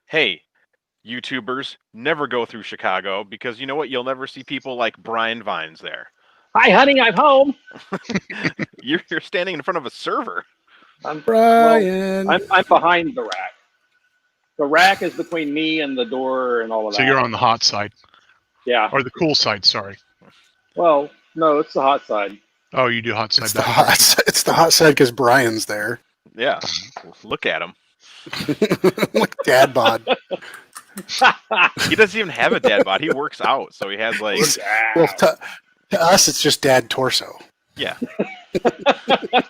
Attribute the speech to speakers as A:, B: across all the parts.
A: Hey, YouTubers, never go through Chicago because you know what? You'll never see people like Brian Vines there.
B: Hi, honey, I'm home.
A: You're standing in front of a server.
B: Well,
C: Brian.
B: I'm behind the rack. The rack is between me and the door and all of that.
D: So you're on the hot side.
B: Yeah.
D: Or the cool side, sorry.
B: Well, no, it's the hot side.
D: Oh, you do hot side
C: It's the
D: back
C: hot. It's the hot side because Brian's there.
A: Yeah, look at him.
C: Like dad bod.
A: He doesn't even have a dad bod. He works out, so he has like
C: Well, to us, it's just dad torso.
A: yeah.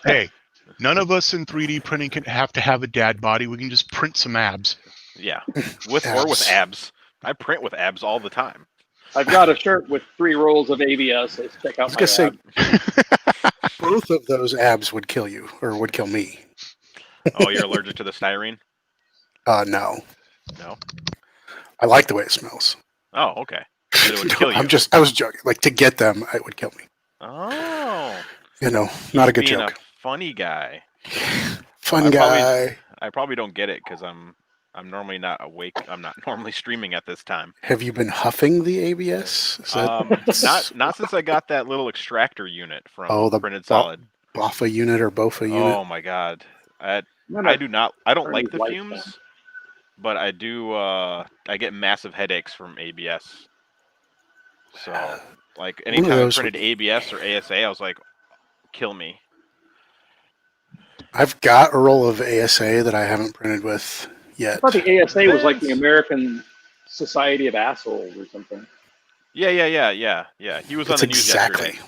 D: Hey, none of us in 3D printing can have to have a dad body. We can just print some abs.
A: Yeah, with abs. I print with abs all the time.
B: I've got a shirt with 3 rolls of ABS. Let's check
C: I
B: out
C: was
B: my
C: gonna say both of those abs would kill you, or would kill me.
A: Oh, you're allergic to the styrene?
C: No.
A: No.
C: I like the way it smells.
A: Oh, okay. But it would kill you.
C: I was joking. Like to get them, it would kill me.
A: Oh.
C: You know, not a good
A: Being
C: joke.
A: A funny guy.
C: Fun guy.
A: I probably don't get it because I'm normally not awake. I'm not normally streaming at this time.
C: Have you been huffing the ABS?
A: Not since I got that little extractor unit from
C: the
A: Printed Solid.
C: BOFA unit or BOFA unit?
A: Oh my god. I don't like the fumes, but I do I get massive headaches from ABS. So like anytime I printed ABS or ASA, I was like, kill me.
C: I've got a roll of ASA that I haven't printed with yet.
B: I thought the ASA was like the American Society of Assholes or something.
A: Yeah. He was on the news yesterday.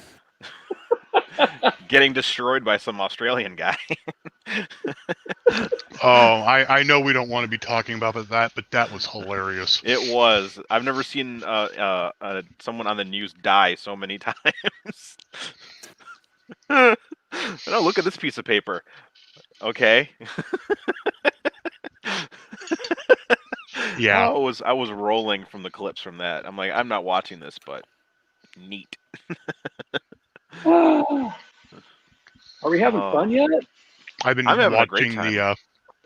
A: Getting destroyed by some Australian guy.
D: Oh, I know we don't want to be talking about that, but that was hilarious.
A: It was. I've never seen someone on the news die so many times. Oh, look at this piece of paper. Okay.
D: Yeah.
A: I was rolling from the clips from that. I'm like, I'm not watching this, but neat.
B: Are we having fun yet?
D: I've been watching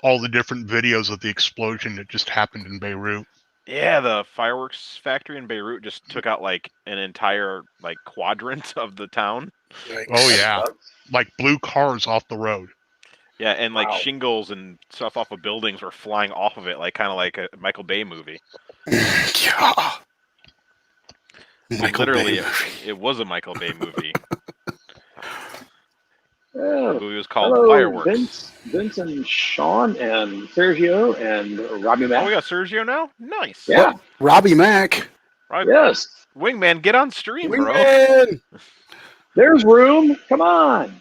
D: all the different videos of the explosion that just happened in Beirut.
A: Yeah, the fireworks factory in Beirut just took out like an entire like quadrant of the town.
D: Oh yeah, like blew cars off the road.
A: Yeah, and like shingles and stuff off of buildings were flying off of it, like kind of like a Michael Bay movie.
C: Yeah.
A: It was a Michael Bay movie.
B: Yeah.
A: The movie was called Fireworks.
B: Vince and Sean and Sergio and Robbie Mack.
A: Oh, we got Sergio now? Nice.
B: Yeah.
C: What? Robbie Mack.
B: Yes.
A: Wingman, get on stream,
C: Wingman.
A: bro.
B: There's room. Come on.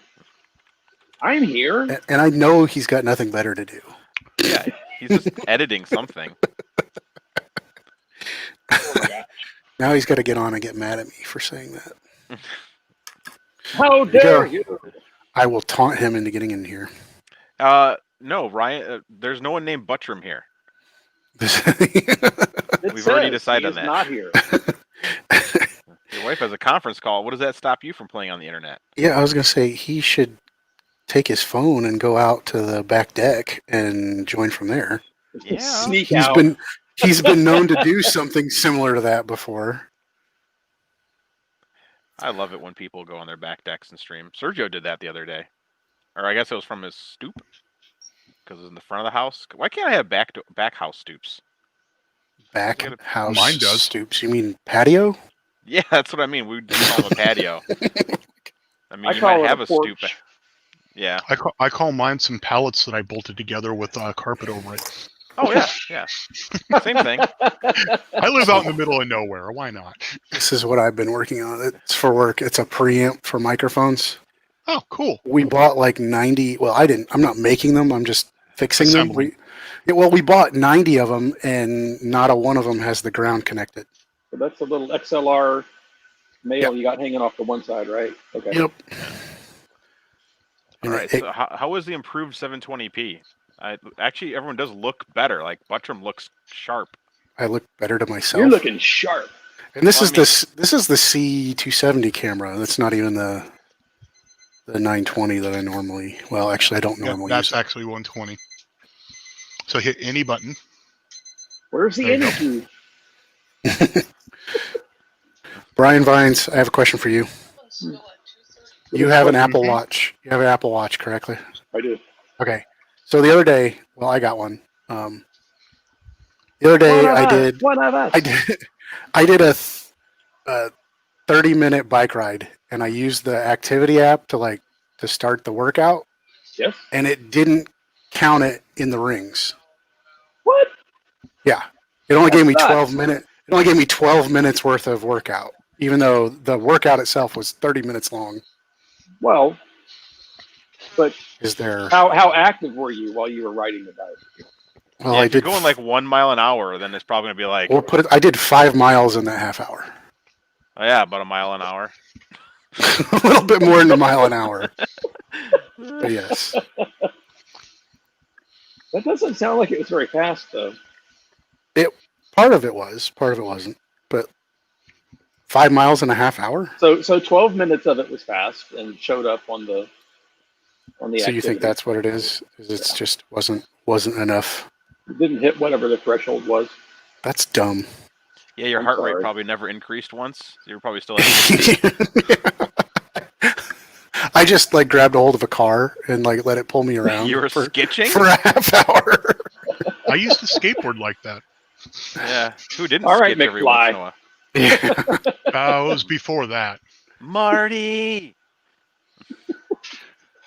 B: I'm here.
C: And I know he's got nothing better to do.
A: Yeah, he's just editing something.
C: Now he's got to get on and get mad at me for saying that.
B: How dare you?
C: I will taunt him into getting in here.
A: No, Ryan. There's no one named Buttram here.
B: We've
A: already decided on that.
B: Not here.
A: Your wife has a conference call. What does that stop you from playing on the internet?
C: Yeah, I was gonna say he should take his phone and go out to the back deck and join from there.
A: Yeah,
B: sneak out.
C: He's been known to do something similar to that before.
A: I love it when people go on their back decks and stream. Sergio did that the other day. Or I guess it was from his stoop. Because it was in the front of the house. Why can't I have back house stoops?
C: Back house
D: Mine does.
C: stoops? You mean patio?
A: Yeah, that's what I mean. We just call them a patio. I mean, you
B: call
A: might
B: it
A: have
B: a
A: a stoop.
B: porch.
A: Yeah.
D: I call mine some pallets that I bolted together with carpet over it.
A: Oh, yeah. Same thing.
D: I live out in the middle of nowhere. Why not?
C: This is what I've been working on. It's for work. It's a preamp for microphones.
D: Oh, cool.
C: We bought like 90. Well, I'm not making them. I'm just fixing them. We bought 90 of them, and not a one of them has the ground connected.
B: So that's a little XLR male you got hanging off the one side, right? Okay.
C: Yep.
A: All right. So how is the improved 720p? Actually, everyone does look better. Like Buttram looks sharp.
C: I look better to myself.
B: You're looking sharp.
C: And this is the C270 camera. That's not even the 920 that I normally. Well, actually, I don't normally.
D: That's
C: use it.
D: actually 120. So hit any button.
B: Where's the
D: There
B: any
D: you
B: key?
C: Brian Vines, I have a question for you. You have an Apple
D: Mhm.
C: Watch. You have an Apple Watch, correctly?
B: I do.
C: Okay. So the other day, well, I got one. The other day, I did a 30-minute bike ride, and I used the activity app to start the workout,
B: Yes.
C: and it didn't count it in the rings.
B: What?
C: Yeah, it only
B: That
C: gave me
B: sucks.
C: 12 minutes. It only gave me 12 minutes worth of workout, even though the workout itself was 30 minutes long.
B: Well, but
C: Is there?
B: how active were you while you were riding the bike?
C: Well,
A: Yeah,
C: I
A: if you're
C: did.
A: going like 1 mile an hour, then it's probably gonna be like,
C: We'll put it. I did 5 miles in that half hour.
A: oh yeah, about a mile an hour.
C: A little bit more than a mile an hour. But yes,
B: That doesn't sound like it was very fast, though.
C: part of it was, part of it wasn't. But 5 miles in a half hour.
B: So 12 minutes of it was fast and showed up on the
C: So
B: activity.
C: you think that's what it is? It's just wasn't enough.
B: It didn't hit whatever the threshold was.
C: That's dumb.
A: Yeah, your
B: I'm
A: heart rate
B: sorry.
A: probably never increased once. You were probably still at 60.
C: I just grabbed a hold of a car and let it pull me around.
A: You were
C: for
A: skitching?
C: a half hour.
D: I used to skateboard like that.
A: Yeah. Who didn't
B: All right,
A: skitch every once in a
B: McFly.
A: while?
C: Yeah.
D: It was before that.
A: Marty!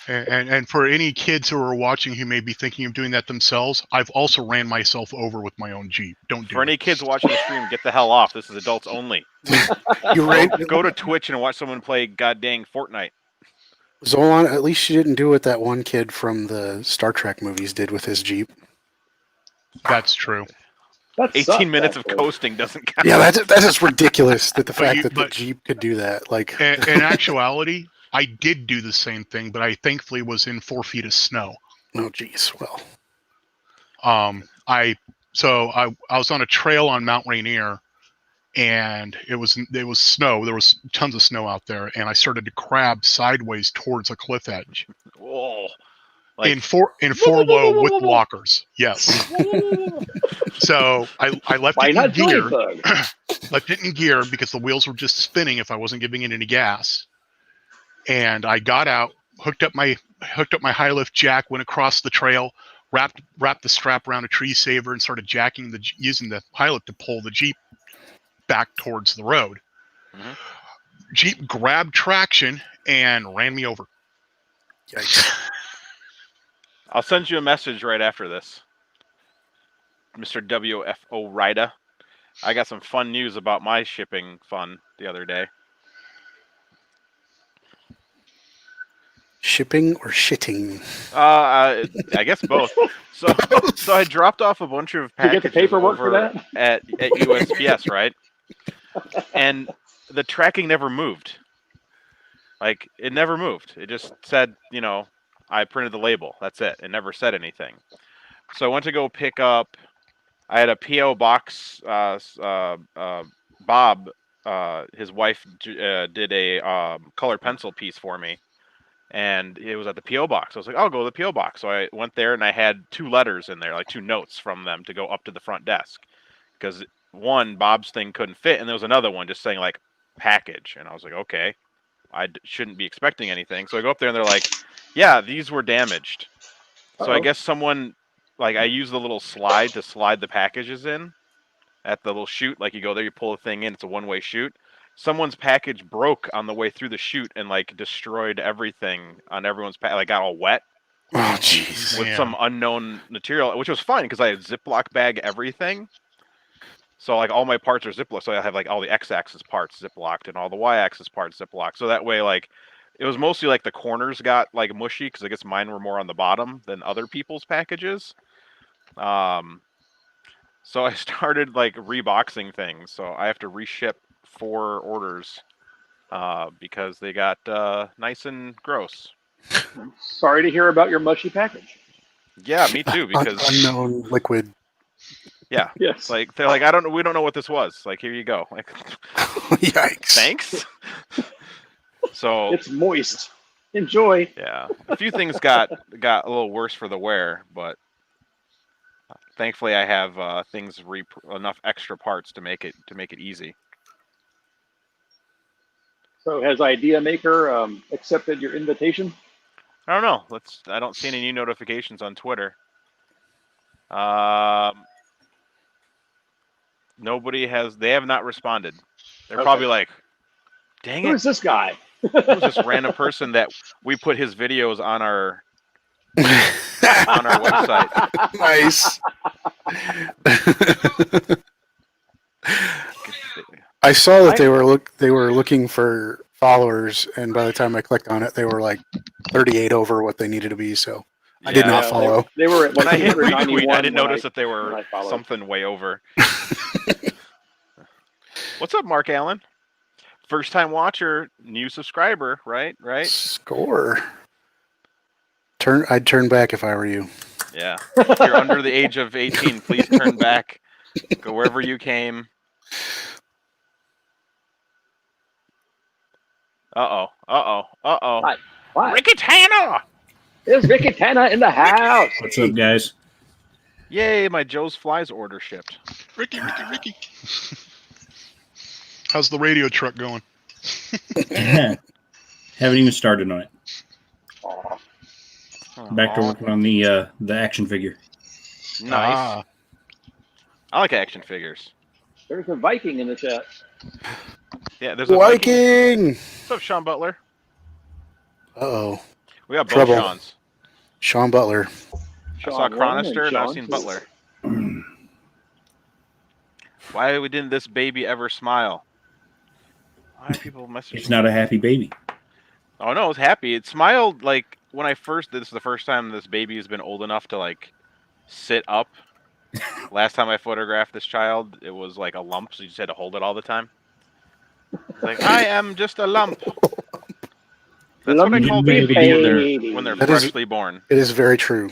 D: And for any kids who are watching who may be thinking of doing that themselves, I've also ran myself over with my own Jeep. Don't do
A: For
D: it.
A: any kids watching the stream, get the hell off. This is adults only.
C: You ran,
A: Go to Twitch and watch someone play goddamn Fortnite.
C: Zolan, at least you didn't do what that one kid from the Star Trek movies did with his Jeep.
D: That's true.
B: That
A: 18
B: sucks,
A: minutes
B: actually.
A: of coasting doesn't count.
C: Yeah, that's just ridiculous that the fact that the
D: but-
C: Jeep could do that.
D: In actuality, I did do the same thing, but I thankfully was in 4 feet of snow.
C: Oh, geez. Well,
D: I was on a trail on Mount Rainier, and it was snow. There was tons of snow out there, and I started to crab sideways towards a cliff edge
A: Whoa.
D: in four low with walkers. Yes. So I left
B: Why
D: it in
B: not
D: gear.
B: join Thug?
D: Left it in gear because the wheels were just spinning if I wasn't giving it any gas. And I got out, hooked up my high lift jack, went across the trail, wrapped the strap around a tree saver, and started using the high lift to pull the Jeep back towards the road.
A: Mm-hmm.
D: Jeep grabbed traction and ran me over.
C: yikes.
A: I'll send you a message right after this. Mr. WFO Rida. I got some fun news about my shipping fun the other day.
C: Shipping or shitting?
A: I guess both. So I dropped off a bunch of
B: Did you
A: packages
B: get the paperwork for
A: over
B: that?
A: at USPS, right? And the tracking never moved. Like, it never moved. It just said, I printed the label. That's it. It never said anything. So I went to go pick up. I had a PO box. Bob, his wife, did a color pencil piece for me, and it was at the PO box. I was like, I'll go to the PO box. So I went there, and I had 2 letters in there, like 2 notes from them to go up to the front desk, because one, Bob's thing couldn't fit, and there was another one just saying like package, and I was like, okay, I shouldn't be expecting anything. So I go up there, and they're like, yeah, these were damaged. So I guess someone, I use the little slide to slide the packages in at the little chute. Like, you go there, you pull the thing in, it's a one-way chute. Someone's package broke on the way through the chute and destroyed everything on everyone's package. Got all wet.
C: Oh, jeez.
A: With
D: Man.
A: some unknown material, which was fine because I had Ziploc bag everything. So all my parts are Ziploc. So I have all the X-axis parts Ziplocked and all the Y-axis parts Ziplocked. So that way it was mostly the corners got mushy because I guess mine were more on the bottom than other people's packages. So I started reboxing things. So I have to reship 4 orders because they got nice and gross.
B: Sorry to hear about your mushy package.
A: Yeah, me too. Because
C: unknown liquid.
A: yeah,
B: Yes.
A: they're we don't know what this was. Here you go.
C: Yikes.
A: Thanks. So
B: It's moist. Enjoy.
A: yeah, a few things got a little worse for the wear, but thankfully I have enough extra parts to make it easy.
B: So has Idea Maker accepted your invitation?
A: I don't know. I don't see any new notifications on Twitter. Nobody has. They have not responded. They're probably like, "Dang it!
B: Who is this guy?"
A: Who's this random person that we put his videos on our website?"
C: Nice. I saw that they were looking for followers, and by the time I clicked on it, they were like 38 over what they needed to be. So I did not follow.
B: They were at
A: When
B: like
A: I hit
B: 291.
A: retweet, I didn't notice that they were something way over. What's up, Mark Allen? First time watcher, new subscriber, right?
C: Score. I'd turn back if I were you.
A: Yeah. If you're under the age of 18, please turn back. Go wherever you came. Uh-oh.
B: What?
A: Ricky Tanner!
B: There's Ricky Tanner in the house.
E: What's up, guys?
A: Yay, my Joe's Flies order shipped.
D: Ricky. How's the radio truck going?
E: Haven't even started on it. Back to working on the action figure.
A: Nice. I like action figures.
B: There's a Viking in the chat.
A: Yeah, there's a
C: Viking.
A: What's up, Sean Butler?
C: Uh-oh.
A: We got both
C: Trouble.
A: Seans.
C: Sean Butler.
A: I saw Chronister, and I've seen Butler. Why didn't this baby ever smile? Why are people messaging?
E: It's not a happy baby.
A: Oh no, it's happy. It smiled like when this is the first time this baby has been old enough to like sit up. Last time I photographed this child, it was like a lump, so you just had to hold it all the time. It's like, I am just a lump. That's what I call babies when they're freshly born.
C: It is very true.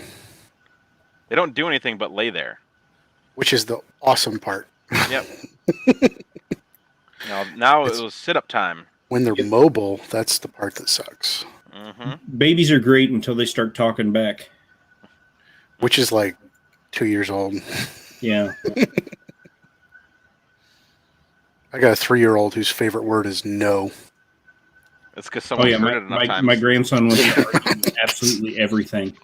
A: They don't do anything but lay there.
C: Which is the awesome part.
A: Yep. Now it was sit-up time.
C: When they're mobile, that's the part that sucks.
A: Mm-hmm.
E: Babies are great until they start talking back.
C: Which is like 2 years old.
E: Yeah.
C: I got a 3-year-old whose favorite word is no.
A: It's because someone heard it enough times.
E: My grandson wants to argue absolutely everything.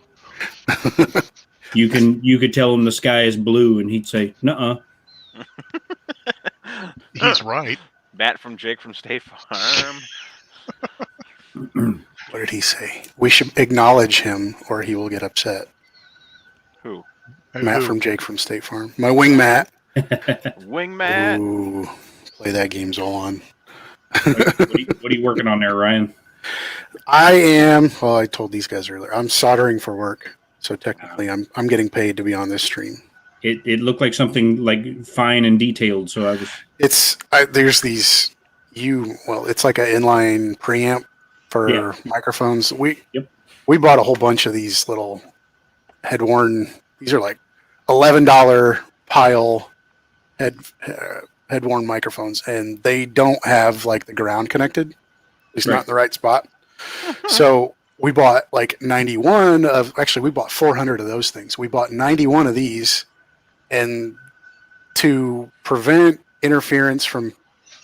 E: You could tell him the sky is blue, and he'd say, "Nuh-uh."
D: He's right.
A: Matt from Jake from State Farm.
C: What did he say? We should acknowledge him, or he will get upset.
A: Who?
C: Matt from Jake from State Farm. My wing Matt.
A: Wing Matt.
C: Ooh, play that game Zolan.
E: What are you working on there, Ryan?
C: I told these guys earlier, I'm soldering for work. So technically I'm getting paid to be on this stream.
E: It looked like something like fine and detailed, so I was...
C: There's these it's like an inline preamp for microphones. We bought a whole bunch of these little head-worn, these are like $11 pile head-worn microphones, and they don't have like the ground connected. It's not in the right spot. So we bought like 91 we bought 400 of those things. We bought 91 of these, and to prevent interference from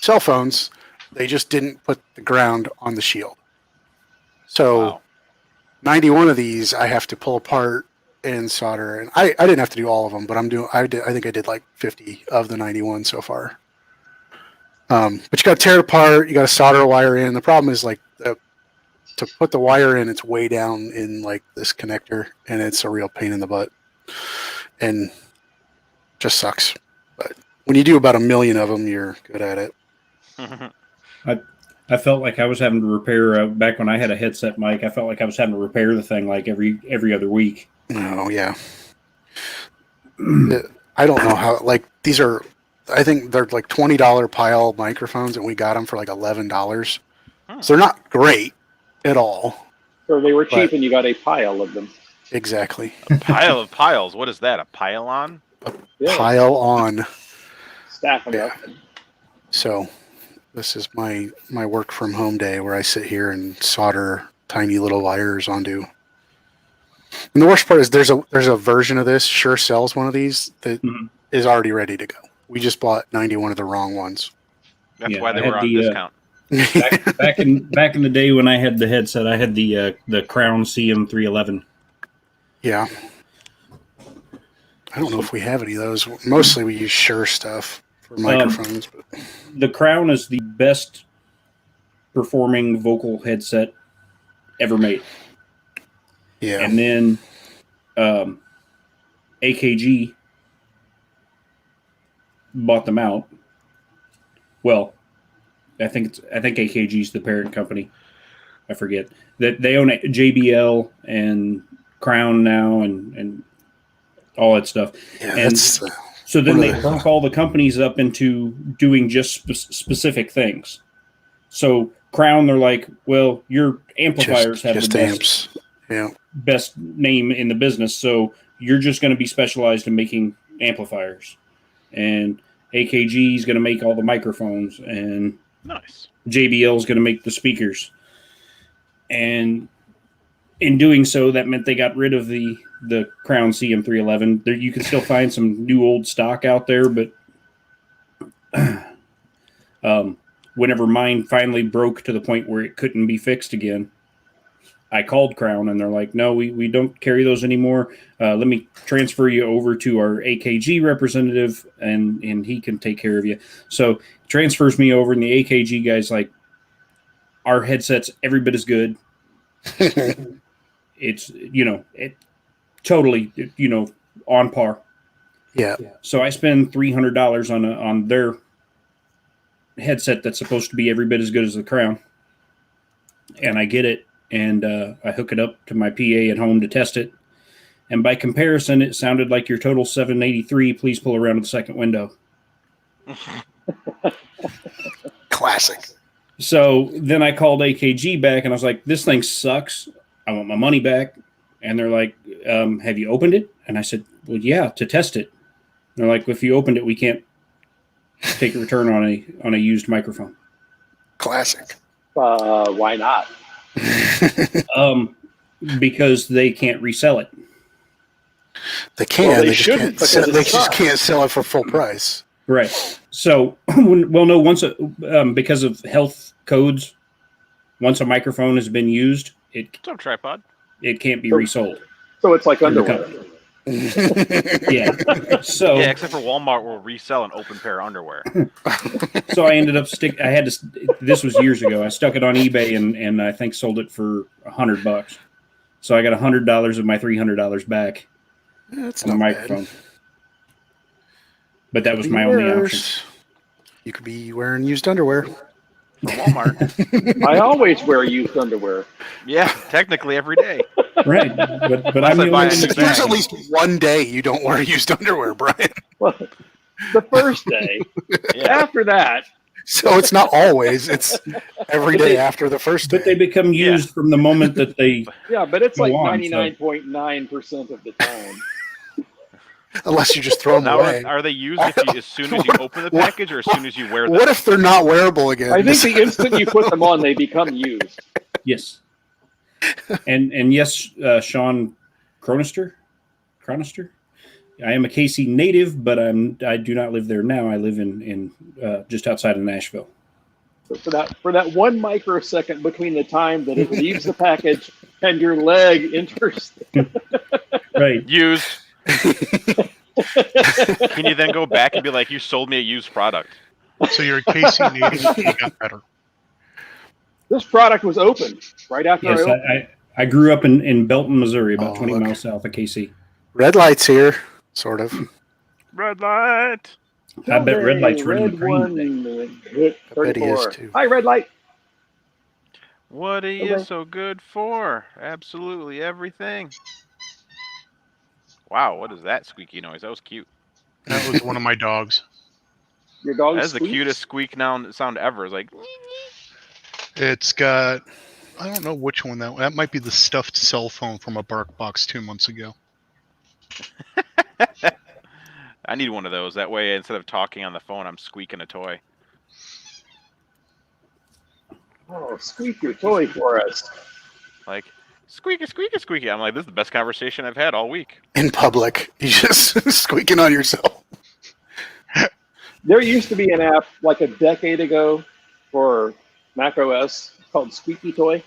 C: cell phones, they just didn't put the ground on the shield. So 91 of these I have to pull apart and solder, and I didn't have to do all of them, but I think I did like 50 of the 91 so far. But you got to tear it apart, you got to solder a wire in. The problem is like to put the wire in, it's way down in like this connector, and it's a real pain in the butt, and just sucks. But when you do about 1 million of them, you're good at it.
E: I felt like I was having to repair back when I had a headset mic. I felt like I was having to repair the thing like every other week.
C: Oh yeah. I don't know how. Like these are, I think they're like $20 pile microphones, and we got them for like $11. So they're not great at all.
B: So they were cheap, and you got a pile of them.
C: Exactly.
A: A pile of piles. What is that? A pile-on?
C: Pile on.
B: Stack them up.
C: So this is my work from home day where I sit here and solder tiny little wires onto And the worst part is there's a version of this. Sure sells one of these that
E: Mhm.
C: is already ready to go. We just bought 91 of the wrong ones.
A: That's
E: Yeah,
A: why
E: I
A: they
E: had
A: were on
E: the,
A: discount.
E: back in the day when I had the headset, I had the Crown CM311.
C: Yeah. I don't know if we have any of those. Mostly we use Shure stuff for microphones. But
E: The Crown is the best performing vocal headset ever made.
C: yeah.
E: And then AKG bought them out. Well, I think AKG is the parent company. I forget that they own JBL and Crown now and all that stuff.
C: Yeah,
E: And
C: that's
E: so then
C: one
E: they
C: of the-
E: broke all the companies up into doing just specific things. So Crown, they're like, well, your amplifiers have
C: just
E: the best
C: amps. Yeah.
E: best name in the business, so you're just going to be specialized in making amplifiers. And AKG is going to make all the microphones, and
A: Nice.
E: JBL is going to make the speakers. And in doing so, that meant they got rid of the Crown CM311. There, you can still find some new old stock out there, but whenever mine finally broke to the point where it couldn't be fixed again, I called Crown and they're like, no, we don't carry those anymore. Let me transfer you over to our AKG representative and he can take care of you. So transfers me over and the AKG guy's like, our headset's every bit as good. It's, it totally, on par.
C: Yeah.
E: So I spend $300 on their headset that's supposed to be every bit as good as the Crown. And I get it. And I hook it up to my PA at home to test it. And by comparison, it sounded like your total 783. Please pull around to the second window.
C: Classic.
E: So then I called AKG back and I was like, this thing sucks. I want my money back. And they're like, have you opened it? And I said, well, yeah, to test it. And they're like, if you opened it, we can't take a return on a used microphone.
C: Classic.
B: Why not?
E: Because they can't resell it.
C: They can.
B: Well, they
C: they just
B: shouldn't,
C: can't.
B: because
C: Sell,
B: it
C: they just
B: sucks.
C: can't sell it for full price.
E: Right. So, well, no. Because of health codes, once a microphone has been used,
A: What's up, tripod?
E: it can't be resold.
B: So it's like
E: through the
B: underwear.
E: company. Yeah. So
A: Yeah, except for Walmart will resell an open pair of underwear.
E: so I ended up this was years ago. I stuck it on eBay and I think sold it for $100. So I got $100 of my $300 back
C: That's
E: on the
C: not
E: microphone.
C: bad.
E: But that was my only option.
C: You could be wearing used underwear.
A: From Walmart.
B: I always wear used underwear.
A: Yeah, technically every day.
E: Right. But I'm
A: I
E: the
A: buy
E: only
A: a
E: one
A: new
E: that's
C: There's
A: bag.
C: at least one day you don't wear used underwear, Brian.
B: Well, the first day.
A: Yeah.
B: After that,
C: So it's not always. It's every
E: But
C: day
E: they-
C: after the first day.
E: But they become used from the moment that they.
B: yeah, but it's
E: Go
B: like
E: on,
B: 99.9% of the time.
C: Unless you just throw them
A: Now,
C: away.
A: are they used as soon as you open the package or as soon as you wear them?
C: What if they're not wearable again?
B: I think the instant you put them on, they become used.
E: Yes. And yes, Sean Cronister. I am a KC native, but I do not live there now. I live in just outside of Nashville.
B: So for that 1 microsecond between the time that it leaves the package and your leg enters.
E: Right.
A: Used. Can you then go back and be like, you sold me a used product?
D: So you're a KC native and you got better.
B: This product was opened right after
E: Yes,
B: I opened.
E: I grew up in Belton, Missouri, about
C: Oh,
E: 20
C: okay.
E: miles south of KC.
C: Red light's here, sort of.
A: Red light.
E: I bet red light's running the
B: Red
E: train today.
B: one, hit
C: I bet he is
B: 34.
C: too.
B: Hi, red light.
A: What are you
B: Okay.
A: so good for? Absolutely everything. Wow, what is that squeaky noise? That was cute.
D: That was one of my dogs.
B: Your dog
A: That's the
B: squeaks?
A: cutest squeak sound ever. It's like,
D: It's got, I don't know which one that might be the stuffed cell phone from a Bark Box 2 months ago.
A: I need one of those. That way, instead of talking on the phone, I'm squeaking a toy.
B: Oh, squeak your toy for us.
A: Like, Squeaky, squeaky, squeaky. I'm like, this is the best conversation I've had all week.
C: In public, you just squeaking on yourself.
B: There used to be an app like a decade ago for Mac OS called Squeaky Toy,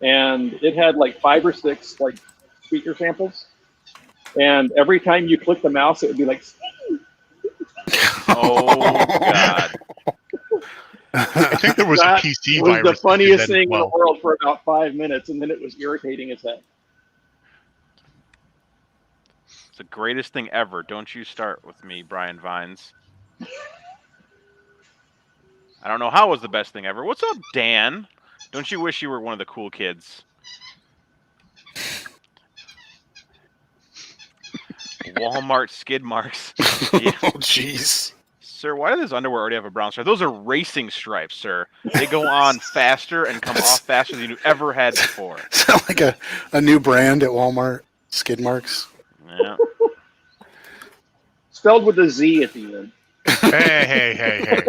B: and it had like 5 or 6 like speaker samples, and every time you click the mouse, it would be like.
A: Oh God!
D: I think there was a
B: That
D: PC
B: was
D: virus.
B: the
D: that did
B: funniest
D: that as
B: thing in the
D: well.
B: world for about 5 minutes, and then it was irritating as heck.
A: It's the greatest thing ever. Don't you start with me, Brian Vines. I don't know how it was the best thing ever. What's up, Dan? Don't you wish you were one of the cool kids? Walmart skid marks. Yeah.
C: Oh, jeez.
A: Sir, why does this underwear already have a brown stripe? Those are racing stripes, sir. They go on faster and come off faster than you ever had before.
C: Sound like a new brand at Walmart. Skid marks.
A: Yeah.
B: Spelled with a Z at the end.
D: Hey.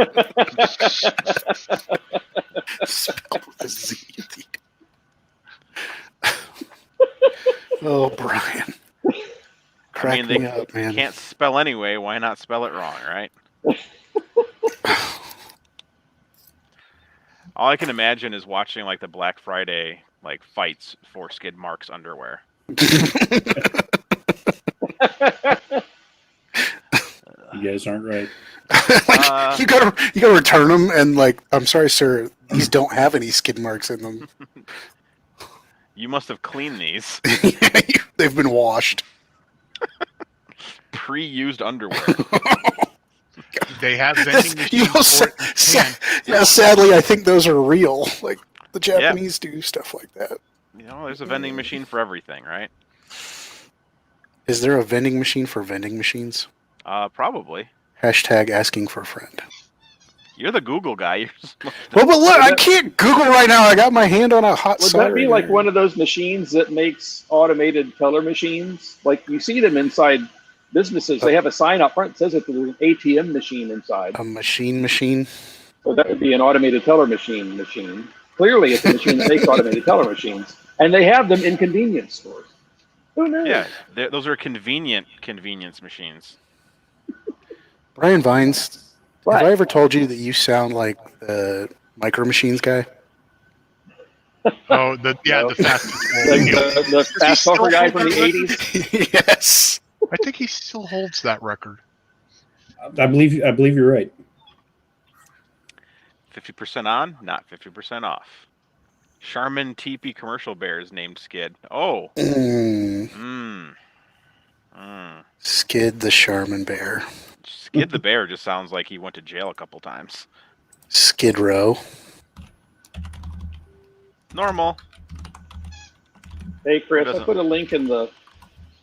C: Spelled with a Z. Oh, Brian. Crack me up, man.
A: Can't spell anyway. Why not spell it wrong, right? All I can imagine is watching like the Black Friday like fights for skid marks underwear.
E: You guys aren't right.
C: Like, you gotta return them, and like, I'm sorry, sir, these don't have any skid marks in them.
A: You must have cleaned these.
C: They've been washed.
A: Pre-used underwear.
D: They have vending machines for it.
C: Yeah, sadly, I think those are real. Like the Japanese do stuff like that.
A: You know, there's a vending machine for everything, right?
C: Is there a vending machine for vending machines?
A: Probably.
C: Hashtag asking for a friend.
A: You're the Google guy. You're supposed to...
C: Well, but look, I can't Google right now. I got my hand on a hot
B: Would
C: side
B: that be
C: right
B: like
C: here.
B: one of those machines that makes automated teller machines? Like you see them inside businesses. They have a sign up front that says that there's an ATM machine inside.
C: A machine?
B: So that would be an automated teller machine. Clearly, it's a machine that makes automated teller machines. And they have them in convenience stores. Who knows?
A: Yeah, those are convenience machines.
C: Brian Vines,
B: What?
C: have I ever told you that you sound like the Micro Machines guy?
D: Oh, the fastest
B: The fast talker guy from the 80s.
C: Yes.
D: I think he still holds that record.
E: I believe you're right.
A: 50% on, not 50% off. Charmin TP commercial bears named Skid. Oh.
C: Skid the Charmin Bear.
A: Skid the bear just sounds like he went to jail a couple times.
C: Skid Row.
A: Normal.
B: Hey, Chris, I
A: Doesn't-
B: put a link in the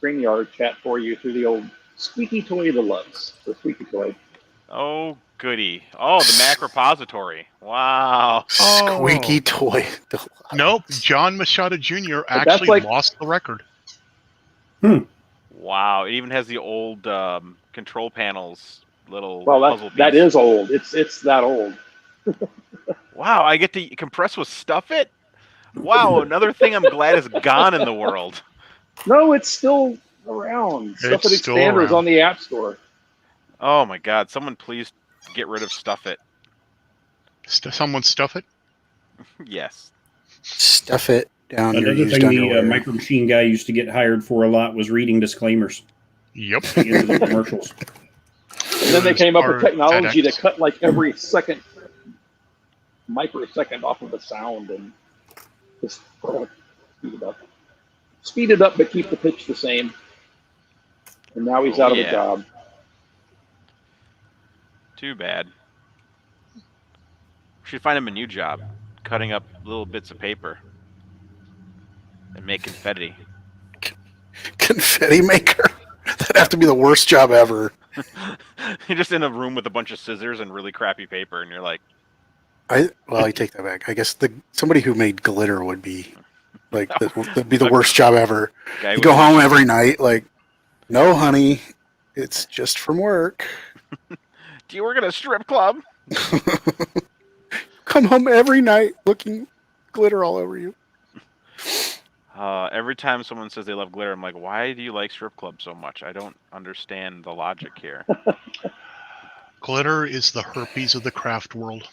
B: StreamYard chat for you through the old Squeaky Toy Deluxe. The Squeaky Toy.
A: Oh, goody. Oh, the Mac repository. Wow.
C: Squeaky Toy.
D: Nope, John Machado Jr.
B: that's
D: actually
B: like-
D: lost the record.
A: Wow. It even has the old control panels, little
B: Well,
A: puzzle piece.
B: that is old. It's that old.
A: Wow, I get to compress with Stuff It? Wow, another thing I'm glad is gone in the world.
B: No, it's still around. Stuff It
D: It's still
B: Expander is
D: around.
B: on the App Store.
A: Oh my god, someone please get rid of Stuff It.
D: Someone stuff it?
A: Yes.
C: Stuff it down your
E: Another
C: used
E: thing the
C: underwear.
E: Micro Machine guy used to get hired for a lot was reading disclaimers
D: Yep.
E: at the end of the commercials.
B: And then they came up with
D: Or
B: technology to
D: TEDx.
B: cut like every second, microsecond off of the sound and just speed it up. Speed it up, but keep the pitch the same. And now he's out of a
A: Yeah.
B: job.
A: Too bad. We should find him a new job, cutting up little bits of paper and make confetti.
C: Confetti maker. That'd have to be the worst job ever.
A: You're just in a room with a bunch of scissors and really crappy paper, and you're like,
C: I take that back. I guess somebody who made glitter would be like that'd be the worst job ever.
A: guy
C: You
A: with
C: go
A: a-
C: home every night like, no, honey, it's just from work.
A: Do you work at a strip club?
C: Come home every night looking glitter all over you.
A: Every time someone says they love glitter, I'm like, why do you like strip clubs so much? I don't understand the logic here.
D: Glitter is the herpes of the craft world.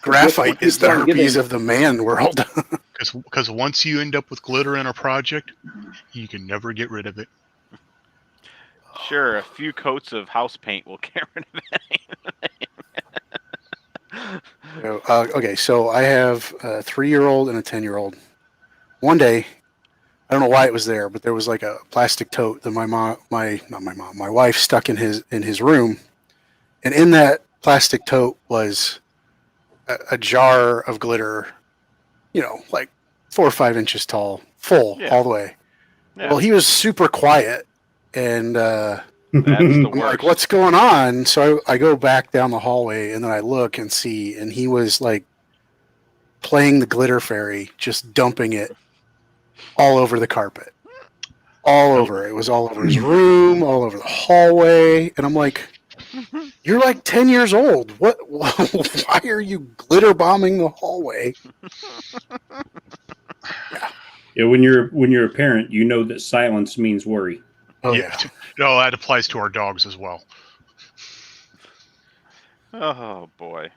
C: Graphite is the herpes of the man world.
D: Because once you end up with glitter in a project, you can never get rid of it.
A: Sure, a few coats of house paint will get rid of it.
C: Okay, so I have a 3-year-old and a 10-year-old. One day, I don't know why it was there, but there was like a plastic tote that my wife stuck in his room, and in that plastic tote was a jar of glitter, like 4 or 5 inches tall, full all the way. Yeah. Well, he was super quiet, and
A: that's the worst.
C: Like, what's going on? So I go back down the hallway, and then I look and see, and he was like playing the glitter fairy, just dumping it all over the carpet. All over. It was all over his room, all over the hallway. And I'm like, you're like 10 years old. What? Why are you glitter bombing the hallway?
E: Yeah, when you're a parent, you know that silence means worry.
C: Oh, yeah.
D: No, that applies to our dogs as well.
A: Oh, boy.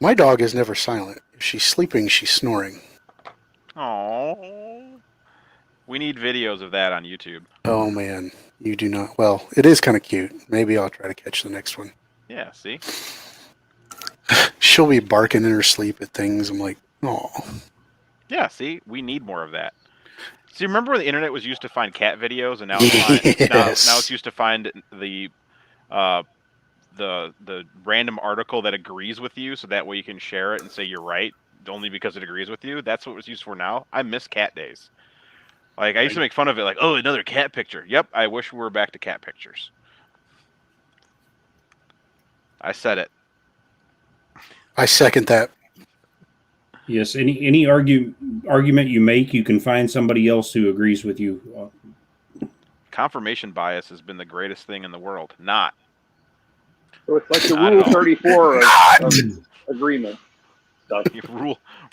C: My dog is never silent. If she's sleeping, she's snoring.
A: Oh. We need videos of that on YouTube.
C: Oh, man. You do not. Well, it is kind of cute. Maybe I'll try to catch the next one.
A: Yeah, see?
C: She'll be barking in her sleep at things. I'm like, oh.
A: Yeah, see? We need more of that. See, remember when the internet was used to find cat videos, and now now it's used to find the random article that agrees with you, so that way you can share it and say you're right, only because it agrees with you? That's what it's used for now. I miss cat days. Like, I used to make fun of it, like, oh, another cat picture. Yep, I wish we were back to cat pictures. I said it.
C: I second that.
E: Yes, any argument you make, you can find somebody else who agrees with you.
A: Confirmation bias has been the greatest thing in the world. Not.
B: So it's like the Rule 34 of agreement stuff.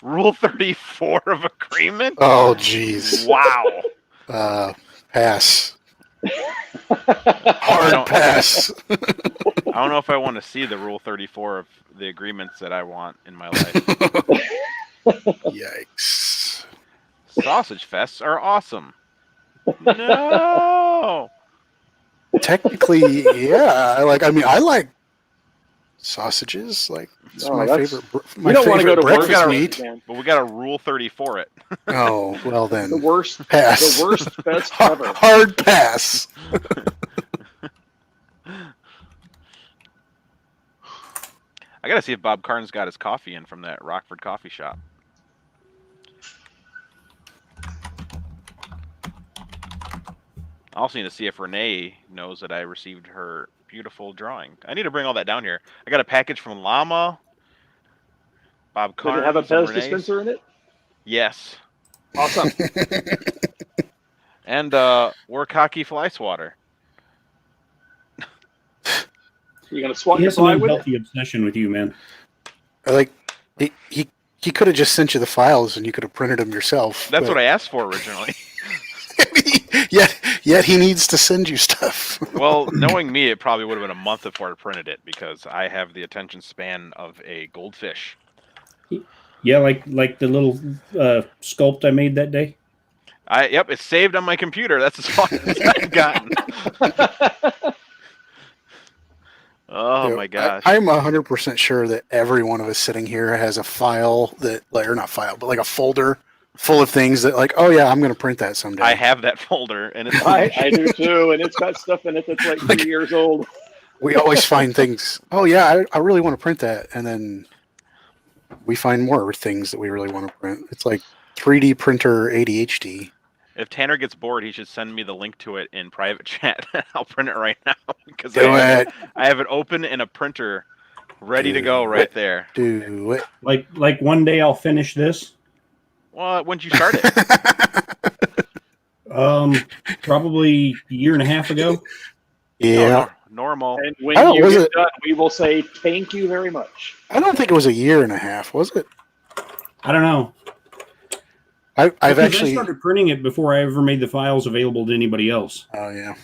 A: Rule 34 of agreement?
C: Oh, jeez.
A: Wow.
C: Pass. Hard pass.
A: I don't know if I want to see the Rule 34 of the agreements that I want in my life.
C: Yikes.
A: Sausage fests are awesome. No.
C: Technically, yeah. I like sausages. Like, it's my favorite.
B: You don't want to go to
C: breakfast meat.
A: But we got a Rule 34 it.
C: Oh, well then.
B: The worst
C: pass.
B: The worst fest ever.
C: Hard pass.
A: I gotta see if Bob Carnes got his coffee in from that Rockford coffee shop. I also need to see if Renee knows that I received her beautiful drawing. I need to bring all that down here. I got a package from Llama, Bob Carnes.
B: Does it have a Pez dispenser in it?
A: Yes.
B: Awesome.
A: And Warkaki fly swatter.
B: You gonna swat
E: He
B: your
E: has an
B: fly with it?
E: unhealthy obsession with you, man.
C: He could have just sent you the files and you could have printed them yourself.
A: That's what I asked for originally.
C: Yet he needs to send you stuff.
A: Well, knowing me, it probably would have been a month before I printed it because I have the attention span of a goldfish.
E: Yeah, like the little sculpt I made that day.
A: Yep, it's saved on my computer. That's as far as I've gotten. Oh my gosh!
C: I'm 100% sure that every one of us sitting here has a file that, or not file, but like a folder full of things that, like, oh yeah, I'm going to print that someday.
A: I have that folder, and it's
B: I do too, and it's got stuff in it that's like 3 years old.
C: We always find things. Oh yeah, I really want to print that, and then we find more things that we really want to print. It's like 3D printer ADHD.
A: If Tanner gets bored, he should send me the link to it in private chat. I'll print it right now because I have it open in a printer, ready to go right there.
C: Do it.
E: Like one day I'll finish this.
A: Well, when did you start it?
E: Probably a year and a half ago.
C: Yeah.
A: Normal.
B: And when you get done, we will say thank you very much.
C: I don't think it was a year and a half, was it?
E: I don't know.
C: I've
E: Because
C: actually
E: I started printing it before I ever made the files available to anybody else.
C: Oh yeah.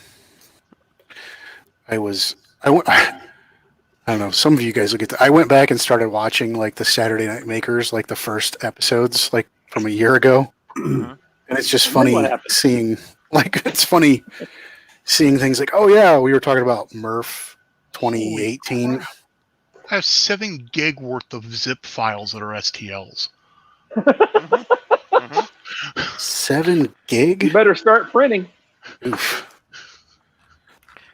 C: I went. I don't know. Some of you guys will get. I went back and started watching like the Saturday Night Makers, like the first episodes, like from a year ago,
A: Mhm.
C: and it's just
B: And then what
C: funny
B: happened?
C: seeing. Like it's funny seeing things like, oh yeah, we were talking about Murph 2018.
D: I have 7 gig worth of zip files that are STLs.
A: Mhm. Mhm.
C: 7
B: You
C: gig.
B: better start printing.
C: Oof.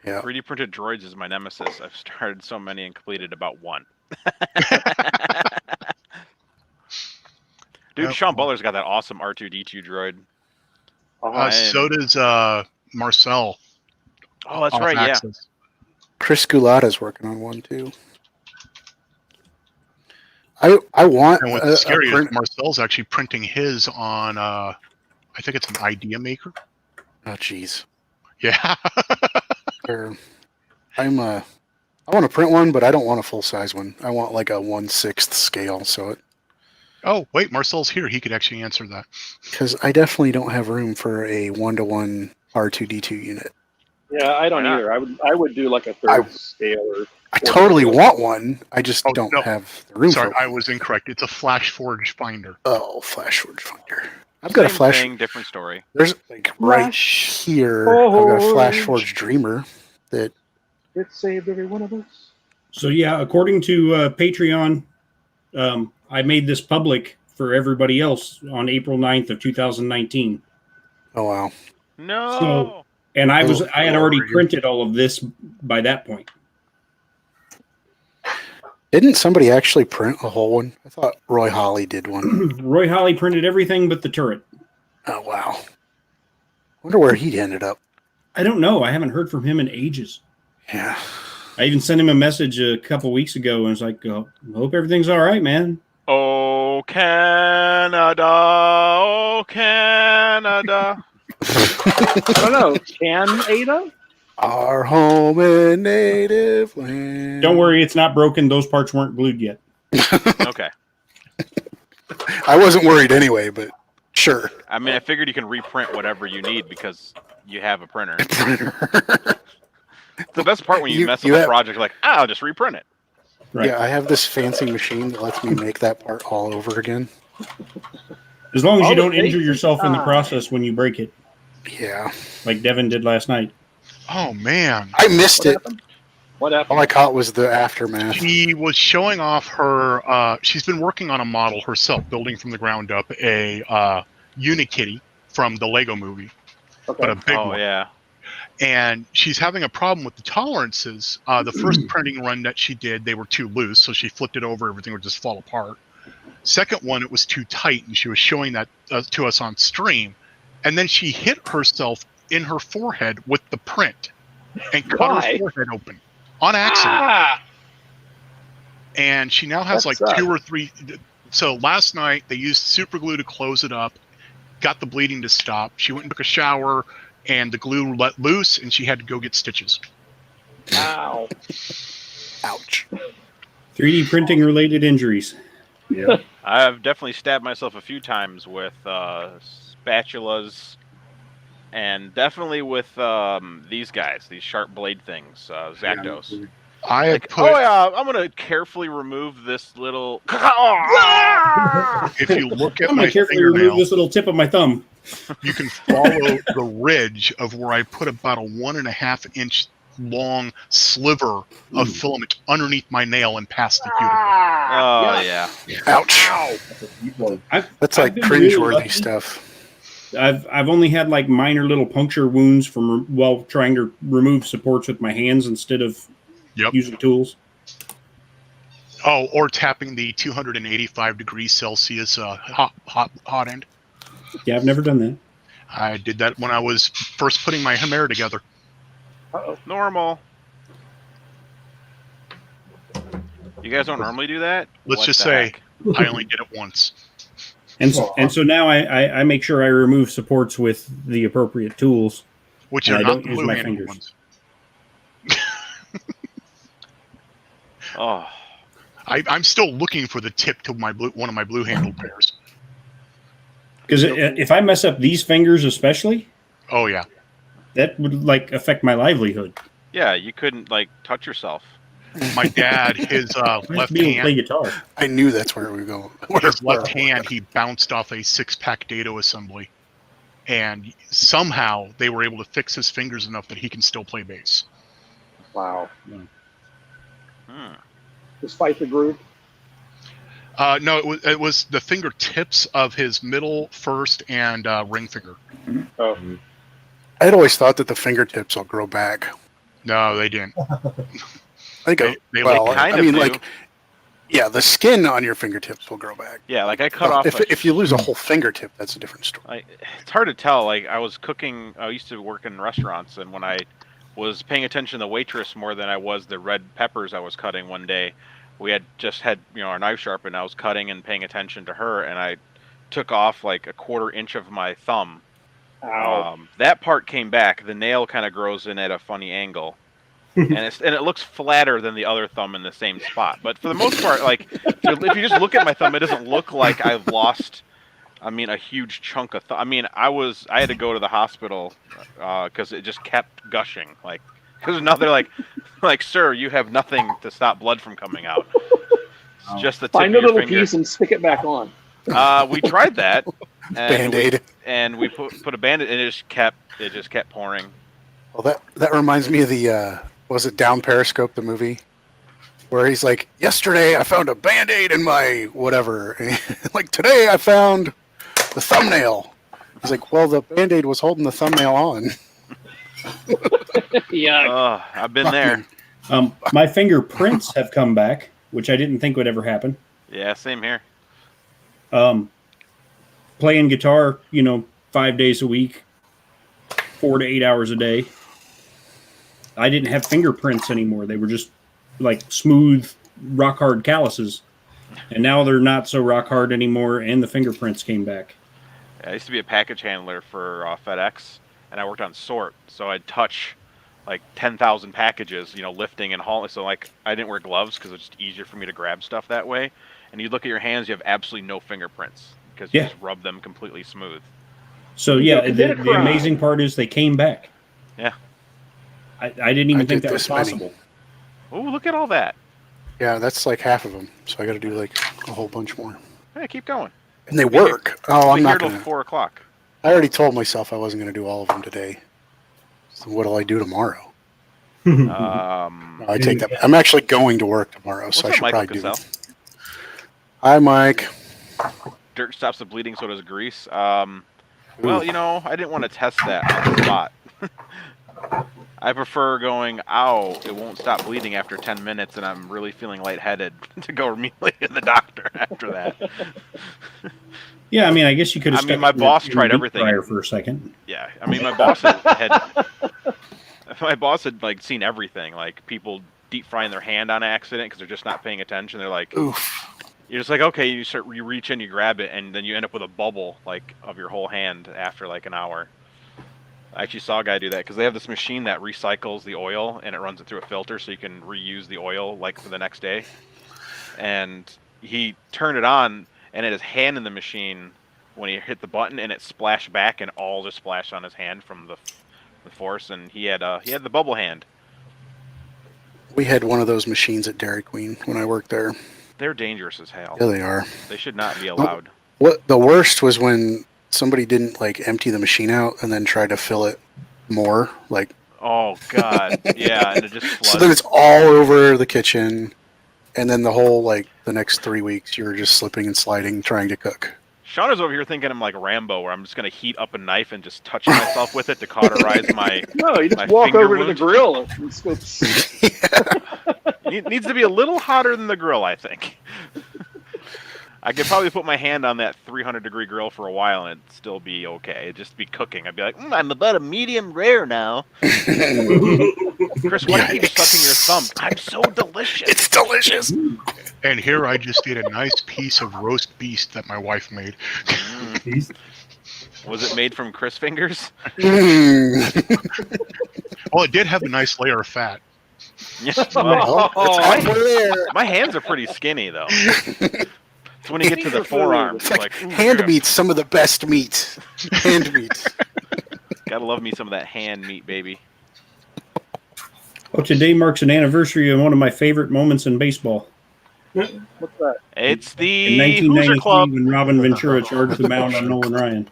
C: Yeah.
A: 3D printed droids is my nemesis. I've started so many and completed about one. Dude, Sean Butler's got that awesome R2D2 droid.
D: So does Marcel.
A: Oh, that's
D: Off
A: right. Yeah.
D: Access.
C: Chris Gulata's working on one too. I want
D: And what's
C: a
D: scary is
C: print.
D: Marcel's actually printing his on, I think it's an Idea Maker.
C: Oh jeez.
D: Yeah.
C: I want to print one, but I don't want a full size one. I want like a 1/6 scale. So
D: Oh, wait, Marcel's here. He could actually answer that.
C: because I definitely don't have room for a 1-to-1 R2D2 unit.
B: Yeah, I don't
A: Why not?
B: either. I would do like a third scale or.
C: I totally want one. I just
D: Oh,
C: don't
D: no.
C: have the room
D: Sorry,
C: for
D: I
C: one.
D: was incorrect. It's a Flash Forge Finder.
C: Oh, Flash Forge Finder. I've got a
A: Same
C: Flash.
A: thing, different story.
C: There's like right here. I've got a Flash Forge Dreamer that.
B: It saved every one of us.
E: So yeah, according to Patreon, I made this public for everybody else on April 9th of 2019.
C: Oh wow.
A: No.
E: So, and I had already printed all of this by that point.
C: Didn't somebody actually print a whole one? I thought Roy Holly did one.
E: Roy Holly printed everything but the turret.
C: Oh wow. Wonder where he ended up.
E: I don't know. I haven't heard from him in ages.
C: Yeah.
E: I even sent him a message a couple weeks ago and was like, oh, hope everything's all right, man.
A: Oh, Canada. Oh, Canada.
B: I don't know. Can Ada?
C: Our home and native land.
E: Don't worry, it's not broken. Those parts weren't glued yet.
A: Okay.
C: I wasn't worried anyway, but sure.
A: I mean, I figured you can reprint whatever you need because you have a printer. The best part when you mess up a project, like, I'll just reprint it.
E: Right.
C: Yeah, I have this fancy machine that lets me make that part all over again.
E: As long as you don't injure yourself in the process when you break it.
C: Yeah.
E: Like Devin did last night.
D: Oh, man.
C: I missed it.
B: What happened?
C: All I caught was the aftermath.
D: She was showing off her, she's been working on a model herself, building from the ground up a Unikitty from the Lego movie, but a big one.
A: Oh, yeah.
D: And she's having a problem with the tolerances. The first printing run that she did, they were too loose, so she flipped it over, everything would just fall apart. Second one, it was too tight, and she was showing that to us on stream. And then she hit herself in her forehead with the print and cut her forehead open on accident. And she now has like 2 or 3. So last night, they used super glue to close it up, got the bleeding to stop. She went and took a shower, and the glue let loose, and she had to go get stitches.
B: Ow.
C: Ouch.
E: 3D printing related injuries.
C: Yeah.
A: I've definitely stabbed myself a few times with spatulas, and definitely with these guys, these sharp blade things, Zactos.
D: I have
A: oh yeah, I'm gonna carefully remove this little.
D: If you look at
E: I'm
D: my
E: gonna carefully remove
D: fingernail,
E: this little tip of my thumb.
D: you can follow the ridge of where I put about a 1.5-inch long sliver of filament underneath my nail and past the cuticle.
A: Oh yeah.
C: Ouch. That's like cringeworthy stuff.
E: I've only had like minor little puncture wounds from while trying to remove supports with my hands instead of using tools.
D: Oh, or tapping the 285 degrees Celsius hot end.
E: Yeah, I've never done that.
D: I did that when I was first putting my Chimera together.
A: Normal. You guys don't normally do that?
D: Let's just say I only did it once.
E: And so now I make sure I remove supports with the appropriate tools.
D: Which are
E: I
D: not
E: don't use my fingers.
D: ones.
A: Oh.
D: I'm still looking for the tip to one of my blue handled pairs.
E: Because if I mess up these fingers, especially,
D: Oh yeah.
E: that would like affect my livelihood.
A: Yeah, you couldn't like touch yourself.
D: My dad, his left
E: Being able to play
D: hand,
E: guitar.
C: I knew that's where we were going.
D: his left hand, he bounced off a 6-pack dado assembly, and somehow they were able to fix his fingers enough that he can still play bass.
B: Wow.
A: Hmm.
B: Despite the groove.
D: No, it was the fingertips of his middle, first, and ring finger.
B: Oh,
C: I'd always thought that the fingertips will grow back.
D: No, they didn't.
C: I think,
D: They
C: well,
A: like kind
C: I
A: of
C: mean,
A: do.
C: like, yeah, the skin on your fingertips will grow back.
A: Yeah, like I cut off.
C: If you lose a whole fingertip, that's a different story.
A: It's hard to tell. Like I was cooking. I used to work in restaurants, and when I was paying attention to the waitress more than I was the red peppers I was cutting one day, we had just had our knife sharpened. I was cutting and paying attention to her, and I took off like a 1/4 inch of my thumb.
B: ow.
A: That part came back. The nail kind of grows in at a funny angle. And it looks flatter than the other thumb in the same spot. But for the most part, like if you just look at my thumb, it doesn't look like I've lost. I mean, a huge chunk of. I mean, I had to go to the hospital because it just kept gushing. Like because now they're like, sir, you have nothing to stop blood from coming out. It's just the tip
B: Find a
A: of your
B: little
A: finger.
B: piece and stick it back on.
A: We tried that.
C: Band-Aid.
A: And we put a Band-Aid, and it just kept pouring.
C: Well, that reminds me of the was it Down Periscope, the movie, where he's like, yesterday I found a Band-Aid in my whatever. Like today I found the thumbnail. He's like, well, the Band-Aid was holding the thumbnail on.
B: Yeah.
A: I've been there.
E: My fingerprints have come back, which I didn't think would ever happen.
A: Yeah, same here.
E: Playing guitar, 5 days a week, 4 to 8 hours a day. I didn't have fingerprints anymore. They were just like smooth, rock hard calluses. And now they're not so rock hard anymore, and the fingerprints came back.
A: I used to be a package handler for FedEx, and I worked on sort. So I'd touch like 10,000 packages, lifting and hauling. So like I didn't wear gloves because it's just easier for me to grab stuff that way. And you look at your hands, you have absolutely no fingerprints because you just rub them completely smooth.
E: So yeah, the amazing part is they came back.
A: Yeah.
E: I didn't even think that was possible.
A: Oh, look at all that.
C: Yeah, that's like half of them. So I got to do like a whole bunch more.
A: Yeah, keep going.
C: And they work. I'm not
A: till
C: going to.
A: 4 o'clock.
C: I already told myself I wasn't going to do all of them today. So what'll I do tomorrow? I take that. I'm actually going to work tomorrow, so I should probably do it. Hi, Mike.
A: Dirt stops the bleeding, so does grease. Well, I didn't want to test that on the spot. I prefer going, ow, it won't stop bleeding after 10 minutes, and I'm really feeling lightheaded to go immediately to the doctor after that.
E: Yeah, I mean, I guess you could have.
A: I mean, my boss tried everything
E: for a second.
A: Yeah, I mean, my boss had like seen everything, like people deep frying their hand on accident because they're just not paying attention. They're like,
C: oof.
A: You're just like, okay, you reach in, you grab it, and then you end up with a bubble like of your whole hand after like an hour. I actually saw a guy do that because they have this machine that recycles the oil and it runs it through a filter so you can reuse the oil like for the next day. And he turned it on and had his hand in the machine when he hit the button, and it splashed back and all just splashed on his hand from the force, and he had the bubble hand.
C: We had one of those machines at Dairy Queen when I worked there.
A: They're dangerous as hell.
C: Yeah, they are.
A: They should not be allowed.
C: What the worst was when somebody didn't like empty the machine out and then tried to fill it more, like.
A: Oh God, yeah, and it just floods.
C: So then it's all over the kitchen, and then the whole the next 3 weeks you're just slipping and sliding trying to cook.
A: Sean is over here thinking I'm like Rambo, where I'm just gonna heat up a knife and just touch myself with it to cauterize my.
B: No, you just walk over to the grill and go.
A: It needs to be a little hotter than the grill, I think. I could probably put my hand on that 300-degree grill for a while and it'd still be okay. It'd just be cooking. I'd be like, I'm about a medium rare now. Chris, why do you keep sucking your thumb? I'm so delicious.
C: It's delicious.
D: And here I just ate a nice piece of roast beef that my wife made.
A: Was it made from Chris fingers?
D: Well, it did have a nice layer of fat.
A: Yeah. Well, my hands are pretty skinny, though. It's when you get to the forearms.
C: It's like
A: ooh,
C: hand
A: yeah.
C: meat's some of the best meat. Hand meat.
A: Gotta love me some of that hand meat, baby.
E: Oh, today marks an anniversary of one of my favorite moments in baseball.
B: What's that?
A: It's
E: In
A: the Hoosier
E: 1993,
A: Club.
E: when Robin Ventura charged the mound on Nolan Ryan.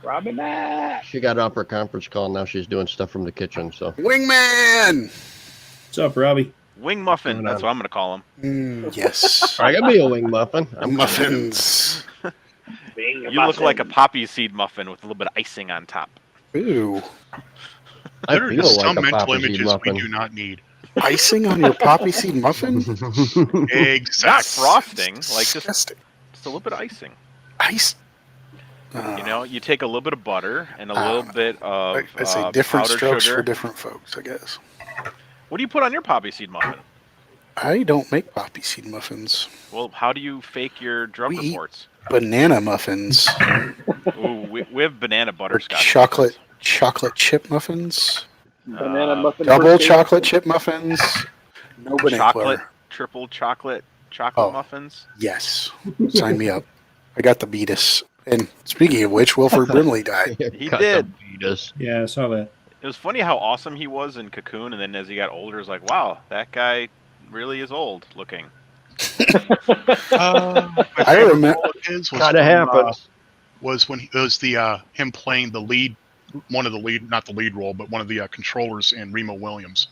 B: Robin Mack.
F: She got off her conference call. Now she's doing stuff from the kitchen. So
C: Wingman!
E: What's up, Robbie?
A: Wing muffin. That's what I'm gonna call him.
C: Yes.
F: I gotta be a wing muffin. I'm
C: Muffins.
A: You look like a poppy seed muffin with a little bit of icing on top.
C: Ooh.
F: I
D: There are
F: feel
D: just
F: like
D: some
F: a
D: mental
F: poppy seed
D: images
F: muffin.
D: we do not need.
C: Icing on your poppy seed muffin?
D: Exactly.
A: Not frosting, like just
C: Disgusting.
A: a little bit of icing.
C: Ice.
A: You know, you take a little bit of butter and a little bit of
C: I'd say different
A: powdered
C: strokes
A: sugar.
C: for different folks, I guess.
A: What do you put on your poppy seed muffin?
C: I don't make poppy seed muffins.
A: Well, how do you fake your drug
C: We eat
A: reports?
C: Banana muffins.
A: Ooh, we have banana
C: Or
A: butterscotch.
C: chocolate chip muffins.
B: Banana muffin.
C: Double
B: birthday
C: chocolate
B: muffin.
C: chip muffins. No banana
A: chocolate,
C: flavor.
A: triple chocolate
C: Oh.
A: muffins.
C: Yes. Sign me up. I got the beatus. And speaking of which, Wilford Brimley died.
A: He
F: Cut
A: did.
F: the beatus.
E: Yeah, I saw that.
A: It was funny how awesome he was in Cocoon, and then as he got older, it was like, wow, that guy really is old looking.
D: My
C: I
D: favorite
C: remember.
D: role of his was
F: Kind of
D: from,
F: happens.
D: was when it was the him playing the lead, one of the lead, not the lead role, but one of the controllers in Remo Williams.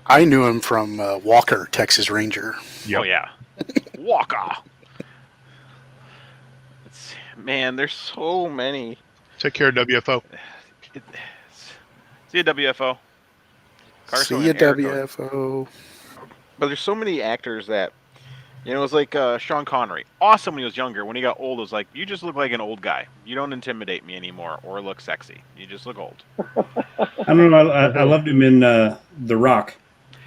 C: I knew him from Walker, Texas Ranger.
D: Yep.
A: Oh yeah, Walker. Man, there's so many.
D: Take care, WFO.
A: See you, WFO. Carson
C: See you,
A: and Eric are-
C: WFO.
A: But there's so many actors that, you know, it was like Sean Connery. Awesome when he was younger. When he got old, it was like, you just look like an old guy. You don't intimidate me anymore or look sexy. You just look old.
E: I don't know. I loved him in The Rock.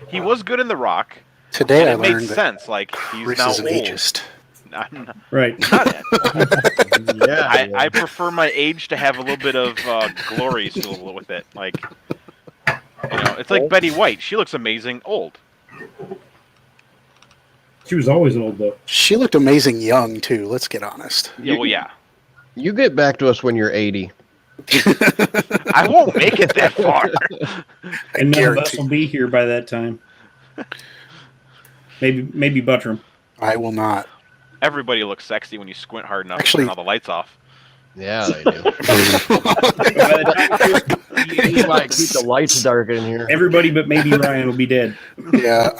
A: He was good in The Rock.
C: Today
A: And
C: I
A: it made
C: learned that
A: sense. Like, he's
C: Chris
A: now
C: is an
A: old.
C: ageist.
A: I'm not,
E: Right.
F: Yeah.
A: I prefer my age to have a little bit of glory still with it. Like, you know, it's like Betty White. She looks amazing old.
E: She was always old, though.
C: She looked amazing young, too. Let's get honest.
A: Yeah, well, yeah.
F: You get back to us when you're 80.
A: I won't make it that far.
E: And none of us
C: guarantee.
E: will be here by that time. Maybe Buttram.
C: I will not.
A: Everybody looks sexy when you squint hard enough
C: Actually-
A: to turn all the lights off.
F: Yeah, they do.
E: By the time
F: Keep the lights dark in here.
E: everybody but maybe Ryan will be dead.
C: Yeah,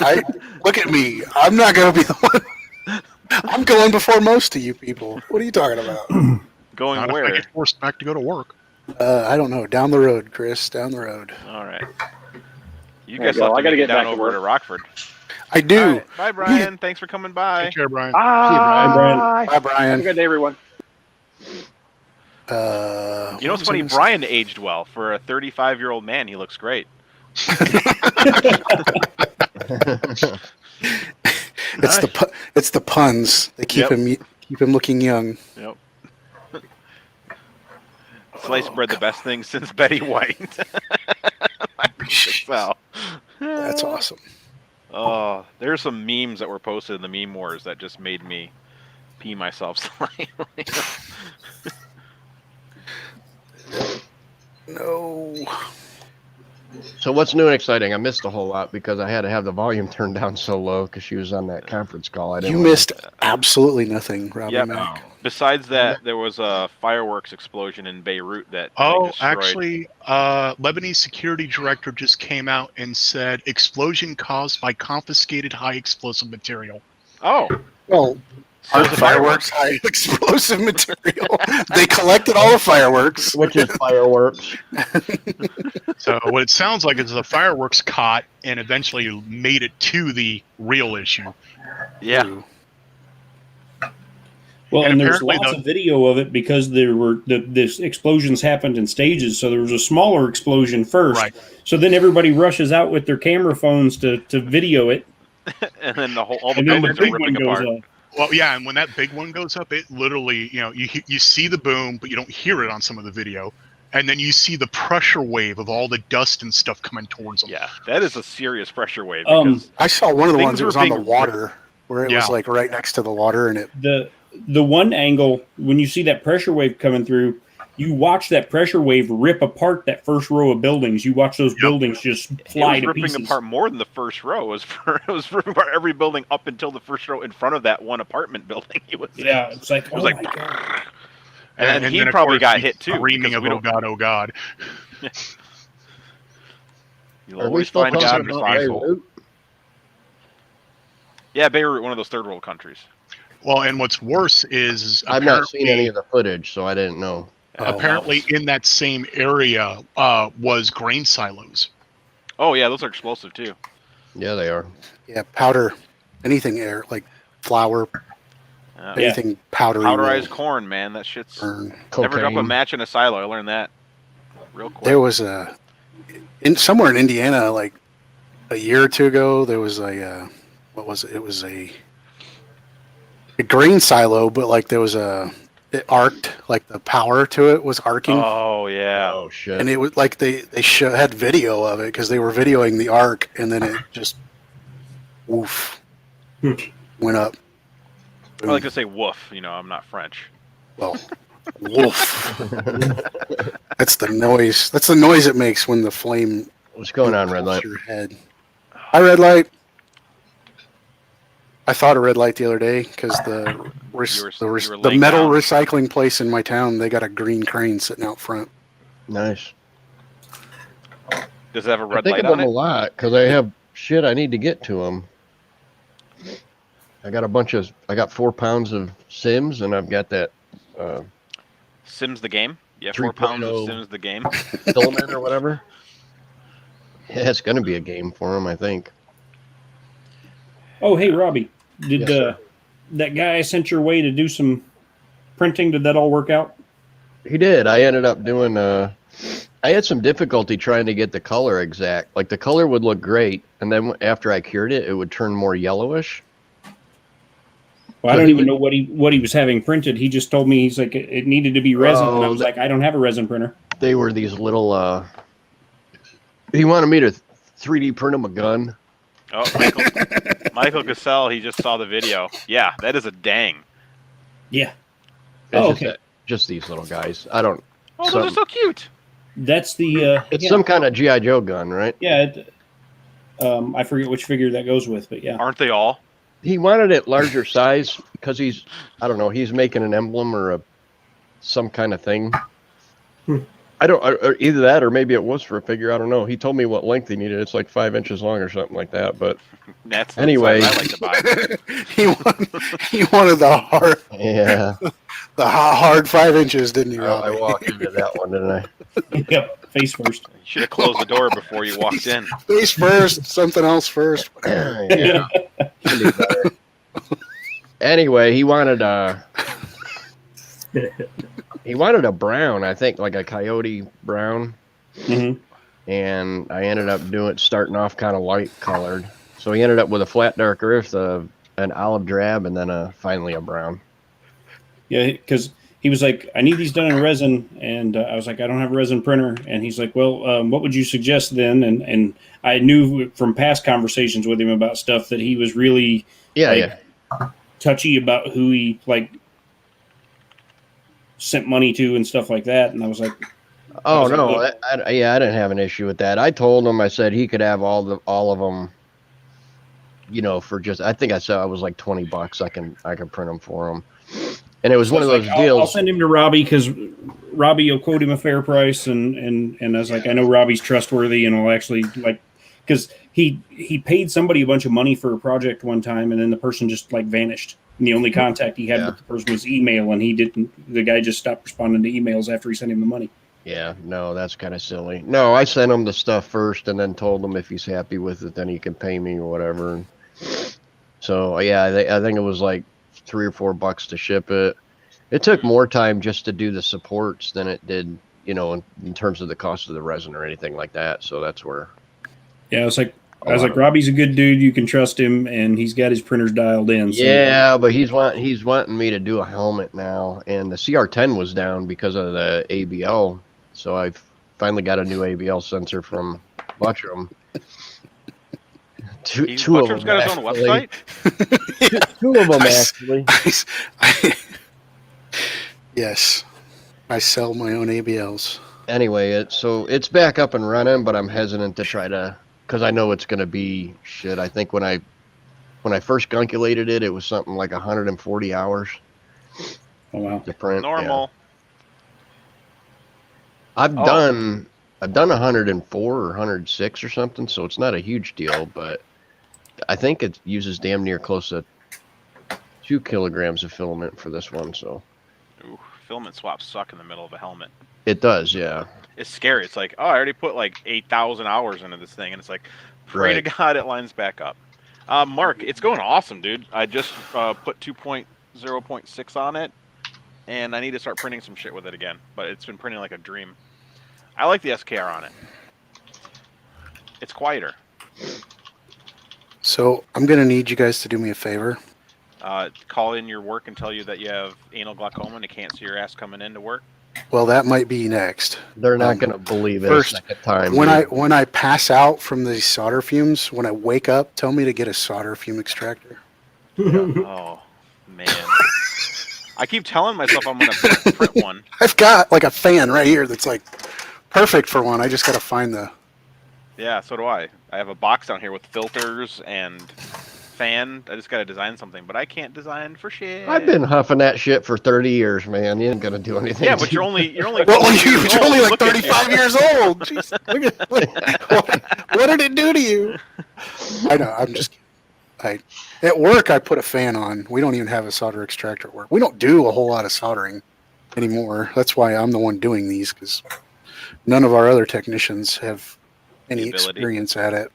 C: look at me. I'm not going to be the one. I'm going before most of you people. What are you talking about?
A: Going
D: Not if I
A: where?
D: get forced back to go to work.
C: I don't know. Down the road, Chris. Down the road.
A: All right. You
B: There
A: guys
B: you go.
A: have to
B: I gotta
A: make it
B: get
A: down
B: back to
A: over
B: work.
A: to Rockford.
C: I do.
A: All right. Bye, Brian. Thanks for coming by.
D: Take care, Brian.
B: Bye,
E: Brian.
C: Bye,
B: Have a
C: Brian.
B: good day, everyone.
A: You know
C: What
A: what's
C: was I
A: funny?
C: gonna say?
A: Brian aged well. For a 35-year-old man, he looks great.
C: It's the puns. They keep
A: Yep.
C: him looking young.
A: Yep. Sliced bread, the best thing since Betty White. So,
C: That's awesome.
A: oh, there's some memes that were posted in the meme wars that just made me pee myself slightly.
C: No.
F: So what's new and exciting? I missed a whole lot because I had to have the volume turned down so low because she was on that conference call. I didn't
C: You
F: wanna-
C: missed absolutely nothing, Robbie
A: Yep.
C: Mack.
A: Besides that, there was a fireworks explosion in Beirut that they
D: Oh,
A: destroyed.
D: actually, Lebanese security director just came out and said explosion caused by confiscated high explosive material.
A: Oh,
C: Well,
A: so
C: aren't
A: the
C: fireworks high explosive material? They collected all the fireworks.
F: Which is fireworks.
D: So what it sounds like is the fireworks caught and eventually made it to the real issue.
A: Yeah.
C: Ooh.
E: Well,
D: And
E: and there's
D: apparently
E: lots
D: the-
E: of video of it because there were this explosions happened in stages. So there was a smaller explosion first.
D: Right.
E: So then everybody rushes out with their camera phones to video it,
A: And then all the
E: and then the
A: buildings are
E: big one
A: ripping
E: goes
A: apart.
E: up.
D: Well, yeah, and when that big one goes up, it literally, you see the boom, but you don't hear it on some of the video. And then you see the pressure wave of all the dust and stuff coming towards them.
A: Yeah, that is a serious pressure wave.
E: Um,
A: Because
C: I saw one of the
A: Things
C: ones that
A: were
C: was on the
A: being
C: water. where it was like right next to the water, and it.
E: The one angle when you see that pressure wave coming through, you watch that pressure wave rip apart that first row of buildings. You watch those buildings just fly to pieces.
A: It was ripping apart more than the first row. It was ripping apart every building up until the first row in front of that one apartment building. It was
E: like,
A: oh my God. And he probably got hit too.
D: Screaming of "Oh God, oh God!"
A: You'll always find God in a foxhole. Yeah, Beirut, one of those third world countries.
D: Well, and what's worse is
F: I've not seen any of the footage, so I didn't know.
D: Apparently, in that same area was grain silos.
A: Oh yeah, those are explosive too.
F: Yeah, they are.
C: Yeah, powder, anything air like flour, anything powdery.
A: Powderized corn, man. That shit's never drop a match in a silo. I learned that real quick.
C: There was somewhere in Indiana, like a year or two ago, there was what was it? It was a grain silo, but like there was it arced, like the power to it was arcing.
A: Oh yeah.
F: Oh shit.
C: And it was like they had video of it because they were videoing the arc, and then it just woof went up.
A: I like to say woof. You know, I'm not French.
C: Well, woof. That's the noise. That's the noise it makes when the flame.
F: What's going on, red light?
C: Your head. Hi, red light. I thought of red light the other day because the metal recycling place in my town, they got a green crane sitting out front.
F: Nice.
A: Does it have a red light on it?
F: I think of them a lot because I have shit I need to get to them. I got 4 pounds of Sims, and I've got that.
A: Sims the game? Yeah, 4 pounds of Sims the game.
F: Filament or whatever. Yeah, it's going to be a game for him, I think.
E: Oh, hey, Robbie. Did that guy I sent your way to do some printing, did that all work out?
F: He did. I ended up doing I had some difficulty trying to get the color exact. Like the color would look great, and then after I cured it, it would turn more yellowish.
E: Well, I don't even know what he was having printed. He just told me, he's like, it needed to be resin, and I was like, I don't have a resin printer.
F: They were these little he wanted me to 3D print him a gun.
A: Oh, Michael Cassell, he just saw the video. Yeah, that is a dang.
E: Yeah.
F: Just these little guys. I don't.
A: Oh, those are so cute.
E: That's the.
F: It's some kind of G.I. Joe gun, right?
E: Yeah. I forget which figure that goes with, but yeah.
A: Aren't they all?
F: He wanted it larger size because he's making an emblem or some kind of thing. I don't either that or maybe it was for a figure. I don't know. He told me what length he needed. It's like 5 inches long or something like that. But
A: that's
F: anyway,
A: I like to buy.
C: he wanted the hard.
F: Yeah.
C: The hard 5 inches, didn't you?
F: I walked into that one, didn't I?
E: Yep. Face first.
A: You should have closed the door before you walked in.
C: Face first, something else first.
F: Yeah. Anyway, he wanted a brown, I think, like a coyote brown.
E: Mm-hmm.
F: And I ended up starting off kind of light colored. So he ended up with a flat dark earth, an olive drab, and then finally a brown.
E: Yeah, because he was like, I need these done in resin, and I was like, I don't have a resin printer. And he's like, well, what would you suggest then? And I knew from past conversations with him about stuff that he was really touchy about who he sent money to and stuff like that. And I was like,
F: I didn't have an issue with that. I told him, I said he could have all of them, for just, I think I said I was like $20. I can print them for him. And it was one of those deals.
E: I'll send him to Robbie because Robbie will quote him a fair price. And I was like, I know Robbie's trustworthy, and I'll actually because he paid somebody a bunch of money for a project one time, and then the person just vanished. And the only contact he had with the person was email, and the guy just stopped responding to emails after he sent him the money.
F: Yeah, no, that's kind of silly. No, I sent him the stuff first and then told him if he's happy with it, then he can pay me or whatever. So, yeah, I think it was like $3 or $4 to ship it. It took more time just to do the supports than it did, in terms of the cost of the resin or anything like that. So that's where.
E: Yeah, I was like, Robbie's a good dude. You can trust him, and he's got his printers dialed in. So.
F: Yeah, but he's wanting me to do a helmet now, and the CR10 was down because of the ABL. So I've finally got a new ABL sensor from Buttram. Two of them,
A: got his own website?
F: Two of them,
C: I-
F: actually.
C: Yes, I sell my own ABLs.
F: Anyway, it's back up and running, but I'm hesitant to try to, because I know it's going to be shit. I think when I first calculated it, it was something like 140 hours
E: Oh wow.
F: to print. Yeah.
A: Normal.
F: I've
A: Oh.
F: done 104 or 106 or something, so it's not a huge deal, but I think it uses damn near close to 2 kilograms of filament for this one, so
A: Ooh, filament swaps suck in the middle of a helmet.
F: it does, yeah.
A: It's scary. It's like, oh, I already put like 8,000 hours into this thing, and it's like, pray to God it lines back up. Mark, it's going awesome, dude. I just put 2.0.6 on it, and I need to start printing some shit with it again. But it's been printing like a dream. I like the SKR on it. It's quieter.
C: So I'm gonna need you guys to do me a favor.
A: Call in your work and tell you that you have anal glaucoma and you can't see your ass coming into work.
C: Well, that might be next.
F: They're not going to believe it
C: first,
F: a second time.
C: When I pass out from these solder fumes, when I wake up, tell me to get a solder fume extractor.
A: Oh, man. I keep telling myself I'm going to print one.
C: I've got like a fan right here that's like perfect for one. I just got to find the...
A: Yeah, so do I. I have a box down here with filters and fan. I just got to design something, but I can't design for shit.
F: I've been huffing that shit for 30 years, man. You ain't going to do anything.
A: Yeah, but you're only
C: Well, you're
A: old.
C: only like
A: Look at you.
C: 35 years old. Jeez, look at, what did it do to you? I know. I'm just. At work, I put a fan on. We don't even have a solder extractor at work. We don't do a whole lot of soldering anymore. That's why I'm the one doing these, because none of our other technicians have any
A: The ability.
C: experience at it.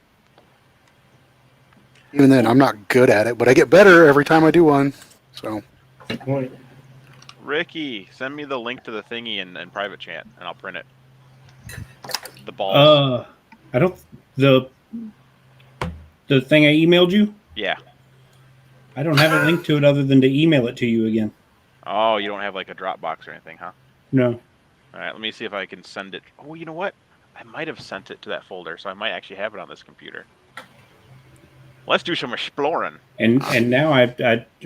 C: Even then, I'm not good at it, but I get better every time I do one. So.
A: Ricky, send me the link to the thingy in private chat, and I'll print it. The balls.
E: I don't the thing I emailed you.
A: Yeah.
E: I don't have a link to it other than to email it to you again.
A: Oh, you don't have like a Dropbox or anything, huh?
E: No.
A: All right, let me see if I can send it. Oh, you know what? I might have sent it to that folder, so I might actually have it on this computer. Let's do some exploring.
E: And now I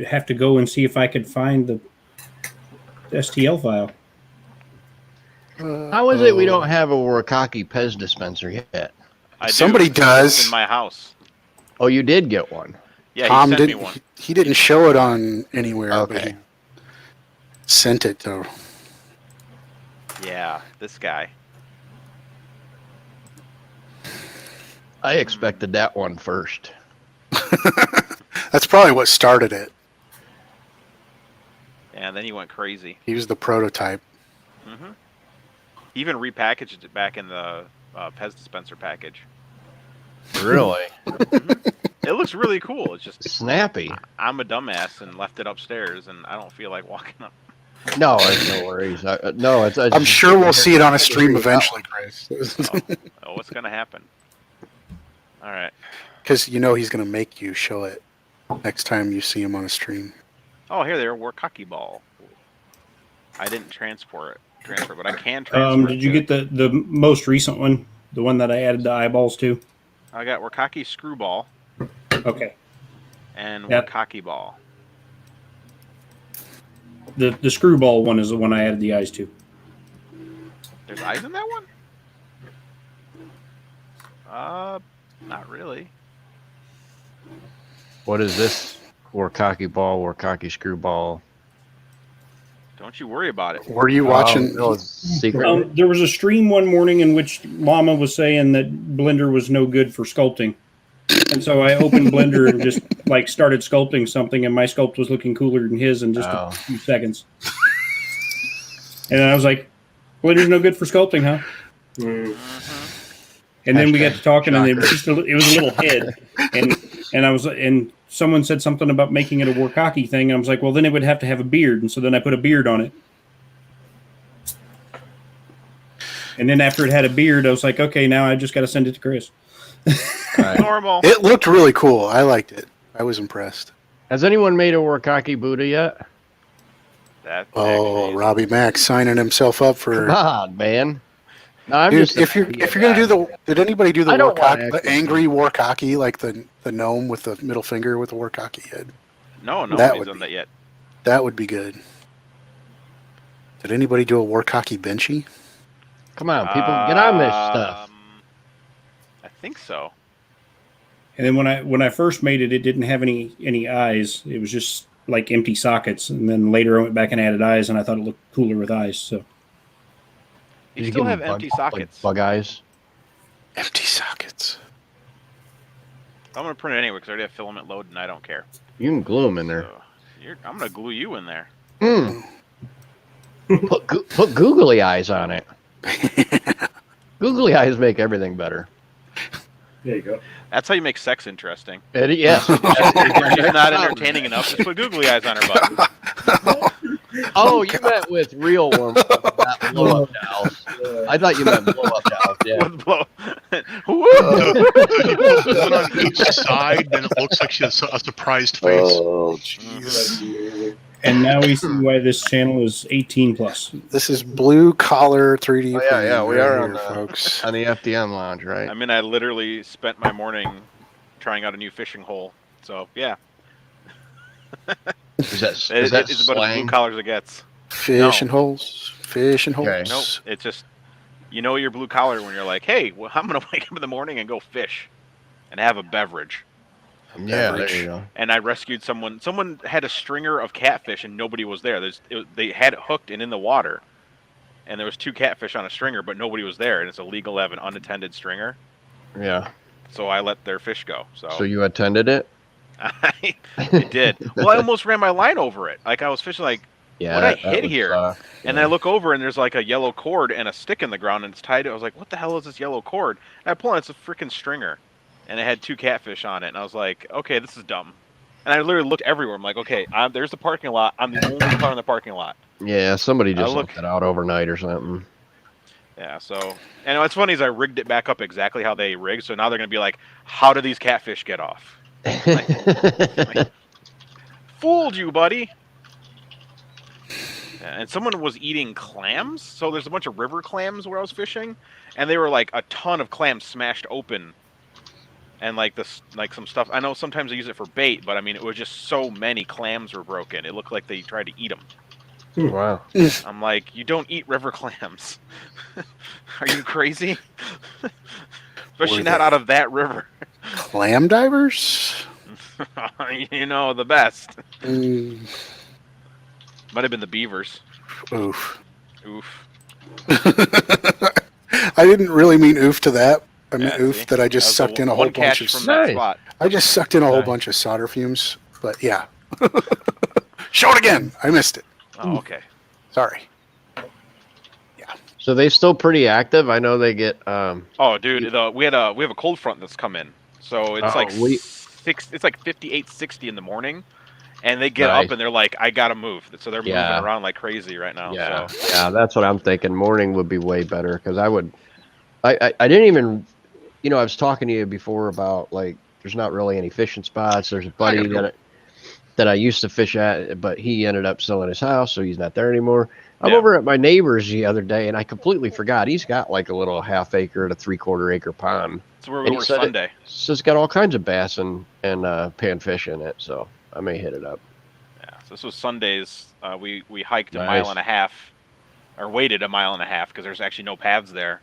E: have to go and see if I could find the STL file.
F: How is it we don't have a Wakaki Pez dispenser yet?
C: Somebody does.
A: In my house.
F: Oh, you did get one.
A: Yeah,
C: Tom
A: he sent me
C: didn't.
A: one.
C: He didn't show it on anywhere, but
F: Okay.
C: he sent it though.
A: Yeah, this guy.
F: I expected that one first.
C: That's probably what started it.
A: Yeah, then he went crazy.
C: He was the prototype.
A: Mm-hmm. He even repackaged it back in the Pez dispenser package.
F: Really?
A: It looks really cool. It's just
F: Snappy.
A: I'm a dumbass and left it upstairs, and I don't feel like walking up.
F: No, it's no worries. No, it's.
C: I'm sure we'll see it on a stream eventually, Chris.
A: Oh, what's gonna happen? All right.
C: Because you know he's going to make you show it next time you see him on a stream.
A: Oh, here they are. Warkaki ball. I didn't transfer it, but I can transfer it.
E: Did you get the most recent one? The one that I added the eyeballs to?
A: I got Warkaki screwball
E: Okay.
A: and
E: Yep.
A: Warkaki ball.
E: The screwball one is the one I added the eyes to.
A: There's eyes in that one? Not really.
F: What is this? Warkaki ball, Warkaki screwball.
A: Don't you worry about it.
C: Were you watching?
F: Oh, no, it's secret.
E: There was a stream one morning in which Llama was saying that Blender was no good for sculpting. And so I opened Blender and just like started sculpting something, and my sculpt was looking cooler than his in just a few seconds. And I was like, Blender's no good for sculpting, huh? And then we got to talking, and it was just it was a little head, and someone said something about making it a Warkaki thing, and I was like, well, then it would have to have a beard, and so then I put a beard on it. And then after it had a beard, I was like, okay, now I just got to send it to Chris.
F: Right.
A: Normal.
C: It looked really cool. I liked it. I was impressed.
F: Has anyone made a Warkaki Buddha yet?
A: That
C: Oh, Robbie Mack signing himself up for.
F: Come on, man. No, I'm
C: Dude,
F: just
C: if you're gonna do did anybody do the
F: I don't want
C: warcock, the
F: action
C: angry warcocky, like the gnome with the middle finger with the warcocky head?
A: No,
C: That
A: nobody's
C: would
A: done
C: be-
A: that yet.
C: That would be good. Did anybody do a warcocky benchy?
F: Come on, people, get on this stuff.
A: I think so.
E: And then when I first made it, it didn't have any eyes. It was just like empty sockets. And then later I went back and added eyes, and I thought it looked cooler with eyes. So
A: You
F: Did
A: still
F: give
A: have
F: them
A: empty
F: like
A: sockets.
F: bug eyes.
C: Empty sockets.
A: I'm gonna print it anyway because I already have filament load and I don't care.
F: You can glue them in there.
A: So I'm gonna glue you in there.
F: Put googly eyes on it. Googly eyes make everything better.
E: there you go.
A: That's how you make sex interesting.
F: Yes.
A: If she's not entertaining enough, just put googly eyes on her butt.
F: Oh, you meant with real warm, not blow up dolls. I thought you meant blow up dolls. Yeah.
A: With blow. Woo!
D: So you put one on each side, then it looks like she has a surprised face.
C: Oh, jeez.
E: And now we see why this channel is 18 plus.
C: This is blue collar 3D.
F: Oh, yeah, we are on
C: here,
F: the-
C: folks.
F: On the FDM lounge, right?
A: I mean, I literally spent my morning trying out a new fishing hole. So yeah,
F: Is that
A: it's
F: is that
A: about as blue
F: slang?
A: collar as it gets.
C: Fishing holes. Fishing holes.
F: Okay.
A: Nope, it's just you're blue collar when you're like, hey, well, I'm gonna wake up in the morning and go fish, and have a beverage.
F: Yeah, there you go.
A: And I rescued someone. Someone had a stringer of catfish, and nobody was there. They had it hooked and in the water, and there was 2 catfish on a stringer, but nobody was there. And it's illegal to have an unattended stringer.
F: Yeah.
A: So I let their fish go.
F: So you attended it?
A: I did. Well, I almost ran my line over it. Like I was fishing, like,
F: Yeah.
A: What'd I
F: that
A: hit
F: would
A: here?
F: suck.
A: and then I look over and there's like a yellow cord and a stick in the ground and it's tied. I was like, what the hell is this yellow cord? And I pull it, it's a freaking stringer, and it had 2 catfish on it. And I was like, okay, this is dumb. And I literally looked everywhere. I'm like, okay, there's the parking lot. I'm the only car in the parking lot.
F: Yeah, somebody just
A: look-
F: left it out overnight or something.
A: Yeah, so, and what's funny is I rigged it back up exactly how they rigged. So now they're gonna be like, how do these catfish get off? Fooled you, buddy. Yeah, and someone was eating clams. So there's a bunch of river clams where I was fishing, and they were like a ton of clams smashed open, and like some stuff. I know sometimes they use it for bait, but I mean it was just so many clams were broken. It looked like they tried to eat them.
F: Wow.
A: I'm like, you don't eat river clams. Are you crazy? Especially not out of that river.
C: Clam divers?
A: You know, the best.
C: Mm,
A: Might have been the beavers.
C: oof.
A: Oof.
C: I didn't really mean oof to that. I meant
A: Yeah,
C: oof
A: see?
C: that I just
A: That was
C: sucked in a whole
A: one catch
C: bunch of.
A: from that
F: Nice.
A: spot.
C: I just sucked in a whole
E: Nice.
C: bunch of solder fumes. But yeah. Show it again. I missed it.
A: Oh, okay.
C: Sorry.
F: So they still pretty active. I know they get.
A: Oh, dude, we have a cold front that's come in, so it's
F: Oh,
A: like
F: we-
A: it's like 58, 60 in the morning, and they get
F: Nice.
A: up and they're like, I gotta move. So they're
F: Yeah.
A: moving around like crazy right now.
F: Yeah,
A: So.
F: yeah, that's what I'm thinking. Morning would be way better because I would. I didn't even. You know, I was talking to you before about like there's not really any fishing spots. There's a buddy that I used to fish at, but he ended up selling his house, so he's not there anymore. I'm
A: Yeah.
F: over at my neighbor's the other day, and I completely forgot he's got like a little 1/2 acre to 3/4 acre pond.
A: That's where
F: And
A: we
F: he
A: were
F: said it-
A: Sunday.
F: So it's got all kinds of bass and panfish in it. So I may hit it up.
A: Yeah, so this was Sundays. We hiked a
F: Nice.
A: mile and a half, or waited a mile and a half because there's actually no paths there,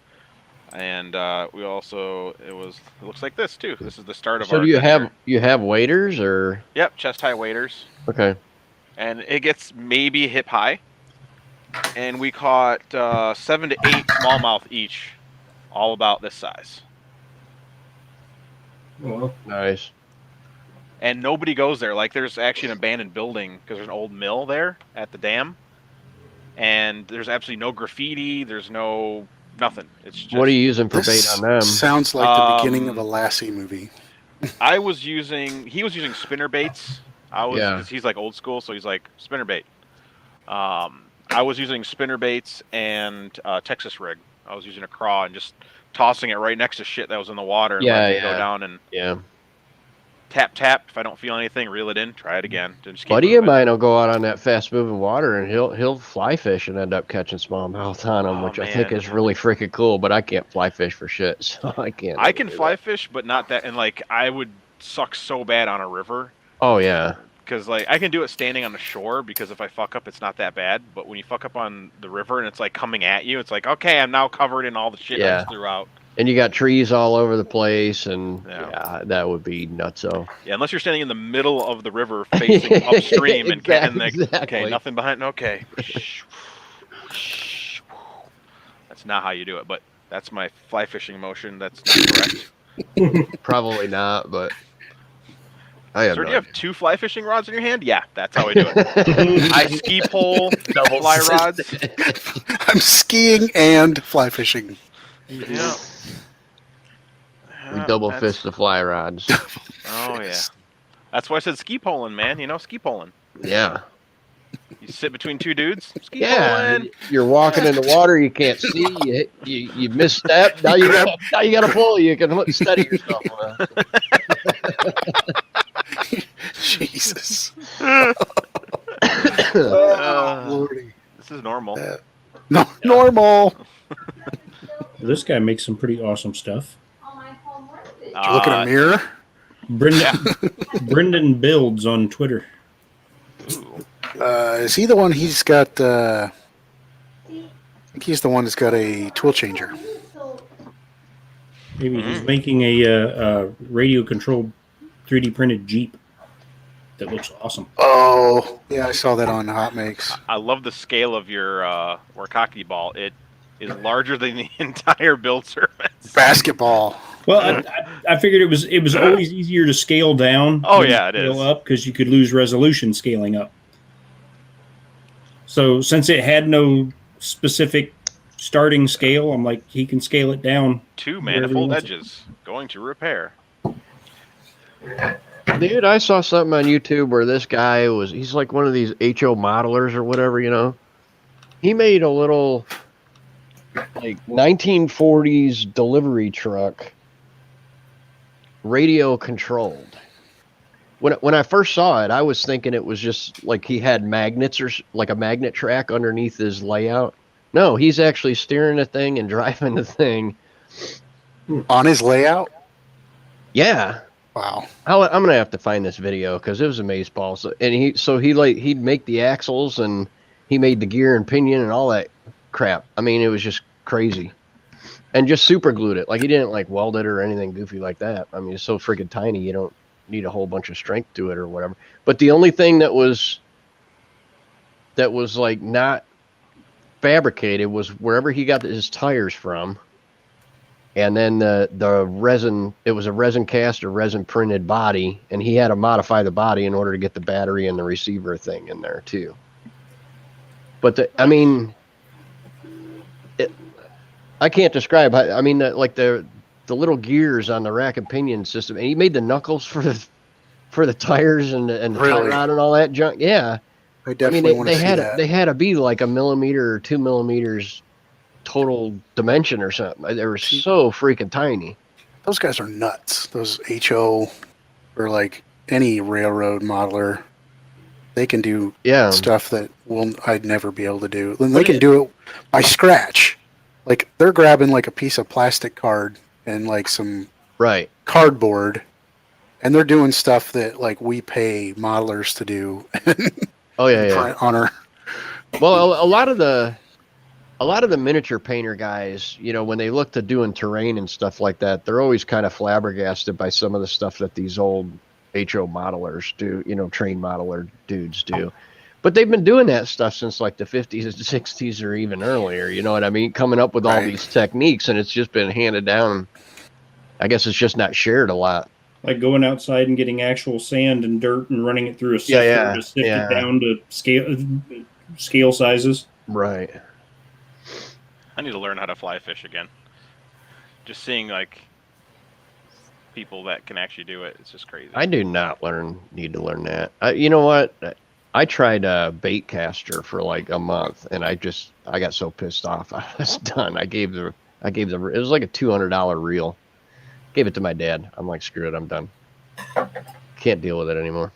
A: and we also it looks like this too. This is the start of
F: So
A: our.
F: do you
A: adventure.
F: have waders or
A: Yep, chest high waders,
F: okay?
A: and it gets maybe hip high, and we caught 7 to 8 smallmouth each, all about this size.
E: Well,
F: Nice.
A: And nobody goes there. Like, there's actually an abandoned building because there's an old mill there at the dam, and there's absolutely no graffiti. There's no nothing. It's just.
F: What are you using for bait
C: This
F: on them?
C: sounds like the beginning of a Lassie movie.
A: He was using spinner baits.
F: Yeah.
A: 'cause he's like old school, so he's like spinner bait. I was using spinner baits and Texas rig. I was using a craw and just tossing it right next to shit that was in the water and
F: Yeah,
A: letting it
F: yeah.
A: go down and
F: Yeah.
A: tap, tap. If I don't feel anything, reel it in. Try it again. Just keep
F: Buddy of
A: moving.
F: mine will go out on that fast-moving water, and he'll fly fish and end up catching smallmouth on them, which I think
A: man.
F: is really freaking cool. But I can't fly fish for shit, so I can't.
A: I can fly fish, but not that. And like, I would suck so bad on a river.
F: Oh yeah.
A: Because like I can do it standing on the shore because if I fuck up, it's not that bad. But when you fuck up on the river and it's like coming at you, it's like okay, I'm now covered in all the shit I just threw out.
F: And you got trees all over the place, and that would be nutso.
A: Yeah, unless you're standing in the middle of the river facing upstream and getting like,
F: exactly.
A: okay, nothing behind. Okay, that's not how you do it. But that's my fly fishing motion. That's not correct.
F: Probably not, but. Sir,
A: do you have 2 fly fishing rods in your hand? Yeah, that's how I do it. I ski pole, double fly rods.
C: I'm skiing and fly fishing.
A: Yeah.
F: We double fist the fly rods.
A: Oh yeah. That's why I said ski poling, man. You know, ski poling.
F: Yeah.
A: You sit between 2 dudes. Ski
F: Yeah.
A: poling.
F: You're walking in the water. You can't see. You misstep. Now you got to pull. You can steady yourself.
C: Jesus.
A: Lordy. This is normal.
C: No, normal.
E: This guy makes some pretty awesome stuff.
C: Did you look in a mirror?
E: Brendan Builds on Twitter.
C: Is he the one? He's got. I think he's the one that's got a tool changer.
E: Maybe he's making a radio-controlled 3D printed Jeep that looks awesome.
C: Oh, yeah, I saw that on Hot Makes.
A: I love the scale of your Warkaki ball. It is larger than the entire build surface.
C: Basketball.
E: Well, I figured it was always easier to scale down.
A: Oh yeah, it is.
E: Up because you could lose resolution scaling up. So since it had no specific starting scale, I'm like, he can scale it down.
A: 2 manifold edges going to repair.
F: Dude, I saw something on YouTube where this guy he's like one of these HO modelers or whatever, you know. He made a little like 1940s delivery truck radio controlled. When I first saw it, I was thinking it was just like he had magnets or like a magnet track underneath his layout. No, he's actually steering the thing and driving the thing
C: on his layout.
F: Yeah.
C: Wow.
F: I'm gonna have to find this video because it was amazeballs. So, and he'd make the axles and he made the gear and pinion and all that crap. I mean, it was just crazy. And just super glued it. Like he didn't like weld it or anything goofy like that. I mean, it's so freaking tiny. You don't need a whole bunch of strength to it or whatever. But the only thing that was like not fabricated was wherever he got his tires from. And then the resin, it was a resin cast or resin printed body, and he had to modify the body in order to get the battery and the receiver thing in there too. But I mean, I can't describe. I mean, the little gears on the rack and pinion system, and he made the knuckles for the tires and the tie rod and all that junk. Yeah,
C: I definitely want to see that.
F: They had to be like 1 millimeter or 2 millimeters total dimension or something. They were so freaking tiny.
C: Those guys are nuts. Those HO or like any railroad modeler, they can do stuff that I'd never be able to do. And they can do it by scratch. Like they're grabbing like a piece of plastic card and like some cardboard, and they're doing stuff that like we pay modelers to do.
F: Oh yeah.
C: Honor.
F: Well, a lot of the miniature painter guys, you know, when they look to doing terrain and stuff like that, they're always kind of flabbergasted by some of the stuff that these old HO modelers do, you know, trained modeler dudes do. But they've been doing that stuff since like the 50s and 60s or even earlier, you know what I mean? Coming up with all these techniques, and it's just been handed down. I guess it's just not shared a lot.
E: Like going outside and getting actual sand and dirt and running it through a sifter to sift it down to scale sizes.
F: Right.
A: I need to learn how to fly fish again. Just seeing like people that can actually do it, it's just crazy.
F: I do not need to learn that. You know what? I tried a bait caster for like a month, and I got so pissed off. I was done. I gave it was like a $200 reel. Gave it to my dad. I'm like, screw it, I'm done. can't deal with it anymore.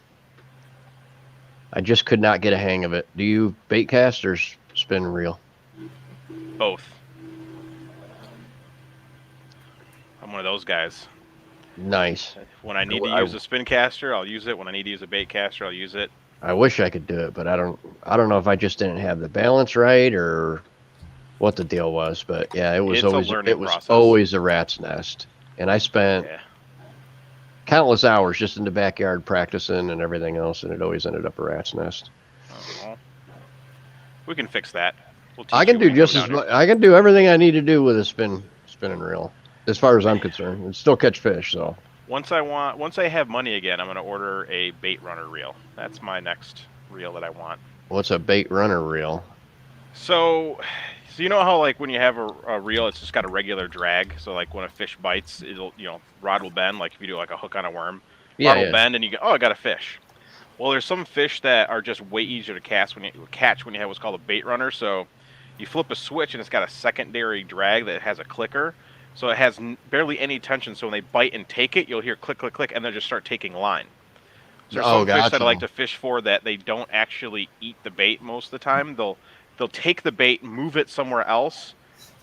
F: I just could not get a hang of it. Do you bait cast or spin reel?
A: Both. I'm one of those guys.
F: Nice.
A: When I need to use a spin caster, I'll use it. When I need to use a bait caster, I'll use it.
F: I wish I could do it, but I don't know if I just didn't have the balance right or what the deal was. But yeah, it was always a rat's nest, and I spent countless hours just in the backyard practicing and everything else, and it always ended up a rat's nest.
A: We can fix that.
F: I can do just as much. I can do everything I need to do with a spinning reel, as far as I'm concerned, and still catch fish. So
A: once I have money again, I'm gonna order a bait runner reel. That's my next reel that I want.
F: What's a bait runner reel?
A: So you know how like when you have a reel, it's just got a regular drag. So like when a fish bites, it'll rod will bend. Like if you do like a hook on a worm, rod will bend, and you go, oh, I got a fish. Well, there's some fish that are just way easier to catch when you have what's called a bait runner. So you flip a switch and it's got a secondary drag that has a clicker. So it has barely any tension. So when they bite and take it, you'll hear click, click, click, and they'll just start taking line. So there's some fish that I like to fish for that they don't actually eat the bait most of the time. They'll take the bait, move it somewhere else,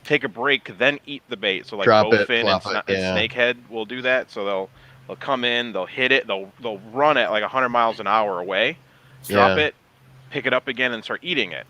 A: take a break, then eat the bait. So like bowfin and snakehead will do that. So they'll come in, they'll hit it, they'll run at like 100 miles an hour away, drop it, pick it up again, and start eating it,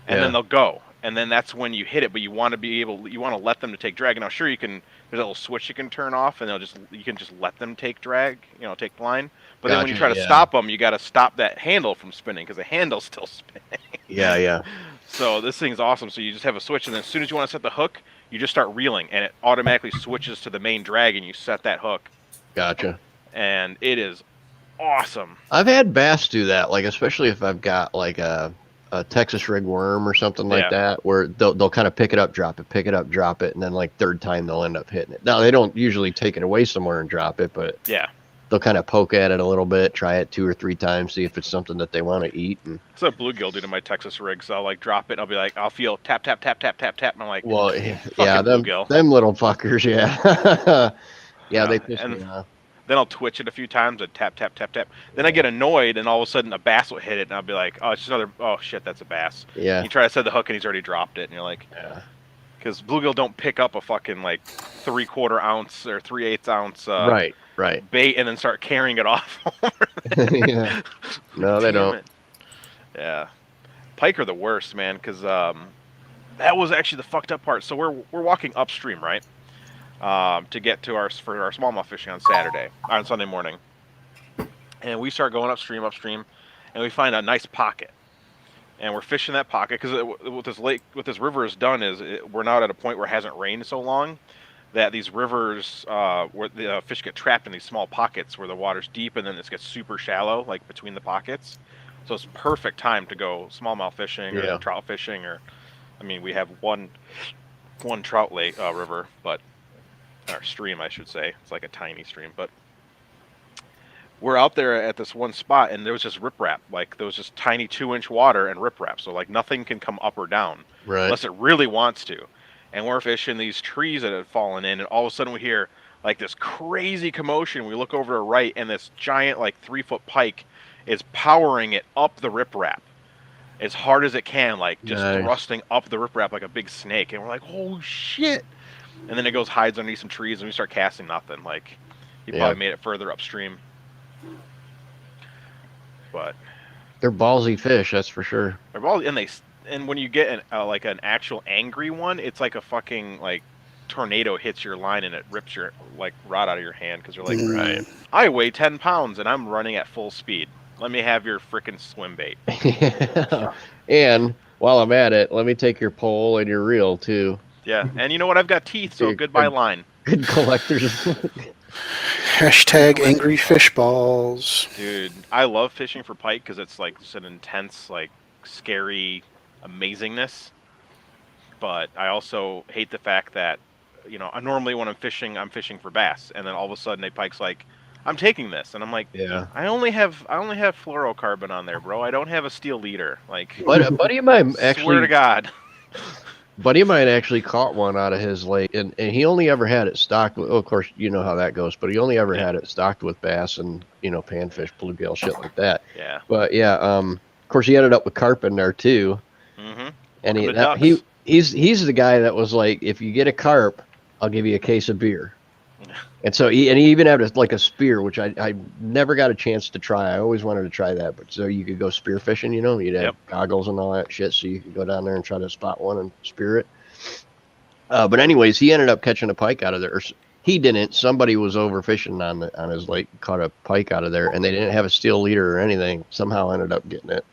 A: and then they'll go. And then that's when you hit it, but you want to let them to take drag. Now, sure, there's a little switch you can turn off, and you can just let them take drag, take line. But then when you try to stop them, you got to stop that handle from spinning because the handle's still spinning.
F: Yeah.
A: So this thing's awesome. So you just have a switch, and then as soon as you want to set the hook, you just start reeling, and it automatically switches to the main drag, and you set that hook.
F: Gotcha.
A: And it is awesome.
F: I've had bass do that, like especially if I've got like a Texas rig worm or something like that, where they'll kind of pick it up, drop it, and then like third time they'll end up hitting it. Now they don't usually take it away somewhere and drop it, but they'll kind of poke at it a little bit, try it 2 or 3 times, see if it's something that they want to eat. And
A: it's a bluegill do to my Texas rig, so I'll like drop it and I'll be like, I'll feel tap, tap, tap, tap, tap, tap, and I'm like,
F: well, yeah, them little fuckers, they piss me off.
A: Then I'll twitch it a few times and tap, tap, tap, tap. Then I get annoyed, and all of a sudden a bass will hit it, and I'll be like, oh, it's just another, oh shit, that's a bass.
F: Yeah.
A: You try to set the hook, and he's already dropped it, and you're like, because bluegill don't pick up a fucking like 3/4 ounce or 3/8 ounce
F: right
A: bait and then start carrying it off.
F: Yeah. No, they don't.
A: Yeah. Pike are the worst, man, because that was actually the fucked up part. So we're walking upstream, right? To get to our smallmouth fishing on Sunday morning, and we start going upstream, and we find a nice pocket, and we're fishing that pocket because what this river has done is we're now at a point where it hasn't rained so long that these rivers where the fish get trapped in these small pockets where the water's deep and then it gets super shallow, like between the pockets. So it's perfect time to go smallmouth fishing or trout fishing, or I mean we have one trout lake river, but. Or stream, I should say. It's like a tiny stream, but we're out there at this one spot, and there was just riprap. Like there was just tiny 2-inch water and riprap, so like nothing can come up or down unless it really wants to. And we're fishing these trees that had fallen in, and all of a sudden we hear like this crazy commotion. We look over to the right, and this giant like 3-foot pike is powering it up the riprap as hard as it can, like just thrusting up the riprap like a big snake. And we're like, oh shit. And then it goes, hides underneath some trees, and we start casting nothing. Like, he probably made it further upstream. But
F: they're ballsy fish, that's for sure.
A: They're ballsy, and when you get an actual angry one, it's like a fucking like tornado hits your line and it rips your like rod out of your hand because you're like, I weigh 10 pounds and I'm running at full speed. Let me have your frickin' swim bait.
F: And while I'm at it, let me take your pole and your reel too.
A: Yeah, and you know what? I've got teeth, so goodbye line.
F: Good collectors.
C: Hashtag angry fish balls.
A: Dude, I love fishing for pike because it's like just an intense, like scary amazingness. But I also hate the fact that, normally when I'm fishing for bass, and then all of a sudden a pike's like, I'm taking this, and I'm like, I only have fluorocarbon on there, bro. I don't have a steel leader. Like,
F: buddy of mine actually.
A: Swear to God.
F: buddy of mine actually caught one out of his lake, and he only ever had it stocked with, of course, you know how that goes, but he only ever had it stocked with bass and, panfish, bluegill, shit like that.
A: Yeah.
F: But yeah, of course he ended up with carp in there too.
A: Mm-hmm.
F: And he's the guy that was like, if you get a carp, I'll give you a case of beer. And so he even had a spear, which I never got a chance to try. I always wanted to try that, but so you could go spear fishing, you'd have goggles and all that shit, so you could go down there and try to spot one and spear it. But anyways, he ended up catching a pike out of there. He didn't. Somebody was overfishing on his lake, caught a pike out of there, and they didn't have a steel leader or anything. Somehow ended up getting it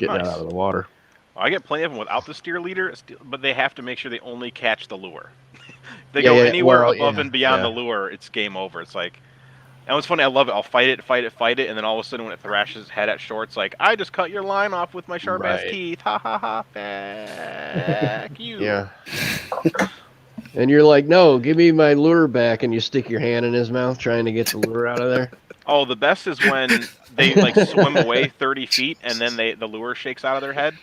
F: out of the water.
A: Well, I get plenty of them without the steer leader, but they have to make sure they only catch the lure. They go anywhere above and beyond the lure, it's game over. It's like, and it's funny, I love it. I'll fight it, and then all of a sudden when it thrashes head at shore, it's like, I just cut your line off with my sharp ass teeth. Ha ha ha, fuck you.
F: Yeah. And you're like, no, give me my lure back, and you stick your hand in his mouth trying to get the lure out of there.
A: Oh, the best is when they swim away 30 feet and then the lure shakes out of their head.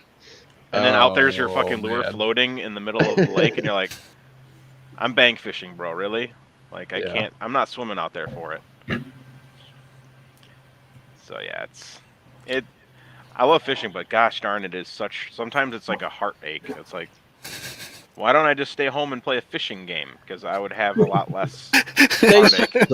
A: And then out there's your fucking lure floating in the middle of the lake, and you're like, I'm bank fishing, bro, really? Like, I can't, I'm not swimming out there for it. So, yeah, I love fishing, but gosh darn, it is sometimes it's like a heartache. It's like, why don't I just stay home and play a fishing game? Because I would have a lot less heartache.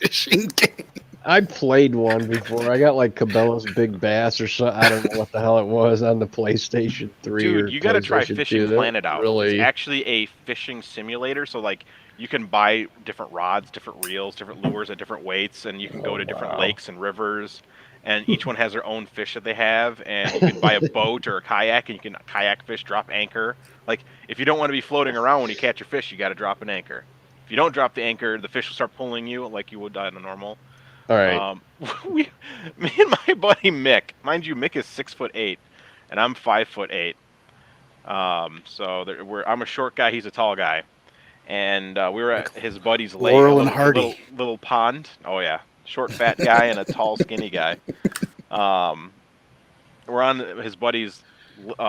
F: Fishing game. I played one before. I got like Cabela's Big Bass or something. I don't know what the hell it was on the PlayStation 3.
A: Dude, you got to try Fishing
F: 2.
A: Planet out. It's actually a fishing simulator. So, like, you can buy different rods, different reels, different lures at different weights, and you can go to different lakes and rivers. And each one has their own fish that they have. And you can buy a boat or a kayak, and you can kayak fish, drop anchor. Like, if you don't want to be floating around when you catch your fish, you got to drop an anchor. If you don't drop the anchor, the fish will start pulling you like you would on a normal.
F: All right.
A: Me and my buddy Mick, mind you, Mick is 6'8", and I'm 5'8". So I'm a short guy, he's a tall guy, and we were at his buddy's lake, little pond. Oh yeah, short fat guy and a tall skinny guy. We're on his buddy's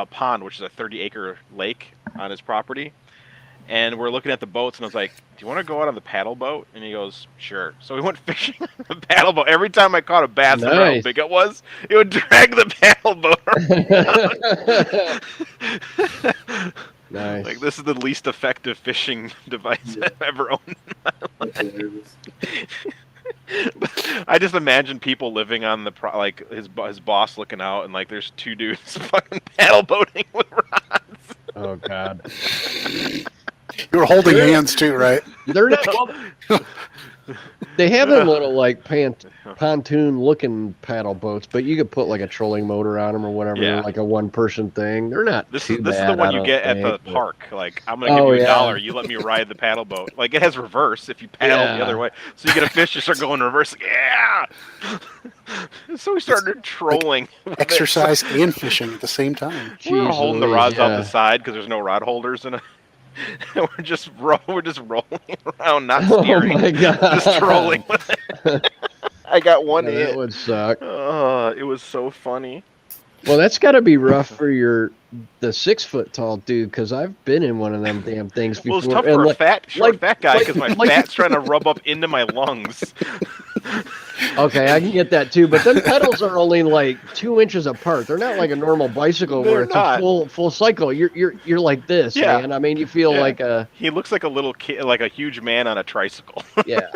A: pond, which is a 30-acre lake on his property. And we're looking at the boats, and I was like, do you want to go out on the paddle boat? And he goes, sure. So we went fishing on the paddle boat. Every time I caught a bass, no matter how big it was, it would drag the paddle boat around.
F: Nice.
A: Like, this is the least effective fishing device I've ever owned in my life. I just imagine people living on like his boss looking out, and like there's two dudes fucking paddle boating with rods.
F: Oh, God.
C: You were holding hands too, right?
F: They're not. They have them little like pontoon-looking paddle boats, but you could put like a trolling motor on them or whatever, like a one-person thing. They're not. This is the one you get at the park. Like, I'm gonna give you $1. You let me ride the paddle boat. Like, it has reverse if you paddle the other way. So you get a fish, you start going reverse. Yeah. So we started trolling.
C: Exercise and fishing at the same time.
A: We were holding the rods off the side because there's no rod holders in it. We're just rolling around, not steering.
F: Oh my God.
A: Just trolling. I got one in.
F: That would suck.
A: It was so funny.
F: Well, that's got to be rough for the 6 foot tall dude, because I've been in one of them damn things before.
A: Well, it's tough for a fat guy because my fat's trying to rub up into my lungs.
F: Okay, I can get that too, but then pedals are only like 2 inches apart. They're not like a normal bicycle where it's a full cycle. You're like this, man. I mean, you feel like a.
A: He looks like a little kid, like a huge man on a tricycle.
F: Yeah.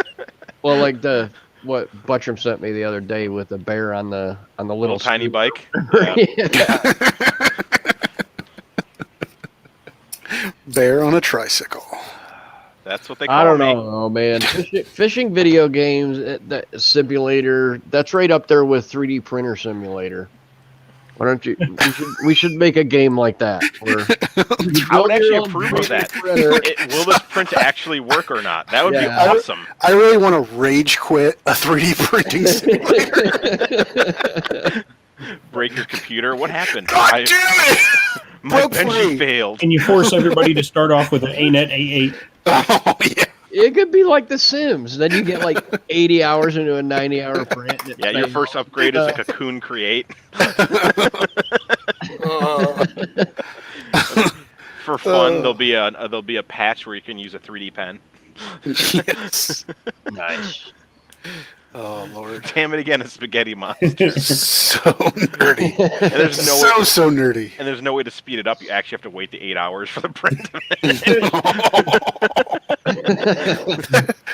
F: Well, like what Buttram sent me the other day with the bear on the little
A: tiny bike.
F: Yeah.
C: Bear on a tricycle.
A: That's what they call me.
F: I don't know, man. Fishing video games, that simulator, that's right up there with 3D printer simulator. Why don't you? We should make a game like that.
A: I would actually approve of that. Will this print actually work or not? That would be awesome.
C: I really want to rage quit a 3D printing simulator.
A: Break your computer. What happened?
C: God damn it!
A: My Benji failed.
E: And you force everybody to start off with an ANET A8.
C: Oh, yeah.
F: It could be like The Sims. Then you get like 80 hours into a 90-hour print.
A: Yeah, your first upgrade is a Cocoon Create. For fun, there'll be a patch where you can use a 3D pen.
C: Yes.
F: Nice.
C: Oh Lord.
A: Damn it again, a spaghetti monster.
C: So nerdy.
A: And there's no way,
C: So nerdy.
A: and there's no way to speed it up. You actually have to wait the 8 hours for the print.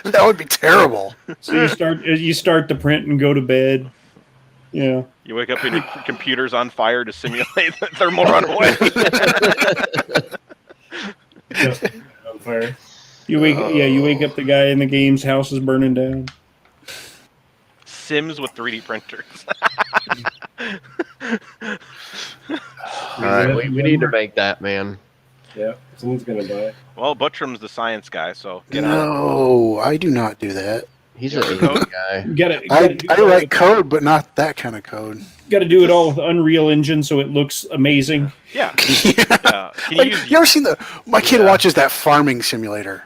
C: That would be terrible.
E: So you start the print and go to bed. Yeah.
A: You wake up and your computer's on fire to simulate the thermal runaway.
E: On fire. You wake up, the guy in the game's house is burning down.
A: Sims with 3D printers.
F: All right, we need to make that, man.
E: Yeah, someone's gonna buy it.
A: Well, Buttram's the science guy, so get on
C: No, I do not do that.
F: He's an Asian guy.
C: I write code, but not that kind of code.
E: Got to do it all with Unreal Engine so it looks amazing.
A: it. Yeah. Can
C: Like,
A: you use
C: you ever seen my kid watches that farming simulator.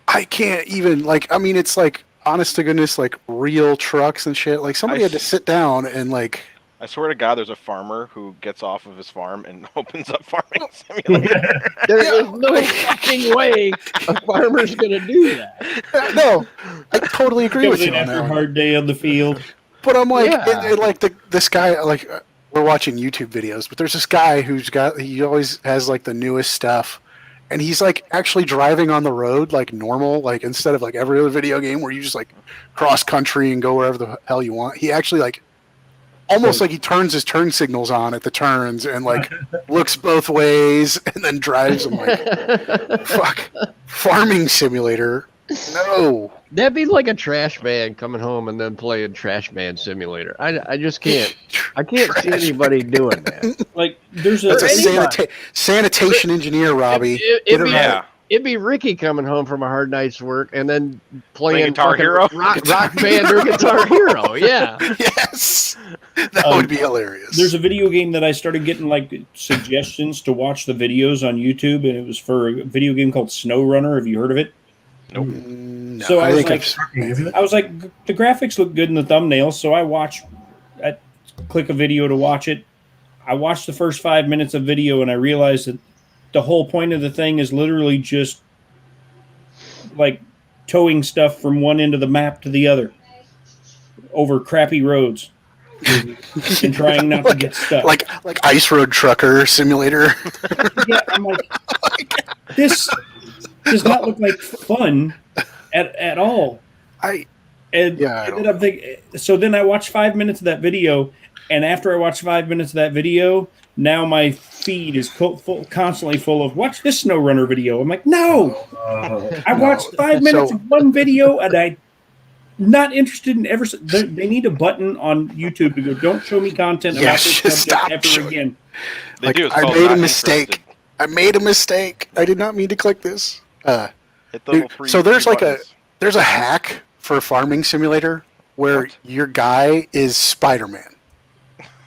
C: I can't even, like, I mean, it's like, honest to goodness, like real trucks and shit. Like somebody had to sit down and like.
A: I swear to God, there's a farmer who gets off of his farm and opens up farming simulator.
F: There is no fucking way a farmer's gonna do that.
C: No, I totally agree with you on
E: After
C: that
E: a
C: one.
E: hard day on the field.
C: But I'm like,
F: Yeah.
C: like this guy, like we're watching YouTube videos, but there's this guy he always has like the newest stuff, and he's like actually driving on the road like normal, like instead of like every other video game where you just like cross country and go wherever the hell you want. He actually like almost like he turns his turn signals on at the turns and like looks both ways and then drives. I'm like, fuck, farming simulator. No.
F: That'd be like a trash man coming home and then playing Trash Man Simulator. I just can't. I can't see anybody doing that.
E: Like there's a,
C: That's a sanitation engineer, Robbie.
F: It'd be Ricky coming home from a hard night's work and then playing
A: Guitar
F: fucking
A: Hero?
F: rock band or Guitar Hero. Yeah.
C: Yes. That would be hilarious.
E: There's a video game that I started getting like suggestions to watch the videos on YouTube, and it was for a video game called SnowRunner. Have you heard of it?
A: Nope.
C: No,
E: So I was like,
C: I've
E: the graphics look good in the thumbnails, so I click a video to watch it. I watched the first 5 minutes of video, and I realized that the whole point of the thing is literally just like towing stuff from one end of the map to the other over crappy roads and trying not to get stuck.
C: like Ice Road Trucker Simulator.
E: Yeah, I'm like, this does not look like fun at all. And then I'm thinking, so then I watched 5 minutes of that video, and after I watched 5 minutes of that video, now my feed is constantly full of watch this SnowRunner video. I'm like, no, I watched 5 minutes of one video, and I'm not interested in ever. They need a button on YouTube to go, don't show me content about this subject ever again.
A: They do.
C: I made a mistake. I made a mistake. I did not mean to click this.
A: Hit the little three
C: there's like
A: buttons.
C: there's a hack for Farming Simulator where your guy is Spider-Man.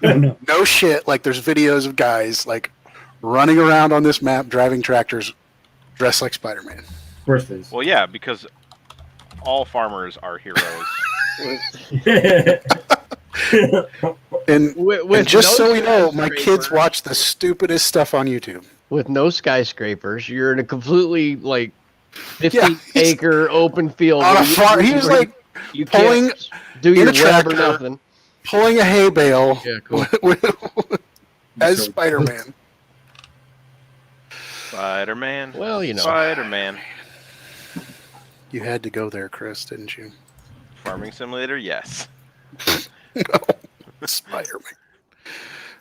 C: No shit. Like there's videos of guys like running around on this map driving tractors dressed like Spider-Man.
E: Of course it is.
A: Well, yeah, because all farmers are heroes.
C: And
F: With
C: just
F: no
C: so you know, my
F: skyscraper-
C: kids watch the stupidest stuff on YouTube.
F: With no skyscrapers, you're in a completely like 50-acre open field.
C: On a
F: where you-
C: farm, he was
F: where
C: like
F: you
C: pulling
F: can't do
C: in
F: your
C: a
F: web or
C: tractor.
F: nothing.
C: pulling a hay bale
F: Yeah, cool.
C: as Spider-Man.
A: Spider-Man.
F: Well, you know.
A: Spider-Man.
C: You had to go there, Chris, didn't you?
A: Farming Simulator, yes.
C: Spider-Man.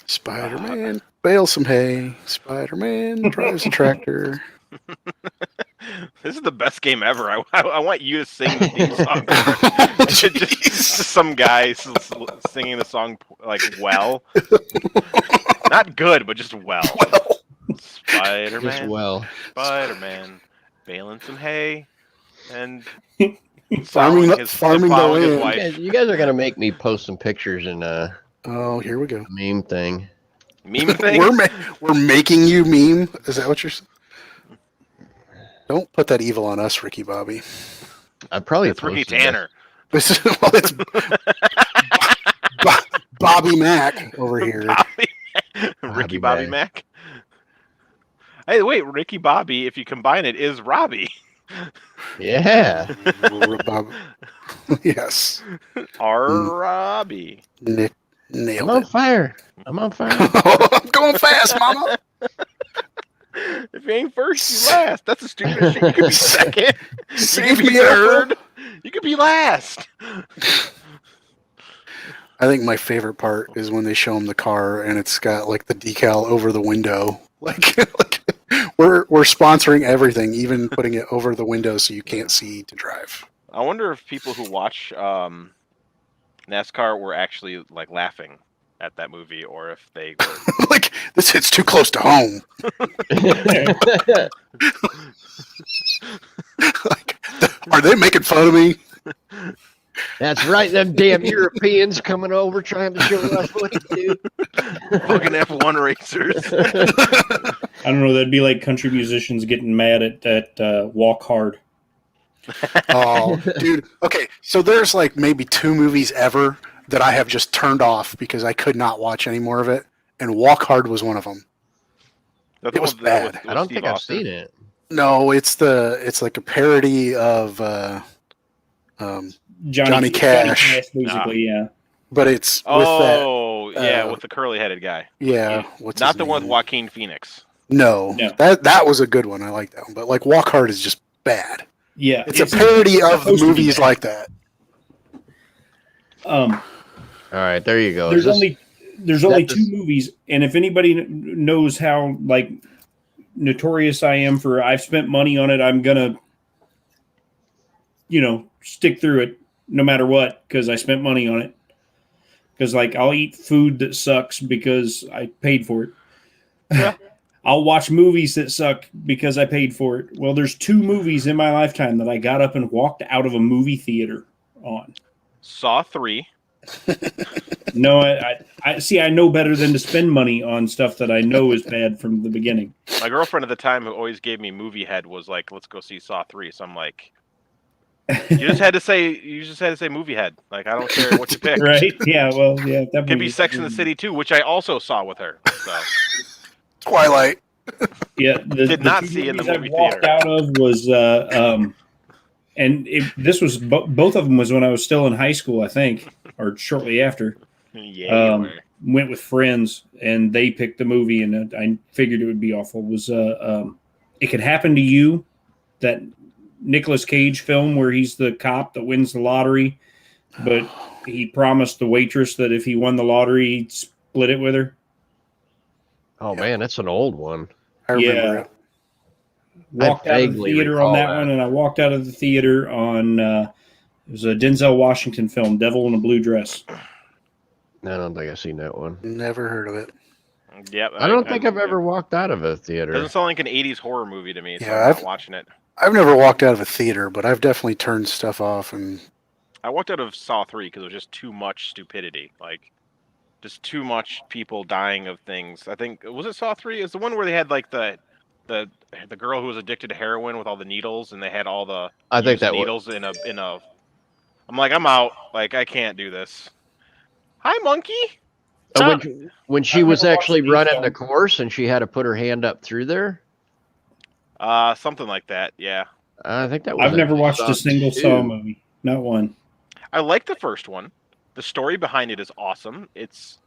C: Spider-Man bales some hay. Spider-Man drives a tractor.
A: This is the best game ever. I want you to sing the theme song. just some guy singing the song like well. Not good, but just well. Spider-Man.
F: Just well.
A: Spider-Man. Baling some hay. And
C: Farming the
A: following his
C: land.
A: wife.
F: You guys are gonna make me post some pictures in
C: Oh, here we go.
F: meme thing.
A: Meme thing?
C: We're making you meme. Is that what you're saying? Don't put that evil on us, Ricky Bobby.
F: I probably
A: It's Ricky
F: posted
A: Tanner.
C: This is it's Bobby Mac over here.
A: Ricky Bobby
F: Mac.
A: Mac. Hey, wait, Ricky Bobby, if you combine it, is Robbie.
F: Yeah.
C: Yes.
A: Robbie.
C: Nick
F: I'm
C: nailed
F: on
C: it.
F: fire. I'm on fire.
C: I'm going fast, mama.
A: If you ain't first, you last. That's the stupidest shit. You could be second.
C: Save
A: you could be
C: me, Earl.
A: third. You could be last.
C: I think my favorite part is when they show him the car and it's got like the decal over the window. Like we're sponsoring everything, even putting it over the window so you can't see to drive.
A: I wonder if people who watch NASCAR were actually like laughing at that movie, or if they were
C: Like this hits too close to home. Like, are they making fun of me?
F: That's right. Them damn Europeans coming over trying to show us what to do.
A: fucking F1 racers.
E: I don't know. That'd be like country musicians getting mad at Walk Hard.
C: Oh, dude. Okay, so there's like maybe 2 movies ever that I have just turned off because I could not watch any more of it, and Walk Hard was one of them.
A: That's
C: It was
A: the one
C: bad.
A: with
F: I don't
A: Steve
F: think I've
A: Austin.
F: seen it.
C: No, it's like a parody of Johnny Cash.
E: Basically, yeah.
C: but it's with
A: Oh, yeah,
C: uh,
A: with the curly-headed guy.
C: yeah. What's
A: Not
C: his
A: the one with
C: name?
A: Joaquin Phoenix.
C: No,
E: No.
C: that was a good one. I like that one. But like Walk Hard is just bad.
E: Yeah.
C: It's a parody of
E: supposed to be
C: movies
E: bad.
C: like that.
F: All right, there you go.
E: There's
F: Is
E: only
F: that
E: 2 movies, and if anybody knows how like notorious I am for I've spent money on it, I'm gonna stick through it no matter what because I spent money on it. Because like I'll eat food that sucks because I paid for it.
A: Yeah.
E: I'll watch movies that suck because I paid for it. Well, there's 2 movies in my lifetime that I got up and walked out of a movie theater on.
A: Saw 3.
E: No, I see. I know better than to spend money on stuff that I know is bad from the beginning.
A: My girlfriend at the time, who always gave me movie head, was like, "Let's go see Saw 3." So I'm like, "You just had to say movie head. Like, I don't care what you pick.
E: Right? Yeah. Well, yeah. That
A: Could be Sex in the City too, which I also saw with her. So
C: Twilight.
E: Yeah.
A: Did not
E: two
A: see in the
E: movies
A: movie
E: I walked
A: theater.
E: out of was and this was both of them was when I was still in high school, I think, or shortly after.
A: Yeah, you were.
E: Went with friends and they picked the movie, and I figured it would be awful. It was It Could Happen to You, that Nicolas Cage film where he's the cop that wins the lottery, but he promised the waitress that if he won the lottery, he'd split it with her.
F: Oh man, that's an old one.
C: I remember it.
E: Walked out of the
F: vaguely
E: theater on
F: recall
E: that
F: that.
E: one, and I walked out of the theater on it was a Denzel Washington film, Devil in a Blue Dress.
F: I don't think I've seen that one.
C: Never heard of it.
A: Yep.
F: I don't think I've ever walked out of a theater.
A: Doesn't sound like an '80s horror movie to me. So
C: Yeah,
A: I'm not watching it.
C: I've never walked out of a theater, but I've definitely turned stuff off. And
A: I walked out of Saw 3 because it was just too much stupidity. Like, just too much people dying of things. I think was it Saw 3? Is the one where they had like the girl who was addicted to heroin with all the needles, and they had all the
F: I think
A: used
F: that
A: needles in a. I'm like, I'm out. Like, I can't do this. Hi, monkey.
F: when she
E: I've
F: was
E: never watched
F: actually
E: the
F: running
E: film.
F: the course and she had to put her hand up through there.
A: Something like that. Yeah.
F: I think that was.
E: I've never
F: actually
E: watched
F: Saw
E: a single
F: 2.
E: Saw movie, not one.
A: I like the first one. The story behind it is awesome. It's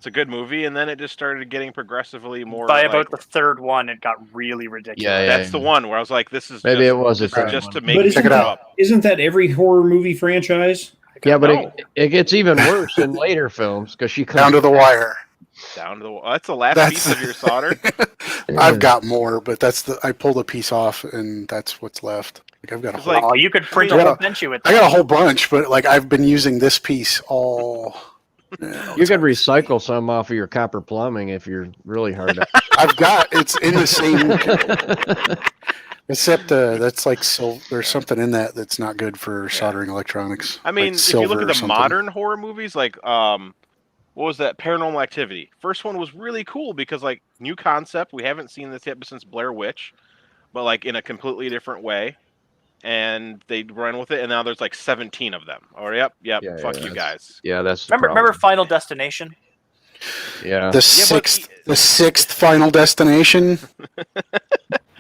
A: a good movie, and then it just started getting progressively more.
G: By
A: like,
G: about the 3rd one, it got really ridiculous.
F: Yeah,
A: that's the one where I was like, "This is
F: Maybe
A: just,
F: it was a
A: this is
F: third
A: just
F: one.
A: to make
E: But
A: me
C: Check it
A: throw
C: out.
A: up."
E: Isn't that every horror movie franchise?
F: Yeah, but
A: No.
F: it gets even worse in later films because she comes
C: down to the wire.
A: Down to the. That's the last
C: That's-
A: piece of your solder.
C: I've got more, but I pulled a piece off, and that's what's left. Like I've got a
A: It's
C: whole,
A: like-
G: Oh, you could print
C: I
G: a
C: got
G: whole
C: a-
G: bench with
C: I got a
G: that.
C: whole bunch, but like I've been using this piece all.
F: You could recycle some off of your copper plumbing if you're really hard.
C: I've got it's in the same, except that's like silver. There's something in that that's not good for soldering electronics.
A: I mean,
C: like
A: if you look
C: silver
A: at
C: or
A: the
C: something.
A: modern horror movies, like what was that? Paranormal Activity. First one was really cool because like new concept. We haven't seen this yet since Blair Witch, but like in a completely different way. And they run with it, and now there's like 17 of them. Oh, yep,
F: Yeah,
A: fuck
F: yeah,
A: you
F: that's-
A: guys.
F: Yeah, that's the
G: Remember
F: problem.
G: Final Destination?
F: Yeah.
C: The sixth Final Destination.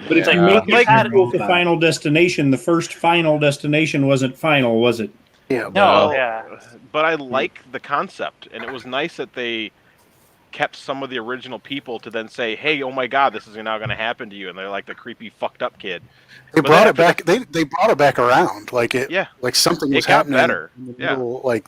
E: But if you make it equal to Final Destination, the first Final Destination wasn't final, was it?
C: Yeah.
G: No,
A: Well,
G: yeah.
A: but I like the concept, and it was nice that they kept some of the original people to then say, "Hey, oh my God, this is now going to happen to you," and they're like the creepy, fucked up kid.
C: They brought it back. They brought it back around. Like it.
A: Yeah.
C: Like something was
A: It got
C: happening.
A: better.
C: In the
A: Yeah.
C: middle, like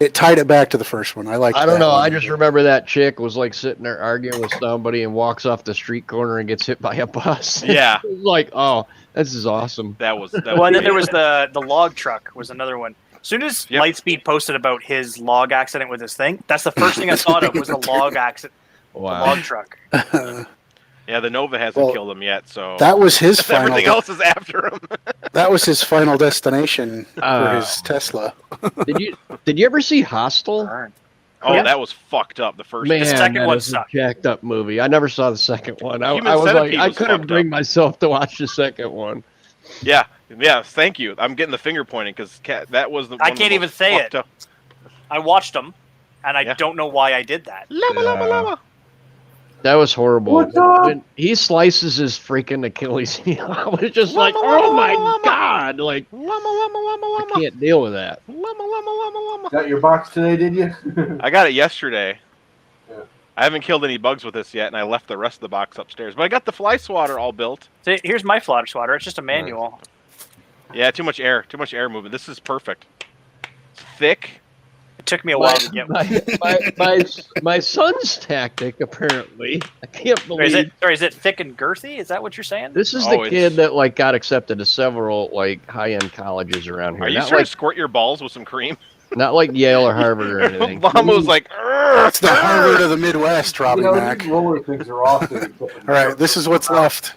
C: it tied it back to the first one. I like.
F: I don't know. I just remember that chick was like sitting there arguing with somebody and walks off the street corner and gets hit by a bus.
A: Yeah.
F: It was like, oh, this is awesome.
A: That was.
G: Well, and then there was the log truck was another one. As soon as Lightspeed posted about his log accident with his thing, that's the first thing I thought of was the log accident.
F: Wow.
G: The log truck.
A: Yeah, the Nova hasn't killed him yet, so
C: that was his final.
A: Everything else is after him.
C: That was his final destination for his Tesla.
F: Did you ever see Hostel?
A: Oh, that was fucked up. The first,
F: Man,
G: the second
F: that
G: one
F: is a
G: sucked.
F: jacked up movie. I never saw the second one. I
A: Human
F: was like,
A: Centipede
F: I
A: was
F: couldn't
A: fucked
F: bring
A: up.
F: myself to watch the second one.
A: Yeah. Thank you. I'm getting the finger pointing because that was the.
G: I can't even say it.
A: Up.
G: I watched them, and I don't know why I did that.
A: Llama.
F: That was horrible. When he slices his freaking Achilles heel, I was just like, oh my God. Like, I can't deal with that.
H: Got your box today, did you?
A: I got it yesterday.
H: Yeah.
A: I haven't killed any bugs with this yet, and I left the rest of the box upstairs. But I got the fly swatter all built.
G: See, here's my fly swatter. It's just a manual.
A: Yeah, too much air movement. This is perfect. It's thick.
G: It took me a while to get one.
F: My son's tactic, apparently, I can't believe.
G: Is it thick and girthy? Is that what you're saying?
F: This is the kid that like got accepted to several like high-end colleges around here.
A: Are you
F: not
A: trying
F: like,
A: to squirt your balls with some cream?
F: Not like Yale or Harvard or anything.
A: Llama's like,
C: it's the Harvard of the Midwest, Robbie Mac.
H: These roller things are awesome.
C: All right, this is what's left.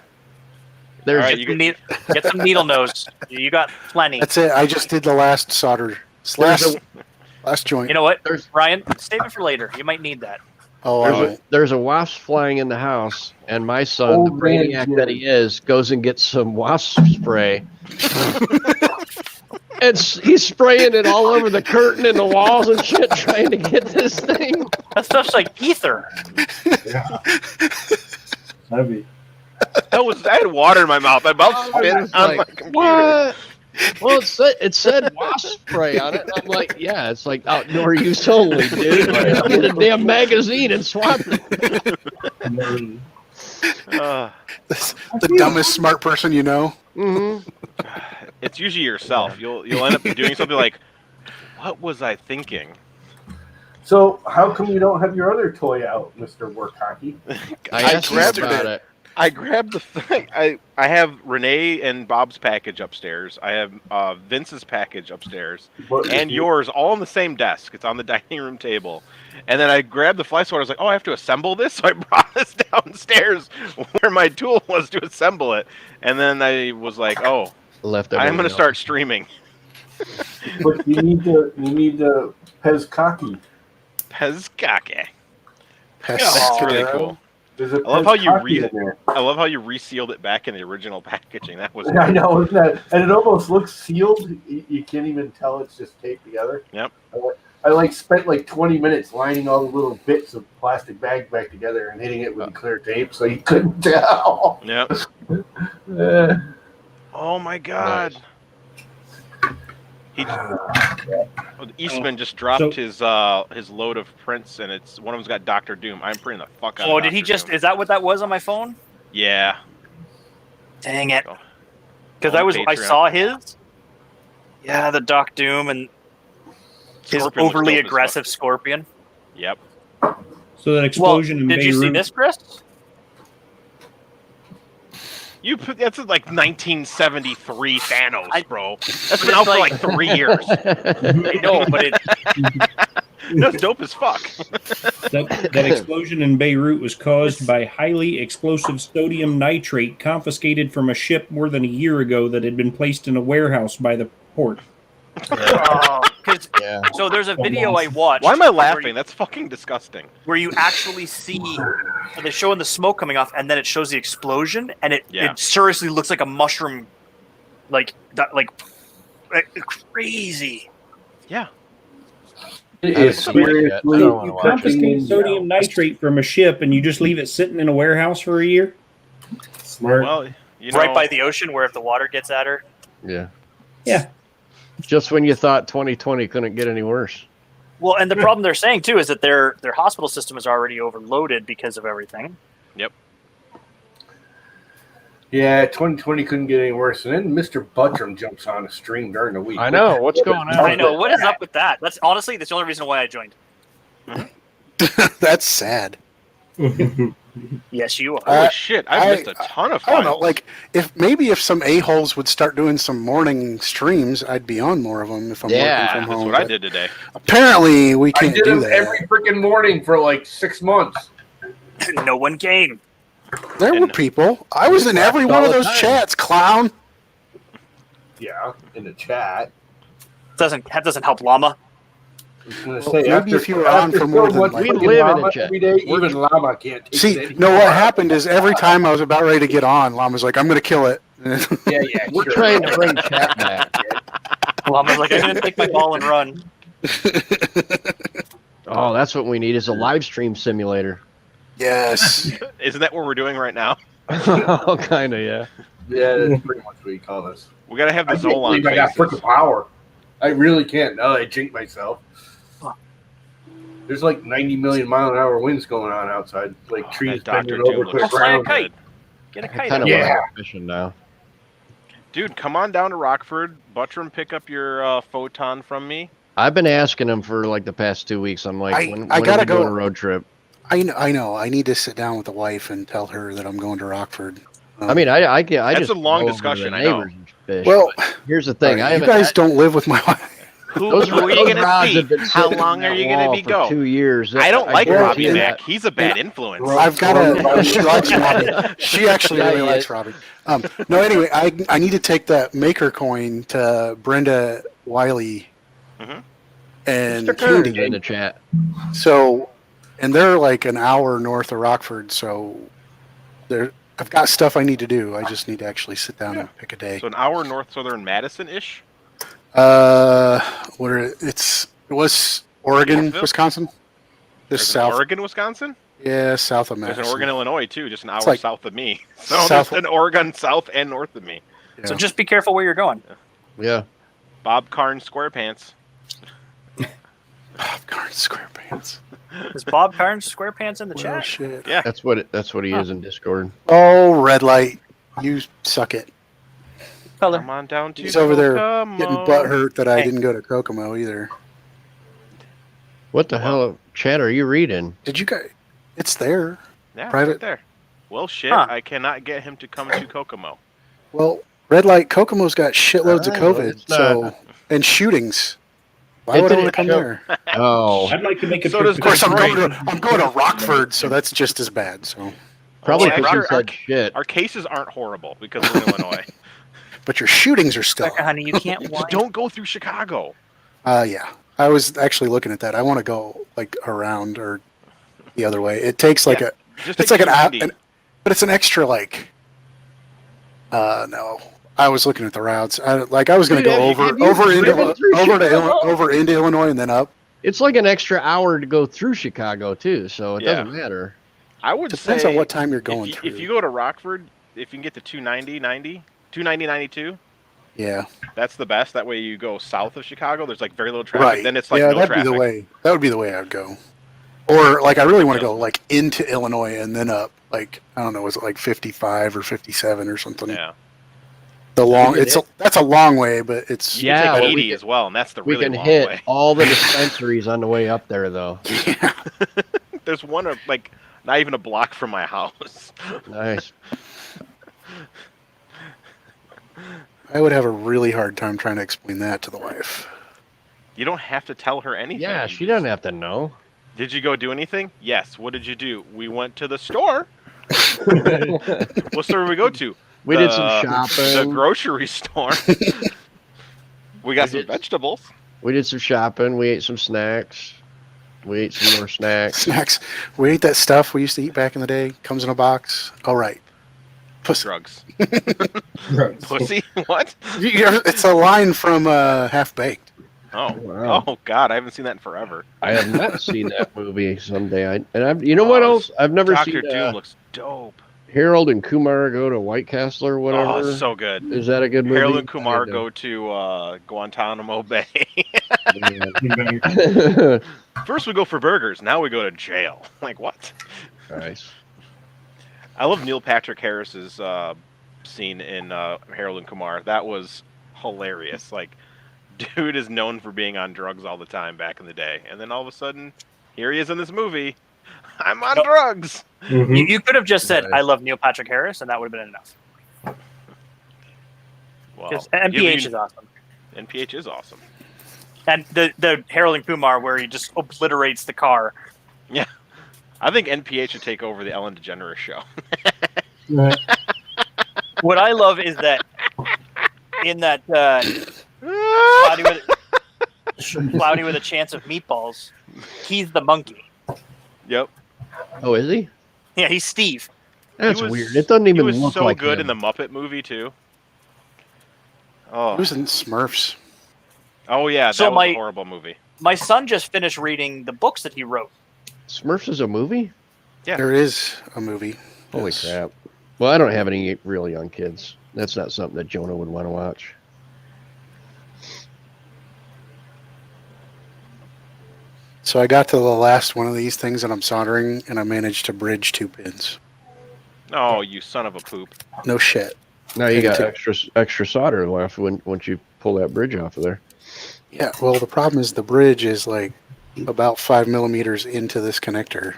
F: There's
G: get some needle nose. You got plenty.
C: That's it. I just did the last solder. Last joint.
G: You know what, Ryan? Save it for later. You might need that.
C: Oh,
F: there's a wasp flying in the house, and my son, the brainiac that he is, goes and gets some wasp spray. And he's spraying it all over the curtain and the walls and shit, trying to get this thing.
G: That stuff's like ether.
H: Yeah. Heavy.
A: I had water in my mouth. My mouth spit on my computer.
F: What? Well, it said wasp spray on it. And I'm like, yeah, it's like outdoor use only, dude. Get a damn magazine and swap it.
C: The dumbest smart person you know.
F: Mm-hmm.
A: It's usually yourself. You'll end up doing something like, "What was I thinking?"
H: So how come you don't have your other toy out, Mr. Work Hockey?
F: I grabbed it.
A: I grabbed the thing. I have Renee and Bob's package upstairs. I have Vince's package upstairs, and yours all on the same desk. It's on the dining room table. And then I grabbed the fly swatter. I was like, oh, I have to assemble this? So I brought this downstairs where my tool was to assemble it. And then I was like, oh, I'm going to start streaming.
H: But you need the Pezkaki.
A: Pezkaki.
C: That's
A: really cool. I love how you resealed it back in the original packaging. That was.
H: I know, isn't that? And it almost looks sealed. You can't even tell it's just taped together.
A: Yep.
H: I spent 20 minutes lining all the little bits of plastic bag back together and hitting it with clear tape so you couldn't tell.
A: Yep. Oh my God. Nice. Eastman just dropped his load of prints, and one of them's got Dr. Doom. I'm printing the fuck out of
G: did he just? Doom. Is that what that was on my phone?
A: Yeah.
G: Dang it. Because I saw his. Yeah, the Doc Doom and his overly aggressive Scorpion.
A: Yep.
E: So that explosion in
G: Beirut. Did you see this, Chris?
A: That's like 1973 Thanos, bro. That's been out for like 3 years.
G: I know, but
A: that's dope as fuck.
E: That explosion in Beirut was caused by highly explosive sodium nitrate confiscated from a ship more than a year ago that had been placed in a warehouse by the port.
G: So there's a video I watched.
A: Why am I laughing? That's fucking disgusting.
G: Where you actually see they're showing the smoke coming off, and then it shows the explosion, and it seriously looks like a mushroom, like crazy.
A: Yeah.
H: It
F: I haven't
H: is
F: seen that yet.
H: seriously.
F: I don't wanna
E: You
F: watch it.
E: confiscate sodium nitrate from a ship and you just leave it sitting in a warehouse for a year?
H: Smart.
A: Well, you know,
G: Right by the ocean where if the water gets at her.
F: Yeah.
E: Yeah.
F: Just when you thought 2020 couldn't get any worse.
G: Well, and the problem they're saying too is that their hospital system is already overloaded because of everything.
H: Yeah, 2020 couldn't get any worse. And then Mr. Buttram jumps on a stream during the week.
F: I know. What's going on?
G: I know. What is up with that? That's honestly the only reason why I joined.
C: That's sad.
G: Yes, you are.
A: holy shit! I missed a ton of
C: I don't
A: files.
C: know. Like, if some a-holes would start doing some morning streams, I'd be on more of them if I'm working from
A: That's
C: home.
A: what I
C: but
A: did today.
C: Apparently, we
H: I
C: can't
H: did
C: do
H: them
C: that.
H: every freaking morning for like 6 months.
G: No one came.
C: There were
A: And-
C: people. I was in every
F: all
C: one of
F: the
C: those
F: time.
C: chats, clown.
H: Yeah, in the chat.
G: That doesn't help Llama.
H: I was gonna
C: Well,
H: say,
C: maybe
H: after,
C: if you were on
H: after
C: for more
H: so
C: than,
H: much
C: like-
F: We
H: freaking
F: live in a
H: llama
F: chat.
H: every day, even llama can't take
C: See,
H: it
C: no,
H: anymore.
C: what happened is every time I was about ready to get on, Llama's like, I'm going to kill it.
H: Yeah,
F: We're
H: sure.
F: trying to bring chat back.
G: Llama's like, I'm gonna take my ball and run.
F: Oh, that's what we need is a live stream simulator.
C: Yes.
A: Isn't that what we're doing right now?
F: Oh, kind of, yeah.
H: Yeah, that's pretty much what you call this.
A: We gotta have the
H: I can't
A: Zolan
H: believe I got
A: faces.
H: freaking power. I really can't. Now that I jinx myself. There's like 90 million mile an hour winds going on outside. Like
A: Oh,
H: trees
A: that Dr.
H: bending
A: Doom
H: over to
A: looks
H: the
G: fly a
H: ground.
G: kite. Get a
F: I
G: kite
F: kind of
G: out.
F: want to
H: Yeah.
F: go fishing now.
A: Dude, come on down to Rockford. Buttram, pick up your photon from me.
F: I've been asking him for like the past 2 weeks. I'm like, when
C: I
F: are
C: gotta
F: we doing
C: go.
F: a road trip?
C: I know. I need to sit down with the wife and tell her that I'm going to Rockford.
F: I mean, I
A: That's
F: just
A: a long
F: go over to
A: discussion,
F: the
A: I know.
F: neighbors and fish.
C: well,
F: Here's the thing. I
C: you
F: haven't.
C: guys don't live with my wife.
A: Who
F: Those
A: are you
F: those
A: gonna
F: rods
A: see?
F: have been
A: How
F: sitting
A: long
F: on
A: are you
F: that
A: gonna
F: wall
A: be
F: for
A: go?
F: 2 years.
A: I don't like
F: guarantee
A: Robbie
F: that.
A: Mack. He's a bad influence.
C: I've got a. She likes Robbie. She actually
F: Yeah,
C: really
F: he
C: likes
F: is.
C: Robbie. No, anyway, I need to take that maker coin to Brenda Wiley
A: Mhm.
C: and
F: Mr. Kern's
C: Candy.
F: in the chat.
C: So, and they're like an hour north of Rockford. So, I've got stuff I need to do. I just need to actually sit down and pick a day.
A: So an hour north southern Madison-ish.
C: It was Oregon,
A: Gainesville?
C: Wisconsin.
A: There's
C: This
A: an
C: south,
A: Oregon, Wisconsin.
C: yeah, south of
A: There's
C: Madison.
A: an Oregon, Illinois too, just an hour
C: like
A: south of me. So
C: south-
A: there's an Oregon south and north of me.
G: So just be careful where you're going.
F: Yeah.
A: Bob Carn SquarePants.
C: Popcorn SquarePants.
G: Is Bob Carnes SquarePants in the
C: Well,
G: chat?
C: shit.
A: Yeah.
F: That's what he is in Discord.
C: Oh, red light, you suck it.
G: Color.
A: Come on down to
C: He's over there
A: Kokomo.
C: getting butt hurt that I
G: Hey.
C: didn't go to Kokomo either.
F: What the hell chat are you reading?
C: Did you guys? It's there.
A: Yeah,
C: Private-
A: right there. Well, shit,
G: Huh.
A: I cannot get him to come to Kokomo.
C: Well, red light Kokomo's got shitloads of
F: I know,
C: COVID,
F: it's not-
C: so and shootings. Why
F: It
C: would I
F: didn't
C: want to come
F: show-
C: there?
F: Oh,
E: I'd like to make a
A: So
E: trip
A: does
E: to
C: Of course, I'm
E: Detroit.
C: going to Rockford, so that's just as bad. So,
F: probably
A: Well,
F: because you
A: our-
F: said shit.
A: Our cases aren't horrible because we're in Illinois.
C: but your shootings are still.
G: Rebecca, honey, you can't
A: Just
G: whine.
A: don't go through Chicago.
C: Yeah, I was actually looking at that. I want to go like around or the other way. It takes like
A: Yeah.
C: a.
A: Just
C: It's
A: take
C: like an hour,
A: 290.
C: but it's an extra like. No, I was looking at the routes. I was going to
F: Dude,
C: go
F: have you driven through Chicago?
C: over into Illinois and then up.
F: It's like an extra hour to go through Chicago too, so it
A: Yeah.
F: doesn't matter.
A: I would
C: Depends
A: say
C: on what time you're going
A: if
C: through.
A: you go to Rockford, if you can get to 290, 92,
C: Yeah,
A: that's the best. That way you go south of Chicago. There's like very little traffic.
C: right.
A: Then it's like
C: yeah,
A: no
C: that'd
A: traffic.
C: be the way. That would be the way I'd go. Or like I really want to go like into Illinois and then up. Like I don't know, was it like 55 or 57 or something?
A: Yeah.
C: The long.
F: We could
C: That's a long way, but it's
A: You
F: Yeah,
A: can
F: well,
A: take
F: we
A: 80
F: can-
A: as well, and that's the
F: We
A: really
F: can
A: long
F: hit
A: way.
F: all the dispensaries on the way up there, though.
C: yeah.
A: There's one like not even a block from my house.
F: Nice.
C: I would have a really hard time trying to explain that to the wife.
A: You don't have to tell her anything.
F: Yeah,
A: You
F: she
A: just-
F: doesn't have to know.
A: Did you go do anything? Yes. What did you do? We went to the store. What store did we go to?
F: We did some
A: The
F: shopping.
A: grocery store. We got some
F: did.
A: vegetables.
F: We did some shopping. We ate some snacks. We ate some more snacks.
C: Snacks. We ate that stuff we used to eat back in the day. Comes in a box. All right. Pussy.
A: Drugs. Pussy? What?
C: It's a line from Half Baked.
A: Oh,
F: Wow.
A: oh God, I haven't seen that in forever.
F: I have not seen that movie someday. You know what else? I've never
A: Doctor
F: seen
A: Doom looks dope.
F: Harold and Kumar Go to White Castle or whatever.
A: Oh, so good.
F: Is that a good movie?
A: Harold and Kumar go to Guantanamo Bay. First we go for burgers, now we go to jail. Like, what?
F: Nice.
A: I love Neil Patrick Harris's scene in Harold and Kumar. That was hilarious. Like, dude is known for being on drugs all the time back in the day, and then all of a sudden, here he is in this movie. I'm on drugs.
G: Mm-hmm. You could have just said, "I love Neil Patrick Harris," and that would have been enough. Because
A: Well,
G: NPH is awesome.
A: NPH is awesome.
G: And the Harold and Kumar, where he just obliterates the car.
A: Yeah, I think NPH should take over the Ellen DeGeneres show.
G: What I love is that in that Cloudy with a Chance of Meatballs, he's the monkey.
A: Yep.
F: Oh, is he?
G: Yeah, he's Steve.
F: That's weird. It doesn't even look like him. He was
A: so good in the Muppet movie too. Oh,
C: He was in Smurfs.
A: oh yeah, that was a horrible movie.
G: My son just finished reading the books that he wrote.
F: Smurfs is a movie?
A: Yeah.
C: There is a movie.
F: Holy crap. Well, I don't have any real young kids. That's not something that Jonah would want to watch.
C: So I got to the last one of these things and I'm soldering, and I managed to bridge 2 pins.
A: Oh, you son of a poop.
C: No shit.
F: Now you got extra solder left once you pull that bridge off of there.
C: Yeah, well, the problem is the bridge is like about 5 millimeters into this connector.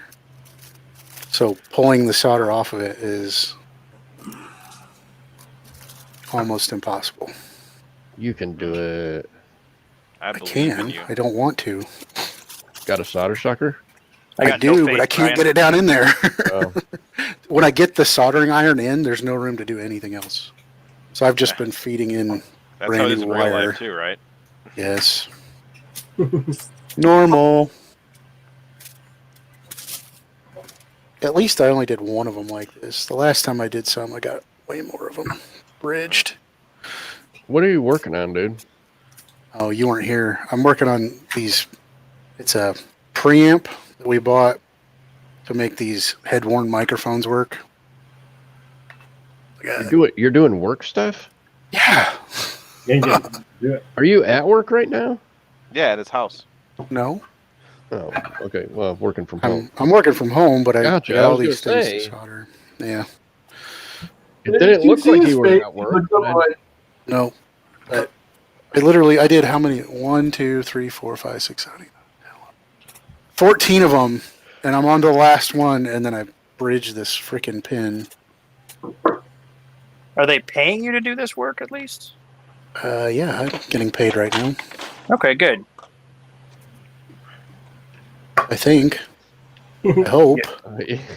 C: So pulling the solder off of it is almost impossible.
F: You can do it.
A: I
C: can. I don't want to.
F: Got a solder sucker?
C: I do, but I can't get it down in there.
F: Oh.
C: When I get the soldering iron in, there's no room to do anything else. So I've just been feeding in
A: That's how it is in real life too, right?
C: Yes. Normal. At least I only did one of them like this. The last time I did some, I got way more of them bridged.
F: What are you working on, dude?
C: Oh, you weren't here. I'm working on these. It's a preamp that we bought to make these head-worn microphones work.
F: You're doing work stuff?
C: Yeah.
F: Are you at work right now?
A: Yeah, at his house.
C: No.
F: Oh, okay. Well, working from home.
C: I'm working from home, but I
F: gotcha.
C: got all these things to solder. Yeah.
F: It didn't look like you were at work.
C: No. I did how many? 1, 2, 3, 4, 5, 6, 7, 8, 9, 10, 11. 14 of them, and I'm on to the last one, and then I bridge this freaking pin.
G: Are they paying you to do this work at least?
C: Yeah, I'm getting paid right now.
G: Okay, good.
C: I think. I hope.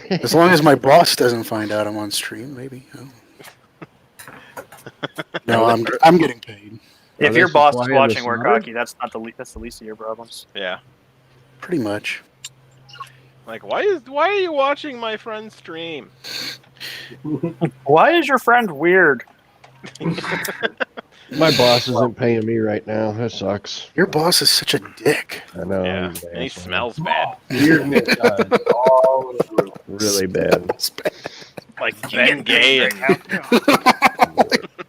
C: As long as my boss doesn't find out I'm on stream, maybe. No, I'm getting paid.
G: If your boss is watching work hockey, that's not that's the least of your problems.
A: Yeah.
C: Pretty much.
A: Like, why are you watching my friend's stream?
G: Why is your friend weird?
F: My boss isn't paying me right now. That sucks.
C: Your boss is such a dick.
F: I know.
A: Yeah, and he smells bad.
F: Really bad.
A: Like Ben Gay and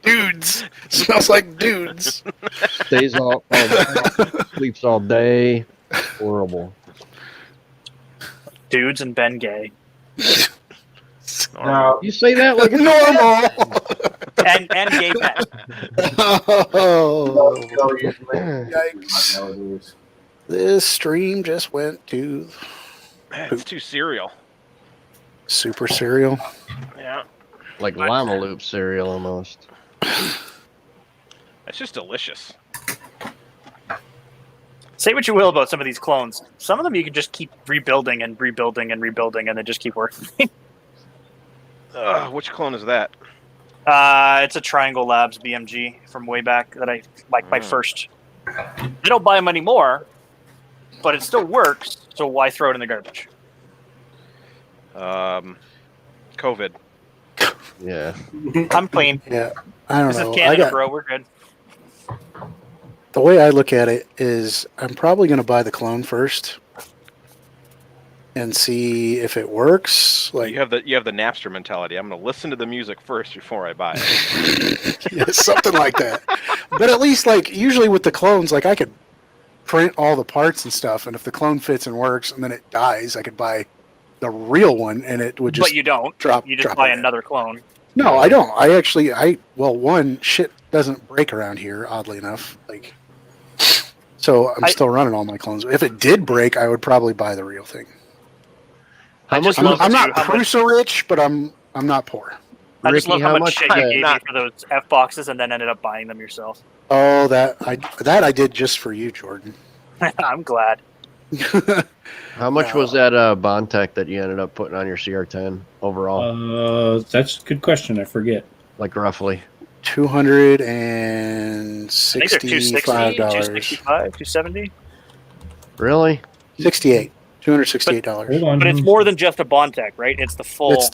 C: dudes. Smells like dudes.
F: Stays all sleeps all day. Horrible.
G: Dudes and Ben Gay.
H: Now,
F: you say that like
C: normal.
G: and gay pet.
C: Oh, yikes. This stream just went to
A: it's too cereal.
C: Super cereal.
A: Yeah.
F: Like Llama Loop cereal almost.
A: It's just delicious.
G: Say what you will about some of these clones. Some of them you can just keep rebuilding and rebuilding and rebuilding, and they just keep working.
A: Which clone is that?
G: It's a Triangle Labs BMG from way back that I like my first. I don't buy them anymore, but it still works. So why throw it in the garbage?
A: COVID.
F: Yeah.
G: I'm clean.
C: Yeah, I don't
G: This
C: know.
G: is Canada, bro. We're good.
C: the way I look at it is I'm probably going to buy the clone first and see if it works. Like
A: you have the Napster mentality. I'm going to listen to the music first before I buy it.
C: yeah, something like that. But at least like usually with the clones, like I could print all the parts and stuff, and if the clone fits and works, and then it dies, I could buy the real one, and it would just.
G: But you don't.
C: Drop.
G: You just
C: drop
G: buy
C: it in.
G: another clone.
C: No, I don't. One, shit doesn't break around here, oddly enough. Like, so I'm still running all my clones. If it did break, I would probably buy the real thing.
F: How much?
C: I'm not Prusa rich, but I'm not poor.
G: I just
F: Ricky,
G: love how
F: how
G: much
F: much
G: shit you gave me
A: not-
G: for those F boxes and then ended up buying them yourself.
C: Oh, that I did just for you, Jordan.
G: I'm glad.
F: How much was that Bondtech that you ended up putting on your CR10 overall?
E: That's a good question. I forget.
F: Like roughly.
C: $265.
G: I think they're 260, 265, 270.
F: Really?
C: 68. $268.
E: Hold on.
G: But it's more than just a Bondtech, right? It's the full.
C: It's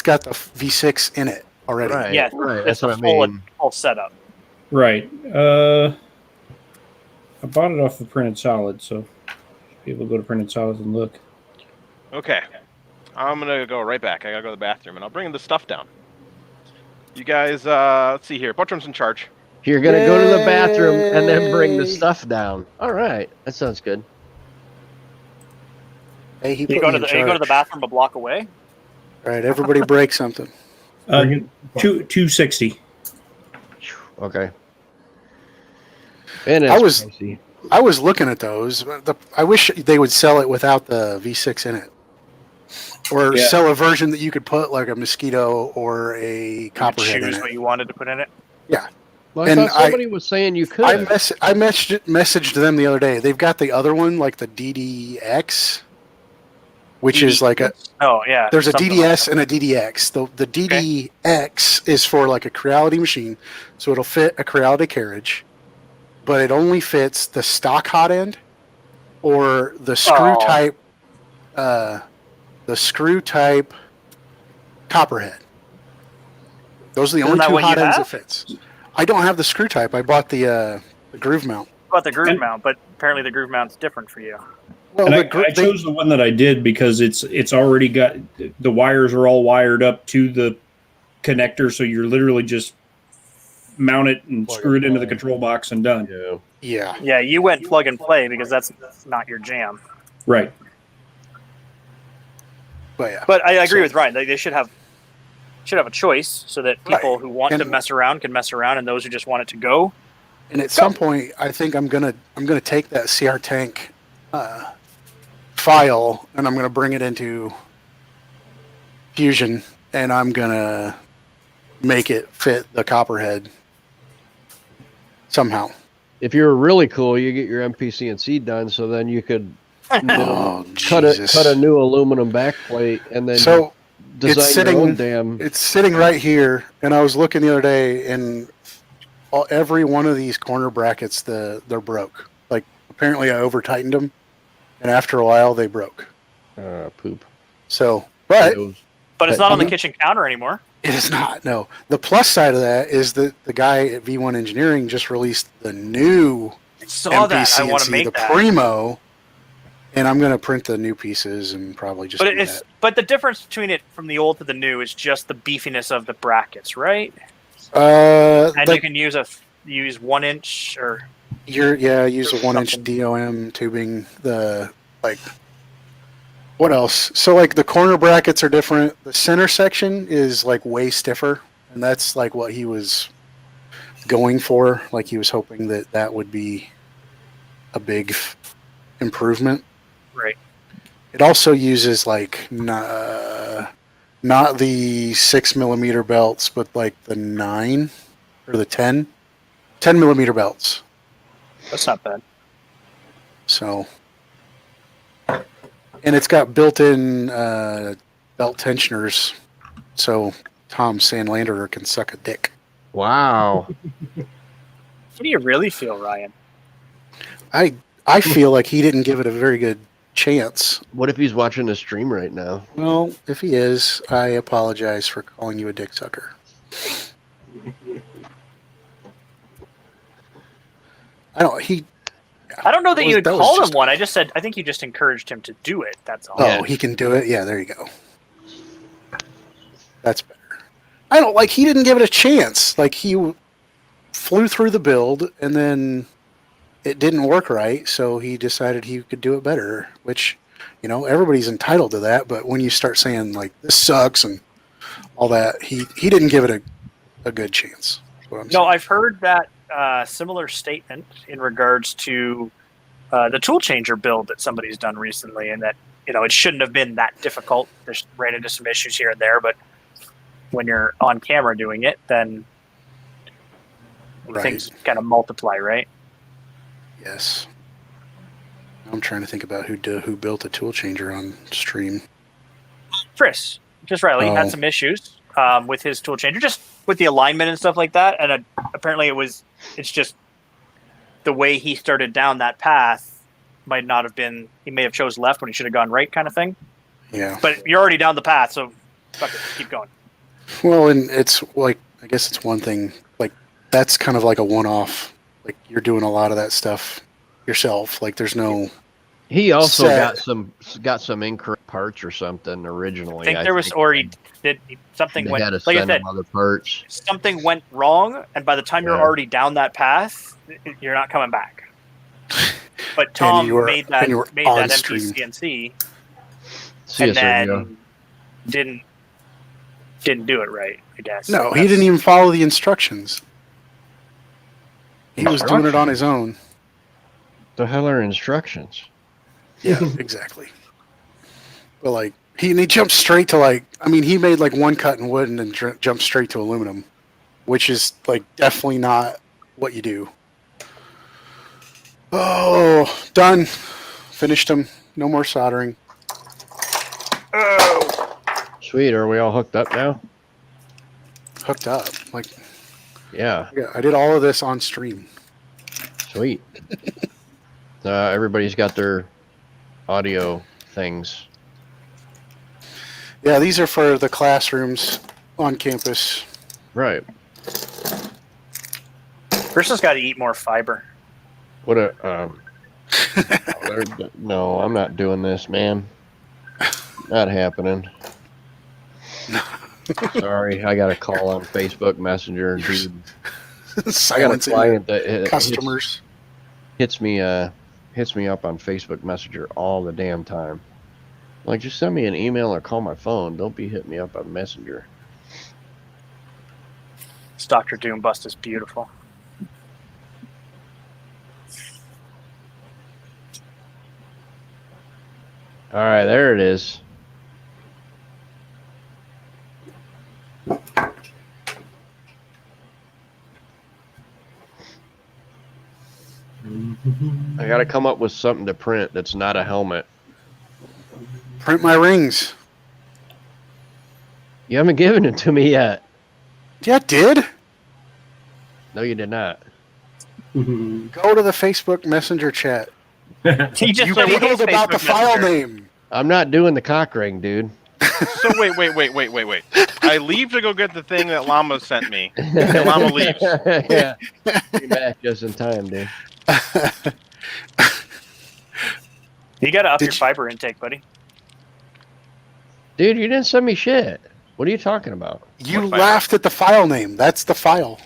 C: got the V6 in it already.
F: Right.
G: Yeah,
F: Right.
G: it's
F: That's what I
G: the
F: mean.
G: full setup.
E: Right. I bought it off of Printed Solid, so people go to Printed Solid and look.
A: Okay. I'm going to go right back. I got to go to the bathroom, and I'll bring the stuff down. You guys, let's see here. Buttram's in charge.
F: You're gonna go to the bathroom and then bring the stuff down. All right, that sounds good.
C: Hey, he
G: You
C: put
G: go
C: me
G: to
C: in
G: the you go to
C: charge.
G: the bathroom a block away.
C: All right, everybody break something.
E: 260.
F: Okay. And
C: I was-
F: pricey.
C: I was looking at those. I wish they would sell it without the V6 in it. Or
E: Yeah.
C: sell a version that you could put like a Mosquito or a
G: You could
C: Copperhead in
G: choose
C: it.
G: what you wanted to put in it.
F: Well, I
C: and
F: thought somebody was saying you could.
C: I messaged them the other day. They've got the other one, like the DDX, which is like a
G: Oh yeah.
C: there's a
G: something
C: DDS
G: like
C: and a DDX. The DDX is for like a Creality machine, so it'll fit a Creality carriage, but it only fits the stock hot end or the screw
G: Oh.
C: type Copperhead. Those are the
G: Isn't
C: only
G: that
C: two
G: what you
C: hot ends
G: have?
C: that fits. I don't have the screw type. I bought the groove mount.
G: about the groove
E: And-
G: mount, but apparently the groove mount's different for you.
C: Well,
E: And
C: the
E: I chose the one that I did because it's already got the wires are all wired up to the connector, so you're literally just mount it and
F: Plug
E: screw
F: and
E: it into the
F: play.
E: control box and done.
F: Yeah.
C: yeah.
G: Yeah, you went plug and play because that's not your jam.
E: Right.
C: But yeah.
G: But I agree
C: So-
G: with Ryan. They should have a choice so that people
C: Right.
G: who want to
C: And-
G: mess around can mess around, and those who just want it to go.
C: And at some point, I think I'm gonna take that CR Tank file and I'm gonna bring it into Fusion and I'm gonna make it fit the Copperhead somehow.
F: If you were really cool, you get your MPCNC done, so then you could
C: Oh,
F: cut
C: Jesus.
F: a new aluminum backplate and then
C: So
F: design your own damn.
C: it's sitting right here, and I was looking the other day, and every one of these corner brackets, they're broke. Like apparently, I over tightened them, and after a while, they broke.
F: Poop.
C: So, but
G: But it's not on the
C: Mhm.
G: kitchen counter anymore.
C: it is not. No, the plus side of that is that the guy at V1 Engineering just released the new
G: I saw that. I want to
C: MPCNC,
G: make
C: the
G: that.
C: Primo, and I'm going to print the new pieces and probably just.
G: But
C: do
G: it's
C: that.
G: but the difference between it from the old to the new is just the beefiness of the brackets, right? And you can use use 1 inch or
C: use a 1 inch
G: something.
C: DOM tubing. What else? So like the corner brackets are different. The center section is like way stiffer, and that's like what he was going for. Like he was hoping that would be a big improvement.
G: right.
C: It also uses like not the 6mm belts, but like the 9 or the 10mm belts.
G: That's not bad.
C: So, and it's got built-in belt tensioners, so Tom Sandlander can suck a dick.
F: Wow.
G: What do you really feel, Ryan?
C: I feel like he didn't give it a very good chance.
F: What if he's watching the stream right now?
C: Well, if he is, I apologize for calling you a dick sucker. I don't
G: know that you had
C: that was
G: called
C: just-
G: him one. I just said I think you just encouraged him to do it. That's all.
C: Oh, he can do it. Yeah, there you go. That's better. I don't like. He didn't give it a chance. Like he flew through the build and then it didn't work right, so he decided he could do it better. Which, everybody's entitled to that. But when you start saying like this sucks and all that, he didn't give it a good chance.
G: No, I've heard that similar statement in regards to the tool changer build that somebody's done recently, and that it shouldn't have been that difficult. There's ran into some issues here and there, but when you're on camera doing it, then things kind of multiply, right?
C: Yes. I'm trying to think about who built a tool changer on stream.
G: Chris, just Riley had some issues with his tool changer, just with the alignment and stuff like that. And apparently it's just the way he started down that path might not have been, he may have chose left when he should have gone right kind of thing.
C: Yeah.
G: But you're already down the path, so fuck it, keep going.
C: Well, and it's like, I guess it's one thing, like that's kind of like a one-off. Like you're doing a lot of that stuff yourself. Like there's no.
F: He also
C: set.
F: got some incorrect parts or something originally.
G: I think there was, or he did something
F: They
G: went.
F: had to
G: Like I
F: send
G: said,
F: him other parts.
G: something went wrong, and by the time you're
F: Yeah.
G: already down that path, you're not coming back. But Tom made that empty
C: stream.
G: CNC,
F: See
G: and
F: you, Sergio.
G: then didn't do it right, I guess.
C: No,
G: So
C: he didn't even follow the instructions. He was doing it on his own.
F: The hell are instructions?
C: Yeah, exactly. But like he jumped straight to he made like one cut in wood and then jumped straight to aluminum, which is like definitely not what you do. Oh, done. Finished him. No more soldering.
G: Oh,
F: Sweet, are we all hooked up now?
C: Hooked up. Like,
F: Yeah,
C: yeah, I did all of this on stream.
F: sweet. Everybody's got their audio things.
C: Yeah, these are for the classrooms on campus.
F: Right.
G: Person's got to eat more fiber.
F: What a no, I'm not doing this, man. Not happening. Sorry, I got a call on Facebook Messenger, dude. I got a
C: Silencing
F: client that
C: customers.
F: hits me up on Facebook Messenger all the damn time. Like, just send me an email or call my phone. Don't be hitting me up on Messenger.
G: This Dr. Doom bust is beautiful.
F: All right, there it is. I gotta come up with something to print that's not a helmet.
C: Print my rings.
F: You haven't given it to me yet.
C: Yeah, I did.
F: No, you did not.
C: Go to the Facebook Messenger chat.
G: He just
C: You
G: said he
C: googled
G: hates
C: about the
G: Facebook
C: file
G: Messenger.
C: name.
F: I'm not doing the cock ring, dude.
A: So wait. I leave to go get the thing that Llama sent me. And Llama leaves.
F: Yeah. Be back just in time, dude.
G: You got to up
C: Did
G: your
C: you-
G: fiber intake, buddy.
F: Dude, you didn't send me shit. What are you talking about?
C: You
A: What file?
C: laughed at the file name. That's the file.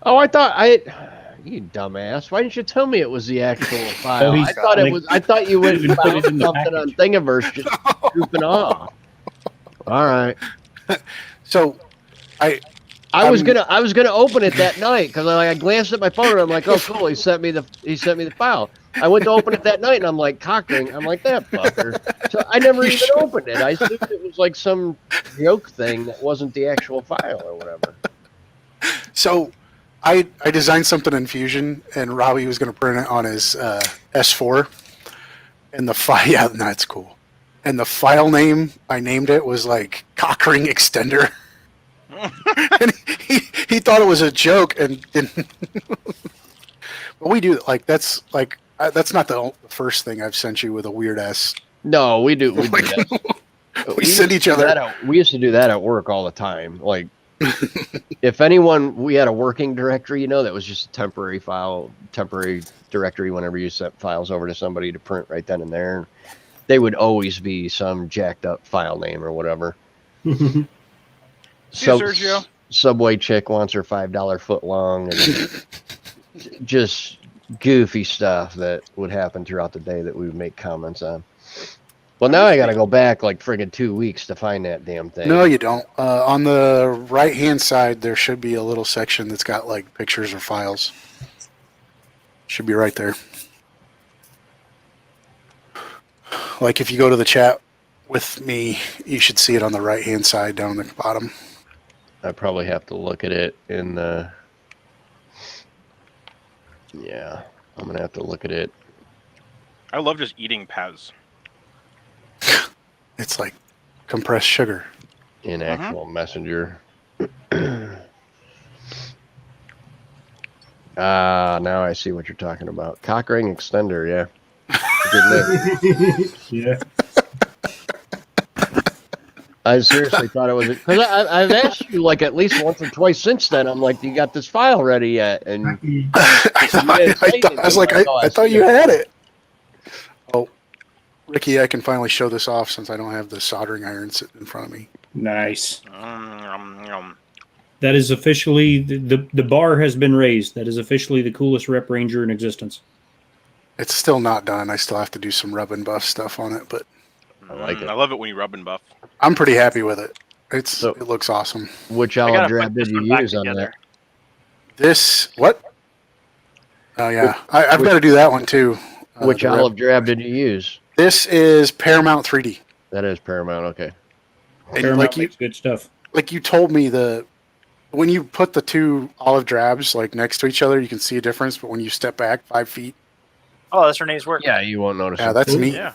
F: Oh, you dumbass. Why didn't you tell me it was the actual file?
E: he's
F: I thought you would
E: Didn't put
F: found
E: it in the
F: something on
E: package.
F: Thingiverse just goofing off. All right.
C: So,
F: I was gonna open it that night because I glanced at my phone and I'm like, oh cool, he sent me the file. I went to open it that night and I'm like, cock ring. I'm like, that fucker. So I never even opened it. I assumed it was like some joke thing that wasn't the actual file or whatever.
C: So I designed something in Fusion, and Robbie was going to print it on his S4. And the file, yeah, that's cool. And the file name, I named it, was like Cockring Extender. And he thought it was a joke and didn't. But we do, that's not the first thing I've sent you with a weird ass.
F: No, we do that.
C: We send each other.
F: We used to do that at work all the time. Like If anyone, we had a working directory, that was just a temporary directory whenever you sent files over to somebody to print right then and there. They would always be some jacked up file name or whatever.
A: See, Sergio?
F: Subway chick wants her $5 foot long and just goofy stuff that would happen throughout the day that we would make comments on. Well, now I got to go back like friggin' 2 weeks to find that damn thing.
C: No, you don't. On the right-hand side, there should be a little section that's got like pictures or files. Should be right there. Like if you go to the chat with me, you should see it on the right-hand side down at the bottom.
F: I probably have to look at it in the... Yeah, I'm going to have to look at it.
A: I love just eating Pez.
C: It's like compressed sugar.
F: In actual Messenger. Now I see what you're talking about. Cock ring extender, yeah.
E: Yeah.
F: I seriously thought it was because I've asked you like at least once or twice since then. I'm like, "Do you got this file ready yet?" And
C: I thought you had it. Oh, Ricky, I can finally show this off since I don't have the soldering iron sitting in front of me.
E: Nice. That is officially the bar has been raised. That is officially the coolest Rep Ranger in existence.
C: It's still not done. I still have to do some rub and buff stuff on it, but
F: I like it.
A: I love it when you rub and buff.
C: I'm pretty happy with it. It looks awesome.
F: Which olive drab did you use on that?
C: This what? Oh yeah, I've got to do that one too.
F: Which olive drab did you use?
C: This is Paramount 3D.
F: That is Paramount. Okay.
C: And
E: Paramount makes good stuff.
C: Like you told me, when you put the two olive drabs like next to each other, you can see a difference. But when you step back 5 feet,
G: oh, that's Renee's work.
F: Yeah, you won't notice.
C: Yeah, that's neat.
A: Yeah,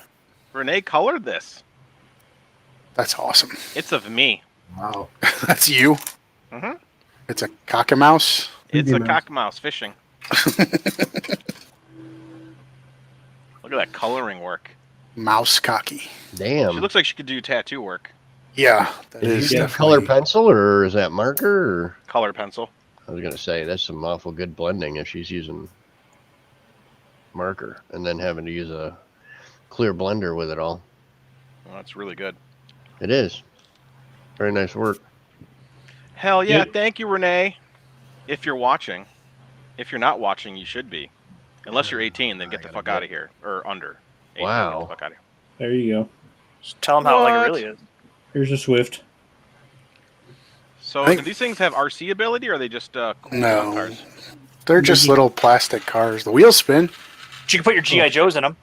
A: Renee colored this.
C: That's awesome.
A: It's of me.
H: Wow.
C: That's you.
A: Mm-hmm.
C: It's a cockamouse.
A: It's a cockmouse fishing. Look at that coloring work.
C: Mouse cocky.
F: Damn.
A: She looks like she could do tattoo work.
C: Yeah, that
F: Is
C: is
F: you
C: definitely
F: color pencil or is that marker? Or?
A: Color pencil.
F: I was gonna say that's some awful good blending if she's using marker and then having to use a clear blender with it all.
A: Well, that's really good.
F: It is. Very nice work.
A: Hell yeah!
E: Yep.
A: Thank you, Renee. If you're watching, if you're not watching, you should be. Unless you're 18, then get the fuck out of here, or under. 18,
F: Wow.
A: Get the fuck out of here.
E: There you go.
G: Just tell them how like it really is.
E: Here's a Swift.
A: So,
C: I think-
A: do these things have RC ability, or are they just cool
C: No.
A: cars?
C: They're just little plastic cars. The wheels spin.
G: But you can put your GI Joes in them.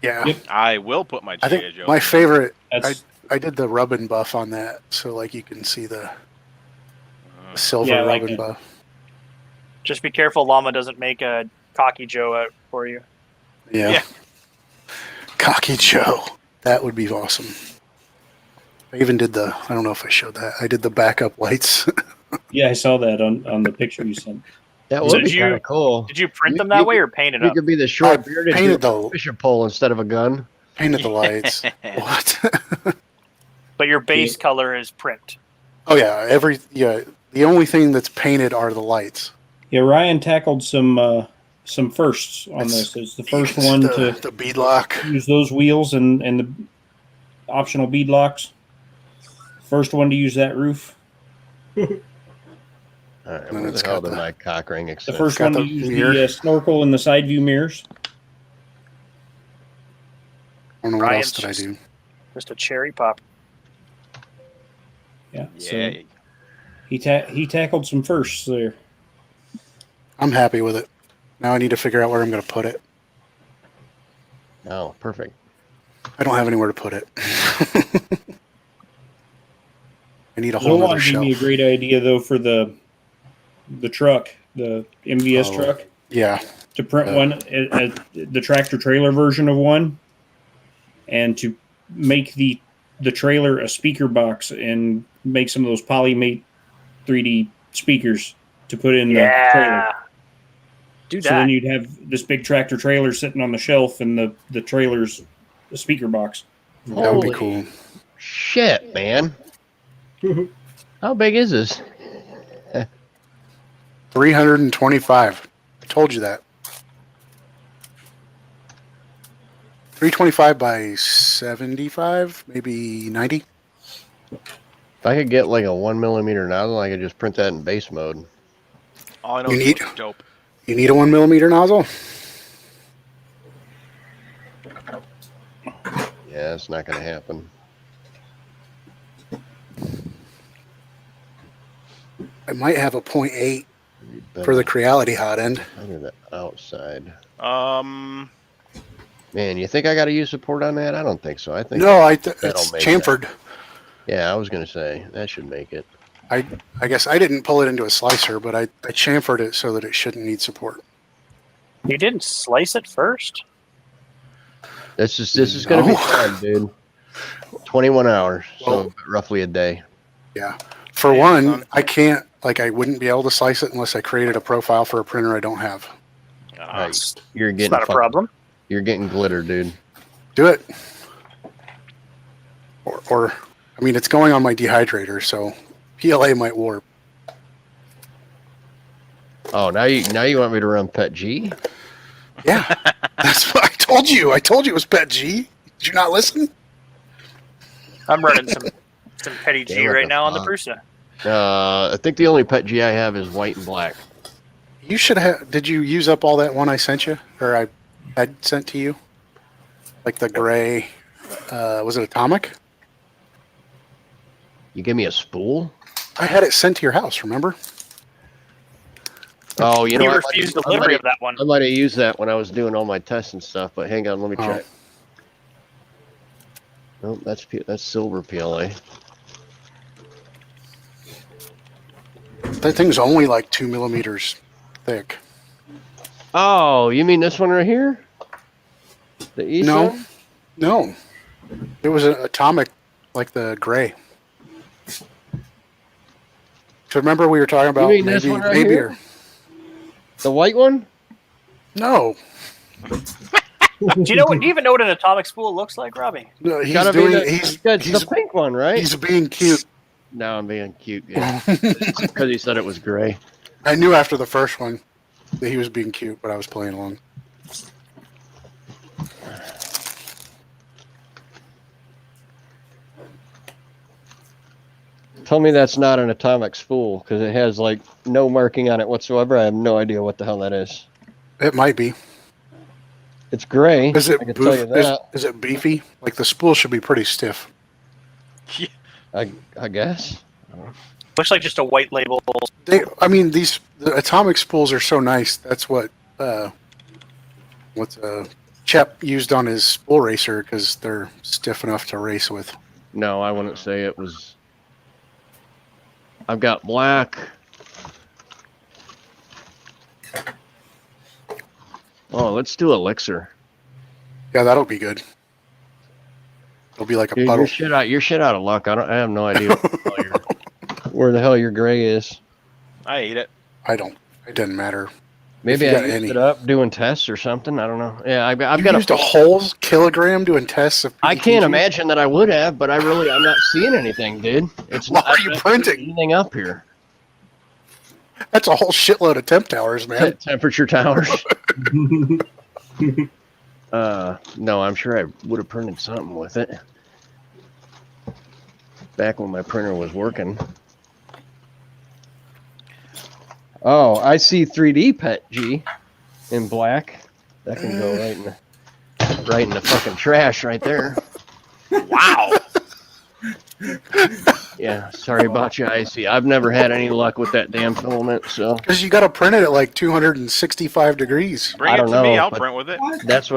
C: Yeah.
E: Yep.
A: I will put my
C: I
A: G.I.
C: think
A: Joe.
C: my favorite.
E: That's
C: I did the rub and buff on that, so like you can see the silver
E: Yeah, I
C: rub
E: like
C: and
E: it.
C: buff.
G: Just be careful, Llama doesn't make a cocky Joe out for you.
C: Yeah.
A: Yeah.
C: Cocky Joe. That would be awesome. I even did I don't know if I showed that. I did the backup lights.
E: yeah, I saw that on the picture you sent.
F: That
G: So
F: would be
G: did
F: kind
G: you-
F: of cool.
G: Did you print
F: You-
G: them that
F: you
G: way
F: could-
G: or paint it
F: You
G: up?
F: could be the short bearded
C: painted
F: fishing pole instead of a gun.
C: Painted the lights. What?
G: But your base color is print.
C: Oh yeah, the only thing that's painted are the lights.
E: Yeah, Ryan tackled some firsts on
C: It's-
E: this. It's the first one to
C: the bead lock.
E: use those wheels and the optional bead locks. First one to use that roof.
F: All right,
C: then
F: where
C: it's
F: the hell
C: got
F: did
C: the-
F: my cock ring
E: The
F: extend?
E: first
C: got
E: one to
C: the
E: use
C: mirror.
E: the snorkel and the side view mirrors.
C: I don't know what
G: Ryan's
C: else did I
G: just-
C: do.
G: Just a cherry pop.
E: Yeah.
A: Yeah.
E: So he tackled some firsts there.
C: I'm happy with it. Now I need to figure out where I'm going to put it.
F: Oh, perfect.
C: I don't have anywhere to put it. I need a whole
E: Zolan
C: other
E: gave me a
C: shelf.
E: great idea though for the truck, the MVS
C: Oh.
E: truck,
C: Yeah,
E: to print one the tractor trailer version of one, and to make the trailer a speaker box and make some of those Polymate 3D speakers to put in the trailer.
G: Yeah. Do
E: So
G: that.
E: then you'd have this big tractor trailer sitting on the shelf and the trailer's a speaker box.
C: that would be
F: Holy
C: cool.
F: Shit, man. How big is this?
C: 325. I told you that. 325 by 75, maybe 90.
F: If I could get like a 1mm nozzle, I could just print that in base mode.
A: All I know
C: You
A: is
C: need-
A: it's dope.
C: You need a 1mm nozzle?
F: Yeah, it's not going to happen.
C: I might have a 0.8
F: Better
C: for the Creality hot end.
F: under the outside.
A: Um,
F: Man, you think I got to use support on that? I don't think so. I think
C: No,
F: that'll
C: it's
F: make
C: chamfered.
F: Yeah, I was going to say that should make it.
C: I guess I didn't pull it into a slicer, but I chamfered it so that it shouldn't need support.
G: You didn't slice it first?
F: This is going to be
C: No.
F: fun, dude. 21 hours,
C: Well-
F: so roughly a day.
C: Yeah. For
A: Yeah,
C: one,
A: son.
C: I can't, I wouldn't be able to slice it unless I created a profile for a printer I don't have.
F: Right. You're
G: It's
F: getting
G: not a problem.
F: You're getting glitter, dude.
C: Do it. Or I mean, it's going on my dehydrator, so PLA might warp.
F: Oh, now you want me to run Pet G?
C: Yeah. That's what I told you. I told you it was Pet G. Did you not listen?
G: I'm running some Petty G
F: Damn, what
G: right
F: the
G: now on the
F: fuck?
G: Prusa.
F: I think the only Pet G I have is white and black.
C: You should have. Did you use up all that one I sent you, or I had sent to you? Like the gray. Was it Atomic?
F: You give me a spool?
C: I had it sent to your house. Remember?
F: Oh, you know
G: You
F: what?
G: refused delivery of that one.
F: I might have used that when I was doing all my tests and stuff, but hang on, let me
C: Oh.
F: check. Nope, that's silver PLA.
C: That thing's only like 2 millimeters thick.
F: Oh, you mean this one right here? The East
C: No.
F: one?
C: No, it was an Atomic, like the gray. So remember we were talking about
F: mean this one right
C: maybe
F: here?
C: or
F: The white one?
C: no.
G: Do you even know what an atomic spool looks like, Robbie?
C: No, he's
F: Gotta
C: doing.
F: be the,
C: He's
F: that's
C: he's,
F: the pink one, right?
C: he's being cute.
F: No, I'm being cute, yeah. Because he said it was gray.
C: I knew after the first one that he was being cute, but I was playing along.
F: Tell me that's not an atomic spool, because it has like no marking on it whatsoever. I have no idea what the hell that is.
C: It might be.
F: It's gray.
C: Is it
F: I can tell you that.
C: is it beefy? Like the spool should be pretty stiff.
F: I guess.
G: Looks like just a white label.
C: The Atomic spools are so nice. That's what Chep used on his spool racer because they're stiff enough to race with.
F: No, I wouldn't say it was. I've got black. Oh, let's do elixir.
C: Yeah, that'll be good. It'll be like a
F: Dude,
C: puddle.
F: you're shit out of luck. I have no idea where the hell your gray is.
A: I ate it.
C: I don't. It doesn't matter.
F: Maybe
C: you
F: I
C: got
F: used
C: any.
F: it up doing tests or something. I don't know. Yeah, I've
C: You
F: got
C: used a whole kilogram doing tests of.
F: I can't
C: PETG?
F: imagine that I would have, but I'm not seeing anything, dude. It's
C: Why
F: not
C: are you
F: I'm not
C: printing?
F: seeing anything up here?
C: That's a whole shitload of temp towers, man.
F: Temperature towers. No, I'm sure I would have printed something with it back when my printer was working. Oh, I see 3D Pet G in black. That can go right in the fucking trash right there.
A: Wow.
F: Yeah, sorry about you, Icy. I've never had any luck with that damn filament, so
C: Because you got to print it at like 265 degrees.
A: Bring
F: I
A: it
F: don't
A: to me.
F: know,
A: I'll
F: but-
A: print with it.
F: that's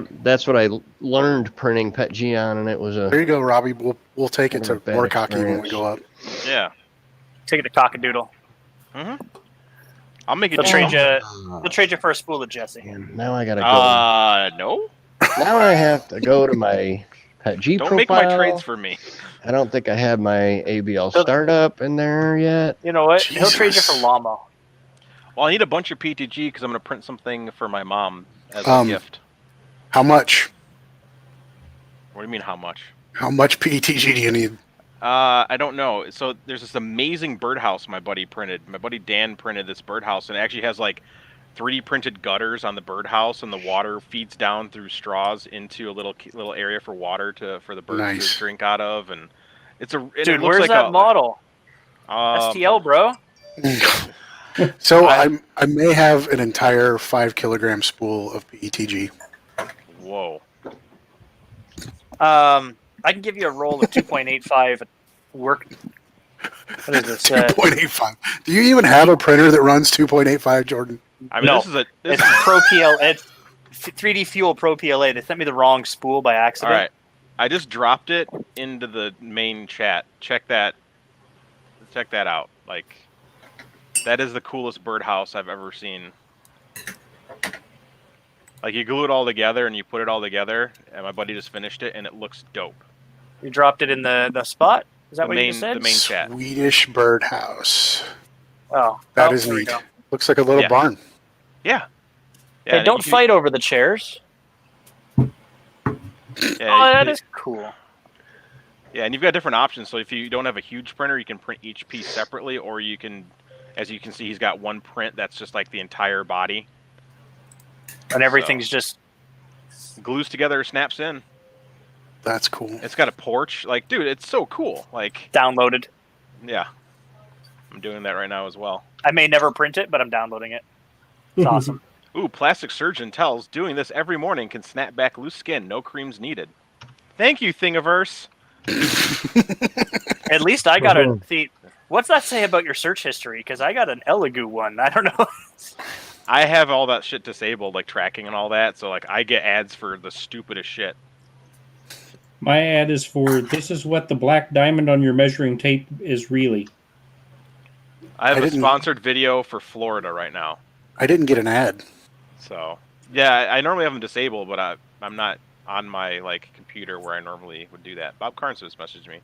F: what I learned printing Pet G on, and it was
C: There
F: a
C: you go, Robbie. We'll take it
F: What
C: to
F: a bad
C: Moorcocky when we
F: experience.
C: go up.
A: Yeah.
G: Take it to Cockadoodle.
A: I'll make it.
G: They'll trade you.
F: Oh.
G: They'll trade you for a spool of Jesse.
F: and now I gotta go.
A: No.
F: Now I have to go to my Pet G
A: Don't
F: profile.
A: make my trades for me.
F: I don't think I have my ABL startup in there yet.
G: You know what? He'll trade you for
C: Jesus.
G: Llama.
A: Well, I need a bunch of PTG because I'm going to print something for my mom as a
C: Um,
A: gift.
C: How much?
A: What do you mean, how much?
C: How much PETG do you need?
A: I don't know. So there's this amazing birdhouse my buddy printed. My buddy Dan printed this birdhouse, and it actually has like 3D printed gutters on the birdhouse, and the water feeds down through straws into a little area for water for the birds
C: Nice.
A: to drink out of, and it's a
G: Dude,
A: it looks
G: where's
A: like
G: that model? STL, bro.
C: So I may have an entire 5 kilogram spool of PETG.
A: Whoa.
G: I can give you a roll of 2.85 work. What is this?
C: 2.85. Do you even have a printer that runs 2.85, Jordan?
A: I mean,
G: No.
A: this
G: It's Pro PL. It's 3D Fuel Pro PLA. They sent me the wrong spool by
A: all
G: accident.
A: right. I just dropped it into the main chat. Check that out. Like, that is the coolest birdhouse I've ever seen. Like, you glue it all together and you put it all together, and my buddy just finished it, and it looks dope.
G: You dropped it in the spot? Is that
A: The
G: what
A: main-
G: you just said?
A: the main chat.
C: Swedish birdhouse.
G: Oh,
C: That
G: oh,
C: is
G: there we
C: neat.
G: go.
C: Looks like a little
A: Yeah.
C: barn.
A: Yeah.
G: Hey, don't fight over the chairs.
A: Yeah,
G: Oh, that is cool.
A: Yeah, and you've got different options. So if you don't have a huge printer, you can print each piece separately, or you can, as you can see, he's got one print that's just like the entire body.
G: And everything's just
A: Glues together, snaps in.
C: That's cool.
A: It's got a porch. Like, dude, it's so cool. Like,
G: downloaded.
A: yeah. I'm doing that right now as well.
G: I may never print it, but I'm downloading it. It's awesome.
A: Ooh, plastic surgeon tells doing this every morning can snap back loose skin. No creams needed. Thank you, Thingiverse.
G: At least I got a see. What's that say about your search history? Because I got an Elegoo one. I don't know.
A: I have all that shit disabled, like tracking and all that. So like, I get ads for the stupidest shit.
E: My ad is for this is what the black diamond on your measuring tape is really.
A: I have
C: I
A: a
C: didn't-
A: sponsored video for Florida right now.
C: I didn't get an ad.
A: So yeah, I normally have them disabled, but I'm not on my like computer where I normally would do that. Bob Carnes just messaged me.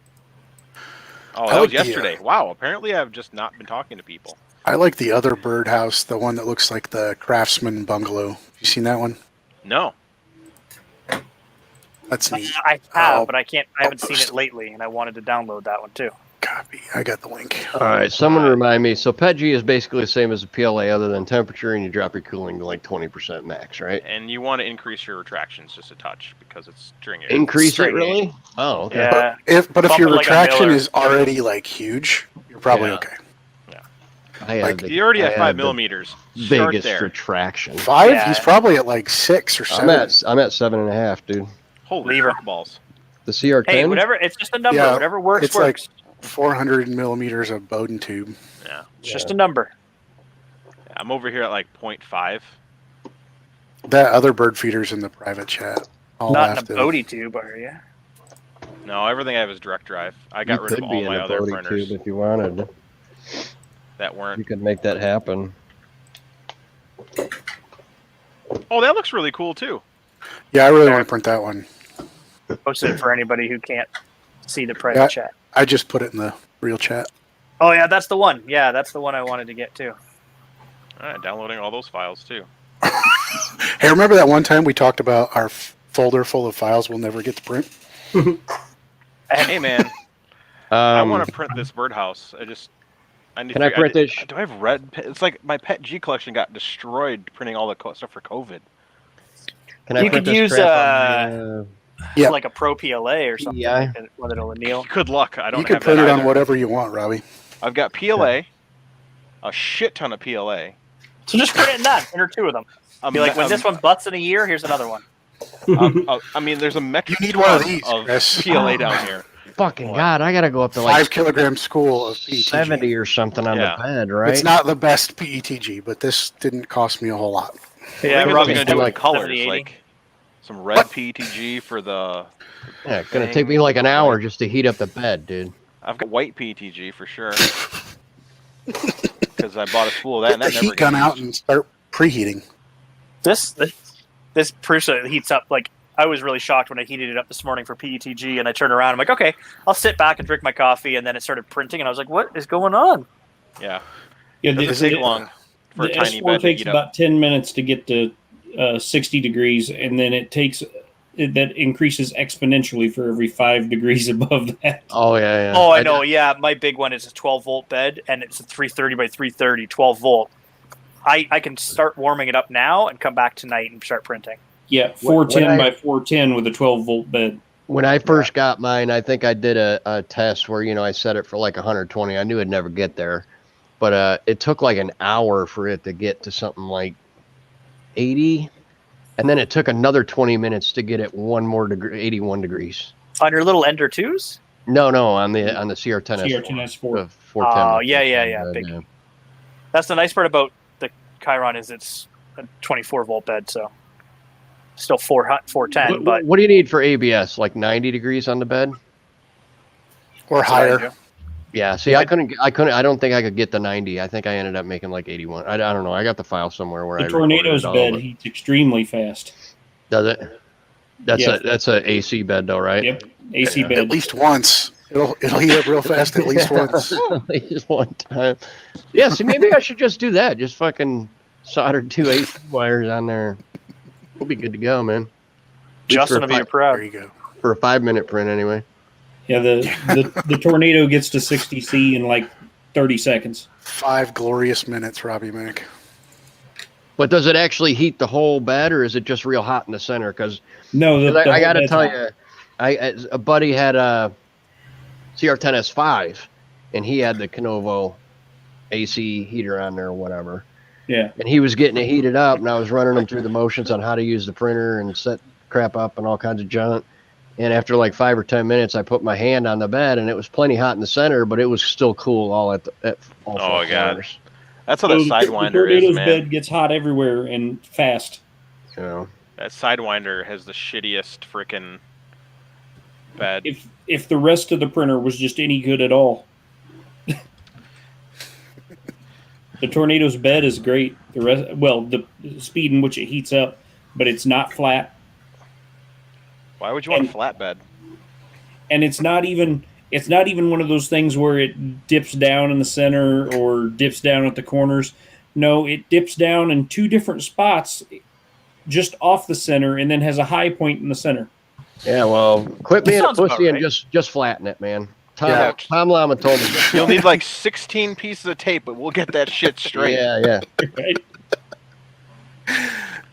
A: Oh, that
C: I
A: was
C: like the,
A: yesterday. Wow, apparently I've just not been talking to people.
C: I like the other birdhouse, the one that looks like the Craftsman bungalow. You seen that one?
A: No.
C: That's neat.
G: I have,
C: Oh,
G: but I haven't seen it lately, and I wanted to download that one too.
C: Copy. I got the link.
F: All right, someone remind me. So PETG is basically the same as a PLA, other than temperature, and you drop your cooling to like 20% max, right?
A: And you want to increase your retractions just a touch because it's string air.
F: Increase it
G: Straight
F: really? Oh, okay.
G: Yeah.
C: But if
G: Bump
C: your
G: it like a
C: retraction
G: Miller.
C: is already like huge, you're probably
A: Yeah.
C: okay.
F: I had
C: Like,
F: the-
A: You already
F: I
A: have
F: had
A: 5
F: the
A: millimeters. Start
F: biggest
A: there.
F: retraction.
C: 5?
G: Yeah.
C: He's probably at like 6 or 7.
F: I'm at 7.5, dude.
A: Holy
G: Lever.
A: crap balls.
F: The CR10.
G: Hey, whatever. It's just a number.
C: Yeah,
G: Whatever works,
C: it's like
G: works.
C: 400 millimeters of Bowden tube.
A: Yeah.
G: It's just a number.
A: I'm over here at like 0.5.
C: That other bird feeder's in the private chat. I'll
G: Not in
C: have
G: a
C: to-
G: Bodhi tube, are you?
A: No, everything I have is direct drive. I got
F: you
A: rid
F: could
A: of
F: be
A: all
F: in
A: my
F: a
A: other
F: Bodhi
A: printers
F: tube if you wanted.
A: that
F: You
A: weren't.
F: could make that happen.
A: Oh, that looks really cool too.
C: Yeah, I really want to print that one.
G: Posted it for anybody who can't see the private
C: Yeah.
G: chat.
C: I just put it in the real chat.
G: Oh yeah, that's the one. Yeah, that's the one I wanted to get too.
A: All right, downloading all those files too.
C: Hey, remember that one time we talked about our folder full of files we'll never get to print?
A: Hey man, I want to print this birdhouse. I need.
F: Can I print this?
A: Do I have red? It's like my Pet G collection got destroyed printing all the stuff for COVID.
F: Can I
G: You
F: print
G: could
F: this
G: use,
F: crap on
C: Yeah.
G: Like a Pro PLA or something.
F: Yeah.
G: Like that, whether it'll anneal.
A: Good luck. I don't
C: You can
A: have
C: print
A: that
C: it on
A: either.
C: whatever you want, Robbie.
A: I've got PLA, a shit ton of PLA.
G: So just print it in that, or 2 of them. Be like, when this one butts in a year, here's another one.
A: I mean, there's a metric
C: You need one of
A: ton
C: these,
A: of
C: Chris.
A: PLA down here.
F: Fucking
A: What?
F: God, I gotta go up to
C: 5
F: like
C: kilogram spool of PETG.
F: 70 or something on
A: Yeah.
F: the bed, right?
C: It's not the best PETG, but this didn't cost me a whole lot.
A: Yeah, I was
G: Robbie's
A: gonna do
G: doing
A: like colors,
G: 70, 80.
A: like some red PETG for the.
F: Yeah, it's gonna take me like an hour just to heat up the bed, dude.
A: I've got white PETG for sure. Because I bought a spool of that,
C: Get
A: and
C: the
A: that never
C: heat gun
A: gets
C: out
A: used.
C: and start preheating.
G: This Prusa heats up like I was really shocked when I heated it up this morning for PETG, and I turned around. I'm like, okay, I'll sit back and drink my coffee, and then it started printing, and I was like, what is going on?
A: Yeah,
E: Yeah,
A: it doesn't take long for a
E: the
A: tiny
E: S4
A: bed to
E: takes
A: heat up.
E: about 10 minutes to get to 60 degrees, and then it takes that increases exponentially for every 5 degrees above that.
F: Oh yeah.
G: Oh, I know. Yeah, my big one is a 12-volt bed, and it's a 330 by 330, 12 volt. I can start warming it up now and come back tonight and start printing.
E: Yeah, 410 by 410 with a 12-volt bed.
F: When I first got mine, I think I did a test where, I set it for like 120. I knew it'd never get there. But it took like an hour for it to get to something like 80. And then it took another 20 minutes to get it one more degree, 81 degrees.
G: On your little Ender 2s?
F: No, on the CR10S4.
E: CR10S4.
F: 410.
G: Oh, yeah. Big.
F: Yeah.
G: That's the nice part about the Chiron is it's a 24-volt bed, so still 410. But
F: What do you need for ABS? Like 90 degrees on the bed?
C: Or higher.
F: Yeah, see, I don't think I could get the 90. I think I ended up making like 81. I don't know. I got the file somewhere where
E: the Tornado's bed heats extremely fast.
F: Does it? That's a AC bed though, right?
E: Yep, AC bed.
C: At least once. It'll heat up real fast at least once.
F: At least one time. Yeah, see, maybe I should just do that. Just fucking solder 2 AC wires on there. We'll be good to go, man.
G: Justin will be proud.
C: There you go.
F: For a 5-minute print anyway.
E: Yeah, the Tornado gets to 60C in like 30 seconds. 5
C: glorious minutes, Robbie Mac.
F: But does it actually heat the whole bed, or is it just real hot in the center? Because
E: no,
F: I got to tell you, a buddy had a CR10S5, and he had the Canovo AC heater on there or whatever.
E: Yeah.
F: And he was getting it heated up, and I was running him through the motions on how to use the printer and set crap up and all kinds of junk. And after like 5 or 10 minutes, I put my hand on the bed, and it was plenty hot in the center, but it was still cool all at all four corners.
A: That's how the Sidewinder
E: the Tornado's
A: is, man.
E: bed gets hot everywhere and fast.
F: Yeah.
A: That Sidewinder has the shittiest freaking bed.
E: If the rest of the printer was just any good at all. The Tornado's bed is great. The speed in which it heats up, but it's not flat.
A: Why would you want a flat bed?
E: And it's not even one of those things where it dips down in the center or dips down at the corners. No, it dips down in 2 different spots just off the center and then has a high point in the center.
F: Yeah, well, quit being a pussy and just flatten it, man. Tom Lama told me.
A: You'll need like 16 pieces of tape, but we'll get that shit straight.
F: Yeah.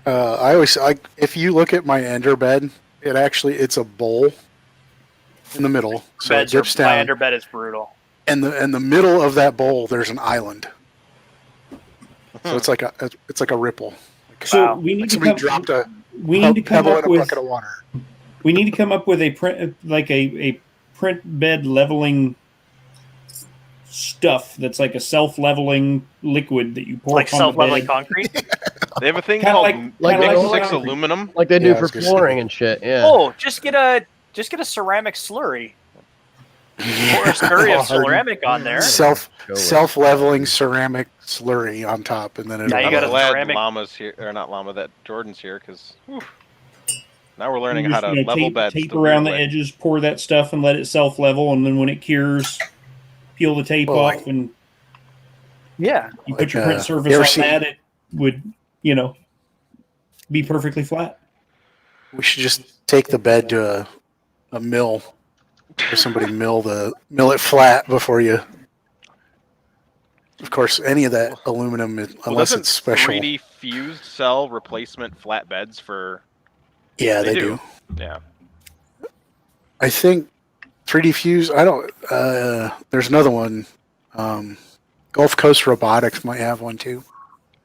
E: Right?
C: If you look at my Ender bed, it's a bowl in the middle, so it dips down.
G: My Ender bed is brutal.
C: And in the middle of that bowl, there's an island. So it's like a ripple.
E: So we need to come up with
C: bucket of water.
E: We need to come up with a print bed leveling stuff that's like a self-leveling liquid that you pour
G: like
E: on the
G: self-leveling
E: bed.
G: concrete.
A: They have a thing
E: Kinda
A: called
E: like
A: mix aluminum,
F: like they do for flooring and shit. Yeah.
G: Oh, just get a ceramic slurry. Pour a slurry of ceramic on there.
C: Self-leveling ceramic slurry on top, and then
G: you got
A: I'm glad Llama's here, or not Llama, that Jordan's here, because now we're learning how to level beds.
E: Tape around the edges, pour that stuff, and let it self-level, and then when it cures, peel the tape off, and
G: you
E: put your print surface on that. It would, be perfectly flat.
C: We should just take the bed to a mill, or somebody mill it flat before you. Of course, any of that aluminum, unless it's special.
A: 3D fused cell replacement flat beds for.
C: Yeah, they do.
A: Yeah.
C: I think 3D Fuse. I don't. There's another one. Gulf Coast Robotics might have one too.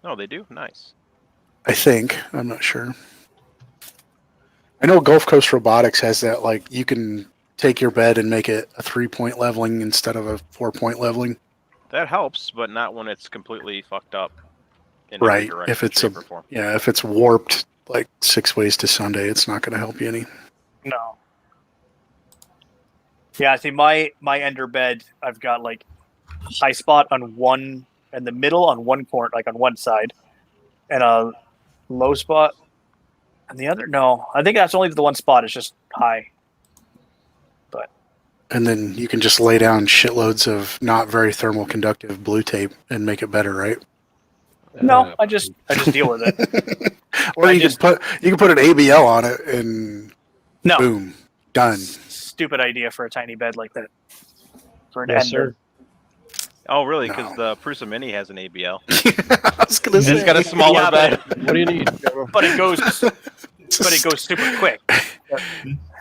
A: No, they do. Nice.
C: I think. I'm not sure. I know Gulf Coast Robotics has that. Like you can take your bed and make it a 3-point leveling instead of a 4-point leveling.
A: That helps, but not when it's completely fucked up.
C: Right. If it's warped like 6 ways to Sunday, it's not going to help you any.
G: No. Yeah, see, my Ender bed, I've got like high spot on one in the middle on one corner, like on one side, and a low spot on the other. No, I think that's only the one spot. It's just high. But
C: and then you can just lay down shitloads of not very thermal conductive blue tape and make it better, right?
G: No, I just deal with it.
C: Or you can put an ABL on it and
G: No.
C: Boom. Done.
G: Stupid idea for a tiny bed like that. For an
E: Yes,
G: end
E: sir.
A: Oh, really? Because
C: No.
A: the Prusa Mini has an ABL.
C: I was gonna
A: And
C: say.
A: it's got a smaller
G: Yeah,
A: bed.
F: What do you need? Joe?
G: but it goes super quick.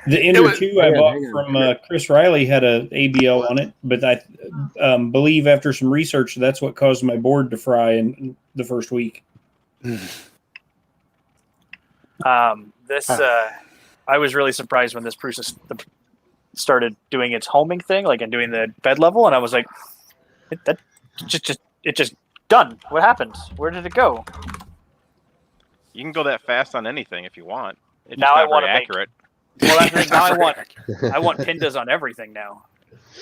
E: The Ender
C: was-
E: 2 I
F: hang on,
E: bought
F: hang on.
E: from Chris Riley had a ABL on it, but I believe after some research, that's what caused my board to fry in the first week.
G: I was really surprised when this Prusa started doing its homing thing, like and doing the bed level, and I was like, it just done. What happened? Where did it go?
A: You can go that fast on anything if you want. It's
G: Now
A: just
G: I
A: not
G: wanna
A: very
G: make-
A: accurate.
G: Well, that's the thing. Now I want pindas on everything now.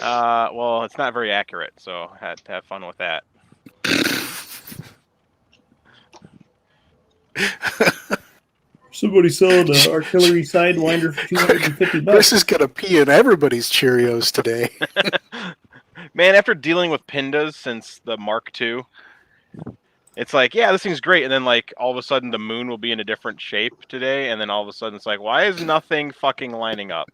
A: Well, it's not very accurate, so had to have fun with that.
E: Somebody sold an artillery sidewinder for $250.
C: Chris is gonna pee in everybody's Cheerios today.
A: Man, after dealing with Pindas since the Mark II, it's like, yeah, this thing's great, and then like all of a sudden the moon will be in a different shape today, and then all of a sudden it's like, why is nothing fucking lining up?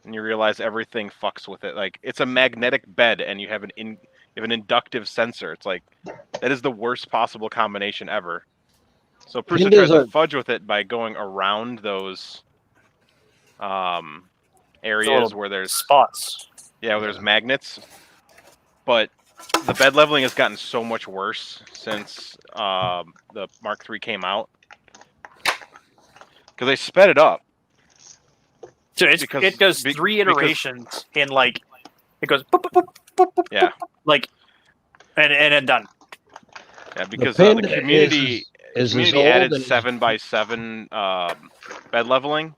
A: And you realize everything fucks with it. Like it's a magnetic bed, and you have an inductive sensor. It's like that is the worst possible combination ever. So Prusa tries to fudge with it by going around those areas where there's
G: spots.
A: Yeah, where there's magnets. But the bed leveling has gotten so much worse since the Mark III came out. Because they sped it up.
G: So it goes 3 iterations in like it goes boop, boop, boop, boop, boop,
A: Yeah.
G: like and then done.
A: Yeah, because
F: The
A: the
F: Panda
A: community
F: is
A: added
F: old and-
A: 7x7 bed leveling,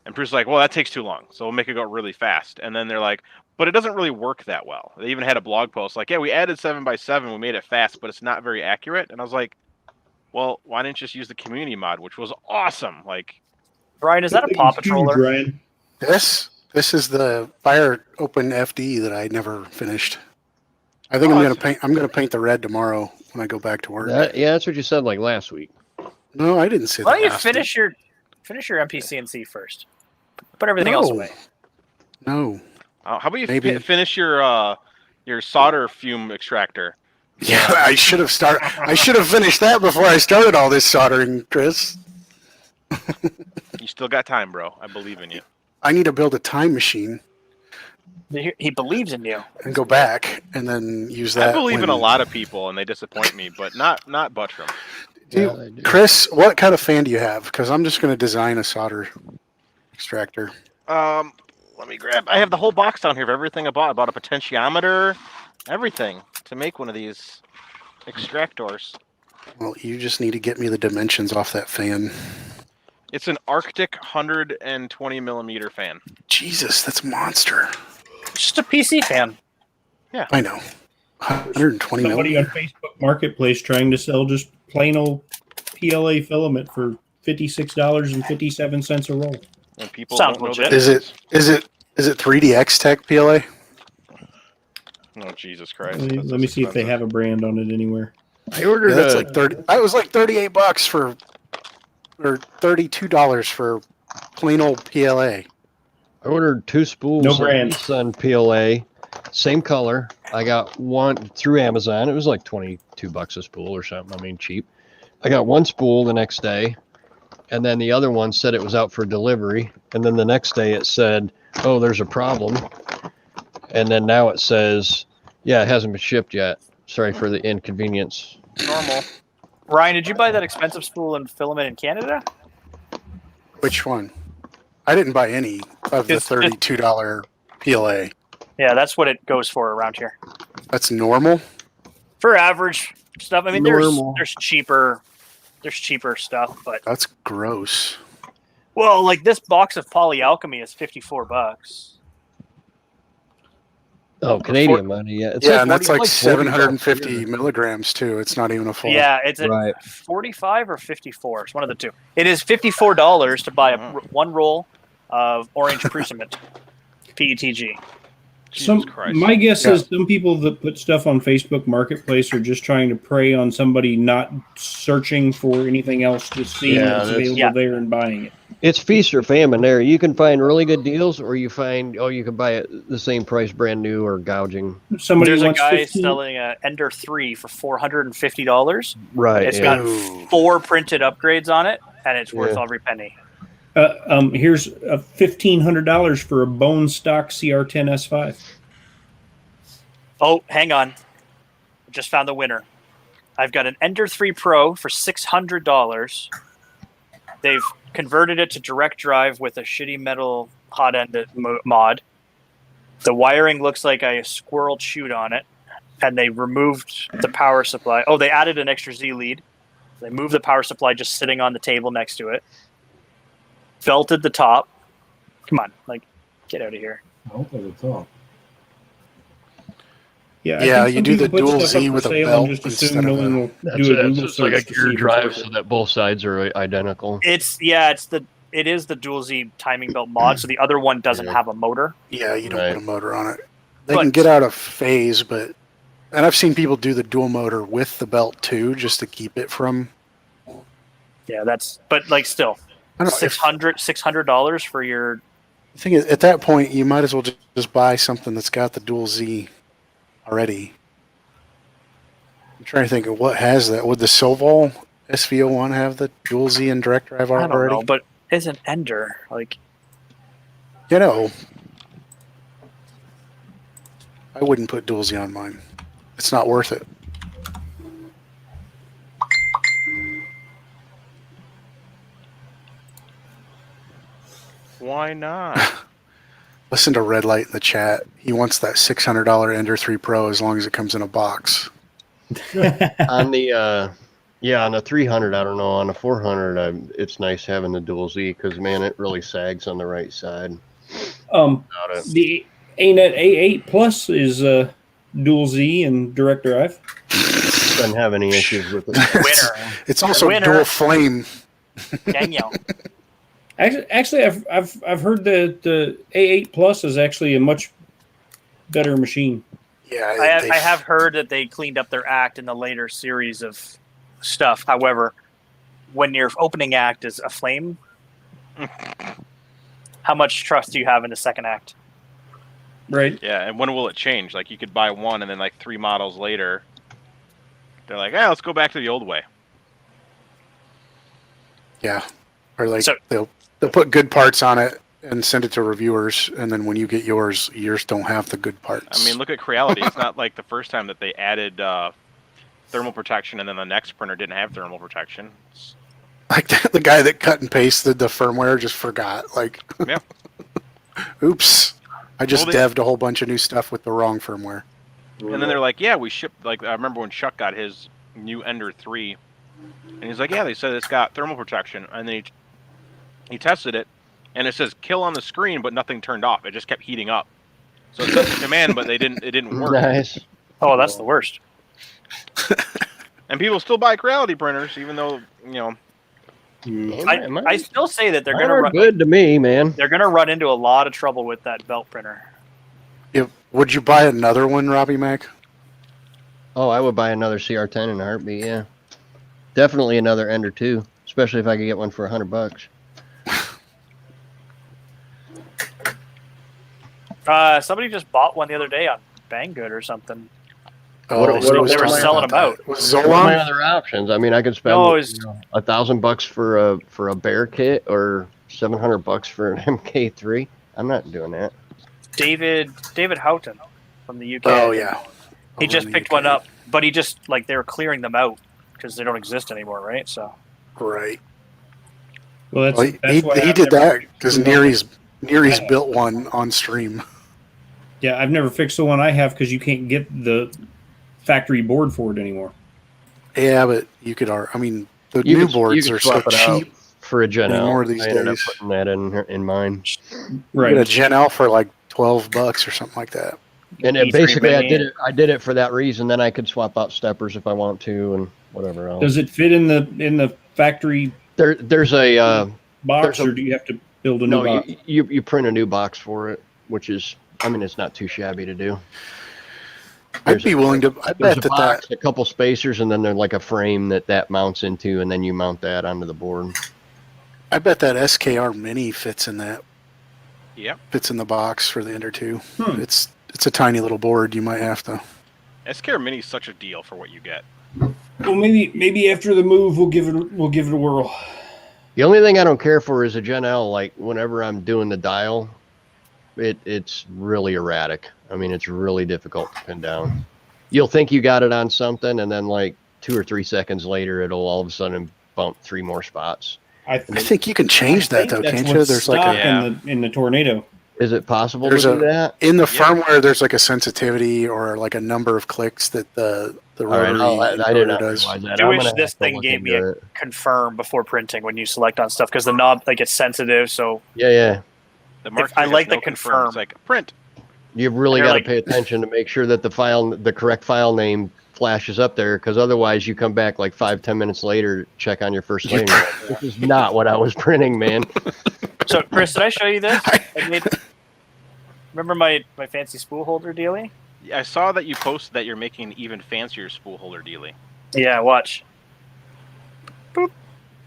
A: and Bruce's like, well, that takes too long, so we'll make it go really fast. And then they're like, but it doesn't really work that well. They even had a blog post like, yeah, we added 7x7, we made it fast, but it's not very accurate. And I was like, well, why didn't you just use the community mod, which was awesome? Like,
G: Brian, is that a Paw Patroller?
E: Ryan.
C: This is the Fire Open FD that I never finished. I think I'm gonna paint the red tomorrow when I go back to work.
F: Yeah, that's what you said like last week.
C: No, I didn't say that.
G: Why don't you
C: last
G: finish your MPCNC first? Put everything else away.
C: No.
A: how about you
C: Maybe.
A: finish your solder fume extractor?
C: Yeah, I should have finished that before I started all this soldering, Chris.
A: You still got time, bro. I believe in you.
C: I need to build a time machine
G: He believes in you.
C: and go back and then use that.
A: I believe in
C: when-
A: a lot of people, and they disappoint me, but not Buttram.
C: Do you- Chris, what kind of fan do you have? Because I'm just going to design a solder extractor.
A: Let me grab. I have the whole box down here of everything I bought. I bought a potentiometer, everything to make one of these extractors.
C: Well, you just need to get me the dimensions off that fan.
A: It's an Arctic 120 millimeter fan.
C: Jesus, that's a monster.
G: Just a PC fan.
C: I know. 120
E: Somebody
C: millimeter.
E: on Facebook Marketplace trying to sell just plain old PLA filament for $56.57 a roll.
A: And people
G: Sounds
A: don't know
G: legit.
A: the
C: Is it 3DX Tech PLA?
A: Oh, Jesus Christ!
E: Let me see if they have a brand on it anywhere.
F: I ordered
C: Yeah, that's like 30. That was like $38 for, or $32 for plain old PLA.
F: I ordered 2 spools
E: No
F: of
E: brand.
F: Sun PLA, same color. I got one through Amazon. It was like $22 a spool or something. I mean, cheap. I got one spool the next day, and then the other one said it was out for delivery. And then the next day it said, "Oh, there's a problem." And then now it says, "Yeah, it hasn't been shipped yet. Sorry for the inconvenience."
A: normal.
G: Ryan, did you buy that expensive spool and filament in Canada?
C: Which one? I didn't buy any of the
G: It's-
C: $32 PLA.
G: Yeah, that's what it goes for around here.
C: That's normal.
G: For average stuff, I mean,
F: Normal.
G: there's cheaper stuff, but
C: That's gross.
G: well, like this box of polyalchemy is $54.
F: Oh, Canadian money. Yeah, it's
C: Yeah, and that's like
F: 40
C: 750 milligrams too. It's not even a full.
G: Yeah, it's at
F: Right.
G: 45 or 54. It's one of the two. It is $54 to buy one roll of orange Prusa PETG.
A: Jesus Christ.
E: My guess is some people that put stuff on Facebook Marketplace are just trying to prey on somebody not searching for anything else, just seeing what's available there and buying it.
F: It's feast or famine there. You can find really good deals, or you can buy it the same price brand new or gouging.
G: There's a guy selling an Ender 3 for $450.
F: Right.
G: It's got 4 printed upgrades on it, and it's worth every penny.
E: Here's $1,500 for a bone stock CR10 S5.
G: Oh, hang on. Just found the winner. I've got an Ender 3 Pro for $600. They've converted it to direct drive with a shitty metal hot-ended mod. The wiring looks like a squirrel chewed on it, and they removed the power supply. Oh, they added an extra Z lead. They moved the power supply just sitting on the table next to it. Belted the top. Come on, get out of here.
H: Belted the top.
C: Yeah, you do the dual Z with a belt instead of a...
F: It's like a gear drive so that both sides are identical.
G: It is the dual Z timing belt mod, so the other one doesn't have a motor.
C: Yeah, you don't put a motor on it. They can get out of phase, and I've seen people do the dual motor with the belt too, just to keep it from...
G: Yeah, still. $600 for your...
C: I think at that point, you might as well just buy something that's got the dual Z already. I'm trying to think of what has that. Would the Silval SV01 have the dual Z and direct drive already?
G: I don't know, but isn't Ender
C: I wouldn't put dual Z on mine. It's not worth it.
A: Why not?
C: Listen to Red Light in the chat. He wants that $600 Ender 3 Pro as long as it comes in a box.
F: On the on the 300, I don't know. On the 400, it's nice having the dual Z because man, it really sags on the right side.
E: The ANET A8 Plus is dual Z and direct drive.
F: Doesn't have any issues with it.
C: It's also dual flame.
G: Daniel.
E: Actually, I've heard that the A8 Plus is actually a much better machine.
C: Yeah,
G: I have heard that they cleaned up their act in the later series of stuff. However, when your opening act is a flame, how much trust do you have in the second act?
E: Right.
A: Yeah, and when will it change? Like, you could buy one, and then 3 models later, they're like, let's go back to the old way.
C: Yeah, or they'll put good parts on it and send it to reviewers, and then when you get yours don't have the good parts.
A: I mean, look at Creality. It's not like the first time that they added thermal protection, and then the next printer didn't have thermal protection.
C: Like the guy that cut and pasted the firmware just forgot.
A: Yeah.
C: Oops. I just dev'd a whole bunch of new stuff with the wrong firmware.
A: And then they're like, yeah, we shipped, I remember when Chuck got his new Ender 3, and he's like, yeah, they said it's got thermal protection, and then he tested it, and it says kill on the screen, but nothing turned off. It just kept heating up. So it says command, but it didn't work.
F: Nice.
G: Oh, that's the worst.
A: And people still buy Creality printers, even though,
G: I still say that they're going to run
F: good to me, man.
G: They're going to run into a lot of trouble with that belt printer.
C: Yeah. Would you buy another one, Robbie Mac?
F: Oh, I would buy another CR10 in a heartbeat. Yeah, definitely another Ender 2, especially if I could get one for $100.
G: Somebody just bought one the other day on Banggood or something.
C: Oh,
G: they were selling them out.
F: What are my other options? I mean, I could spend $1,000 for a bear kit or $700 for an MK3. I'm not doing that.
G: David Houghton from the UK.
C: Oh yeah,
G: he just picked one up, but he just they were clearing them out because they don't exist anymore, right? So
C: right.
E: Well,
C: he did that because Neary's built one on stream.
E: Yeah, I've never fixed the one I have because you can't get the factory board for it anymore.
C: Yeah, but you could. I mean, the new boards are so cheap
F: for a Gen L.
C: More these
F: I ended up
C: days.
F: putting that in mine.
C: Right, you get a Gen L for $12 or something like that.
F: And basically, I did it for that reason. Then I could swap out steppers if I want to, and whatever else.
E: Does it fit in the factory?
F: There's a
E: box, or do you have to build a new box?
F: You print a new box for it, which is I mean, it's not too shabby to do.
C: I'd be willing to. I
F: There's
C: bet
F: a
C: that
F: box, a couple spacers, and then there's like a frame that mounts into, and then you mount that onto the board.
C: I bet that SKR Mini fits in that.
A: Yep.
C: Fits in the box for the Ender 2. It's a tiny little board. You might have to.
A: SKR Mini is such a deal for what you get.
E: Well, maybe after the move we'll give it a whirl.
F: The only thing I don't care for is a Gen L. Like whenever I'm doing the dial, it's really erratic. I mean, it's really difficult to pin down. You'll think you got it on something, and then like 2 or 3 seconds later, it'll all of a sudden bump 3 more spots.
C: I think you can change that though, can't you? There's like
E: in the Tornado.
F: Is it possible to do that?
C: In the firmware, there's like a sensitivity or like a number of clicks that the rotary encoder does.
G: I wish this thing gave me a confirm before printing when you select on stuff, because the knob gets sensitive. So
F: yeah.
G: I like the confirm.
A: It's like print.
F: You've really got to pay attention to make sure that the correct file name flashes up there, because otherwise you come back like 5-10 minutes later, check on your first lane. This is not what I was printing, man.
G: So, Chris, did I show you this? Remember my fancy spool holder dealie?
A: I saw that you posted that you're making an even fancier spool holder dealie.
G: Yeah, watch.
A: Boop.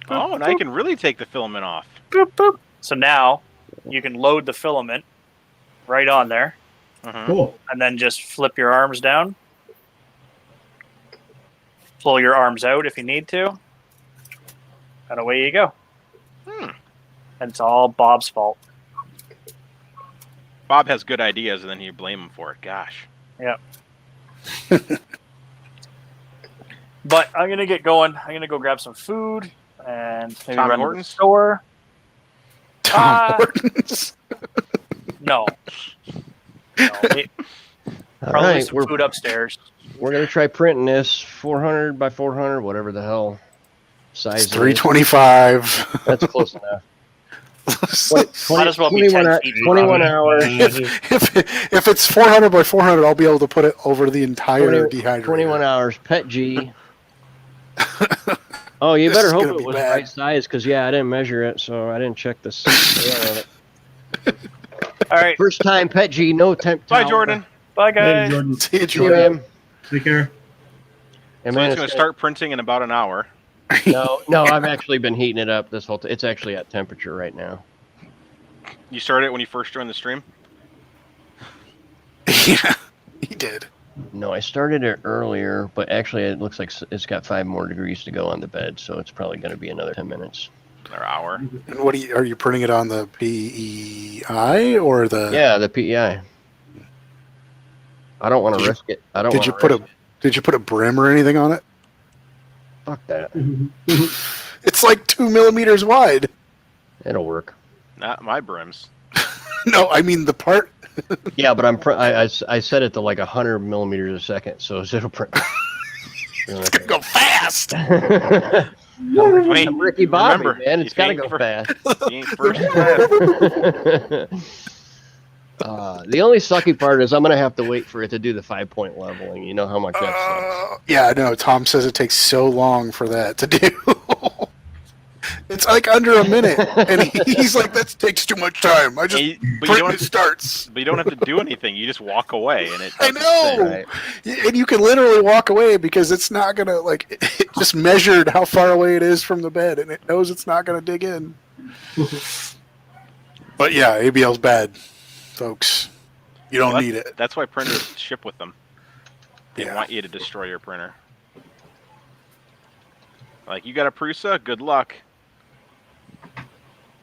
A: Oh, now you can really take the filament off.
G: Boop, boop. So now you can load the filament right on there.
E: Cool.
G: And then just flip your arms down. Pull your arms out if you need to. And away you go. And it's all Bob's fault.
A: Bob has good ideas, and then you blame him for it. Gosh.
G: Yeah. But I'm going to get going. I'm going to go grab some food and maybe
A: Tom
G: run
A: Hortons?
G: to the store.
C: Tom Hortons?
G: No. Probably some food upstairs.
F: We're going to try printing this 400 by 400, whatever the hell size.
C: It's 325.
F: That's close enough.
G: Might as well be 10 feet.
F: 21 hours.
C: If it's 400 by 400, I'll be able to put it over the entire dehydrator.
F: 21 hours. Pet G. Oh, you better hope it was the right size, because, I didn't measure it, so I didn't check this.
G: All right.
F: First time, Pet G, no temp.
A: Bye, Jordan.
G: Bye, guys.
E: Hey, Jordan.
C: See you, Jordan.
E: Take care.
F: And
A: So it's going to start printing in about an hour.
F: No, I've actually been heating it up this whole time. It's actually at temperature right now.
A: You started it when you first joined the stream?
C: Yeah, he did.
F: No, I started it earlier, but actually it looks like it's got 5 more degrees to go on the bed, so it's probably going to be another 10 minutes.
A: Or hour.
C: And are you printing it on the PEI or the?
F: Yeah, the PEI. I don't want to risk it.
C: Did you put a brim or anything on it?
F: Fuck that.
C: It's like 2 millimeters wide.
F: It'll work.
A: Not my brims.
C: No, I mean the part.
F: Yeah, but I set it to like 100 millimeters a second, so it'll print.
C: It's gonna go fast.
F: I'm Ricky Bobby,
A: remember,
F: man. It's got to go fast.
A: He ain't first class.
F: The only sucky part is I'm going to have to wait for it to do the 5-point leveling. You know how much that sucks.
C: Yeah, no, Tom says it takes so long for that to do. It's like under a minute. And he's like, that takes too much time. I just it starts.
A: But you don't have to do anything. You just walk away. And
C: I know.
F: Right.
C: And you can literally walk away because it's not going to, like, it just measured how far away it is from the bed. And it knows it's not going to dig in. But yeah, ABL's bad. Folks, you don't need it.
A: That's why printers ship with them. They
C: Yeah.
A: want you to destroy your printer. Like, you got a Prusa? Good luck.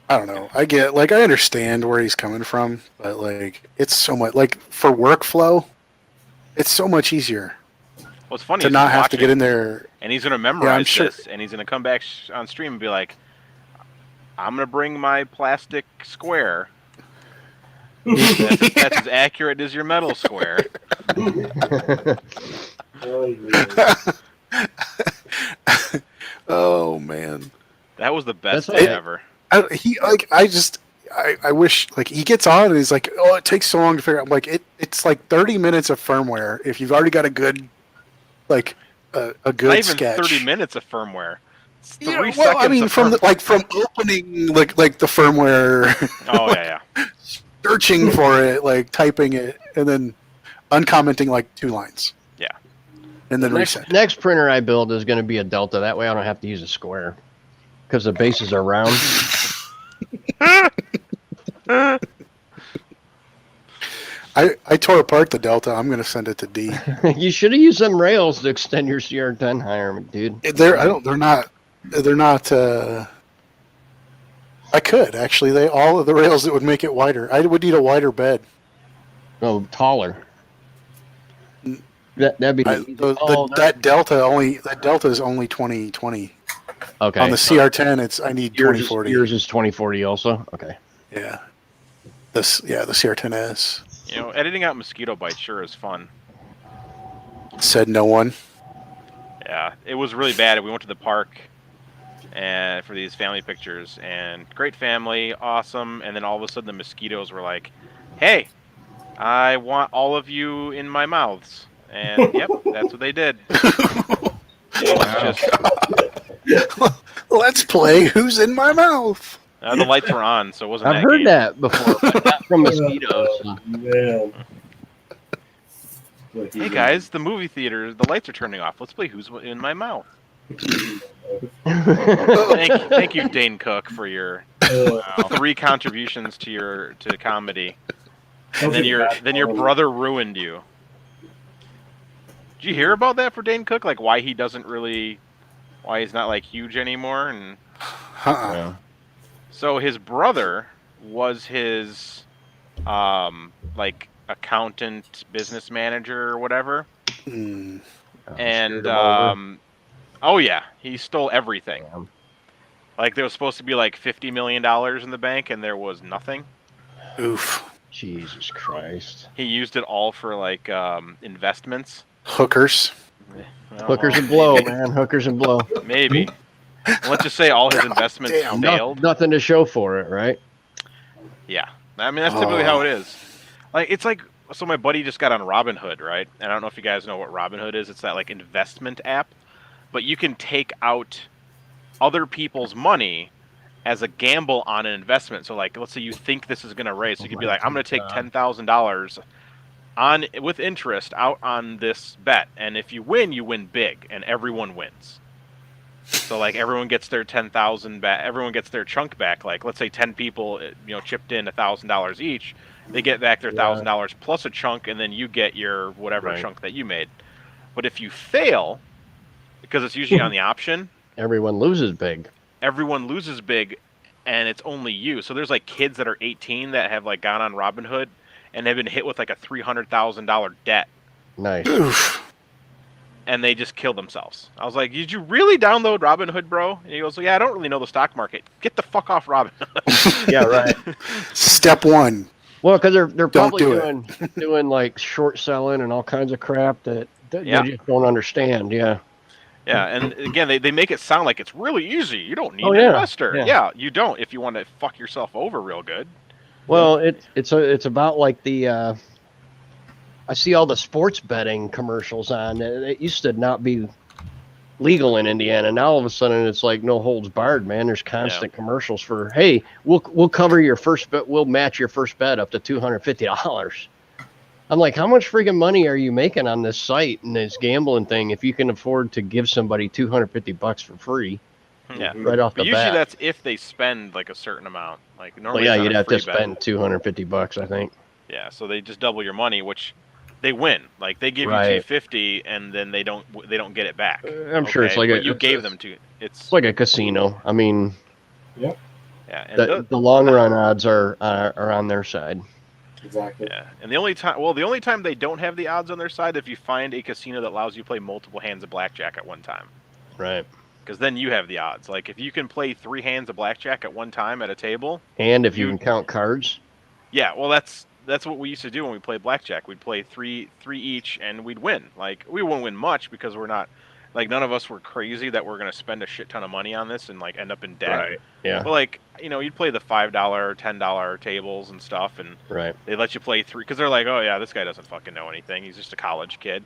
C: I don't know. I understand where he's coming from, but like, it's so much, like, for workflow, it's so much easier
A: Well, it's funny
C: to not have to get in there.
A: And he's going to memorize this, and he's going to come back on stream and be like, I'm going to bring my plastic square. That's as accurate as your metal square.
C: Oh man,
A: that was the best
F: That's
A: thing ever.
C: I wish, like, he gets on and he's like, oh, it takes so long to figure out. I'm like, it's like 30 minutes of firmware if you've already got a good, like, a good
A: Not even
C: sketch.
A: 30 minutes of firmware. It's 3
C: well,
A: seconds.
C: I mean, from opening, like the firmware.
A: Oh yeah.
C: searching for it, like typing it, and then uncommenting like 2 lines.
A: Yeah.
C: And then reset.
F: Next printer I build is going to be a Delta. That way I don't have to use a square because the bases are round.
C: I tore apart the Delta. I'm going to send it to D.
F: You should have used some rails to extend your CR10 higher, dude.
C: They're not. I could actually. All of the rails that would make it wider. I would need a wider bed.
F: Oh, taller. That'd be
C: that Delta is only 2020.
F: Okay.
C: On the CR10, I need 2040.
F: Yours is 2040 also. Okay.
C: Yeah. The CR10S.
A: You know, editing out mosquito bites sure is fun.
C: Said no one.
A: Yeah, it was really bad. We went to the park and for these family pictures, and great family, awesome. And then all of a sudden, the mosquitoes were like, "Hey, I want all of you in my mouths." And yep, that's what they did.
C: Let's play Who's in My Mouth.
A: The lights were on, so it wasn't.
F: I've heard that before, but not from mosquitoes.
H: Man.
A: Hey guys, the movie theater, the lights are turning off. Let's play Who's in My Mouth. Thank you, Dane Cook, for your 3 contributions to comedy. And then your brother ruined you. Did you hear about that for Dane Cook? Like why he's not like huge anymore? And so his brother was his like accountant, business manager, or whatever.
C: Mm.
A: And oh yeah, he stole everything. Like there was supposed to be like $50 million in the bank, and there was nothing.
C: Oof.
F: Jesus Christ.
A: He used it all for like investments.
C: Hookers.
F: Hookers and blow, man. Hookers and blow.
A: Maybe. Let's just say all his investments failed.
F: Nothing to show for it, right?
A: Yeah. I mean, that's typically how it is. Like, it's like, so my buddy just got on Robinhood, right? And I don't know if you guys know what Robinhood is. It's that, like, investment app. But you can take out other people's money as a gamble on an investment. So, like, let's say you think this is going to raise. So you could be like, I'm going to take $10,000 with interest out on this bet. And if you win big. And everyone wins. So like everyone gets their 10,000 back. Everyone gets their chunk back. Like let's say 10 people, chipped in $1,000 each. They get back their $1,000 plus a chunk, and then you get your whatever chunk that you made. But if you fail, because it's usually on the option,
F: everyone loses big.
A: Everyone loses big, and it's only you. So there's like kids that are 18 that have like gone on Robinhood and they've been hit with like a $300,000 debt.
F: Nice.
C: Oof.
A: And they just kill themselves. I was like, did you really download Robinhood, bro? And he goes, yeah, I don't really know the stock market. Get the fuck off Robinhood.
F: Yeah, right.
C: Step 1.
F: Well, because they're probably doing like short selling and all kinds of crap that they just don't understand. Yeah. Yeah,
A: and again, they make it sound like it's really easy. You don't need an investor. Yeah, you don't if you want to fuck yourself over real good.
F: Well, it's about like the I see all the sports betting commercials on. It used to not be legal in Indiana. Now all of a sudden it's like no holds barred, man. There's constant commercials for, hey, we'll cover your first bet. We'll match your first bet up to $250. I'm like, how much freaking money are you making on this site and this gambling thing if you can afford to give somebody $250 for free?
A: Yeah,
F: right off the bat.
A: Usually that's if they spend like a certain amount. Like normally,
F: you'd have to spend $250, I think.
A: Yeah, so they just double your money, which they win. Like they give you $250, and then they don't get it back.
F: I'm sure it's like
A: you gave them to. It's
F: like a casino. I mean,
H: yeah.
F: And the long run odds are on their side.
H: Exactly.
A: Yeah, and the only time they don't have the odds on their side if you find a casino that allows you to play multiple hands of blackjack at one time.
F: Right.
A: Because then you have the odds. Like if you can play 3 hands of blackjack at one time at a table,
F: and if you can count cards.
A: Yeah, well, that's what we used to do when we played blackjack. We'd play three each, and we'd win. Like we wouldn't win much because we're not, like none of us were crazy that we're gonna spend a shit ton of money on this and like end up in debt.
F: Right. Yeah.
A: But like you'd play the $5, $10 tables and stuff, and they let you play 3 because they're like, oh yeah, this guy doesn't fucking know anything. He's just a college kid.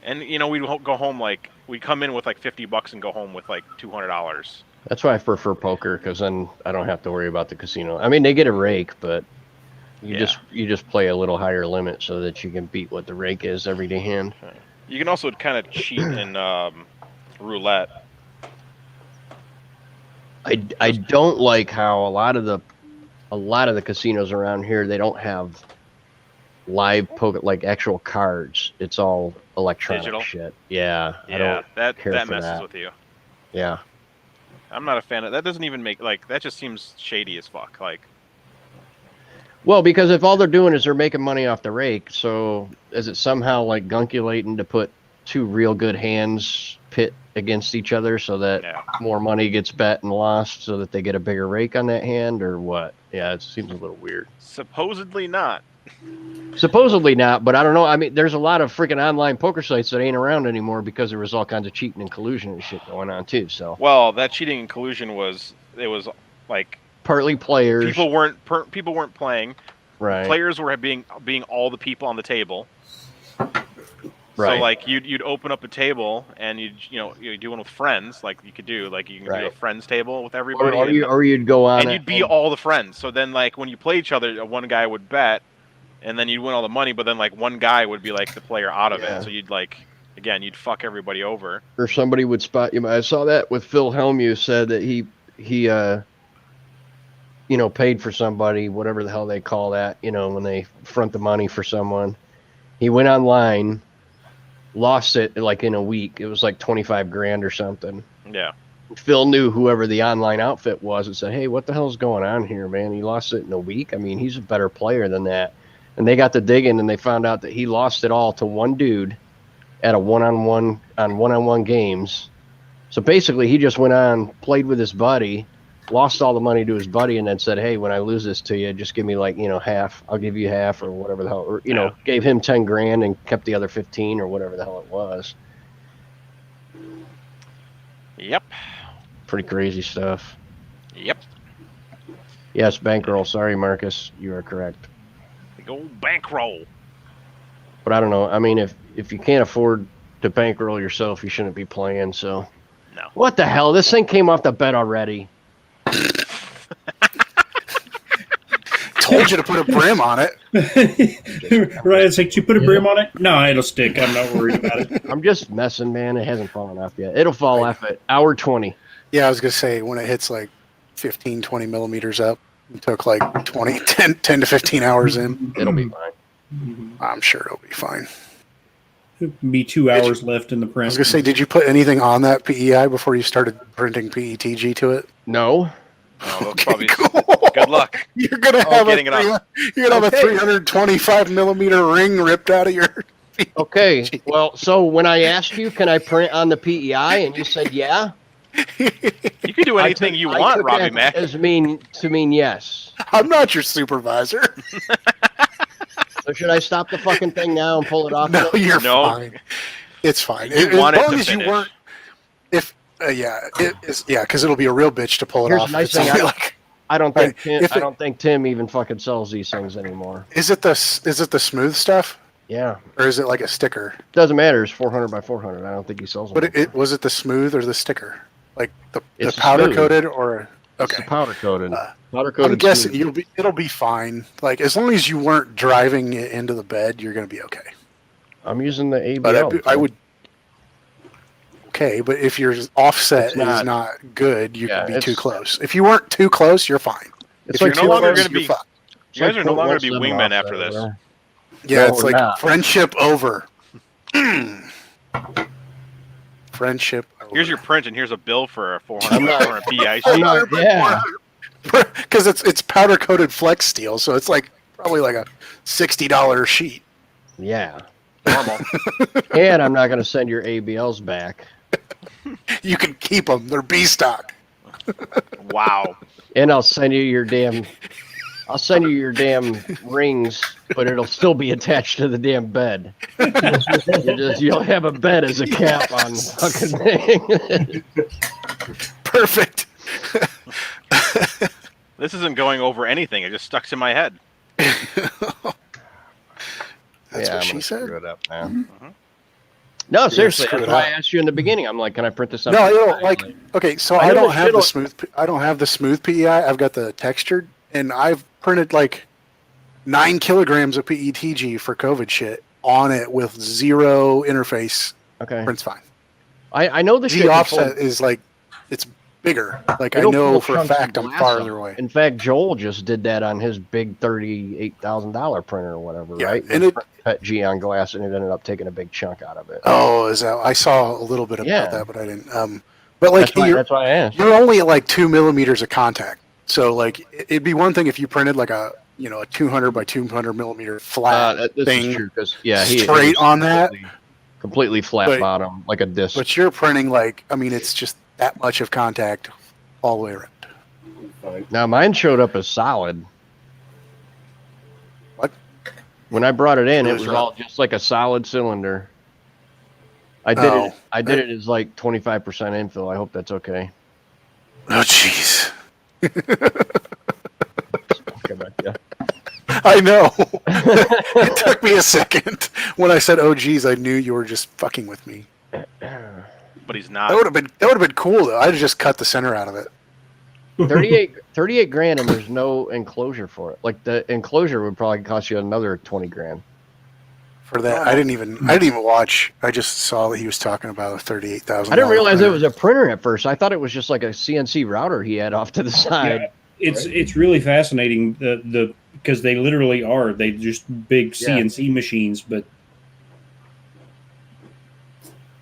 A: And we'd go home like we'd come in with like $50 and go home with like $200.
F: That's why I prefer poker, because then I don't have to worry about the casino. I mean, they get a rake, but you just play a little higher limit so that you can beat what the rake is every day hand.
A: You can also kind of cheat in roulette.
F: I don't like how a lot of the casinos around here, they don't have live poker, like actual cards. It's all electronic
A: Digital
F: shit. Yeah. I
A: Yeah,
F: don't
A: that
F: care for
A: messes
F: that.
A: with you.
F: Yeah.
A: I'm not a fan of that. Doesn't even make that. Just seems shady as fuck. Like,
F: Well, because if all they're doing is they're making money off the rake, so is it somehow like gunculating to put two real good hands pit against each other so that more money gets bet and lost so that they get a bigger rake on that hand, or what? Yeah, it seems a little weird.
A: supposedly not.
F: Supposedly not, but I don't know. I mean, there's a lot of freaking online poker sites that ain't around anymore because there was all kinds of cheating and collusion and shit going on too. So
A: Well, that cheating and collusion was like
F: partly players.
A: people weren't playing.
F: Right.
A: Players were being all the people on the table.
F: Right.
A: So like you'd open up a table and you do one with friends, like you could do, like you can do a friends table with everybody,
F: or you'd go on
A: and you'd be all the friends. So then like when you play each other, one guy would bet, and then you'd win all the money, but then like one guy would be like the player out of it. So you'd you'd fuck everybody over.
F: Or somebody would spot you. I saw that with Phil Hellmuth said that he paid for somebody, whatever the hell they call that, when they front the money for someone. He went online, lost it like in a week. It was like 25 grand or something.
A: Yeah.
F: Phil knew whoever the online outfit was and said, "Hey, what the hell's going on here, man? He lost it in a week. I mean, he's a better player than that." And they got to digging and they found out that he lost it all to one dude at a one-on-one games. So basically he just went on, played with his buddy, lost all the money to his buddy, and then said, "Hey, when I lose this to you, just give me like, half. I'll give you half," or whatever the hell, or, gave him 10 grand and kept the other 15 or whatever the hell it was.
A: Yep.
F: Pretty crazy stuff.
A: Yep.
F: Yes, bankroll. Sorry, Marcus. You are correct.
A: Big old bankroll.
F: But I don't know. I mean, if you can't afford to bankroll yourself, you shouldn't be playing, so.
A: No.
F: What the hell? This thing came off the bed already.
C: Told you to put a brim on it.
E: Right, it's like, you put a brim on it? No, it'll stick. I'm not worried about it.
F: I'm just messing, man. It hasn't fallen off yet. It'll fall off at hour 20.
C: Yeah, I was going to say, when it hits like 15, 20 millimeters up, it took like 10 to 15 hours in.
F: It'll be fine.
C: I'm sure it'll be fine.
E: It'll be 2 hours left in the print.
C: I was going to say, did you put anything on that PEI before you started printing PETG to it?
F: No.
A: Oh, okay, cool. Good luck.
C: You're gonna have a 325 millimeter ring ripped out of your.
F: Okay. Well, so when I asked you, can I print on the PEI, and you said yeah.
A: You can do anything you want, Robbie Mac.
F: As mean yes.
C: I'm not your supervisor.
F: So should I stop the fucking thing now and pull it off?
C: No, you're fine. It's fine.
A: As long as
C: you weren't. Because it'll be a real bitch to pull it off.
F: Here's a nice thing. I don't think Tim even fucking sells these things anymore.
C: Is it the smooth stuff?
F: Yeah.
C: Or is it like a sticker?
F: Doesn't matter. It's 400 by 400. I don't think he sells them.
C: But was it the smooth or the sticker? Like the powder coated or okay?
F: It's powder coated.
C: I'm guessing it'll be fine. Like as long as you weren't driving it into the bed, you're gonna be okay.
F: I'm using the ABL.
C: But I would. Okay, but if your offset is not good, you could be too close. If you weren't too close, you're fine.
A: If you're no longer going to be, you guys are no longer going to be wingmen after this.
C: Yeah, it's like friendship over. Friendship over.
A: Here's your print, and here's a bill for a 400 PI sheet.
F: Yeah.
C: Because it's powder coated flex steel, so it's like probably like a $60 sheet.
F: Yeah.
A: Normal.
F: And I'm not going to send your ABLs back.
C: You can keep them. They're B stock.
A: Wow.
F: And I'll send you your damn rings, but it'll still be attached to the damn bed. You'll have a bed as a cap on the fucking thing.
C: Perfect.
A: This isn't going over anything. It just stuck to my head.
C: That's what she said.
F: Screw it up now. No, seriously,
C: screw
F: that's
C: it
F: why I
C: up.
F: asked you in the beginning. I'm like, can I print this up?
C: No, you know, like okay, so
F: I
C: I
F: know
C: don't
F: the
C: have the
F: shit'll-
C: smooth. I don't have the smooth PEI. I've got the textured, and I've printed like 9 kilograms of PETG for COVID shit on it with 0 interface.
F: Okay.
C: Prints fine.
F: I know the
C: G
F: shit
C: offset is like it's bigger. Like I
F: it'll
C: know
F: pull
C: for a
F: chunks of
C: fact I'm
F: glass
C: farther
F: up.
C: away.
F: In fact, Joel just did that on his big $38,000 printer or whatever,
C: Yeah,
F: right?
C: and
F: With
C: it-
F: PET G on glass, and it ended up taking a big chunk out of it.
C: Oh, is that? I saw a little bit about
F: Yeah.
C: that, but I didn't. But like
F: That's why I asked.
C: you're only at like 2 millimeters of contact. So like it'd be one thing if you printed like a 200 by 200 millimeter flat
F: This
C: thing
F: is true because
C: straight on that.
F: completely flat
C: But-
F: bottom, like a disc.
C: But you're printing like it's just that much of contact all the way around.
H: Fine.
F: Now mine showed up as solid.
C: What?
F: When I brought it in,
C: It
F: it
C: was
F: was
C: rough.
F: all just like a solid cylinder. I did
C: Oh.
F: it. I did it as like 25% infill. I hope that's okay.
C: Oh jeez.
F: Okay, but yeah.
C: I know. It took me a second. When I said, "Oh geez," I knew you were just fucking with me.
A: But he's not.
C: That would have been cool though. I'd have just cut the center out of it.
F: 38 grand, and there's no enclosure for it. Like the enclosure would probably cost you another 20 grand.
C: For that, I didn't even watch. I just saw that he was talking about a $38,000.
F: I didn't realize it was a printer at first. I thought it was just like a CNC router he had off to the side.
E: Yeah, it's really fascinating the because they literally are just big CNC machines, but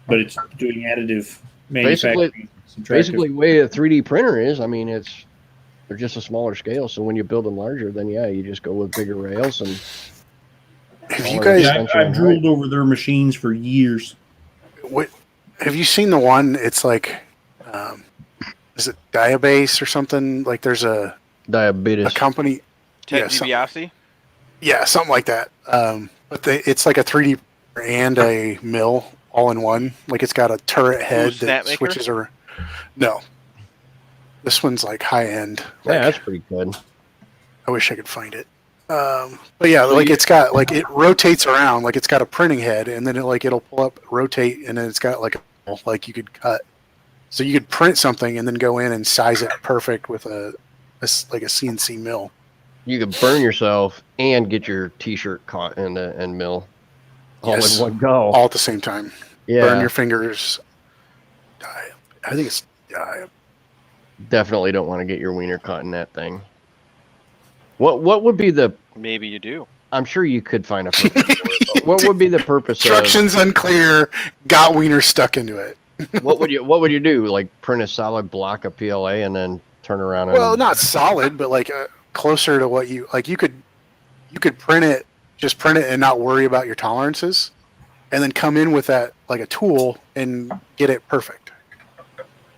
E: it's doing additive manufacturing.
F: Basically, the way a 3D printer is, I mean, they're just a smaller scale. So when you build them larger, then you just go with bigger rails and.
C: Have you guys?
E: Yeah, I've drooled over their machines for years.
C: Have you seen the one? It's like, is it Diabase or something? Like there's a
F: Diabetes.
C: company.
A: Ted DiBiase?
C: Yeah, something like that. But it's like a 3D and a mill all in one. Like it's got a turret head that
A: Snapmaker?
C: switches over. No, this one's like high end.
F: Yeah,
C: Like,
F: that's pretty good.
C: I wish I could find it. But yeah, like it's got like it rotates around, like it's got a printing head, and then it'll pull up, rotate, and then it's got like you could cut. So you could print something and then go in and size it perfect with a CNC mill.
F: You could burn yourself and get your T-shirt caught in the mill all
C: Yes.
F: in one go.
C: All at the same time.
F: Yeah,
C: Burn your fingers. Die. I think it's die.
F: definitely don't want to get your wiener caught in that thing. What would be the?
A: Maybe you do.
F: I'm sure you could find a purpose for it. But what would be the purpose?
C: Instructions unclear. Got wiener stuck into it.
F: What would you do? Like print a solid block of PLA and then turn around and
C: Well, not solid, but like closer to what you like. You could print it, just print it, and not worry about your tolerances, and then come in with that like a tool and get it perfect.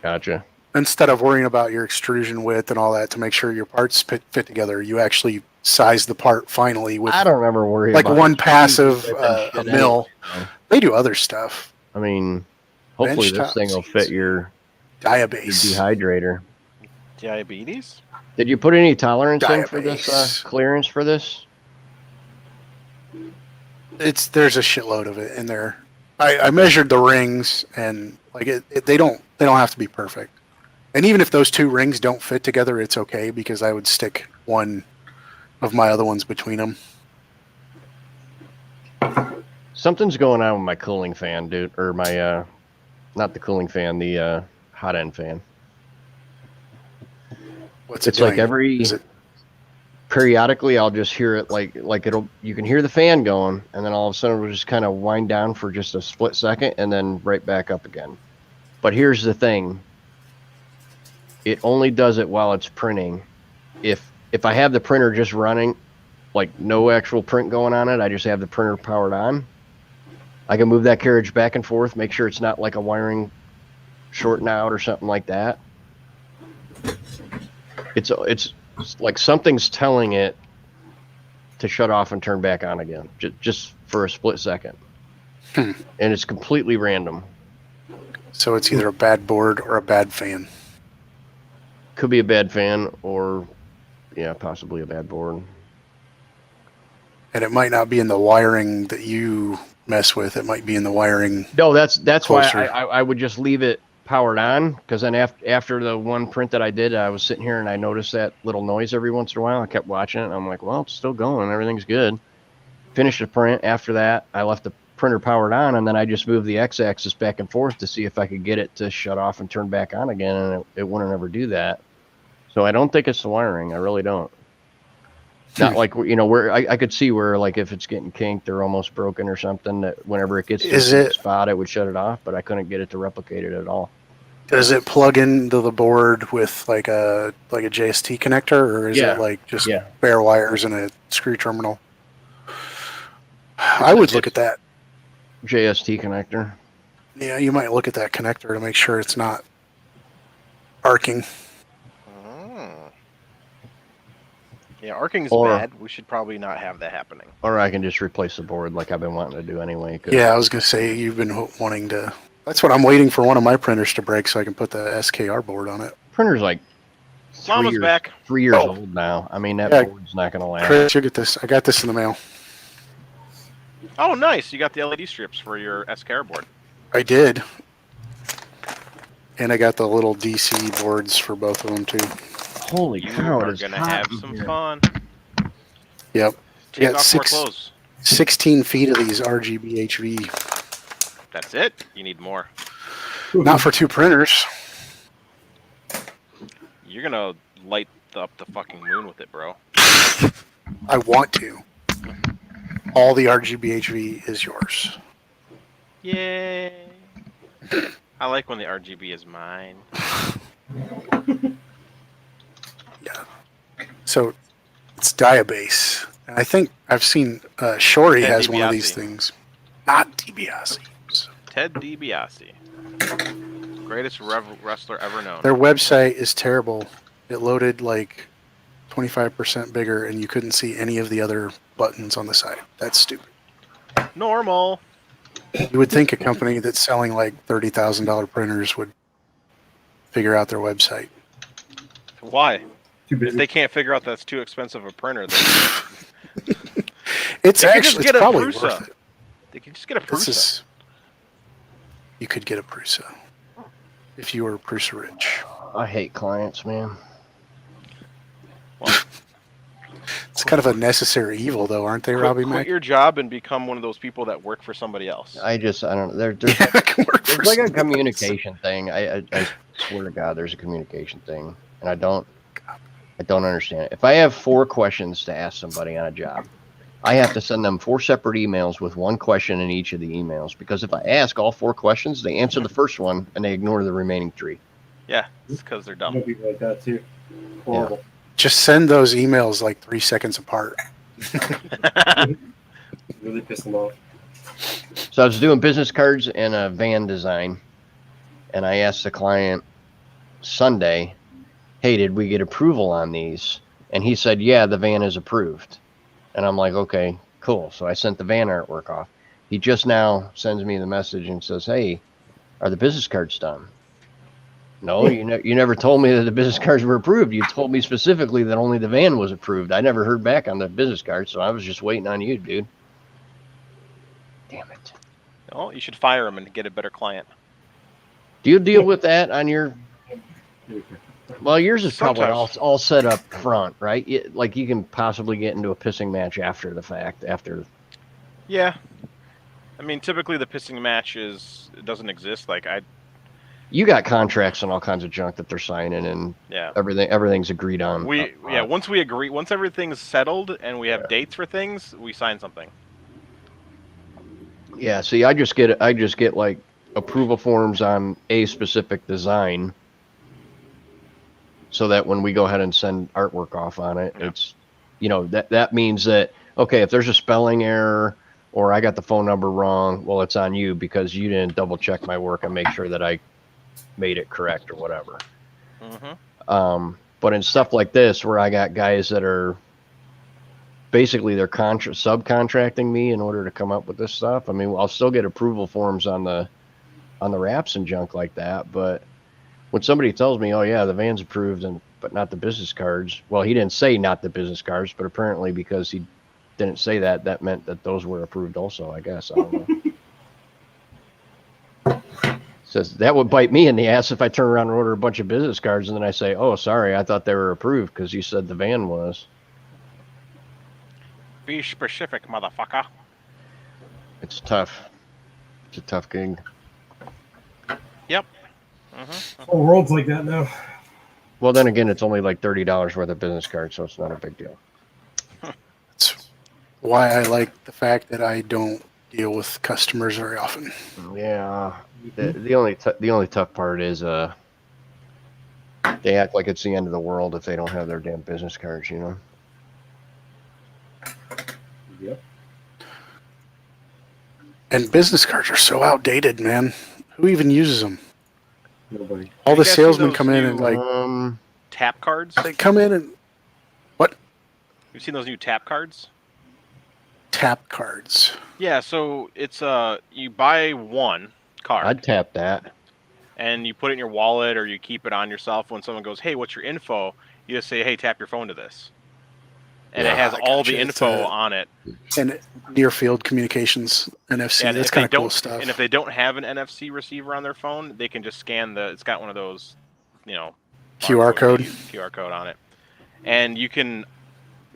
F: Gotcha.
C: Instead of worrying about your extrusion width and all that to make sure your parts fit together, you actually size the part finally with
F: I don't ever worry
C: like
F: about
C: one pass of
F: shit
C: a
F: anyway,
C: mill.
F: so.
C: They do other stuff.
F: I mean, hopefully
C: Bench
F: this thing will
C: top
F: fit
C: seats.
F: your
C: Diabase.
F: dehydrator.
A: Diabetes?
F: Did you put any tolerance in for
C: Diabase.
F: this clearance for this?
C: There's a shitload of it in there. I measured the rings and like they don't have to be perfect. And even if those 2 rings don't fit together, it's okay because I would stick one of my other ones between them.
F: Something's going on with my cooling fan, dude, or my not the cooling fan, the hot end fan.
C: What's
F: It's
C: it
F: like
C: doing? Is it
F: periodically I'll just hear it like you can hear the fan going, and then all of a sudden it'll just kind of wind down for just a split second and then right back up again. But here's the thing. It only does it while it's printing. If I have the printer just running, like no actual print going on it, I just have the printer powered on, I can move that carriage back and forth, make sure it's not like a wiring shorting out or something like that. It's like something's telling it to shut off and turn back on again, just for a split second. And it's completely random.
C: So it's either a bad board or a bad fan.
F: Could be a bad fan or, possibly a bad board.
C: And it might not be in the wiring that you mess with. It might be in the wiring.
F: No, that's why
C: Closer.
F: I would just leave it powered on, because then after the one print that I did, I was sitting here and I noticed that little noise every once in a while. I kept watching it and I'm like, well, it's still going. Everything's good. Finished the print. After that, I left the printer powered on, and then I just moved the x-axis back and forth to see if I could get it to shut off and turn back on again, and it wouldn't ever do that. So I don't think it's the wiring. I really don't. Not like, where I could see where, like, if it's getting kinked or almost broken or something, that whenever it gets to the spot, it would shut it off, but I couldn't get it to replicate it at all.
C: Does it plug into the board with like a JST connector, or is it like just bare wires and a screw terminal? I would look at that.
F: JST connector.
C: Yeah, you might look at that connector to make sure it's not arcing.
A: Yeah, arcing's bad. We should probably not have that happening.
F: Or I can just replace the board like I've been wanting to do anyway.
C: Yeah, I was going to say, you've been wanting to... That's what I'm waiting for one of my printers to break so I can put the SKR board on it.
F: Printer's like 3 years old now. I mean, that board's not going to last.
C: Chris, you get this. I got this in the mail.
A: Oh, nice. You got the LED strips for your SKR board.
C: I did. And I got the little DC boards for both of them, too.
F: Holy cow,
A: we're going to have some fun.
C: Yep.
A: Take off more clothes.
C: 16 feet of these RGB HV.
A: That's it? You need more.
C: Not for 2 printers.
A: You're going to light up the fucking moon with it, bro.
C: I want to. All the RGB HV is yours.
A: Yay. I like when the RGB is mine.
C: Yeah. So it's Diabase. And I think I've seen Shori
A: Ted
C: has
A: DiBiase.
C: one of these things. Not DiBiase.
A: Ted DiBiase. Greatest wrestler ever known.
C: Their website is terrible. It loaded like 25% bigger and you couldn't see any of the other buttons on the side. That's stupid.
A: Normal.
C: You would think a company that's selling like $30,000 printers would figure out their website.
A: Why? If they can't figure out that's too expensive a printer, then
C: it's probably worth it.
A: They can just get a Prusa.
C: You could get a Prusa if you were Prusa rich.
F: I hate clients, man.
A: Well,
F: It's
C: kind of a necessary evil, though, aren't they, Robbie Mac?
A: Quit your job and become one of those people that work for somebody else.
F: I don't know. There's like a communication thing. I swear to God, there's a communication thing, and I don't understand it. If I have 4 questions to ask somebody on a job, I have to send them 4 separate emails with 1 question in each of the emails, because if I ask all 4 questions, they answer the first one and they ignore the remaining 3.
A: Yeah, it's because they're dumb.
H: People like that too. Horrible.
C: Just send those emails like 3 seconds apart.
H: Really piss them off.
F: So I was doing business cards and a van design, and I asked the client Sunday, hey, did we get approval on these? And he said, yeah, the van is approved. And I'm like, okay, cool. So I sent the van artwork off. He just now sends me the message and says, hey, are the business cards done? No, you never told me that the business cards were approved. You told me specifically that only the van was approved. I never heard back on the business cards, so I was just waiting on you, dude. Damn it.
A: Oh, you should fire him and get a better client.
F: Do you deal with that on your... Well, yours is probably all set up front, right? Like you can possibly get into a pissing match after the fact,
A: Yeah. I mean, typically the pissing match doesn't exist. Like
F: You got contracts and all kinds of junk that they're signing, and everything's agreed on.
A: Once everything's settled and we have dates for things, we sign something.
F: Yeah, see, I just get like approval forms on a specific design, so that when we go ahead and send artwork off on it, it's, that means that, okay, if there's a spelling error or I got the phone number wrong, well, it's on you because you didn't double check my work and make sure that I made it correct or whatever.
A: Mm-hmm.
F: But in stuff like this, where I got guys that are basically they're subcontracting me in order to come up with this stuff. I mean, I'll still get approval forms on the wraps and junk like that, but when somebody tells me, oh yeah, the van's approved but not the business cards, well, he didn't say not the business cards, but apparently because he didn't say that meant that those were approved also, I guess. I don't know. Says that would bite me in the ass if I turn around and order a bunch of business cards and then I say, "Oh, sorry, I thought they were approved because you said the van was."
A: Be specific, motherfucker.
F: It's tough. It's a tough gig.
A: Yep.
I: The world's like that now.
F: Well, then again, it's only like $30 worth of business cards, so it's not a big deal.
C: That's why I like the fact that I don't deal with customers very often.
F: Yeah. The only tough part is they act like it's the end of the world if they don't have their damn business cards, you know.
I: Yep.
C: And business cards are so outdated, man. Who even uses them?
I: Nobody.
C: All
A: You
C: the
A: guys see
C: salesmen
A: those
C: come in
A: new,
C: and like
A: tap cards.
C: they come in and
A: You've seen those new tap cards?
C: tap cards.
A: Yeah, so it's you buy one card
F: I'd tap that.
A: and you put it in your wallet or you keep it on yourself. When someone goes, "Hey, what's your info?" You just say, "Hey, tap your phone to this," and it has
C: I
A: all
C: gotcha.
A: the
C: It's
A: info on it.
C: And near field communications NFC.
A: And
C: That's
A: if
C: kind
A: they
C: of cool
A: don't,
C: stuff.
A: and if they don't have an NFC receiver on their phone, they can just scan the. It's got one of those,
C: QR
A: barcode
C: code.
A: readers, QR code on it, and you can.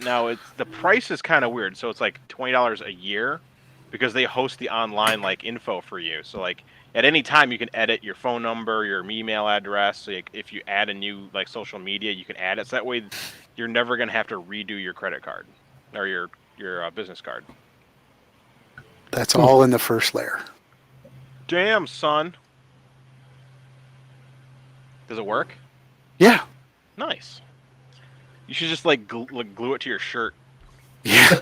A: Now it's the price is kind of weird, so it's like $20 a year, because they host the online like info for you. So like at any time you can edit your phone number, your email address. So if you add a new like social media, you can add it. So that way you're never gonna have to redo your credit card or your business card.
C: That's all in the first layer.
A: Damn, son. Does it work?
C: Yeah.
A: Nice. You should just like glue it to your shirt.
C: Yeah.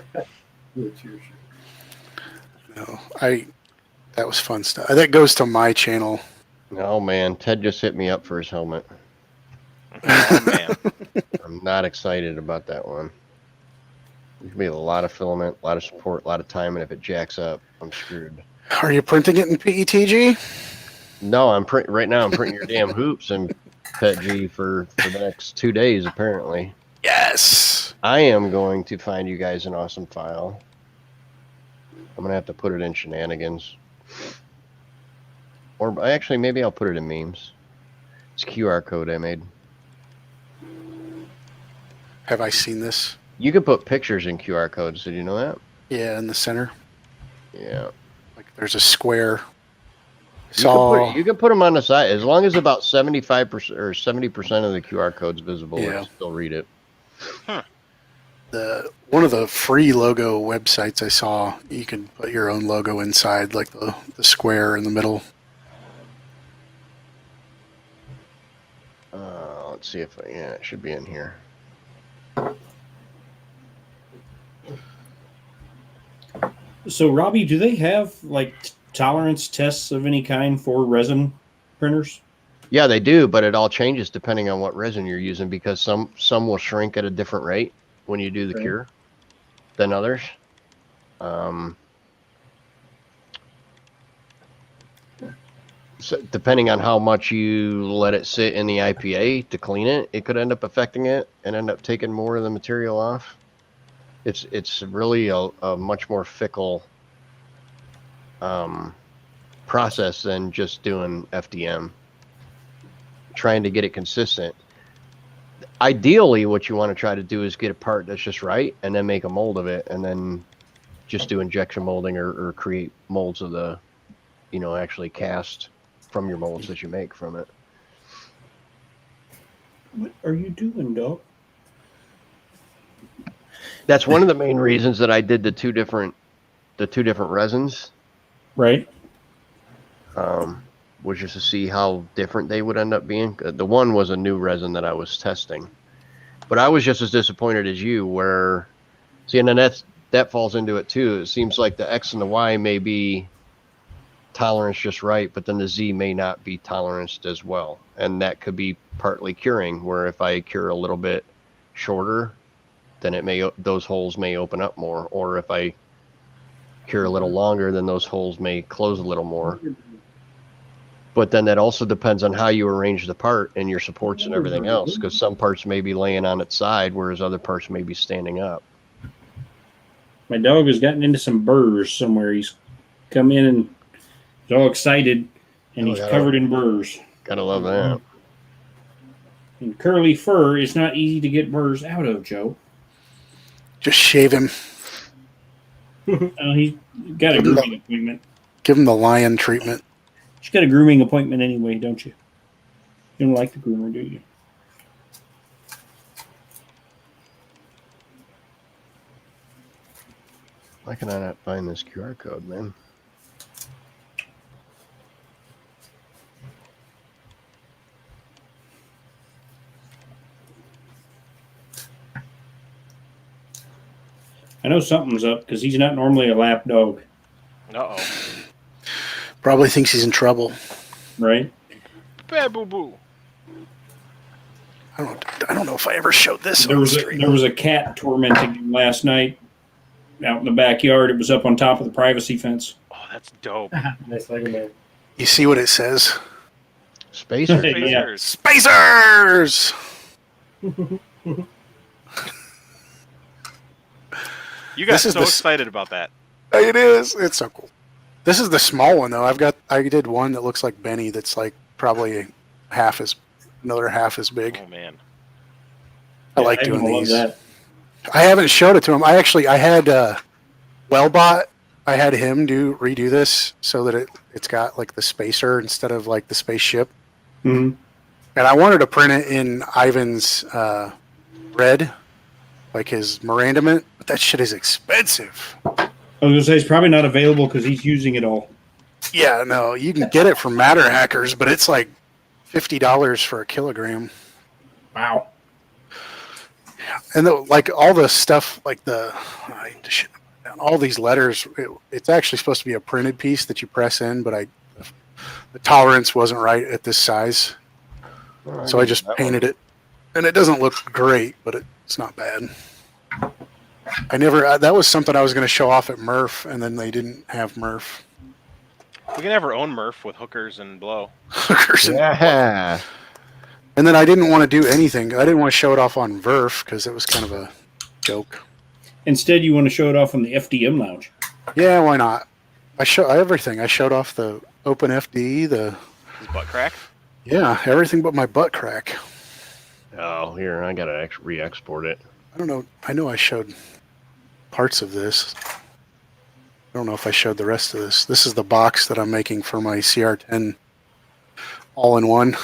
C: No, that was fun stuff. That goes to my channel.
F: Oh man, Ted just hit me up for his helmet.
A: Oh man.
F: I'm not excited about that one. There's gonna be a lot of filament, a lot of support, a lot of time, and if it jacks up, I'm screwed.
C: Are you printing it in PETG?
F: No, right now. I'm printing your damn hoops in PETG for the next 2 days, apparently.
C: Yes.
F: I am going to find you guys an awesome file. I'm gonna have to put it in shenanigans, or actually, maybe I'll put it in memes. It's QR code I made.
C: Have I seen this?
F: You can put pictures in QR codes. Did you know that?
C: Yeah, in the center.
F: Yeah.
C: Like there's a square.
F: You can put them on the side as long as about 75% or 70% of the QR code's visible.
C: Yeah.
F: It'll still read it.
C: One of the free logo websites I saw, you can put your own logo inside, like the square in the middle.
F: Let's see if it should be in here.
E: So, Robbie, do they have like tolerance tests of any kind for resin printers?
F: Yeah, they do, but it all changes depending on what resin you're using, because some will shrink at a different rate when you do the cure than others. So depending on how much you let it sit in the IPA to clean it, it could end up affecting it and end up taking more of the material off. It's really a much more fickle process than just doing FDM. Trying to get it consistent. Ideally, what you want to try to do is get a part that's just right, and then make a mold of it, and then just do injection molding or create molds of the, actually cast from your molds that you make from it.
E: What are you doing, dog?
F: That's one of the main reasons that I did the two different resins.
E: Right.
F: Was just to see how different they would end up being. The one was a new resin that I was testing, but I was just as disappointed as you. And then that falls into it too. It seems like the X and the Y may be tolerance just right, but then the Z may not be toleranced as well, and that could be partly curing. Where if I cure a little bit shorter, then those holes may open up more, or if I cure a little longer, then those holes may close a little more. But then that also depends on how you arrange the part and your supports and everything else, because some parts may be laying on its side, whereas other parts may be standing up.
E: My dog has gotten into some burrs somewhere. He's come in and he's all excited, And he's covered in burrs.
F: Gotta love that.
E: And curly fur is not easy to get burrs out of, Joe.
C: Just shave him.
E: He's got a grooming appointment.
C: Give him the lion treatment.
E: He's got a grooming appointment anyway, don't you? You don't like the groomer, do you?
F: Why can I not find this QR code, man?
E: I know something's up because he's not normally a lap dog.
A: Uh-oh.
C: Probably thinks he's in trouble.
E: Right?
A: Bad boo-boo.
C: I don't know if I ever showed this
E: There
C: on
E: was
C: the
E: a,
C: stream.
E: there was a cat tormenting him last night out in the backyard. It was up on top of the privacy fence.
A: Oh, that's dope.
I: Nice Lego man.
C: You see what it says?
F: Spacer.
E: Yeah.
C: Spacers!
A: You got
C: This is
A: so
C: the-
A: excited about that.
C: It is. It's so cool. This is the small one though. I did one that looks like Benny. That's like probably another half as big.
A: Oh man.
C: I like
E: I'm
C: doing
E: gonna love
C: these.
E: that.
C: I haven't showed it to him. I had Wellbot. I had him redo this so that it's got like the spacer instead of like the spaceship.
E: Mm-hmm.
C: And I wanted to print it in Ivan's red, like his Miranda mint, but that shit is expensive.
E: I was going to say it's probably not available because he's using it all.
C: Yeah, no, you can get it from Matter Hackers, but it's like $50 for a kilogram.
E: Wow.
C: And like all the stuff, like all these letters, it's actually supposed to be a printed piece that you press in, but the tolerance wasn't right at this size, so I just painted it, and it doesn't look great, but it's not bad. That was something I was going to show off at Murph, and then they didn't have Murph.
A: We can have our own Murph with hookers and blow.
F: Yeah.
C: And then I didn't want to do anything. I didn't want to show it off on Verf because it was kind of a joke.
E: Instead, you want to show it off on the FDM lounge.
C: Yeah, why not? I show everything. I showed off the Open FD,
A: His butt crack.
C: yeah, everything but my butt crack.
F: Oh, here, I gotta re-export it.
C: I don't know. I know I showed parts of this. I don't know if I showed the rest of this. This is the box that I'm making for my CR10 all-in-one.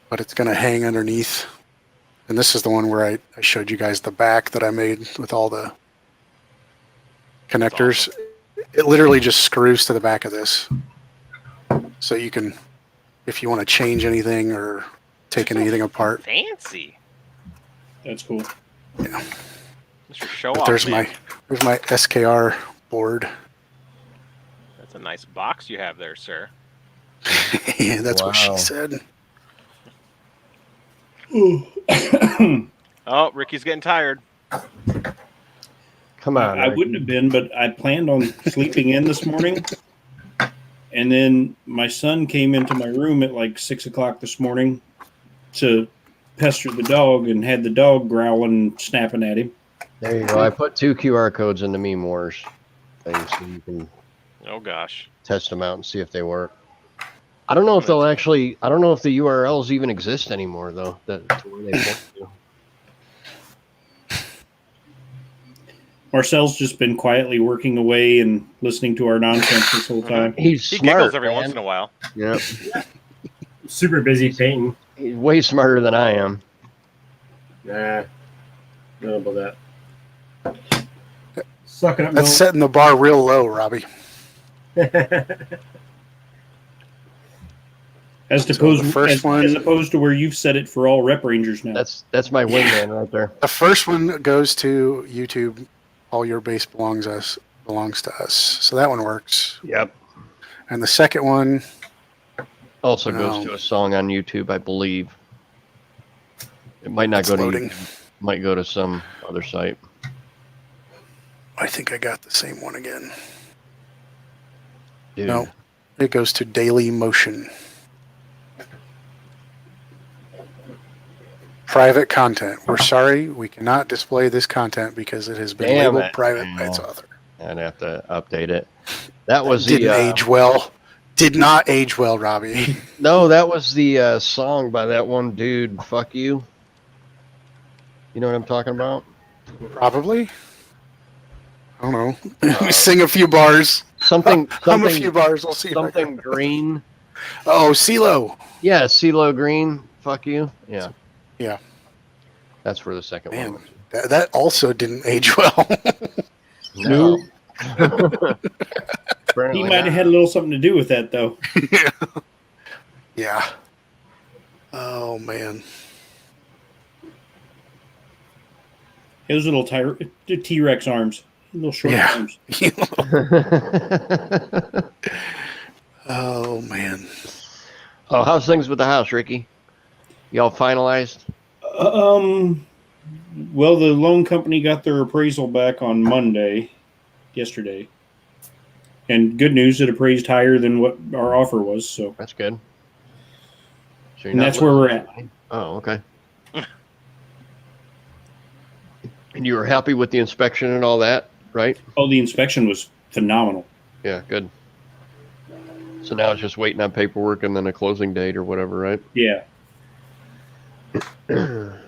C: But it's going to hang underneath. And this is the one where I showed you guys the back that I made with all the connectors.
A: Awesome.
C: It literally just screws to the back of this. So you can, if you want to change anything or take anything apart.
A: Fancy.
E: That's cool.
C: Yeah.
A: Mr. Show
C: But
A: off.
C: there's
A: Man.
C: my SKR board.
A: That's a nice box you have there, sir.
C: Yeah, that's what she
F: Wow.
C: said.
A: Oh, Ricky's getting tired.
F: Come on.
E: I wouldn't have been, but I planned on sleeping in this morning. And then my son came into my room at like 6 o'clock this morning to pester the dog and had the dog growling and snapping at him.
F: There you go. I put 2 QR codes in the Meme Wars thing so you can
A: Oh gosh.
F: test them out and see if they work. I don't know if they'll actually. I don't know if the URLs even exist anymore, though. To where they point to.
E: Marcel's just been quietly working away and listening to our nonsense this whole time.
F: He's
A: He
F: smart,
A: giggles every
F: man.
A: once in a while.
F: Yeah,
I: Super busy painting.
F: he's way smarter than I am.
I: Nah. Don't know about that. Sucking up.
C: That's setting the bar real low, Robbie.
E: As
C: So
E: opposed,
C: the first one-
E: as opposed to where you've set it for all rep rangers now.
F: That's my wingman right there.
C: The first one goes to YouTube. All your base belongs to us. So that one works.
F: Yep.
C: And the second one,
F: Also
C: No.
F: goes to a song on YouTube, I believe. It might not
C: it's
F: go to
C: loading.
F: YouTube. Might go to some other site.
C: I think I got the same one again.
F: Dude.
C: No, it goes to Daily Motion. Private content. We're sorry, we cannot display this content because it has been
F: Damn
C: labeled
F: it.
C: private by its
F: Oh.
C: author.
F: I'd have to update it. That was
C: Didn't
F: the
C: age well. Did not age well, Robbie.
F: No, that was the song by that one dude. Fuck you. You know what I'm talking about?
C: Probably. I don't know. Sing a few bars.
F: Something.
C: Hum a few bars. We'll see.
F: Something green.
C: Oh, CeeLo.
F: Yeah, CeeLo Green. Fuck you. Yeah.
C: Yeah.
F: That's where the second one
C: Man,
F: was.
C: that also didn't age well.
F: No.
E: He might have had a little something to do with that, though.
C: Yeah. Oh, man.
E: Those little T-Rex arms. Little short arms.
C: Oh, man.
F: Oh, how's things with the house, Ricky? Y'all finalized?
E: Well, the loan company got their appraisal back on yesterday. And good news, it appraised higher than what our offer was. So
F: that's good. So
E: and that's where we're at.
F: Oh, okay. And you were happy with the inspection and all that, right?
E: Oh, the inspection was phenomenal.
F: Yeah, good. So now it's just waiting on paperwork and then a closing date or whatever, right?
E: Yeah. They're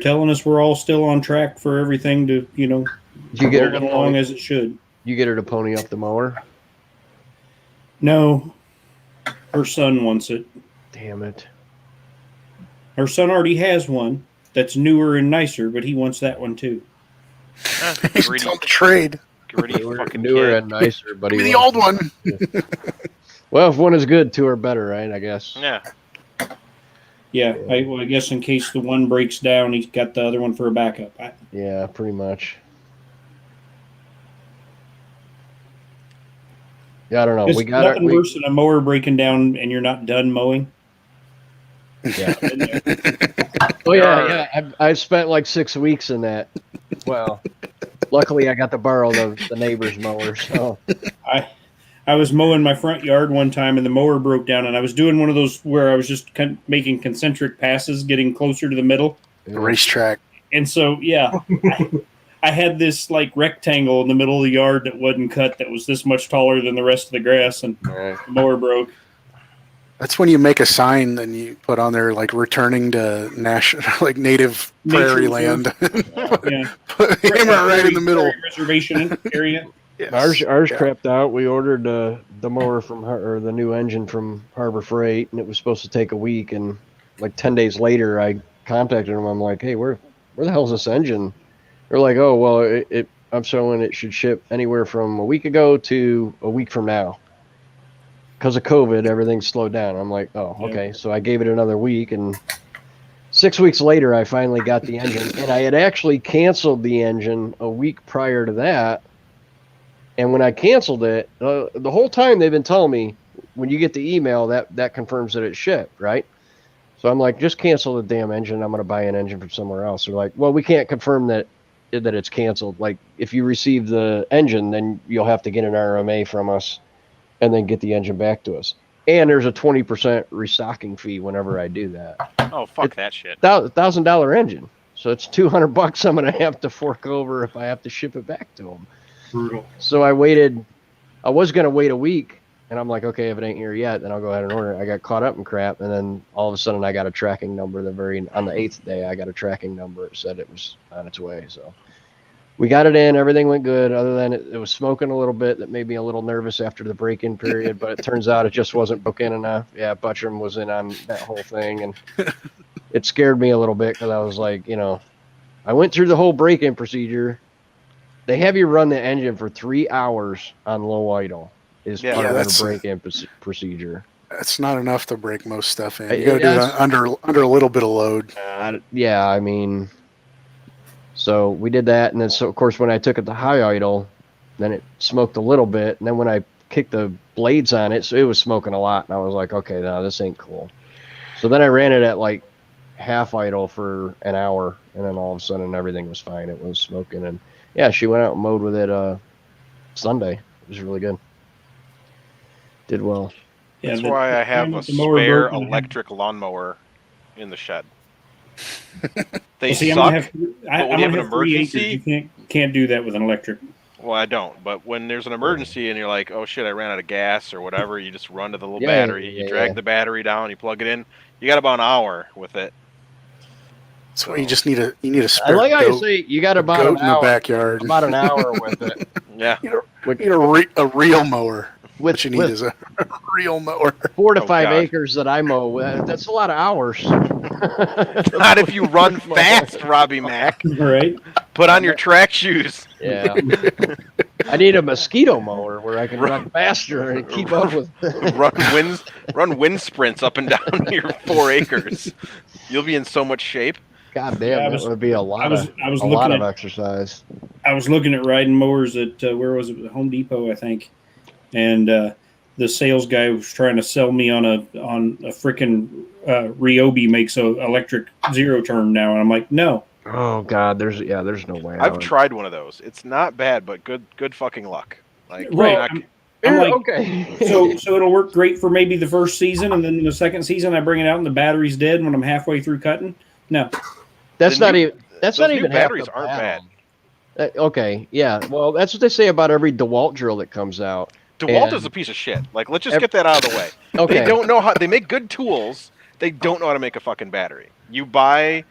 E: telling us we're all still on track for everything to,
F: Did you get her
E: along as it should.
F: You get her to pony up the mower?
E: No. Her son wants it.
F: Damn it.
E: Her son already has one that's newer and nicer, but he wants that one too.
C: He's on the trade.
F: Newer and nicer, but
C: Give me the old one.
F: Well, if one is good, two are better, right? I guess.
A: Yeah.
E: Yeah, I guess in case the one breaks down, he's got the other one for a backup.
F: Yeah, pretty much. Yeah, I don't know.
E: There's
F: We got
E: nothing worse than a mower breaking down and you're not done mowing.
F: Yeah. Oh yeah. I've spent like 6 weeks in that. Well, luckily I got to borrow the neighbor's mower. So
E: I was mowing my front yard one time and the mower broke down, and I was doing one of those where I was just making concentric passes, getting closer to the middle.
C: The racetrack.
E: And so, yeah, I had this like rectangle in the middle of the yard that wasn't cut, that was this much taller than the rest of the grass, and the mower broke.
C: That's when you make a sign and you put on there like returning to native prairie land.
E: Yeah.
C: Put hammer right in the middle.
E: Reservation area.
C: Yes.
F: Ours crapped out. We ordered the mower or the new engine from Harbor Freight, and it was supposed to take a week. And like 10 days later, I contacted them. I'm like, hey, where the hell's this engine? They're like, oh, well, I'm showing it should ship anywhere from a week ago to a week from now. Because of COVID, everything slowed down. I'm like, oh, okay. Yeah. So I gave it another week, and 6 weeks later, I finally got the engine. And I had actually canceled the engine a week prior to that. And when I canceled it, the whole time they've been telling me, when you get the email, that confirms that it's shipped, right? So I'm like, just cancel the damn engine. I'm going to buy an engine from somewhere else. They're like, well, we can't confirm that it's canceled. Like, if you receive the engine, then you'll have to get an RMA from us and then get the engine back to us. And there's a 20% restocking fee whenever I do that.
A: Oh, fuck that shit.
F: $1,000 engine. So it's $200 I'm going to have to fork over if I have to ship it back to them.
I: Brutal.
F: So I waited. I was going to wait a week, and I'm like, okay, if it ain't here yet, then I'll go ahead and order it. I got caught up in crap, and then all of a sudden I got a tracking number. On the 8th day, I got a tracking number. It said it was on its way. So we got it in. Everything went good, other than it was smoking a little bit. That made me a little nervous after the break-in period, but it turns out it just wasn't broken enough. Yeah, Butchram was in on that whole thing, and it scared me a little bit because I was like, I went through the whole break-in procedure. They have you run the engine for 3 hours on low idle is part of the break-in procedure.
C: That's not enough to break most stuff in. You got to do it under a little bit of load.
F: Yeah, I mean, so we did that, and then so of course when I took it to high idle, then it smoked a little bit, and then when I kicked the blades on it, so it was smoking a lot, and I was like, okay, no, this ain't cool. So then I ran it at like half idle for an hour, and then all of a sudden everything was fine. It was smoking, and yeah, she went out and mowed with it Sunday. It was really good. Did well.
A: Yeah, that's why I have a spare electric lawnmower in the shed. They suck, but when you have an emergency...
E: You can't do that with an electric.
A: Well, I don't. But when there's an emergency and you're like, oh shit, I ran out of gas or whatever, you just run to the little
F: Yeah,
A: battery,
F: yeah,
A: you drag the battery down, you plug it in. You got about an hour with it.
C: So you just need a
F: I
C: spare
F: like how you
C: goat,
F: say you got
C: a
F: about
C: goat
F: an
C: in the
F: hour.
C: backyard.
F: About an hour with it.
A: Yeah.
C: You need a real mower.
F: With,
C: What you need
F: with
C: is a real mower.
F: 4 to
A: Oh,
F: 5
A: God.
F: acres that I mow, that's a lot of hours.
A: Not if you run fast, Robbie Mac.
I: Right?
A: Put on your track shoes.
F: Yeah. I need a mosquito mower where I can run faster and keep up with.
A: run wind sprints up and down your 4 acres. You'll be in so much shape.
F: God damn,
E: Yeah,
F: that would be a lot of exercise.
E: I was looking at riding mowers at where was it? Home Depot, I think, and the sales guy was trying to sell me on a freaking Ryobi makes a electric zero turn now, and I'm like, no.
F: Oh God, there's no way.
A: I've tried one of those. It's not bad, but good fucking luck. Like,
E: Right. I'm like,
F: okay.
E: so it'll work great for maybe the first season, and then the second season I bring it out and the battery's dead when I'm halfway through cutting. No,
F: that's not even. That's
A: those
F: not
A: new
F: even
A: batteries
F: half the
A: aren't
F: battle.
A: bad.
F: Okay, yeah. Well, that's what they say about every DeWalt drill that comes out.
A: DeWalt
F: And-
A: is a piece of shit. Like, let's just get that out of the way.
F: Okay.
A: They don't know how. They make good tools. They don't know how to make a fucking battery. You buy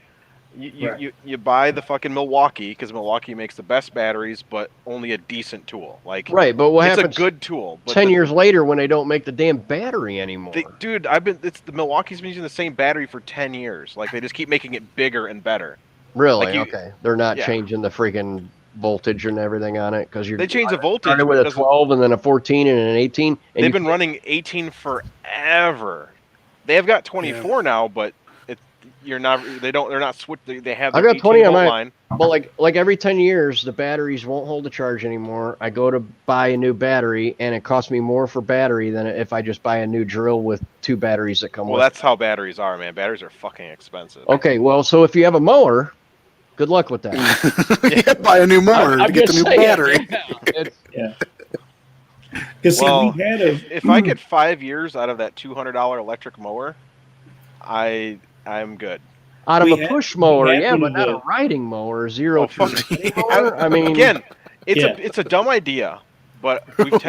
A: you buy the fucking Milwaukee because Milwaukee makes the best batteries, but only a decent tool. Like,
F: Right, but what
A: it's
F: happens
A: a good tool. But
F: 10 years later when they don't make the damn battery anymore?
A: dude, it's the Milwaukee's been using the same battery for 10 years. Like, they just keep making it bigger and better.
F: Really?
A: Like
F: Okay. They're not
A: yeah.
F: changing the freaking voltage and everything on it because
A: They change the voltage.
F: started with
A: but it
F: a
A: doesn't-
F: 12 and then a 14 and an 18. And
A: They've been running 18 forever. They have got 24 now, but they're not switch. They have.
F: I
A: their
F: got 20 on
A: 18 volt
F: my
A: line.
F: But like every 10 years, the batteries won't hold the charge anymore. I go to buy a new battery, and it costs me more for battery than if I just buy a new drill with 2 batteries that come
A: Well,
F: with
A: that's how batteries are, man. Batteries are fucking expensive.
F: Okay, well, so if you have a mower, good luck with that.
C: Buy a new mower to get the new battery.
E: yeah. Because
A: Well,
E: we had
A: if I get 5 years out of that $200 electric mower, I'm good.
F: Out of
E: We
F: a
E: had-
F: push mower,
E: we had
F: yeah,
E: one
F: but
E: of
F: not
E: the-
F: a riding mower, zero
A: Oh, fuck.
F: turn mower. I mean,
A: Again,
E: Yeah.
A: it's a dumb idea, but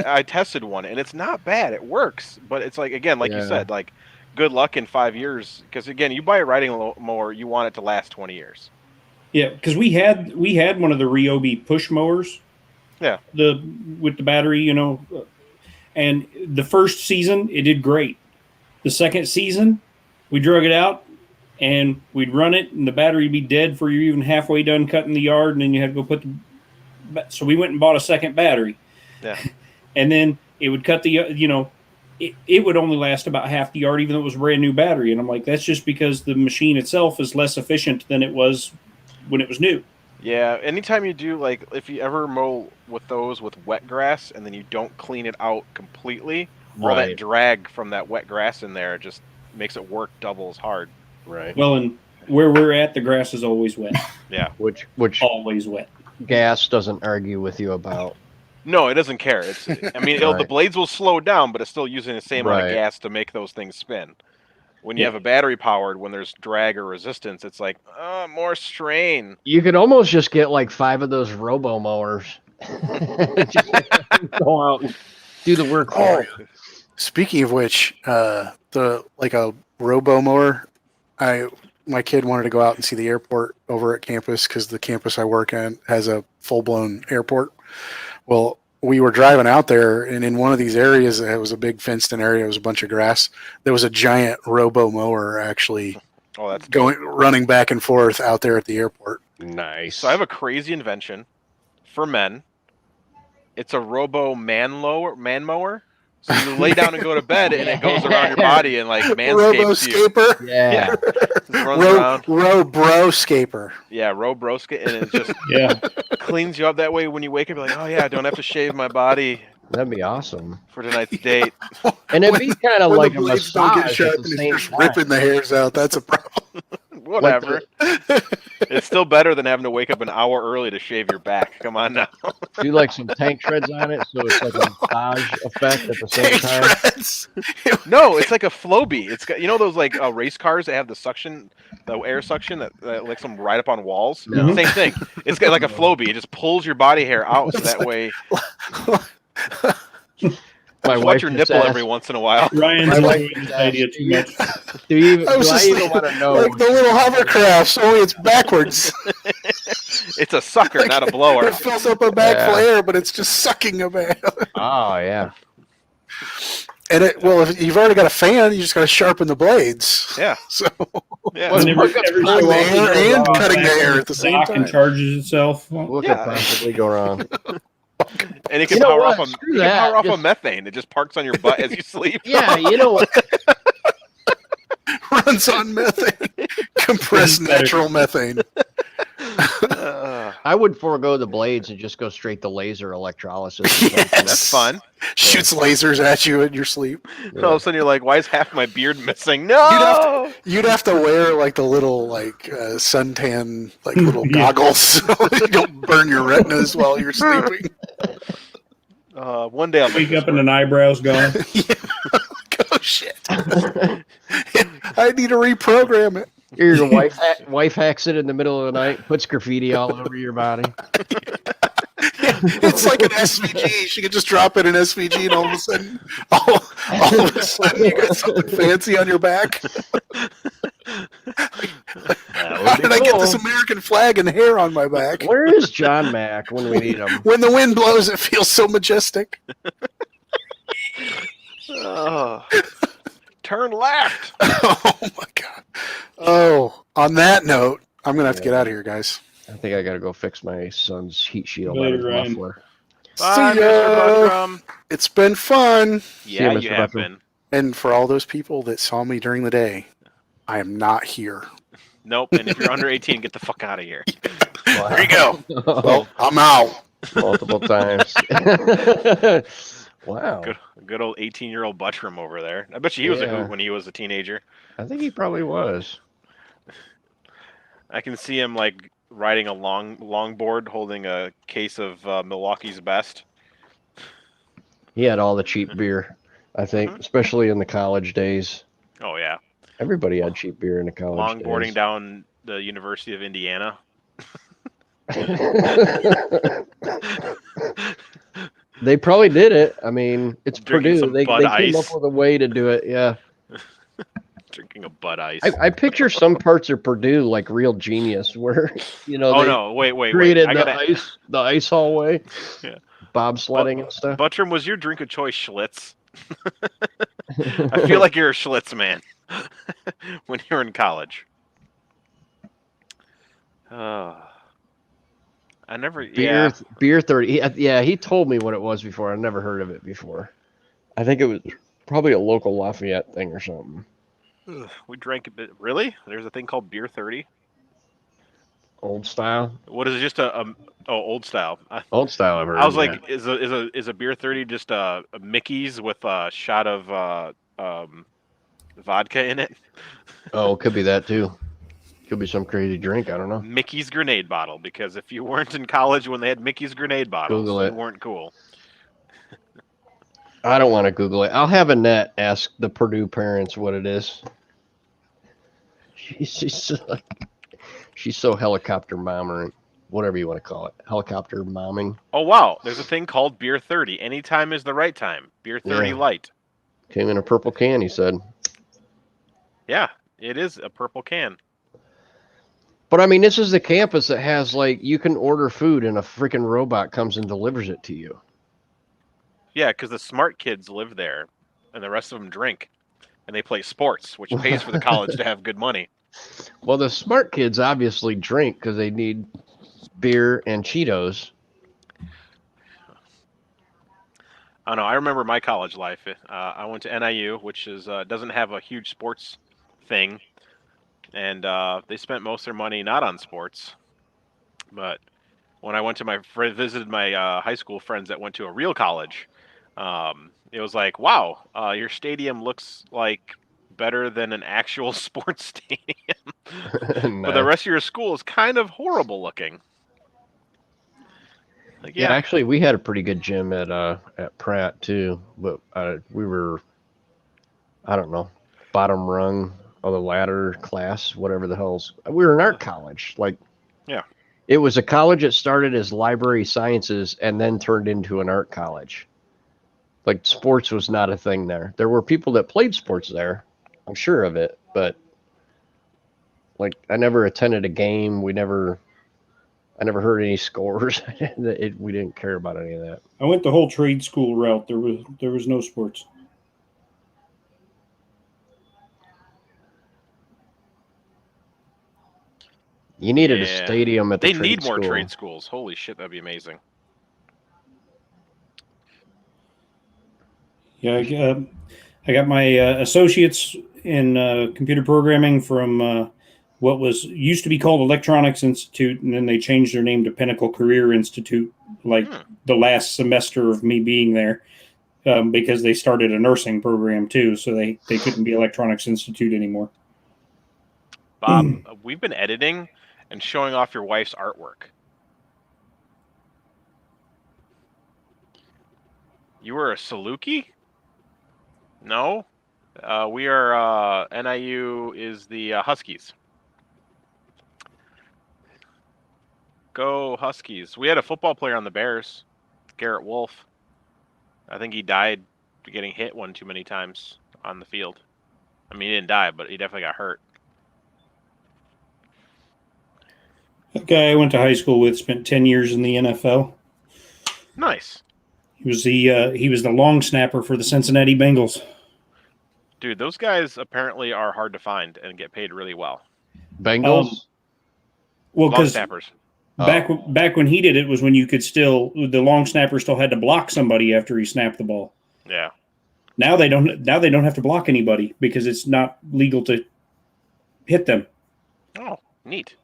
A: I tested one and it's not bad. It works, but it's like, again, like you
F: Yeah.
A: said, like, good luck in 5 years. Because again, you buy a riding mower, you want it to last 20 years.
E: Yeah, because we had one of the Ryobi push mowers.
A: Yeah.
E: With the battery, and the first season it did great. The second season, we drug it out and we'd run it, and the battery would be dead before you're even halfway done cutting the yard, and then you had to go put the. So we went and bought a second battery.
A: Yeah.
E: And then it would cut the it would only last about half the yard, even though it was a brand new battery. And I'm like, that's just because the machine itself is less efficient than it was when it was new.
A: Yeah, anytime you do, like, if you ever mow with those with wet grass and then you don't clean it out completely, all that
F: Right.
A: drag from that wet grass in there just makes it work double as hard.
F: right.
E: Well, and where we're at, the grass is always wet.
F: Which
E: Always wet.
F: gas doesn't argue with you about.
A: No, it doesn't care. I mean, the
F: Right.
A: blades will slow down, but it's still using the same amount
F: Right.
A: of gas to make those things spin. When you
E: Yeah.
A: have a battery powered, when there's drag or resistance, it's like, more strain.
F: You could almost just get like 5 of those robo mowers. Just go out and do the work for you.
C: Speaking of which, a robo mower, my kid wanted to go out and see the airport over at campus because the campus I work in has a full blown airport. Well, we were driving out there, and in one of these areas, it was a big fenced in area. It was a bunch of grass. There was a giant robo mower actually
A: Oh, that's
C: running back and forth out there at the airport.
F: Nice.
A: So I have a crazy invention for men. It's a robo man mower. So you lay down and go to bed, and it goes around your body and like manscapes you.
C: Robo-scaper?
F: Yeah.
A: Just runs around.
C: Row-bro-scaper.
A: Yeah, robroska, and it just
E: Yeah.
A: cleans you up that way. When you wake up, you're like, oh yeah, I don't have to shave my body
F: That'd be awesome.
A: for tonight's date.
F: And it'd be kind of
C: When
F: like
C: the
F: a
C: blades don't get
F: massage
C: sharp
F: at
C: and
F: the
C: it's
F: same
C: just
F: time.
C: ripping the hairs out, that's a problem.
A: Whatever. It's still better than having to wake up an hour early to shave your back. Come on now.
F: Do like some tank treads on it, so it's like a massage effect at the same time.
C: Treads.
A: No, it's like a Flowbee. It's got those like race cars that have the suction, the air suction that lets them ride up on walls.
F: No.
A: Same thing. It's got like a Flowbee. It just pulls your body hair out, so that way
F: My
A: watch
F: wife
A: your
F: just
A: nipple
F: asked,
A: every once in a while.
E: Ryan's
F: My wife
E: enjoying this
F: just
E: idea
F: asked,
E: too much.
F: do
C: I was
F: I
C: just
F: even
C: thinking,
F: want to know?
C: like the little hovercrafts, only it's backwards.
A: It's a sucker,
C: Like,
A: not a blower.
C: It fills up a bag
F: Yeah.
C: full of air, but it's just sucking a bag.
F: Oh yeah.
C: And if you've already got a fan, you just got to sharpen the blades.
A: Yeah.
C: So
A: Yeah.
F: Well,
E: Every
F: what could
E: so
C: pulling the
E: often,
C: hair
E: it
C: and
E: goes
C: cutting the
E: back
C: hair
E: in
C: at the same
E: dock
C: time.
E: and charges itself.
F: what
A: Yeah.
F: could possibly go wrong?
A: And it can
F: You know
A: power
F: what?
A: off
F: Screw
A: it can
F: that.
A: power off
F: Just-
A: of methane. It just parks on your butt as you sleep.
F: Yeah, you know what?
C: Runs on methane, compressed natural methane.
A: Uh,
F: I would forego the blades and just go straight to laser electrolysis.
C: Yes.
A: that's fun.
C: Shoots lasers at you in your sleep.
A: All of a sudden, you're like, "Why is half my beard missing?" No.
C: You'd have to wear like the little suntan little
E: Yeah.
C: goggles so you don't burn your retinas while you're sleeping.
A: One day I'll make
E: Wake
A: this
E: up and
A: work.
E: an eyebrow's gone.
C: Oh shit! I need to reprogram it.
F: Your wife hacks it in the middle of the night, puts graffiti all over your body.
C: It's like an SVG. She could just drop it in SVG, and all of a sudden, you got something fancy on your back. How did I get this American flag and hair on my back?
F: Where is John Mack when we need him?
C: When the wind blows, it feels so majestic.
A: Oh. Turn left.
C: Oh my god. Oh, on that note, I'm gonna have to get out of here, guys.
F: I think I gotta go fix my son's heat shield
E: Later,
F: on his
E: Ryan.
F: muffler.
A: Bye,
C: See ya.
A: Mr. Buttram.
C: It's been fun.
A: Yeah,
F: Mr.
A: you have
F: Buttram.
A: been.
C: And for all those people that saw me during the day, I am not here.
A: Nope. And if you're under 18, get the fuck out of here.
C: There you go. Well, I'm out.
F: Multiple times. Wow.
A: Good old 18-year-old Buttram over there. I bet you he was a
F: Yeah.
A: hoot when he was a teenager.
F: I think he probably was.
A: I can see him like riding a longboard, holding a case of Milwaukee's Best.
F: He had all the cheap beer, I think, especially in the college days.
A: Oh yeah,
F: Everybody had cheap beer in the college
A: longboarding
F: days.
A: down the University of Indiana.
F: They probably did it. I mean, it's
A: Drinking
F: Purdue.
A: some
F: They
A: Bud
F: came up
A: Ice.
F: with a way to do it. Yeah.
A: Drinking a Bud Ice.
F: I picture some parts of Purdue like real genius, where they
A: no, wait.
F: created
A: I gotta,
F: the ice hallway,
A: Yeah.
F: bobsledding and stuff.
A: Buttram, was your drink of choice Schlitz? I feel like you're a Schlitz man when you're in college. I never. Yeah.
F: Beer 30. He told me what it was before. I never heard of it before. I think it was probably a local Lafayette thing or something.
A: Ugh, we drank a bit. Really? There's a thing called Beer 30.
F: Old style.
A: What is it? Just old style.
F: Old style. I've heard.
A: I was
F: yeah.
A: like, is a Beer 30 just a Mickey's with a shot of vodka in it?
F: Oh, could be that too. Could be some crazy drink. I don't know.
A: Mickey's grenade bottle. Because if you weren't in college when they had Mickey's grenade bottles,
F: Google it.
A: you weren't cool.
F: I don't want to Google it. I'll have Annette ask the Purdue parents what it is. She's so helicopter momming, whatever you want to call it. Helicopter momming.
A: Oh wow, there's a thing called Beer 30. Anytime is the right time. Beer 30
F: Yeah.
A: light.
F: Came in a purple can, he said.
A: Yeah, it is a purple can.
F: But I mean, this is the campus that has you can order food and a freaking robot comes and delivers it to you.
A: Yeah, because the smart kids live there, and the rest of them drink, and they play sports, which pays for the college to have good money.
F: Well, the smart kids obviously drink because they need beer and Cheetos.
A: I don't know. I remember my college life. I went to NIU, which doesn't have a huge sports thing, and they spent most of their money not on sports. But when I went to visited my high school friends that went to a real college, it was like, wow, your stadium looks like better than an actual sports stadium. But the rest of your school is kind of horrible looking. Like,
F: yeah, actually, we had a pretty good gym at Pratt too, but we were, I don't know, bottom rung of the ladder class, whatever the hell's. We were an art college, like.
A: Yeah.
F: It was a college that started as library sciences and then turned into an art college. Like, sports was not a thing there. There were people that played sports there. I'm sure of it, but like, I never attended a game. I never heard any scores. We didn't care about any of that.
E: I went the whole trade school route. There was no sports.
F: You needed a stadium at the
A: They
F: trade
A: need more
F: school.
A: trade schools. Holy shit, that'd be amazing.
E: Yeah, I got my associates in computer programming from what used to be called Electronics Institute, and then they changed their name to Pinnacle Career Institute, like the last semester of me being there, because they started a nursing program too, so they couldn't be Electronics Institute anymore.
A: Bob, we've been editing and showing off your wife's artwork. You were a Saluki? No? We are, NIU is the Huskies. Go Huskies. We had a football player on the Bears, Garrett Wolf. I think he died getting hit one too many times on the field. I mean, he didn't die, but he definitely got hurt.
E: That guy I went to high school with spent 10 years in the NFL.
A: Nice.
E: He was the long snapper for the Cincinnati Bengals.
A: Dude, those guys apparently are hard to find and get paid really well.
F: Bengals?
E: Well,
A: long
E: because
A: snappers.
E: back when he did it was when you could the long snapper still had to block somebody after he snapped the ball.
A: Yeah.
E: Now they don't have to block anybody because it's not legal to hit them.
A: Oh, neat.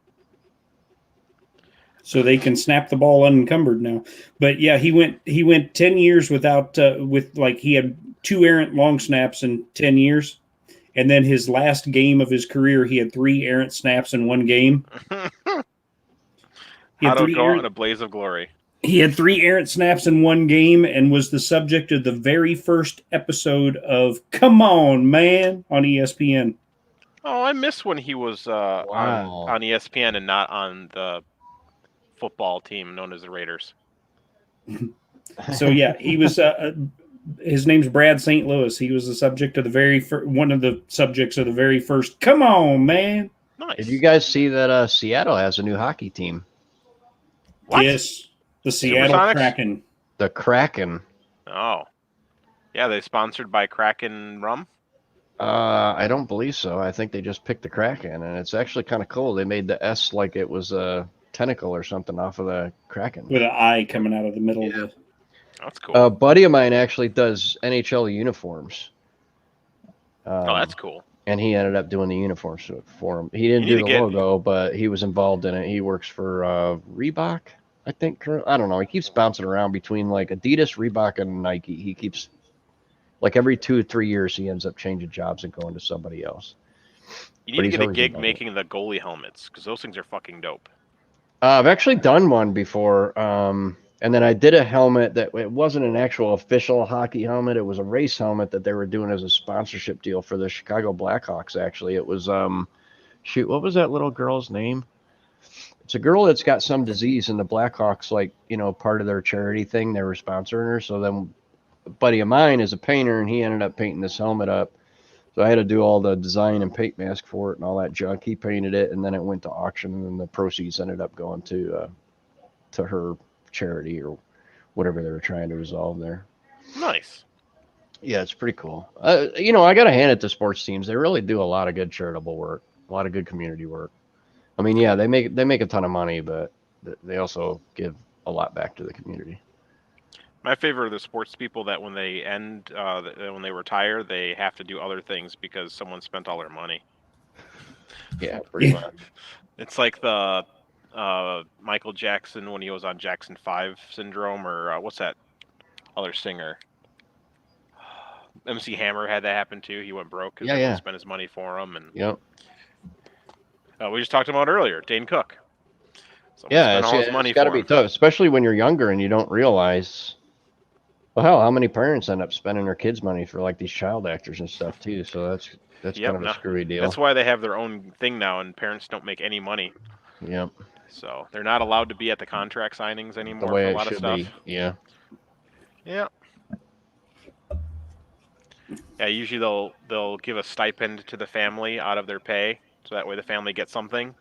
E: So they can snap the ball unencumbered now. But yeah, he went 10 years without he had 2 errant long snaps in 10 years. And then his last game of his career, he had 3 errant snaps in one game.
A: How to go out in a blaze of glory.
E: He had 3 errant snaps in one game and was the subject of the very first episode of Come On, Man on ESPN.
A: Oh, I miss when he was on ESPN and not on the football team known as the Raiders.
E: So yeah, he was. His name's Brad St. Louis. He was the subject of one of the subjects of the very first. Come on, man!
A: Nice.
F: Did you guys see that Seattle has a new hockey team?
A: What?
E: Yes, the Seattle Kraken.
F: The Kraken.
A: Oh, yeah. They sponsored by Kraken Rum.
F: I don't believe so. I think they just picked the Kraken, and it's actually kind of cool. They made the S like it was a tentacle or something off of the Kraken
E: with an eye coming out of the middle of the.
A: That's cool.
F: A buddy of mine actually does NHL uniforms.
A: Oh, that's cool.
F: And he ended up doing the uniforms for him. He didn't do the logo, but he was involved in it. He works for Reebok, I think. I don't know. He keeps bouncing around between like Adidas, Reebok, and Nike. He keeps like every 2 or 3 years he ends up changing jobs and going to somebody else.
A: You need to get a gig making the goalie helmets because those things are fucking dope.
F: I've actually done one before. And then I did a helmet that it wasn't an actual official hockey helmet. It was a race helmet that they were doing as a sponsorship deal for the Chicago Blackhawks. Actually, it was what was that little girl's name? It's a girl that's got some disease, and the Blackhawks, part of their charity thing, they were sponsoring her. So then, a buddy of mine is a painter, and he ended up painting this helmet up. So I had to do all the design and paint mask for it and all that junk. He painted it, and then it went to auction, and then the proceeds ended up going to her charity or whatever they were trying to resolve there.
A: Nice.
F: Yeah, it's pretty cool. I got to hand it to sports teams. They really do a lot of good charitable work, a lot of good community work. I mean, yeah, they make a ton of money, but they also give a lot back to the community.
A: My favorite are the sports people that when they when they retire, they have to do other things because someone spent all their money.
F: Yeah, pretty much.
A: It's like the Michael Jackson when he was on Jackson 5 syndrome, or what's that other singer? MC Hammer had that happen too. He went broke because he spent his money for him. And
F: yep.
A: We just talked about earlier, Dane Cook. So
F: Yeah,
A: spend all his money
F: it's got to
A: for
F: be
A: him.
F: tough, especially when you're younger and you don't realize. Well, hell, how many parents end up spending their kids' money for like these child actors and stuff too? So that's kind of a screwy deal.
A: That's why they have their own thing now, and parents don't make any money.
F: Yep.
A: So they're not allowed to be at the contract signings anymore
F: The way
A: for a
F: it
A: lot of
F: should
A: stuff.
F: be. Yeah.
A: Yeah. Yeah, usually they'll give a stipend to the family out of their pay, so that way the family gets something.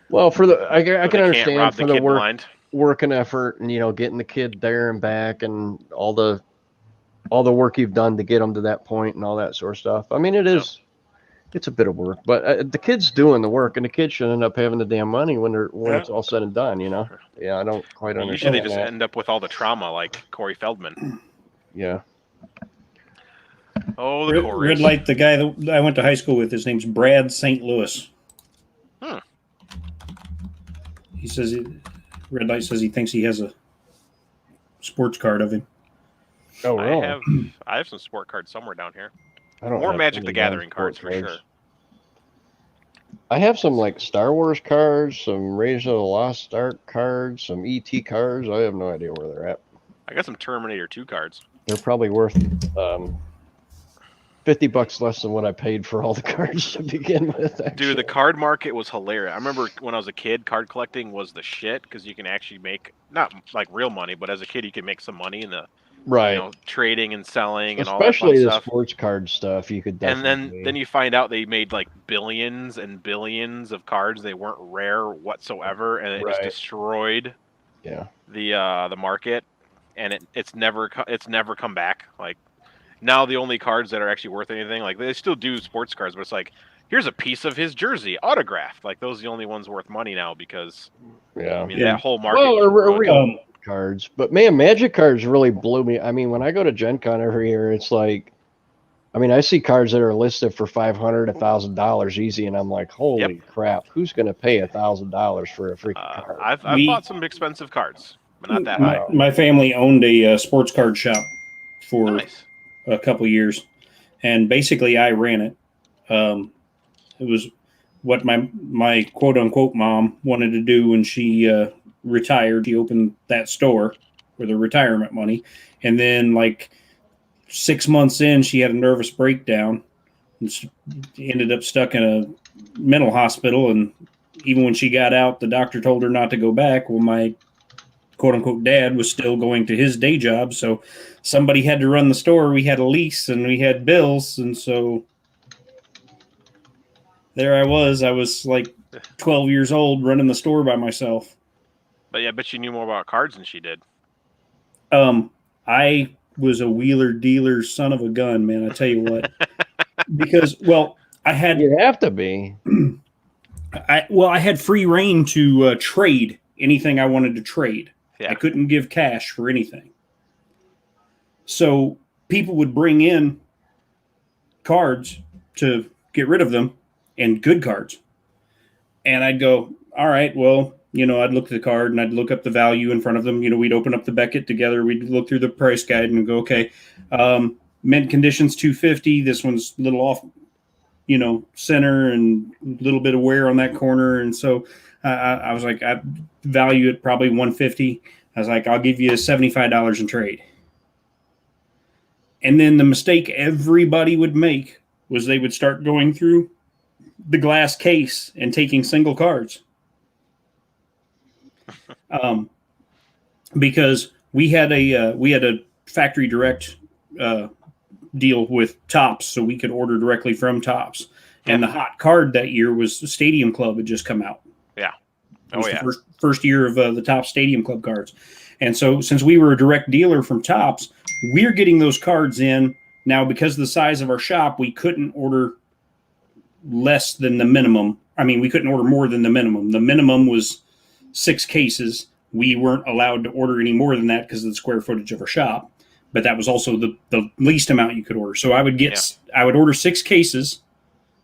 F: Well, for the I can
A: Can't
F: understand
A: rob
F: for
A: the
F: the
A: kid blind.
F: work and effort, and getting the kid there and back, and all the work you've done to get them to that point, and all that sort of stuff. I mean, it's a bit of work, but the kid's doing the work, and the kid should end up having the damn money when it's all said and done. Yeah, I don't quite understand.
A: Usually they just end up with all the trauma, like Corey Feldman.
F: Yeah.
A: Oh, the Corys.
E: Red Light, the guy that I went to high school with, his name's Brad St. Louis. He says, Red Light says he thinks he has a sports card of him.
F: Oh, really?
A: I have some sport cards somewhere down here.
F: I don't
A: More
F: have
A: Magic
F: any
A: the
F: damn
A: Gathering cards for
F: sports
A: sure.
F: I have some like Star Wars cards, some Raiders of the Lost Ark cards, some ET cards. I have no idea where they're at.
A: I got some Terminator 2 cards.
F: They're probably worth $50 less than what I paid for all the cards to begin with. Actually.
A: Dude, the card market was hilarious. I remember when I was a kid, card collecting was the shit because you can actually make not like real money, but as a kid you can make some money in the trading and selling and all that fun
F: especially the
A: stuff.
F: sports card stuff. You could definitely.
A: And then you find out they made like billions and billions of cards. They weren't rare whatsoever, and it just destroyed.
F: Yeah.
A: The market, and it's never come back. Like. Now the only cards that are actually worth anything, like they still do sports cards, but it's like, here's a piece of his jersey autographed. Like those are the only ones worth money now because that whole market.
F: Well, real cards, but man, Magic cards really blew me. I mean, when I go to Gen Con every year, it's like, I mean, I see cards that are listed for $500, $1,000 easy, and I'm like, holy crap, who's going to pay $1,000 for a freaking card?
A: I've bought some expensive cards, but not that high.
E: My family owned a sports card shop for a couple years, and basically I ran it. It was what my quote unquote mom wanted to do when she retired. She opened that store for the retirement money, and then like 6 months in, she had a nervous breakdown and ended up stuck in a mental hospital. And even when she got out, the doctor told her not to go back. Well, my quote-unquote dad was still going to his day job, so somebody had to run the store. We had a lease, and we had bills, and so there I was like 12 years old running the store by myself.
A: But yeah, I bet you knew more about cards than she did.
E: I was a wheeler dealer son of a gun, man, I tell you what. Because, well, I had...
F: You have to be.
E: I had free reign to trade anything I wanted to trade.
A: Yeah.
E: I couldn't give cash for anything. So people would bring in cards to get rid of them, and good cards. And I'd go, all right, well, I'd look at the card and I'd look up the value in front of them. We'd open up the Beckett together. We'd look through the price guide and go, okay, mint conditions $250. This one's a little off, center and a little bit of wear on that corner. And so I was like, I value it probably $150. I was like, I'll give you $75 in trade. And then the mistake everybody would make was they would start going through the glass case and taking single cards. Because we had a factory direct deal with Topps, so we could order directly from Topps. And the hot card that year was the Stadium Club had just come out.
A: Yeah.
E: It was the first year of the Topps Stadium Club cards. And so since we were a direct dealer from Topps, we're getting those cards in. Now, because of the size of our shop, we couldn't order less than the minimum. I mean, we couldn't order more than the minimum. The minimum was 6 cases. We weren't allowed to order any more than that because of the square footage of our shop. But that was also the least amount you could order. So I would order 6 cases.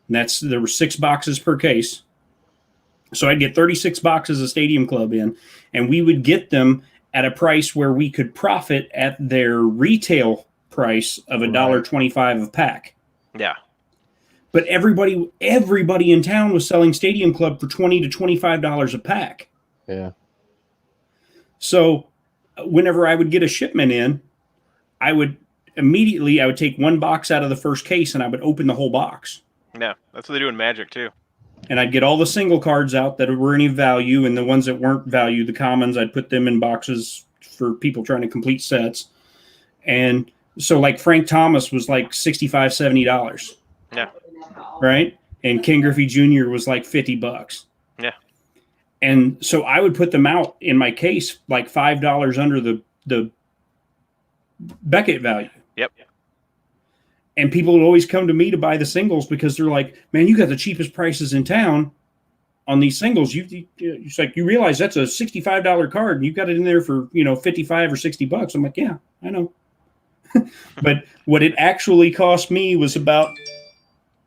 E: And there were 6 boxes per case. So I'd get 36 boxes of Stadium Club in, and we would get them at a price where we could profit at their retail price of $1.25 a pack.
A: Yeah.
E: But everybody in town was selling Stadium Club for $20 to $25 a pack.
F: Yeah.
E: So whenever I would get a shipment in, I would take one box out of the first case and I would open the whole box.
A: Yeah, that's what they do in Magic too.
E: And I'd get all the single cards out that were any value, and the ones that weren't value, the commons, I'd put them in boxes for people trying to complete sets. And so like Frank Thomas was like $65, $70.
A: Yeah.
E: Right? And Ken Griffey Jr. was like $50.
A: Yeah.
E: And so I would put them out in my case like $5 under the Beckett value.
A: Yep.
E: And people would always come to me to buy the singles because they're like, man, you got the cheapest prices in town on these singles. It's like, you realize that's a $65 card and you got it in there for, $55 or $60. I'm like, yeah, I know. But what it actually cost me was about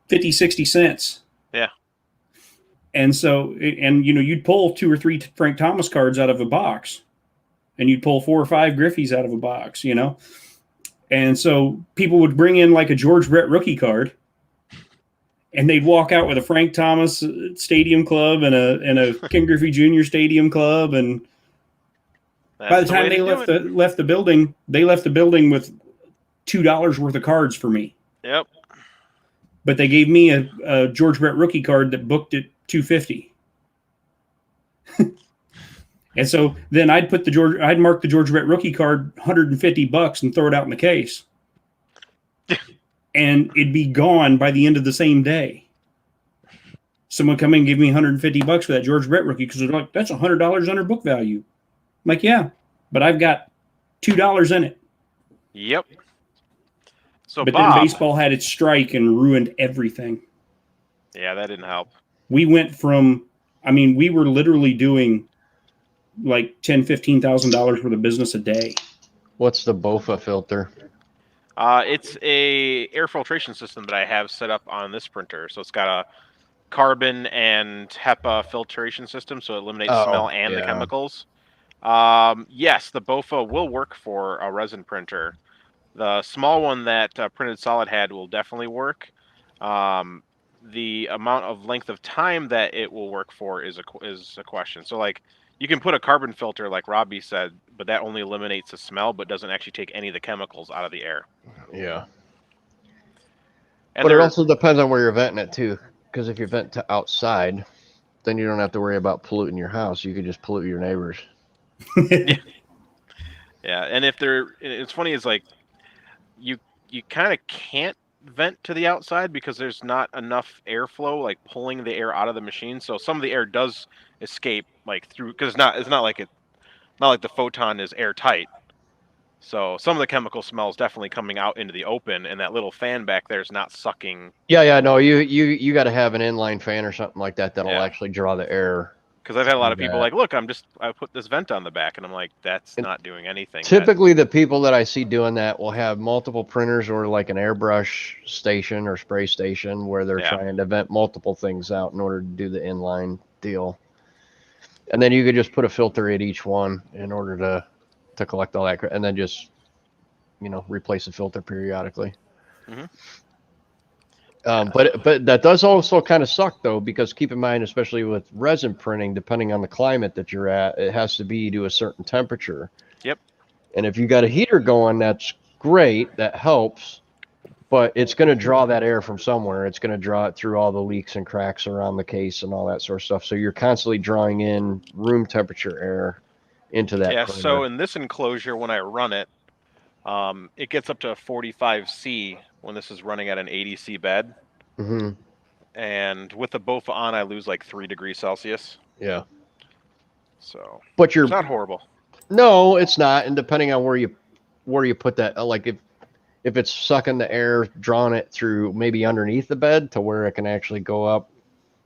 E: 50, 60 cents.
A: Yeah.
E: And so, you'd pull 2 or 3 Frank Thomas cards out of a box, and you'd pull 4 or 5 Griffies out of a box, And so people would bring in like a George Brett rookie card, and they'd walk out with a Frank Thomas Stadium Club and a Ken Griffey Jr. Stadium Club. And by the time they left the building, they left the building with $2 worth of cards for me.
A: Yep.
E: But they gave me a George Brett rookie card that booked at $250. And so then I'd mark the George Brett rookie card $150 and throw it out in the case. And it'd be gone by the end of the same day. Someone come in and give me $150 for that George Brett rookie because they're like, that's $100 under book value. I'm like, yeah, but I've got $2 in it.
A: Yep. So
E: but
A: Bob,
E: then baseball had its strike and ruined everything.
A: Yeah, that didn't help.
E: We went from, we were literally doing like $10,000, $15,000 worth of business a day.
F: What's the BOFA filter?
A: It's a air filtration system that I have set up on this printer. So it's got a carbon and HEPA filtration system, so it eliminates smell and the chemicals. Yes, the BOFA will work for a resin printer. The small one that Printed Solid had will definitely work. The amount of length of time that it will work for is a question. So like, you can put a carbon filter, like Robbie said, but that only eliminates the smell, but doesn't actually take any of the chemicals out of the air.
F: Yeah.
A: And
F: but it also depends on where you're venting it too, because if you vent to outside, then you don't have to worry about polluting your house. You can just pollute your neighbors.
A: Yeah. And it's funny, is like, you kind of can't vent to the outside because there's not enough airflow, like pulling the air out of the machine. So some of the air does escape like through, because it's not like the photon is airtight. So some of the chemical smell is definitely coming out into the open, and that little fan back there is not sucking.
F: Yeah, no, you got to have an inline fan or something like that that'll actually draw the air.
A: Because I've had a lot of people like, look, I put this vent on the back, and I'm like, that's not doing anything.
F: Typically, the people that I see doing that will have multiple printers or like an airbrush station or spray station where they're trying to vent multiple things out in order to do the inline deal. And then you could just put a filter at each one in order to collect all that, and then just, replace the filter periodically.
A: Mm-hmm.
F: But that does also kind of suck though, because keep in mind, especially with resin printing, depending on the climate that you're at, it has to be to a certain temperature.
A: Yep.
F: And if you got a heater going, that's great. That helps, but it's going to draw that air from somewhere. It's going to draw it through all the leaks and cracks around the case and all that sort of stuff. So you're constantly drawing in room temperature air into that.
A: Yeah.
F: printer.
A: So in this enclosure, when I run it, it gets up to 45C when this is running at an 80C bed.
F: Mm-hmm.
A: And with the BOFA on, I lose like 3 degrees Celsius.
F: Yeah.
A: So,
F: but
A: it's not horrible.
F: No, it's not. And depending on where you put that, like if it's sucking the air, drawing it through maybe underneath the bed to where it can actually go up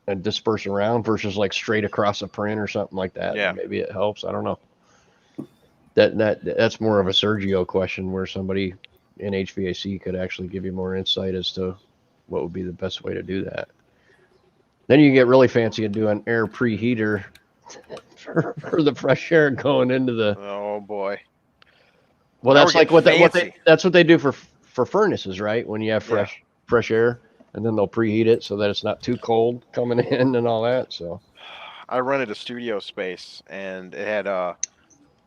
F: and disperse around versus like straight across a print or something like that.
A: Yeah.
F: Maybe it helps. I don't know. That's more of a Sergio question where somebody in HVAC could actually give you more insight as to what would be the best way to do that. Then you get really fancy and do an air preheater for the fresh air going into the.
A: Oh boy.
F: Well, that's like that's what they do for furnaces, right? When you have fresh air. and then they'll preheat it so that it's not too cold coming in and all that. So
A: I rented a studio space, and it had a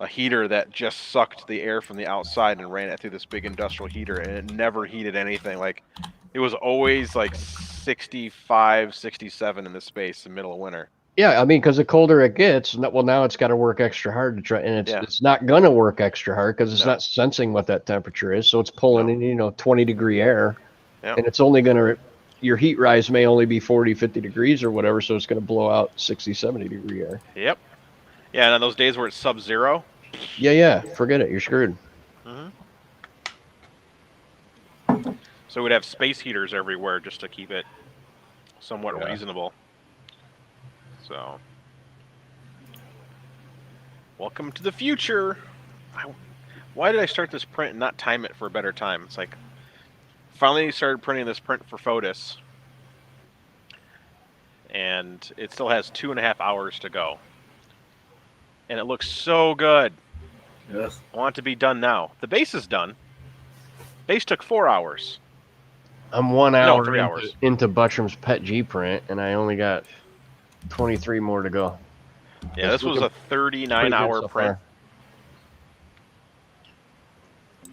A: heater that just sucked the air from the outside and ran it through this big industrial heater, and it never heated anything. Like, it was always like 65, 67 in the space in the middle of winter.
F: yeah, I mean, because the colder it gets, well, now it's got to work extra hard to try, and it's not gonna work extra hard because it's not sensing what that temperature is, so it's pulling in 20-degree air, and it's only gonna, your heat rise may only be 40, 50 degrees or whatever, so it's gonna blow out 60, 70-degree air.
A: Yep. Yeah, and on those days where it's sub-zero.
F: Yeah, forget it, you're screwed.
A: So we'd have space heaters everywhere just to keep it somewhat reasonable. So, welcome to the future. Why did I start this print and not time it for a better time? It's like, finally started printing this print for Fotis, and it still has 2.5 hours to go. And it looks so good.
I: Yes.
A: I want it to be done now. The base is done. Base took 4 hours.
F: I'm 1 hour
A: 3 hours.
F: into Buttram's Pet G print, and I only got 23 more to go.
A: Yeah, this was a 39-hour print.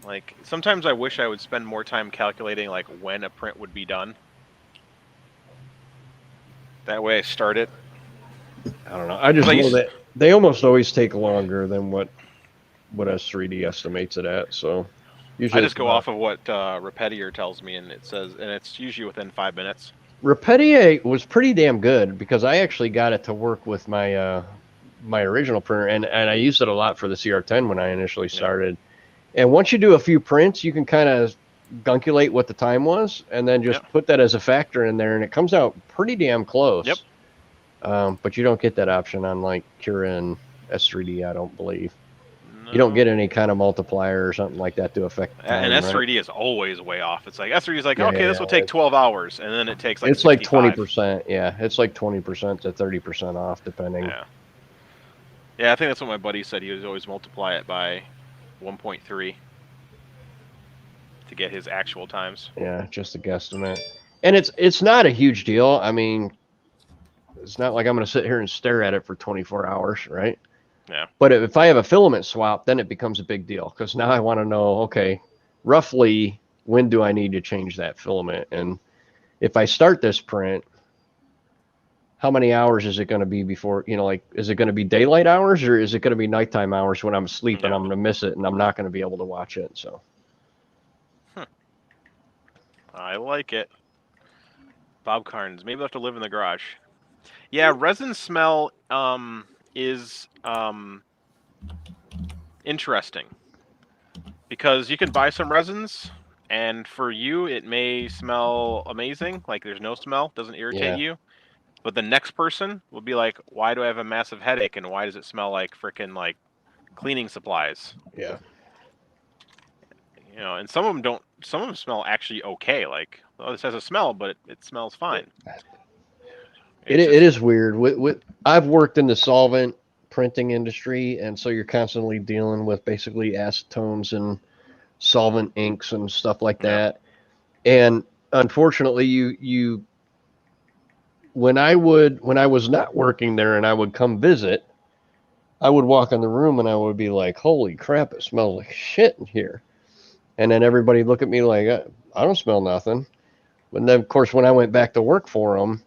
A: Like, sometimes I wish I would spend more time calculating, like, when a print would be done. That way I start it.
F: I don't know. I just know that they almost always take longer than what S3D estimates it at, so...
A: I just go off of what Repetier tells me, and it says, and it's usually within 5 minutes.
F: Repetier was pretty damn good because I actually got it to work with my my original printer, and I used it a lot for the CR10 when I initially started. And once you do a few prints, you can kind of gunculate what the time was, and then just put that as a factor in there, and it comes out pretty damn close.
A: Yep.
F: But you don't get that option on like Cura and S3D, I don't believe. You don't get any kind of multiplier or something like that to affect the time,
A: and S3D is always way off. It's like S3D is like, okay, this will take 12 hours, and then it takes like
F: it's
A: 65.
F: like 20%. Yeah, it's like 20% to 30% off, depending.
A: Yeah, I think that's what my buddy said. He would always multiply it by 1.3 to get his actual times.
F: Yeah, just a guesstimate. And it's not a huge deal. I mean, it's not like I'm going to sit here and stare at it for 24 hours, right?
A: Yeah.
F: But if I have a filament swap, then it becomes a big deal because now I want to know, okay, roughly when do I need to change that filament? And if I start this print, how many hours is it going to be before, like, is it going to be daylight hours or is it going to be nighttime hours when I'm asleep and I'm going to miss it and I'm not going to be able to watch it? So.
A: I like it. Bob Carnes. Maybe I'll have to live in the garage. Yeah, resin smell is interesting because you can buy some resins and for you it may smell amazing, like there's no smell, doesn't irritate you, but the next person will be like, why do I have a massive headache and why does it smell like freaking like cleaning supplies? And some of them smell actually okay, like, oh, this has a smell but it smells fine.
F: It is weird. I've worked in the solvent printing industry, and so you're constantly dealing with basically acetones and solvent inks and stuff like that. And unfortunately, you when I was not working there and I would come visit, I would walk in the room and I would be like, "Holy crap! It smells like shit in here." And then everybody look at me like, "I don't smell nothing." But then, of course, when I went back to work for them,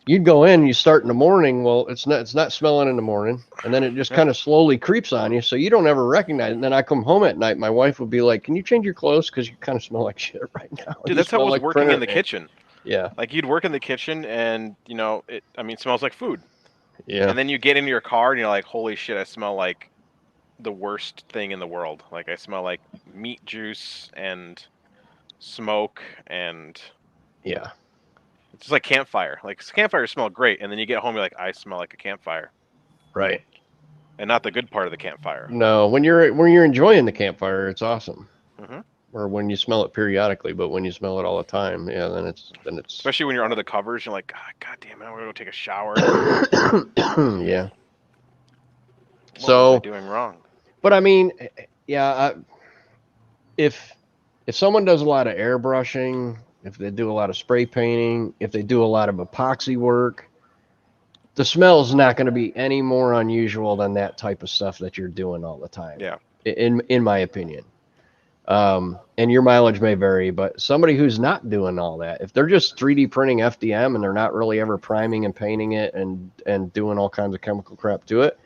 F: you'd go in, you start in the morning. Well, it's not smelling in the morning, and then it just kind of slowly creeps on you, so you don't ever recognize it. And then I come home at night, my wife would be like, "Can you change your clothes because you kind of smell like shit right now?"
A: Dude, that's how it was working in the kitchen.
F: Yeah,
A: like you'd work in the kitchen, and it smells like food.
F: Yeah,
A: and then you get into your car, and you're like, "Holy shit, I smell like the worst thing in the world. Like I smell like meat juice and smoke and It's just like campfire. Like campfires smell great, and then you get home, you're like, I smell like a campfire.
F: Right.
A: And not the good part of the campfire.
F: No, when you're enjoying the campfire, it's awesome.
A: Mm-hmm.
F: Or when you smell it periodically, but when you smell it all the time, then it's
A: especially when you're under the covers, you're like, God damn it, I'm gonna go take a shower.
F: Yeah.
A: What was I doing wrong?
F: But I mean, if someone does a lot of airbrushing if they do a lot of spray painting, if they do a lot of epoxy work, the smell is not going to be any more unusual than that type of stuff that you're doing all the time.
A: Yeah.
F: In my opinion. And your mileage may vary, but somebody who's not doing all that, if they're just 3D printing FDM and they're not really ever priming and painting it and doing all kinds of chemical crap to it,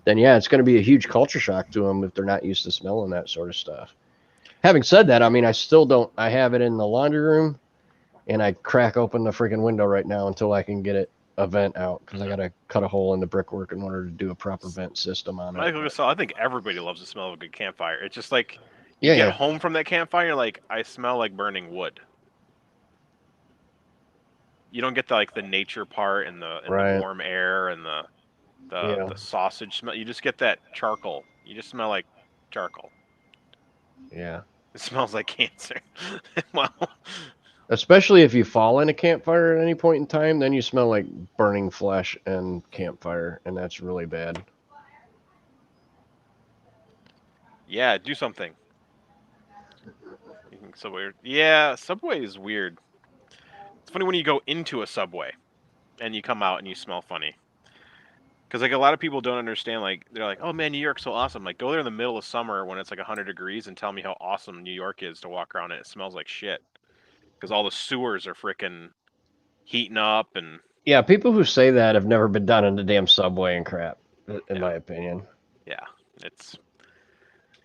F: then yeah, it's going to be a huge culture shock to them if they're not used to smelling that sort of stuff. Having said that, I mean, I have it in the laundry room, and I crack open the freaking window right now until I can get a vent out, because I got to cut a hole in the brickwork in order to do a proper vent system on it.
A: I think everybody loves the smell of a good campfire. It's just like you get home from that campfire, you're like, I smell like burning wood. You don't get the nature part and the warm air and the sausage smell. You just get that charcoal. You just smell like charcoal.
F: Yeah.
A: It smells like cancer. Wow.
F: Especially if you fall in a campfire at any point in time, then you smell like burning flesh and campfire, and that's really bad.
A: Yeah, do something. Subway. Yeah, Subway is weird. It's funny when you go into a Subway and you come out and you smell funny. Because a lot of people don't understand. They're like, "Oh man, New York's so awesome!" Like, go there in the middle of summer when it's 100 degrees and tell me how awesome New York is to walk around. And it smells like shit because all the sewers are freaking heating up and.
F: Yeah, people who say that have never been down in the damn Subway and crap, in my opinion.
A: Yeah, it's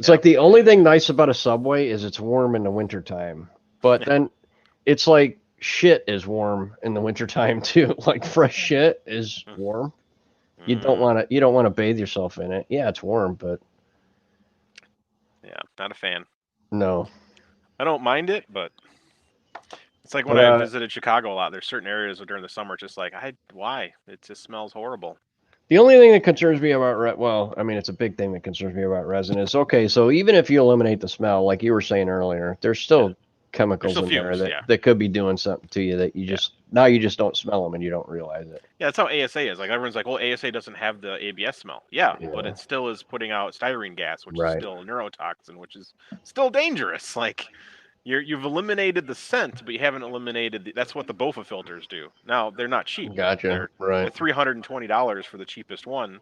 F: like the only thing nice about a Subway is it's warm in the wintertime. But then it's like shit is warm in the wintertime too. Like fresh shit is warm. You don't want to bathe yourself in it. Yeah, it's warm, but
A: yeah, not a fan.
F: No.
A: I don't mind it, but it's like when I visited Chicago a lot. There's certain areas during the summer, just like why? It just smells horrible.
F: The only thing that concerns me about it's a big thing that concerns me about resin is, okay, so even if you eliminate the smell, like you were saying earlier, there's still chemicals in
A: fumes,
F: there that could be doing something to you that you just don't smell them and you don't realize it.
A: Yeah, that's how ASA is. Like everyone's like, well, ASA doesn't have the ABS smell. Yeah, but it still is putting out styrene gas, which is still a neurotoxin, which is still dangerous. Like you've eliminated the scent, but you haven't eliminated that's what the BOFA filters do. Now they're not cheap.
F: Gotcha.
A: They're $320 for the cheapest one,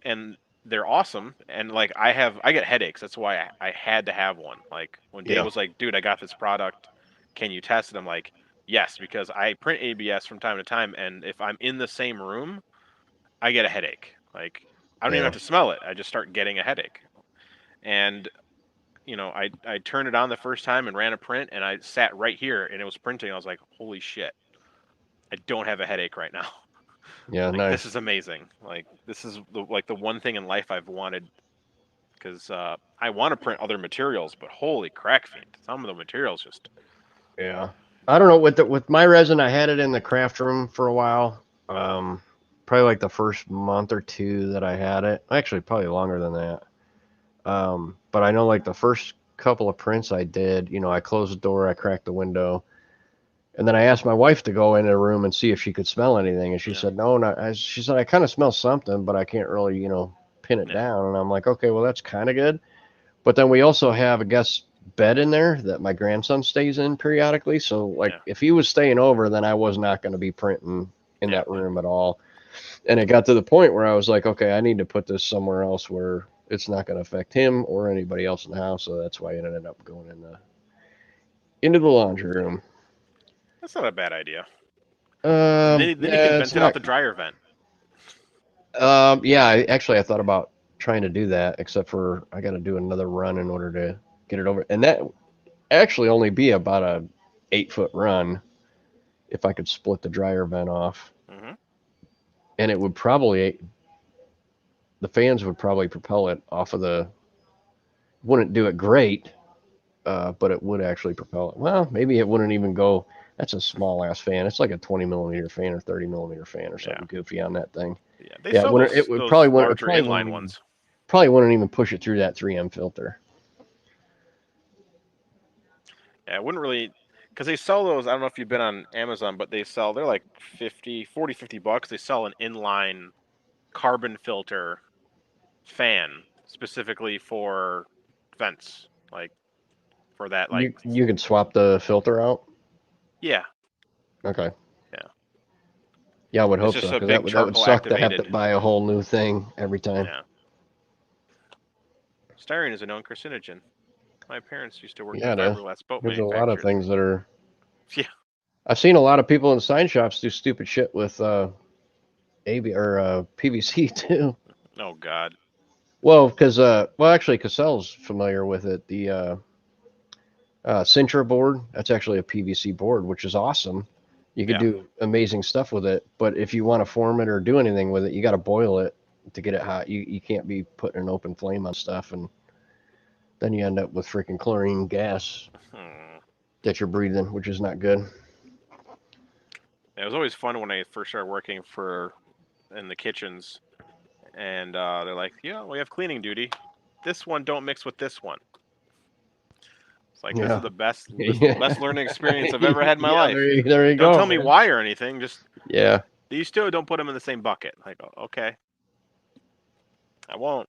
A: and they're awesome. And like I get headaches. That's why I had to have one. Like when Dave was like, dude, I got this product. Can you test it? I'm like, yes, because I print ABS from time to time, and if I'm in the same room, I get a headache. Like I don't even have to smell it. I just start getting a headache. And I turned it on the first time and ran a print, and I sat right here and it was printing. I was like, holy shit, I don't have a headache right now.
F: Yeah, nice.
A: This is amazing. Like this is the one thing in life I've wanted, because I want to print other materials, but holy crack fiend, some of the materials just.
F: Yeah, I don't know, with my resin, I had it in the craft room for a while. Probably like the first month or two that I had it. Actually, probably longer than that. But I know like the first couple of prints I did, I closed the door, I cracked the window, and then I asked my wife to go in a room and see if she could smell anything, and she said no. She said, I kind of smell something, but I can't really, pin it down. And I'm like, okay, well that's kind of good. But then we also have a guest bed in there that my grandson stays in periodically. So like if he was staying over, then I was not going to be printing in that room at all. And it got to the point where I was like, okay, I need to put this somewhere else where it's not going to affect him or anybody else in the house. So that's why I ended up going into the laundry room.
A: That's not a bad idea. Then you can vent it out the dryer vent.
F: Yeah, I thought about trying to do that, except for I got to do another run in order to get it over. And that actually only be about a 8-foot run if I could split the dryer vent off.
A: Mm-hmm.
F: And it would probably, the fans would probably propel it off of wouldn't do it great, but it would actually propel it. Well, maybe it wouldn't even go. That's a small ass fan. It's like a 20 millimeter fan or 30 millimeter fan or something goofy on that thing.
A: Yeah, it would probably larger inline ones.
F: Probably wouldn't even push it through that 3M filter.
A: Yeah, it wouldn't really, because they sell those. I don't know if you've been on Amazon, but they're like $50 They sell an inline carbon filter fan specifically for vents. Like for that. Like
F: you can swap the filter out.
A: yeah,
F: Okay.
A: Yeah.
F: Yeah, I would
A: It's
F: hope
A: just
F: so
A: a
F: because
A: big
F: that would
A: charcoal
F: suck to have to
A: activated.
F: buy a whole new thing every time.
A: Yeah. Styrene is a known carcinogen. My parents used to work
F: Yeah,
A: in
F: it is.
A: fiberglass boat
F: There's a lot of
A: manufacturers.
F: things that are.
A: Yeah.
F: I've seen a lot of people in sign shops do stupid shit with PVC too.
A: Oh God.
F: Well, because actually, Cassell's familiar with it. The Sintra board, that's actually a PVC board, which is awesome. You could do amazing stuff with it, but if you want to form it or do anything with it, you got to boil it to get it hot. You can't be putting an open flame on stuff, and then you end up with freaking chlorine gas that you're breathing, which is not good.
A: It was always fun when I first started working in the kitchens, and they're like, "Yeah, we have cleaning duty. This one don't mix with this one." It's like this is the best, best learning experience I've ever had in my life.
F: There you go.
A: Don't tell me why or anything. Just these two, don't put them in the same bucket. Like, okay, I won't.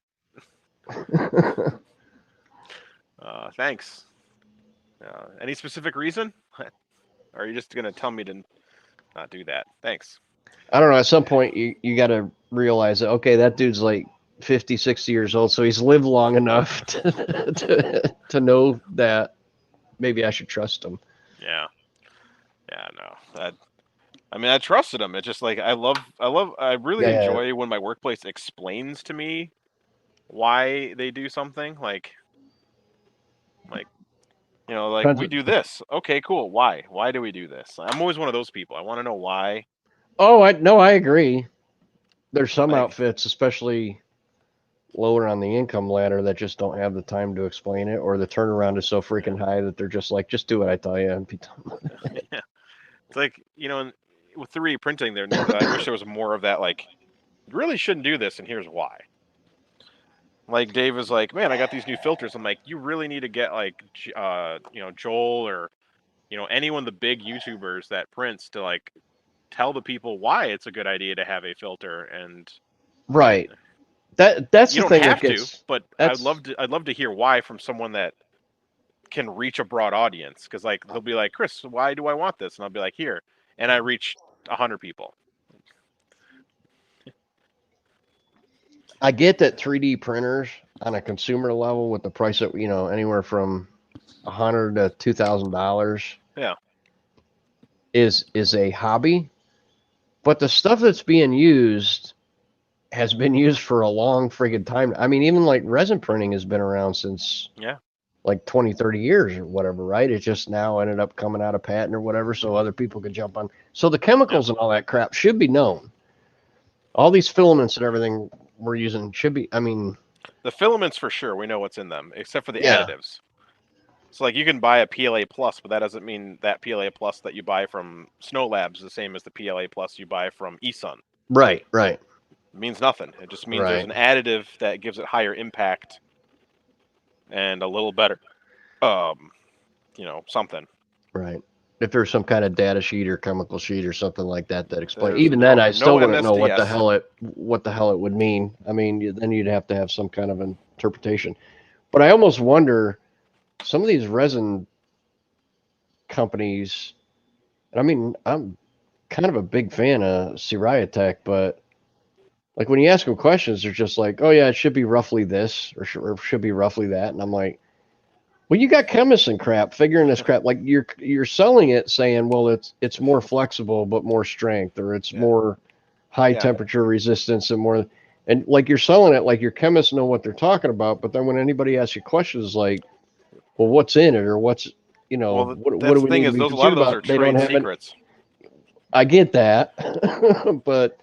A: Thanks. Any specific reason? Or are you just gonna tell me to not do that? Thanks.
F: I don't know. At some point, you got to realize that, okay, that dude's like 50, 60 years old, so he's lived long enough to know that maybe I should trust him.
A: Yeah. Yeah, no. I trusted him. It's just like I really enjoy when my workplace explains to me why they do something. Like we do this. Okay, cool. Why? Why do we do this? I'm always one of those people. I want to know why.
F: Oh, I agree. There's some outfits, especially lower on the income ladder, that just don't have the time to explain it, or the turnaround is so freaking high that they're just like, just do what I tell you and be done.
A: Yeah. It's like, with 3D printing there, I wish there was more of that, like, you really shouldn't do this, and here's why. Like, Dave is like, man, I got these new filters. I'm like, you really need to get, like, Joel or, anyone, the big YouTubers that prints, to, like, tell the people why it's a good idea to have a filter. And
F: right. That's
A: you
F: the
A: don't
F: thing
A: have
F: that
A: to, but I'd love to hear why from someone that can reach a broad audience. Because, like, they'll be like, Chris, why do I want this? And I'll be like, here. And I reach 100 people.
F: I get that 3D printers on a consumer level, with the price of anywhere from $100 to $2,000, is a hobby. But the stuff that's being used has been used for a long friggin' time. I mean, even like resin printing has been around since like 20, 30 years or whatever, right? It just now ended up coming out of patent or whatever, so other people could jump on. So the chemicals and all that crap should be known. All these filaments and everything we're using should be,
A: the filaments for sure, we know what's in them, except for the additives. So, like, you can buy a PLA Plus, but that doesn't mean that PLA Plus that you buy from Snow Labs is the same as the PLA Plus you buy from eSun.
F: Right.
A: It means nothing. It just means there's an additive that gives it higher impact and a little better, something.
F: Right. If there's some kind of data sheet or chemical sheet or something like that explains. Even then, I still wouldn't know what the hell it would mean. I mean, then you'd have to have some kind of interpretation. But I almost wonder, some of these resin companies, and I mean, I'm kind of a big fan of Siriatech, but like when you ask them questions, they're just like, oh yeah, it should be roughly this or should be roughly that. And I'm like, well, you got chemists and crap figuring this crap. Like you're selling it saying, well, it's more flexible, but more strength, or it's more high temperature resistance and like you're selling it like your chemists know what they're talking about. But then when anybody asks you questions like, well, what's in it, or what's, what do we need to be concerned about? They don't have secrets. I get that, but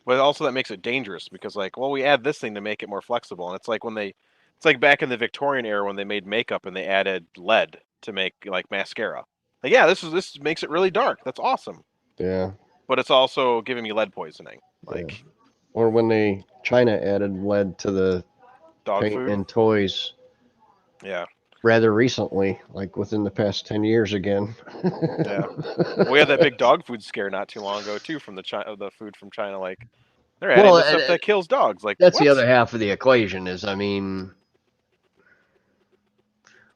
A: also that makes it dangerous because, like, well, we add this thing to make it more flexible, and it's like it's like back in the Victorian era when they made makeup and they added lead to make like mascara. Like, yeah, this makes it really dark. That's awesome.
F: Yeah.
A: But it's also giving me lead poisoning. Like,
F: or when China added lead to the
A: dog
F: paint
A: food
F: and toys.
A: Yeah.
F: Rather recently, like within the past 10 years again.
A: Yeah. We had that big dog food scare not too long ago too from the food from China. Like, they're adding this stuff that kills dogs. Like,
F: that's the other half of the equation is,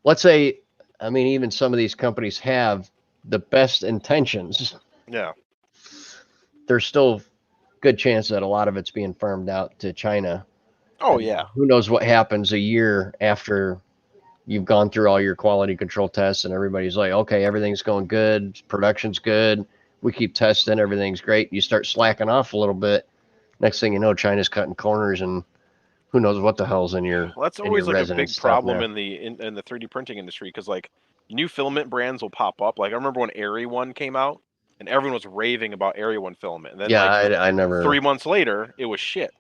F: let's say, I mean, even some of these companies have the best intentions.
A: Yeah.
F: There's still good chance that a lot of it's being farmed out to China.
A: Oh
F: And
A: yeah.
F: who knows what happens a year after you've gone through all your quality control tests and everybody's like, okay, everything's going good, production's good, we keep testing, everything's great. You start slacking off a little bit. Next thing you know, China's cutting corners, and who knows what the hell's in your
A: Well, that's
F: in your
A: always like a
F: resin and
A: big
F: stuff
A: problem
F: now.
A: in the 3D printing industry because like new filament brands will pop up. Like I remember when Area One came out, and everyone was raving about Area One filament, and then
F: Yeah,
A: like
F: I never.
A: 3 months later, it was shit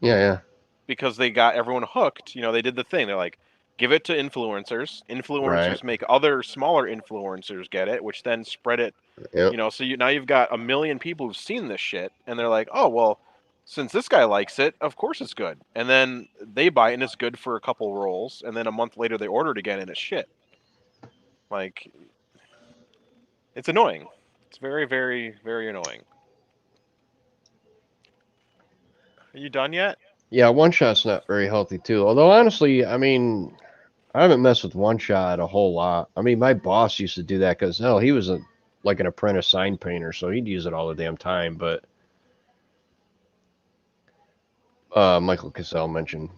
F: Yeah.
A: because they got everyone hooked. You know, they did the thing. They're like, give it to influencers. Influencers
F: Right.
A: make other smaller influencers get it, which then spread it.
F: Yep.
A: You know, so now you've got 1 million people who've seen this shit, and they're like, oh well, since this guy likes it, of course it's good. And then they buy it and it's good for a couple rolls, and then a month later they order it again and it's shit. Like, it's annoying. It's very, very, very annoying. Are you done yet?
F: Yeah, one shot's not very healthy too. Although honestly, I mean, I haven't messed with one shot a whole lot. I mean, my boss used to do that because hell, he was like an apprentice sign painter, so he'd use it all the damn time. But Michael Cassell mentioned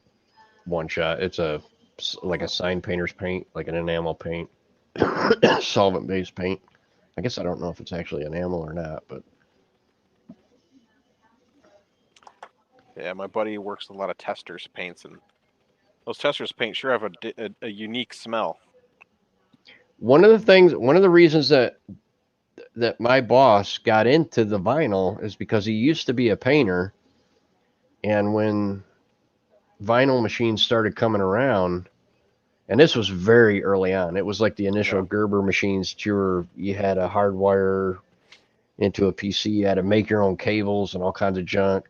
F: one shot. It's like a sign painter's paint, like an enamel paint, solvent based paint. I guess I don't know if it's actually enamel or not, but
A: Yeah, my buddy works with a lot of testers paints, and those testers paints sure have a unique smell.
F: one of the reasons that my boss got into the vinyl is because he used to be a painter, and when vinyl machines started coming around, and this was very early on, it was like the initial Gerber machines that you had a hardwire into a PC, you had to make your own cables and all kinds of junk.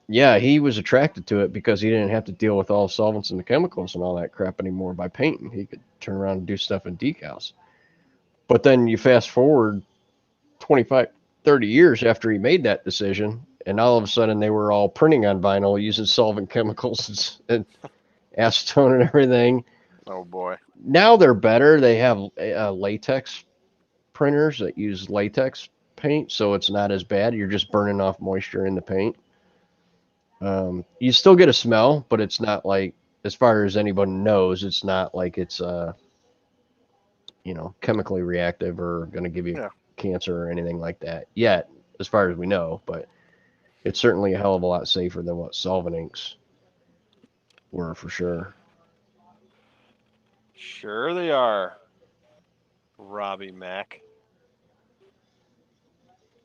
F: Yeah, he was attracted to it because he didn't have to deal with all solvents and the chemicals and all that crap anymore by painting. He could turn around and do stuff in decals. But then you fast forward 25, 30 years after he made that decision, and all of a sudden they were all printing on vinyl using solvent chemicals and acetone and everything.
A: Oh boy.
F: Now they're better. They have latex printers that use latex paint, so it's not as bad. You're just burning off moisture in the paint. You still get a smell, but it's not like, as far as anybody knows, it's not like it's chemically reactive or going to give you cancer or anything like that yet, as far as we know. But it's certainly a hell of a lot safer than what solvent inks were, for sure.
A: Sure they are. Robbie Mac.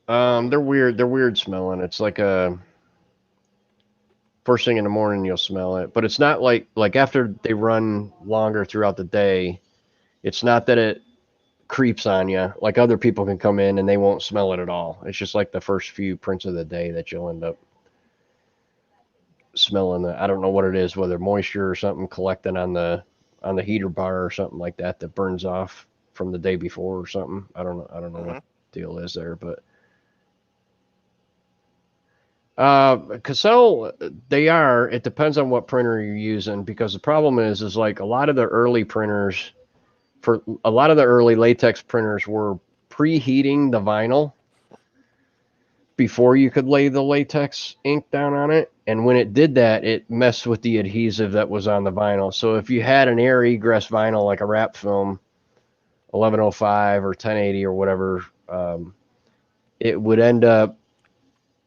F: They're weird. They're weird smelling. It's like a first thing in the morning you'll smell it, but it's not like after they run longer throughout the day. It's not that it creeps on you. Like other people can come in and they won't smell it at all. It's just like the first few prints of the day that you'll end up smelling. I don't know what it is, whether moisture or something collecting on the heater bar or something like that burns off from the day before or something. I don't know what the deal is there, but Cassell, it depends on what printer you're using, because the problem is like a lot of the early printers, for a lot of the early latex printers, were preheating the vinyl before you could lay the latex ink down on it. And when it did that, it messed with the adhesive that was on the vinyl. So if you had an air egress vinyl, like a wrap film 1105 or 1080 or whatever, it would end up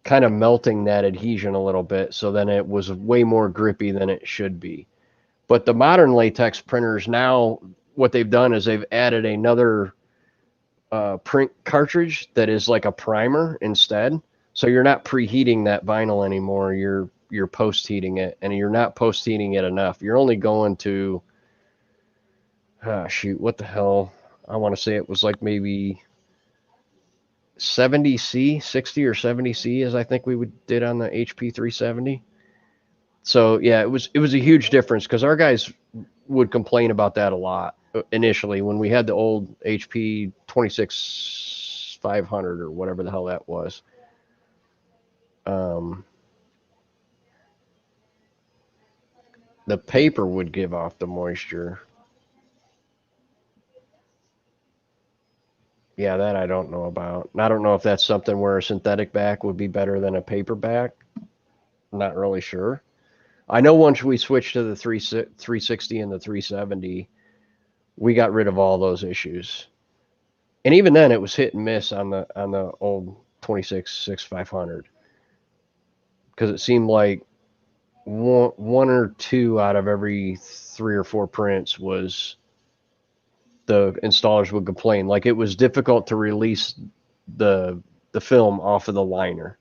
F: kind of melting that adhesion a little bit. So then it was way more grippy than it should be. But the modern latex printers now, what they've done is they've added another print cartridge that is like a primer instead. So you're not preheating that vinyl anymore. You're post heating it, and you're not post heating it enough. You're only going to what the hell? I want to say it was like maybe 70C, 60 or 70C, as I think we did on the HP 370. So yeah, it was a huge difference, because our guys would complain about that a lot initially when we had the old HP 26500 or whatever the hell that was. the paper would give off the moisture. Yeah, that I don't know about. I don't know if that's something where a synthetic back would be better than a paper back. Not really sure. I know once we switched to the 360 and the 370, we got rid of all those issues. And even then, it was hit and miss on the old 26-6500, because it seemed like one or two out of every 3 or 4 prints was the installers would complain, like it was difficult to release the film off of the liner,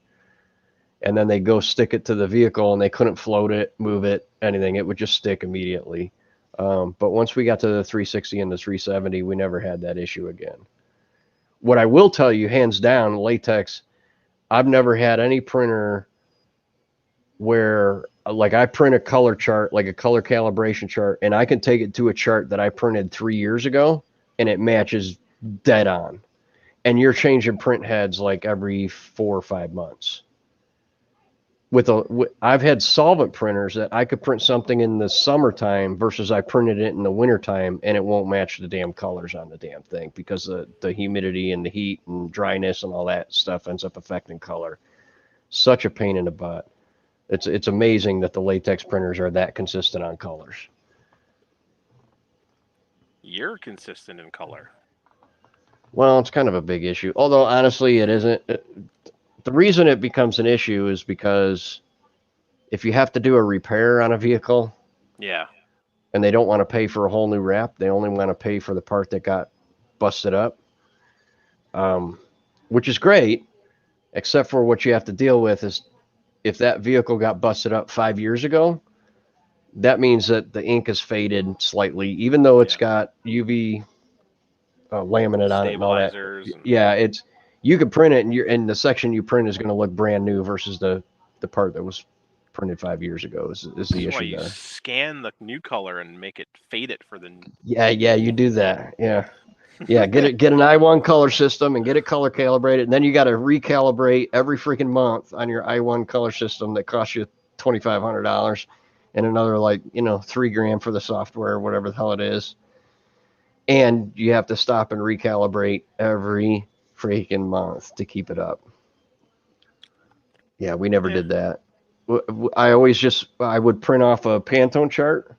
F: and then they go stick it to the vehicle and they couldn't float it, move it, anything. It would just stick immediately. But once we got to the 360 and the 370, we never had that issue again. What I will tell you, hands down, latex, I've never had any printer where, like, I print a color chart, like a color calibration chart, and I can take it to a chart that I printed 3 years ago and it matches dead on. And you're changing print heads like every 4 or 5 months. I've had solvent printers that I could print something in the summertime versus I printed it in the wintertime, and it won't match the damn colors on the damn thing because the humidity and the heat and dryness and all that stuff ends up affecting color. Such a pain in the butt. It's amazing that the latex printers are that consistent on colors.
A: You're consistent in color.
F: Well, it's kind of a big issue. Although, honestly, it isn't. The reason it becomes an issue is because if you have to do a repair on a vehicle,
A: yeah,
F: and they don't want to pay for a whole new wrap, they only want to pay for the part that got busted up, which is great, except for what you have to deal with is if that vehicle got busted up 5 years ago, that means that the ink is faded slightly, even though it's got UV laminate on it and all that. Yeah, you can print it, and the section you print is going to look brand new versus the part that was printed 5 years ago. Is the issue
A: you
F: there?
A: Scan the new color and make it fade it for the.
F: Yeah, you do that. Yeah. Get an I1 color system and get it color calibrated, and then you got to recalibrate every freaking month on your I1 color system that costs you $2,500 and another $3,000 for the software or whatever the hell it is. And you have to stop and recalibrate every freaking month to keep it up. Yeah, we never did that. I would print off a Pantone chart.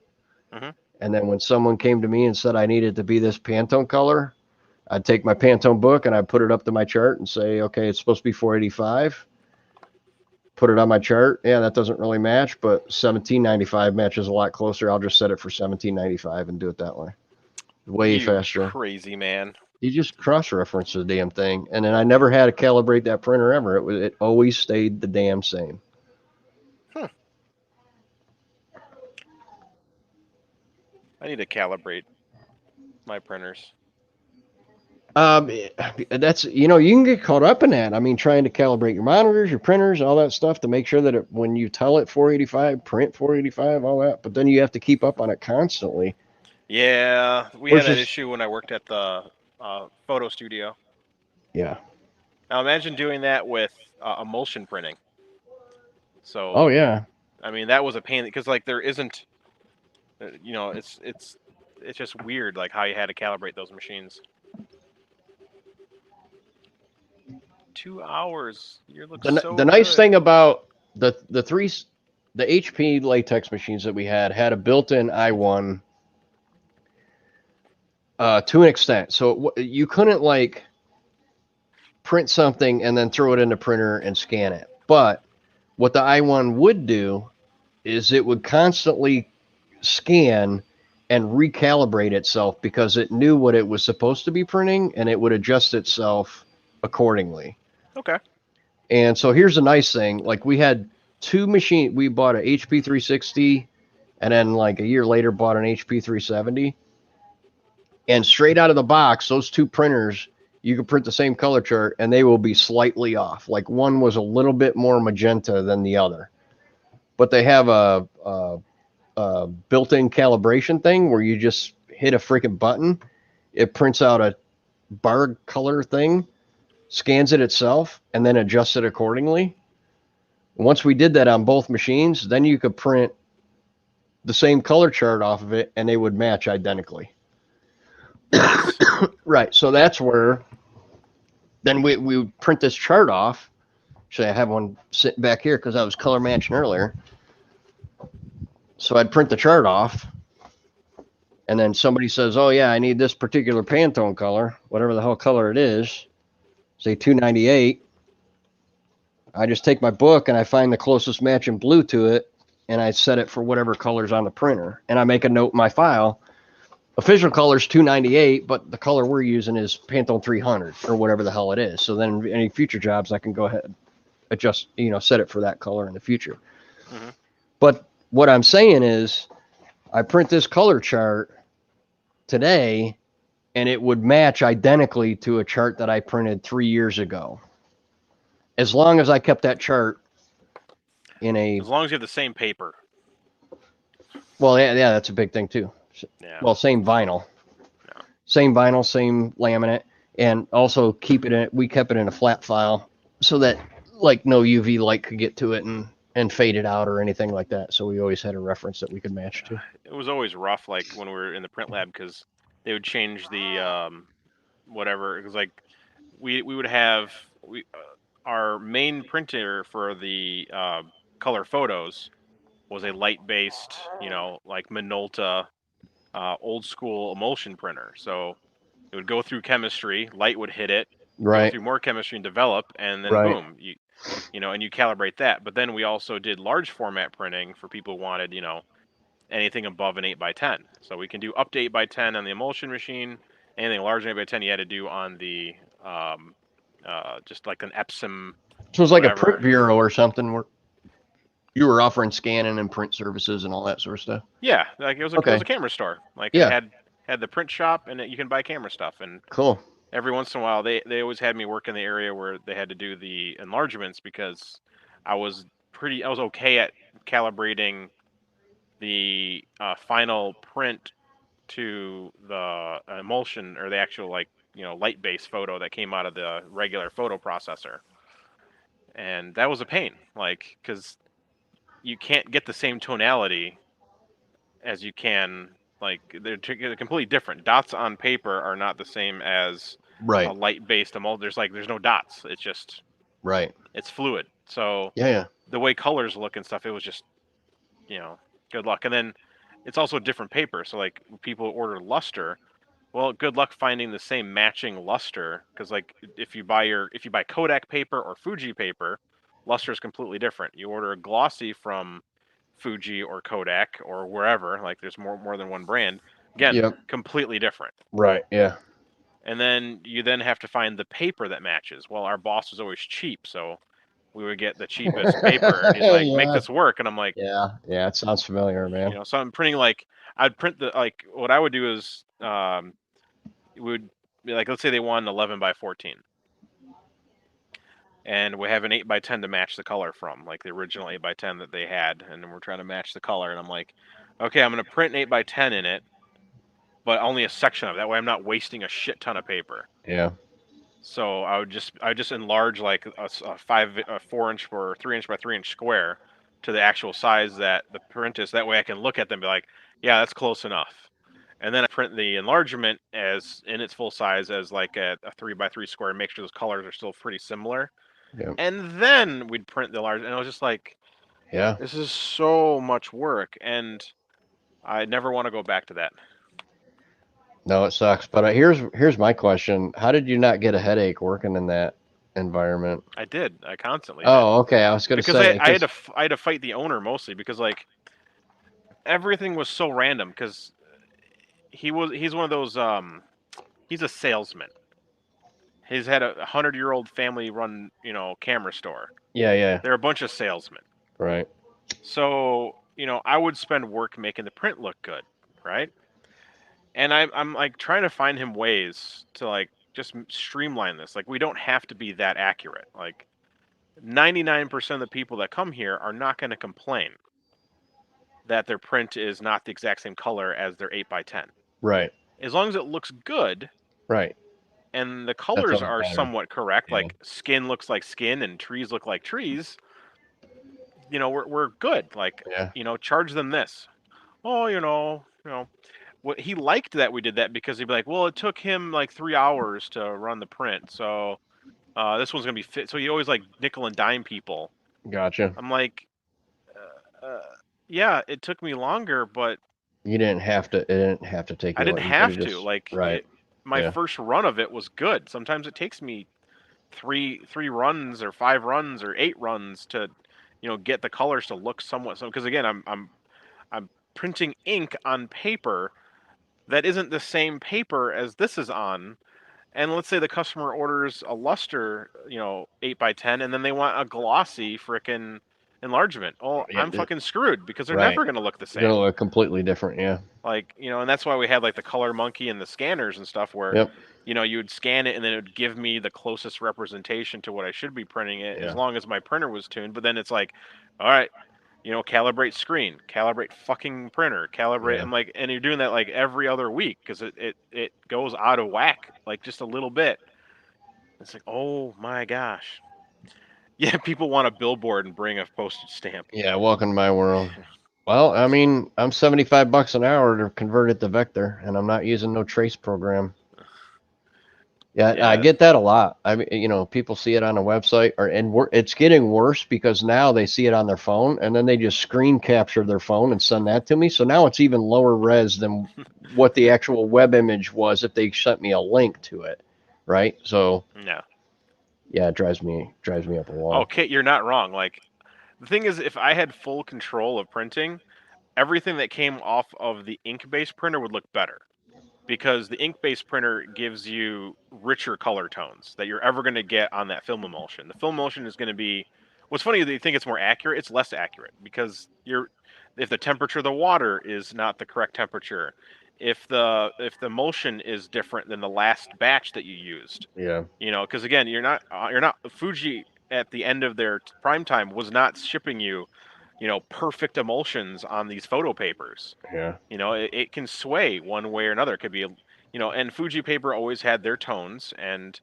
A: Mm-hmm.
F: And then when someone came to me and said I needed to be this Pantone color, I'd take my Pantone book and I'd put it up to my chart and say, okay, it's supposed to be 485. Put it on my chart. Yeah, that doesn't really match, but 1795 matches a lot closer. I'll just set it for 1795 and do it that way. Way faster.
A: Crazy man.
F: You just cross-reference the damn thing. And then I never had to calibrate that printer ever. It always stayed the damn same.
A: I need to calibrate my printers.
F: That's, you can get caught up in that. I mean, trying to calibrate your monitors, your printers, all that stuff to make sure that when you tell it 485, print 485, all that. But then you have to keep up on it constantly.
A: Yeah, we had that issue when I worked at the photo studio.
F: Yeah.
A: Now imagine doing that with emulsion printing. So.
F: Oh yeah.
A: I mean, that was a pain because there isn't. It's just weird how you had to calibrate those machines. 2 hours. You look so
F: the nice
A: good.
F: thing about the HP latex machines that we had a built-in I1 to an extent. So you couldn't print something and then throw it in the printer and scan it. But what the I1 would do is it would constantly scan and recalibrate itself because it knew what it was supposed to be printing and it would adjust itself accordingly.
A: Okay.
F: And so here's the nice thing. We had two machines. We bought an HP 360 and then a year later bought an HP 370. And straight out of the box, those two printers, you can print the same color chart and they will be slightly off. One was a little bit more magenta than the other. But they have a built-in calibration thing where you just hit a freaking button. It prints out a bar color thing, scans it itself, and then adjusts it accordingly. Once we did that on both machines, then you could print the same color chart off of it, and they would match identically.
A: Nice.
F: Right. So that's where then we would print this chart off. Actually, I have one sitting back here because I was color matching earlier. So I'd print the chart off, and then somebody says, "Oh yeah, I need this particular Pantone color, whatever the hell color it is, say 298." I just take my book and I find the closest matching blue to it, and I set it for whatever color's on the printer, and I make a note in my file. Official color is 298, but the color we're using is Pantone 300 or whatever the hell it is. So then any future jobs, I can go ahead, adjust, set it for that color in the future.
A: Mm-hmm.
F: But what I'm saying is I print this color chart today and it would match identically to a chart that I printed 3 years ago. As long as I kept that chart in a...
A: As long as you have the same paper.
F: Well, yeah, that's a big thing too.
A: Yeah.
F: Well, same vinyl.
A: Yeah.
F: Same vinyl, same laminate, and also we kept it in a flat file so that like no UV light could get to it and fade it out or anything like that. So we always had a reference that we could match to.
A: It was always rough, like when we were in the print lab, because they would change the whatever. It was like we would have our main printer for the color photos was a light-based, like Minolta old school emulsion printer. So it would go through chemistry, light would hit it,
F: Right.
A: go through more chemistry and develop, and then
F: Right.
A: boom, and you calibrate that. But then we also did large format printing for people who wanted, anything above an 8x10. So we can do up to 8x10 on the emulsion machine. Anything larger than 8x10 you had to do on the just like an Epsom.
F: So it was like
A: whatever.
F: a print bureau or something where you were offering scanning and print services and all that sort of stuff.
A: Yeah, like it was a camera store. Like
F: Yeah.
A: it had the print shop, and you can buy camera stuff. And
F: Cool.
A: every once in a while, they always had me work in the area where they had to do the enlargements, because I was okay at calibrating the final print to the emulsion, or the actual light-based photo that came out of the regular photo processor. And that was a pain, because you can't get the same tonality as you can, they're completely different. Dots on paper are not the same as
F: Right.
A: a light-based emulsion. There's no dots. It's just
F: Right.
A: it's fluid. So
F: Yeah.
A: the way colors look and stuff, it was just good luck. And then it's also a different paper. So like people order luster, well, good luck finding the same matching luster, because if you buy Kodak paper or Fuji paper, luster is completely different. You order a glossy from Fuji or Kodak or wherever, there's more than one brand. Again,
F: Yep.
A: completely different.
F: Right. Yeah.
A: And then you have to find the paper that matches. Well, our boss was always cheap, so we would get the cheapest paper. And he's like,
F: Yeah.
A: make this work. And I'm like,
F: Yeah. It sounds familiar, man.
A: so I'm printing I'd print what I would do is it would be let's say they want an 11 by 14. And we have an 8x10 to match the color from, the original 8x10 that they had. And then we're trying to match the color. And I'm like, okay, I'm going to print an 8x10 in it, but only a section of it. That way I'm not wasting a shit ton of paper.
F: Yeah.
A: So I would just enlarge a 4-inch or 3-inch by 3-inch square to the actual size that the print is. That way I can look at them and be like, yeah, that's close enough. And then I print the enlargement as in its full size as a 3x3 square, and make sure those colors are still pretty similar.
F: Yeah.
A: And then we'd print the large, and I was just like,
F: yeah,
A: this is so much work, and I never want to go back to that.
F: No, it sucks. But here's my question: how did you not get a headache working in that environment?
A: I did. I constantly.
F: Oh, okay. I was going to say
A: I had to fight the owner mostly, because everything was so random, because he's one of those he's a salesman. He's had a 100-year-old family-run camera store.
F: Yeah.
A: They're a bunch of salesmen.
F: Right.
A: So I would spend work making the print look good, right? And I'm trying to find him ways to just streamline this. We don't have to be that accurate. 99% of the people that come here are not going to complain that their print is not the exact same color as their 8x10.
F: Right.
A: As long as it looks good.
F: Right.
A: And the colors are somewhat correct. Yeah. Skin looks like skin and trees look like trees. We're good. Charge them this. oh, what he liked that we did that because he'd be like, well, it took him like 3 hours to run the print, so this one's gonna be fit. So he always like nickel and dime people.
F: Gotcha.
A: I'm like, yeah, it took me longer, but
F: You didn't have to. It didn't have to take
A: I
F: you.
A: didn't
F: You
A: have
F: could've
A: to.
F: just
A: Like,
F: right.
A: my
F: Yeah.
A: first run of it was good. Sometimes it takes me three runs or 5 runs or 8 runs to, get the colors to look somewhat. So because again, I'm printing ink on paper that isn't the same paper as this is on. And let's say the customer orders a luster, 8x10, and then they want a glossy frickin' enlargement. Oh,
F: Yeah.
A: I'm fucking screwed because they're
F: Right.
A: never gonna look the
F: It's gonna
A: same.
F: look completely different. Yeah.
A: Like, and that's why we had like the color monkey and the scanners and stuff where,
F: Yep.
A: you would scan it and then it would give me the closest representation to what I should be printing it as
F: Yeah.
A: long as my printer was tuned. But then it's like, all right, calibrate screen, calibrate fucking printer, calibrate.
F: Yeah.
A: I'm like, and you're doing that like every other week because it goes out of whack like just a little bit. It's like, oh my gosh. Yeah, people want a billboard and bring a postage stamp.
F: Yeah. Welcome to my world. Well, I mean, I'm $75 an hour to convert it to vector, and I'm not using no trace program. Yeah, I get that a lot. I mean, people see it on a website, it's getting worse because now they see it on their phone, and then they just screen capture their phone and send that to me. So now it's even lower res than what the actual web image was if they sent me a link to it, right? So yeah, it drives me up a wall.
A: Okay, you're not wrong. Like, the thing is, if I had full control of printing, everything that came off of the ink-based printer would look better. Because the ink-based printer gives you richer color tones that you're ever going to get on that film emulsion. The film emulsion is going to be, what's funny is that you think it's more accurate, it's less accurate because if the temperature of the water is not the correct temperature, if the emulsion is different than the last batch that you used.
F: Yeah.
A: Because again, you're not Fuji at the end of their prime time was not shipping you, perfect emulsions on these photo papers.
F: Yeah.
A: It can sway one way or another. It could be, and Fuji paper always had their tones, and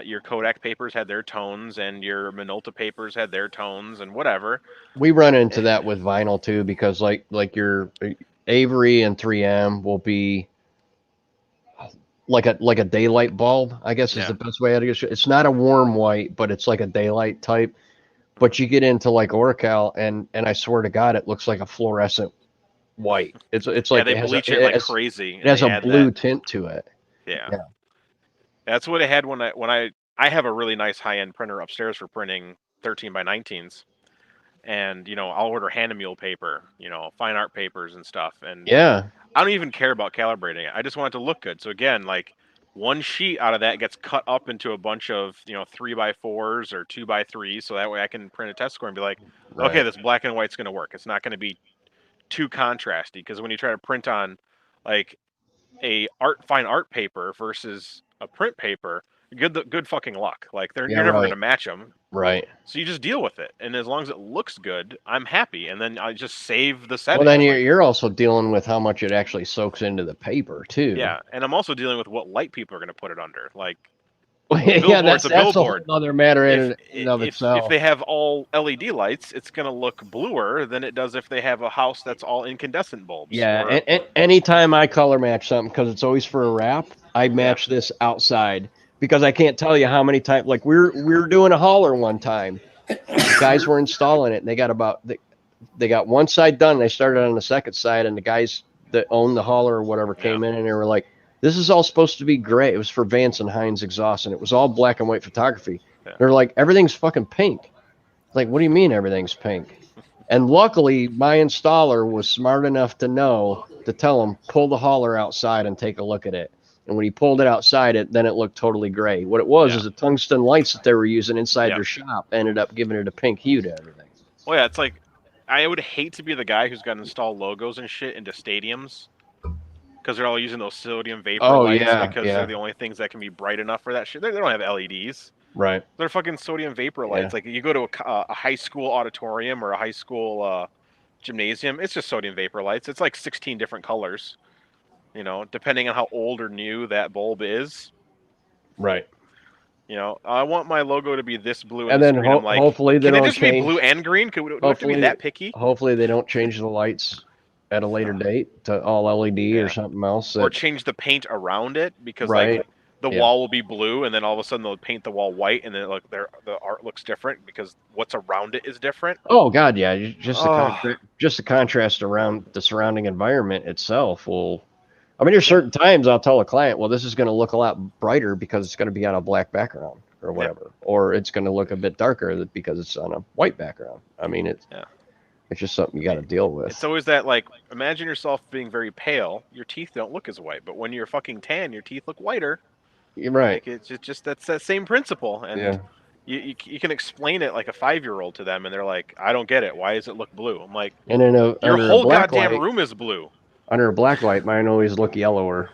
A: your Kodak papers had their tones, and your Minolta papers had their tones, and whatever.
F: We run into that with vinyl too, because like your Avery and 3M will be like a daylight bulb, I guess is the best way to get it. It's not a warm white, but it's like a daylight type. But you get into like Oracal, and I swear to God, it looks like a fluorescent white. It's like
A: they bleach it like crazy.
F: It has a blue tint to it.
A: Yeah. That's what it had when I have a really nice high end printer upstairs for printing 13x19s, and I'll order Hahnemühle paper, fine art papers and stuff, and I don't even care about calibrating it. I just want it to look good. So again, like one sheet out of that gets cut up into a bunch of 3x4s or 2x3s, so that way I can print a test score and be like, okay, this black and white's going to work. It's not going to be too contrasty, because when you try to print on like a fine art paper versus a print paper, good fucking luck. Like you're never going to match them.
F: Right.
A: So you just deal with it, and as long as it looks good, I'm happy, and then I just save the settings.
F: Well, then you're also dealing with how much it actually soaks into the paper too.
A: Yeah, and I'm also dealing with what light people are going to put it under. Like,
F: that's a whole other matter in and of itself.
A: If they have all LED lights, it's going to look bluer than it does if they have a house that's all incandescent bulbs.
F: Yeah, and anytime I color match something, because it's always for a wrap, I match this outside. Because I can't tell you how many times, like we were doing a hauler one time, the guys were installing it, and they got one side done. They started on the second side, and the guys that owned the hauler or whatever came in, and they were like, "This is all supposed to be gray." It was for Vance and Hines exhaust, and it was all black and white photography. Yeah. They're like, "Everything's fucking pink." Like, what do you mean everything's pink? And luckily, my installer was smart enough to tell him, pull the hauler outside and take a look at it. And when he pulled it outside, then it looked totally gray. What it was is the tungsten lights that they were using inside their shop ended up giving it a pink hue to everything.
A: Well, yeah, it's like, I would hate to be the guy who's got to install logos and shit into stadiums because they're all using those sodium vapor lights because they're the only things that can be bright enough for that shit. They don't have LEDs.
F: Right.
A: They're fucking sodium vapor lights. Like, you go to a high school auditorium or a high school gymnasium, it's just sodium vapor lights. It's like 16 different colors. Depending on how old or new that bulb is.
F: Right.
A: I want my logo to be this blue.
F: And then hopefully they don't
A: just
F: change.
A: Be blue and green? Do we have to be that picky?
F: Hopefully they don't change the lights at a later date to all LED or something else.
A: Or change the paint around it because
F: Right.
A: like the
F: Yeah.
A: wall will be blue and then all of a sudden they'll paint the wall white and then like the art looks different because what's around it is different.
F: Oh God, yeah. Just
A: Oh.
F: the contrast around the surrounding environment itself will. I mean, there's certain times I'll tell a client, well, this is going to look a lot brighter because it's going to be on a black background or whatever, or it's going to look a bit darker because it's on a white background. I mean, it's just something you got to deal with.
A: It's always that, like, imagine yourself being very pale. Your teeth don't look as white, but when you're fucking tan, your teeth look whiter.
F: You're right.
A: Like, it's just that's that same principle, and you can explain it like a 5-year-old to them, and they're like, I don't get it. Why does it look blue? I'm like,
F: and in
A: your whole goddamn room is blue.
F: Under a black light, mine always look yellower.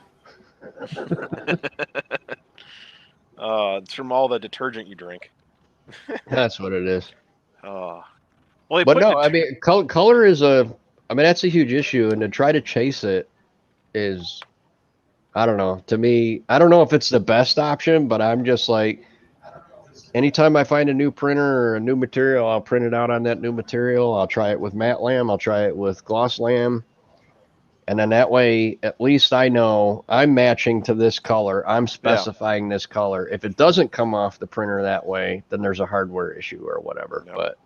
A: It's from all the detergent you drink.
F: That's what it is.
A: Well,
F: but no, I mean, color is that's a huge issue, and to try to chase it is, I don't know. To me, I don't know if it's the best option, but I'm just like, anytime I find a new printer or a new material, I'll print it out on that new material. I'll try it with matte lam. I'll try it with gloss lam. And then that way, at least I know I'm matching to this color. I'm specifying this color. If it doesn't come off the printer that way, then there's a hardware issue or whatever. But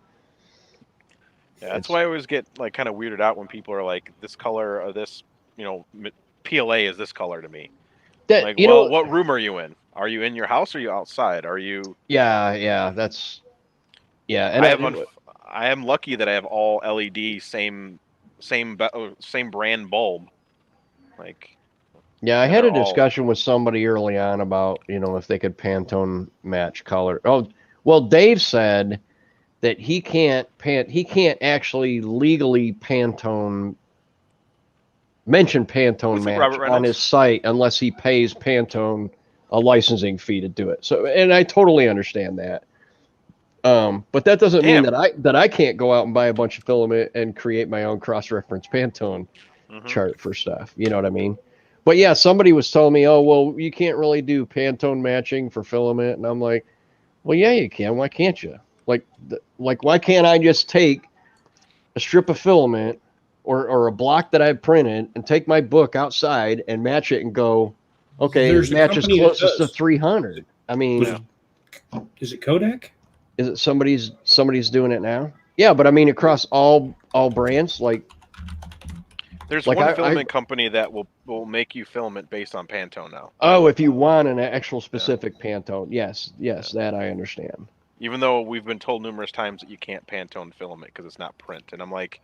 A: yeah, that's why I always get like kind of weirded out when people are like, this color or this, PLA is this color to me. Like, what room are you in? Are you in your house or are you outside? Are you?
F: Yeah, that's. Yeah, and
A: I am lucky that I have all LED same brand bulb. Like.
F: Yeah, I had a discussion with somebody early on about if they could Pantone match color. Oh, well, Dave said that he can't actually legally mention Pantone match on his site unless he pays Pantone a licensing fee to do it. So, and I totally understand that. But that doesn't mean that I can't go out and buy a bunch of filament and create my own cross-reference Pantone chart for stuff. You know what I mean? But yeah, somebody was telling me, oh, well, you can't really do Pantone matching for filament. And I'm like, well, yeah, you can. Why can't you? Like, why can't I just take a strip of filament or a block that I've printed and take my book outside and match it and go, okay, it matches closest to 300. I mean,
E: is it Kodak?
F: Is it somebody's doing it now? Yeah, but I mean across all brands, like
A: there's one filament company that will make you filament based on Pantone now.
F: Oh, if you want an actual specific Pantone, yes, that I understand.
A: Even though we've been told numerous times that you can't Pantone filament because it's not print, and I'm like,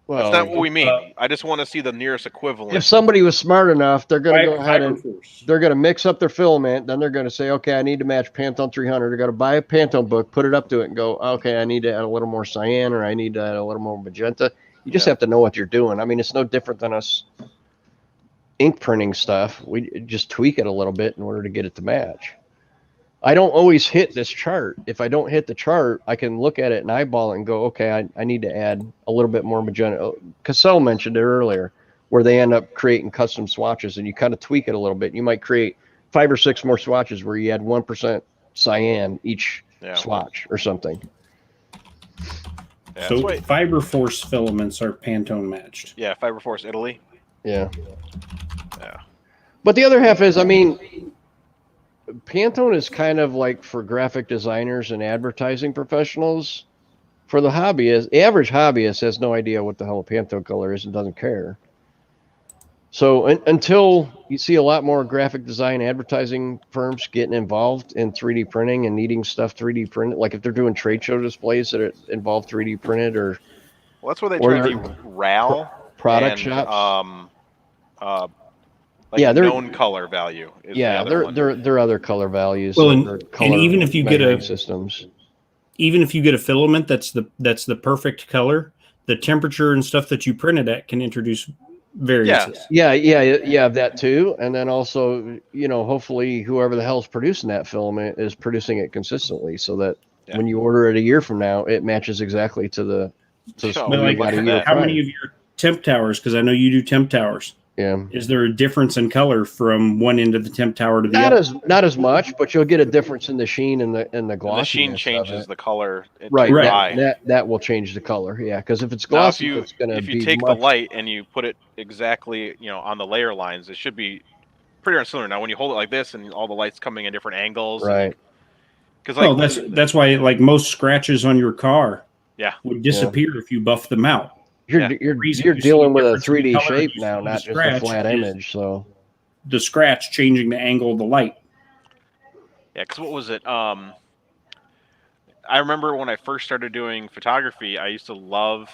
F: well,
A: that's not what we mean. I just want to see the nearest equivalent.
F: If somebody was smart enough, they're going to go ahead and they're going to mix up their filament. Then they're going to say, okay, I need to match Pantone 300. They're going to buy a Pantone book, put it up to it, and go, okay, I need to add a little more cyan or I need to add a little more magenta. You just have to know what you're doing. I mean, it's no different than us ink printing stuff. We just tweak it a little bit in order to get it to match. I don't always hit this chart. If I don't hit the chart, I can look at it and eyeball it and go, okay, I need to add a little bit more magenta. Cassell mentioned it earlier, where they end up creating custom swatches, and you kind of tweak it a little bit. You might create 5 or 6 more swatches where you add 1% cyan each swatch or something.
E: Yeah, so FiberForce filaments are Pantone matched.
A: Yeah, FiberForce Italy.
F: Yeah. But the other half is, I mean, Pantone is kind of like for graphic designers and advertising professionals. For the hobbyist, average hobbyist has no idea what the hell a Pantone color is and doesn't care. So until you see a lot more graphic design advertising firms getting involved in 3D printing and needing stuff 3D printed, like if they're doing trade show displays that involve 3D printed or...
A: Well, that's where they try to be RAL.
F: Product shops.
A: Like known color value.
F: There are other color values.
E: Well, and even if you get even if you get a filament that's the perfect color, the temperature and stuff that you printed at can introduce variances.
F: Yeah, that too. And then also, hopefully whoever the hell's producing that filament is producing it consistently, so that when you order it a year from now, it matches exactly to the.
E: How many of your temp towers? Because I know you do temp towers.
F: Yeah.
E: Is there a difference in color from one end of the temp tower to the
F: Not
E: other?
F: not as much, but you'll get a difference in the sheen and the
A: And the
F: glossiness
A: sheen
F: of
A: changes
F: it.
A: the color
F: Right.
A: to your
E: Right.
A: eye.
F: That will change the color. Yeah, because if it's
A: Now,
F: glossy, it's going to
A: if you
F: be
A: take
F: much.
A: the light and you put it exactly, on the layer lines, it should be pretty darn similar. Now, when you hold it like this and all the lights coming in different angles,
F: Right.
A: because
E: Well, that's why like most scratches on your car
A: yeah,
E: would disappear if you buff them out.
F: You're
A: Yeah.
F: you're
E: reason
F: you're
E: you see
F: dealing with a
E: difference in the
F: 3D
E: color
F: shape
E: you
F: now,
E: see the
F: not just a
E: scratch
F: flat
E: is-
F: image. So
E: The scratch changing the angle of the light.
A: yeah. Because what was it? I remember when I first started doing photography, I used to love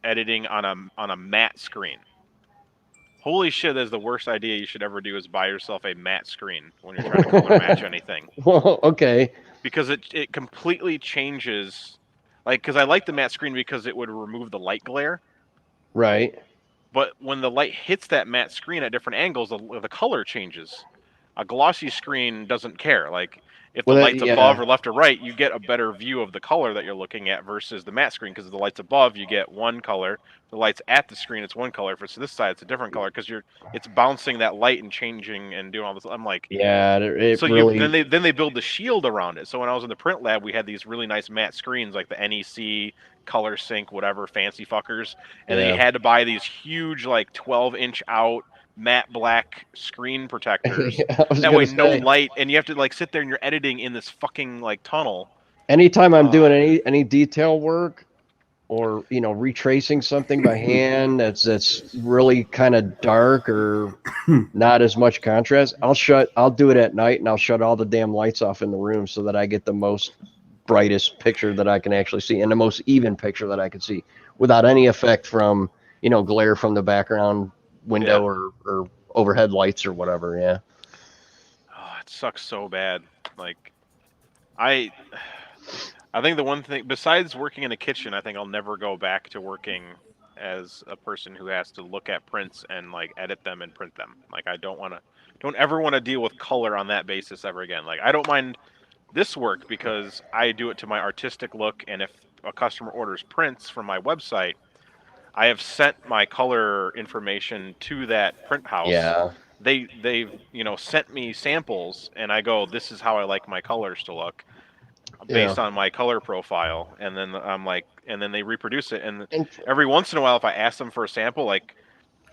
A: editing on a matte screen. Holy shit, that's the worst idea you should ever do is buy yourself a matte screen when you're trying to color match anything.
F: well, okay.
A: Because it completely changes, because I like the matte screen because it would remove the light glare.
F: Right.
A: But when the light hits that matte screen at different angles, the color changes. A glossy screen doesn't care. Like if the
F: Well,
A: light's above or left or right, you get a better view of the color that you're looking at versus the matte screen. Because the light's above, you get one color. The light's at the screen, it's one color. For this side, it's a different color because it's bouncing that light and changing and doing all this. I'm like,
F: Yeah, it
A: so
F: really.
A: then they build the shield around it. So when I was in the print lab, we had these really nice matte screens like the NEC, Color Sync, whatever, fancy fuckers, and then you had to buy these huge 12-inch out matte black screen protectors.
F: I was
A: That
F: gonna
A: way, no
F: say,
A: light, and you have to sit there and you're editing in this fucking tunnel.
F: anytime I'm doing any detail work or retracing something by hand that's really kind of dark or not as much contrast, I'll do it at night and I'll shut all the damn lights off in the room so that I get the most brightest picture that I can actually see and the most even picture that I can see without any effect from glare from the background window or overhead lights or whatever. Yeah.
A: Oh, it sucks so bad. I think the one thing besides working in a kitchen, I think I'll never go back to working as a person who has to look at prints and edit them and print them. I don't ever want to deal with color on that basis ever again. I don't mind this work because I do it to my artistic look, and if a customer orders prints from my website, I have sent my color information to that print house.
F: Yeah.
A: They've sent me samples, and I go, this is how I like my colors to look based on my color profile, and then and then they reproduce it, and every once in a while if I ask them for a sample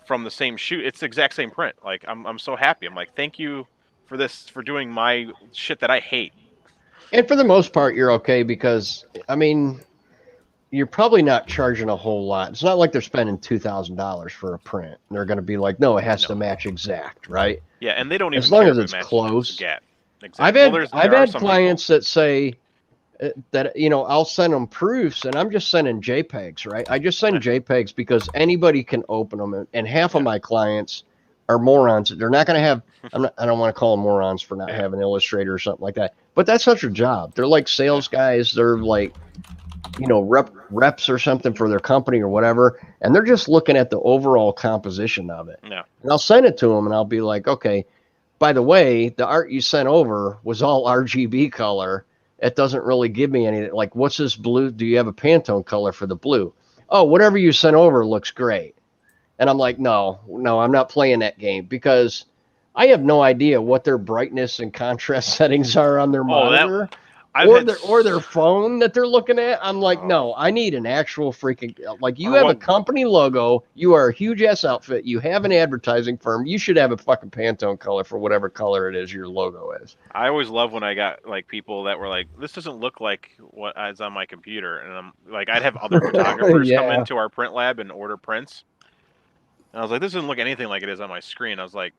A: from the same shoot, it's the exact same print. I'm so happy. I'm like, thank you for this, for doing my shit that I hate.
F: And for the most part you're okay because you're probably not charging a whole lot. It's not like they're spending $2,000 for a print. They're going to be like, no, it has to match exact, right?
A: Yeah, and they don't even
F: as long
A: care
F: as
A: if
F: it's
A: it matches
F: close.
A: exact.
F: I've had clients that say that I'll send them proofs, and I'm just sending JPEGs, right? I just send JPEGs because anybody can open them, and half of my clients are morons. They're not going to have. I don't want to call them morons for not having Illustrator or something like that. But that's not their job. They're like sales guys. They're like reps or something for their company or whatever, and they're just looking at the overall composition of it.
A: Yeah.
F: And I'll send it to them, and I'll be like, okay, by the way, the art you sent over was all RGB color. It doesn't really give me any, what's this blue? Do you have a Pantone color for the blue? Oh, whatever you sent over looks great. And I'm like, no, I'm not playing that game because I have no idea what their brightness and contrast settings are on their monitor. Or their phone that they're looking at. I'm like, no, I need an actual freaking you have a company logo. You are a huge ass outfit. You have an advertising firm. You should have a fucking Pantone color for whatever color it is your logo is.
A: I always love when I got people that were like, this doesn't look like what is on my computer, and I'm like, I'd have other photographers come into our print lab and order prints, and I was like, this doesn't look anything like it is on my screen. I was like,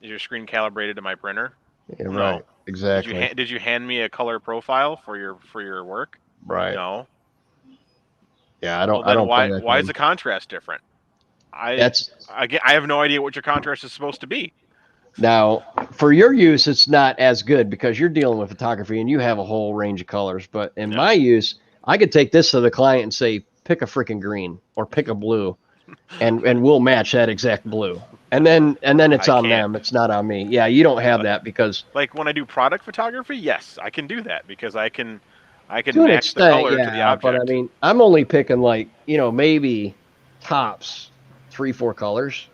A: is your screen calibrated to my printer?
F: Yeah, no. Right. Exactly.
A: Did you hand me a color profile for your work?
F: Right.
A: No.
F: Yeah, I don't.
A: Why is the contrast different? I have no idea what your contrast is supposed to be.
F: Now, for your use, it's not as good because you're dealing with photography and you have a whole range of colors. But in my use, I could take this to the client and say, pick a freaking green or pick a blue, and we'll match that exact blue. And then it's on them. It's not on me. Yeah, you don't have that because
A: when I do product photography, yes, I can do that because I can
F: to
A: match the color to the object.
F: But I mean, I'm only picking maybe tops 3-4 colors.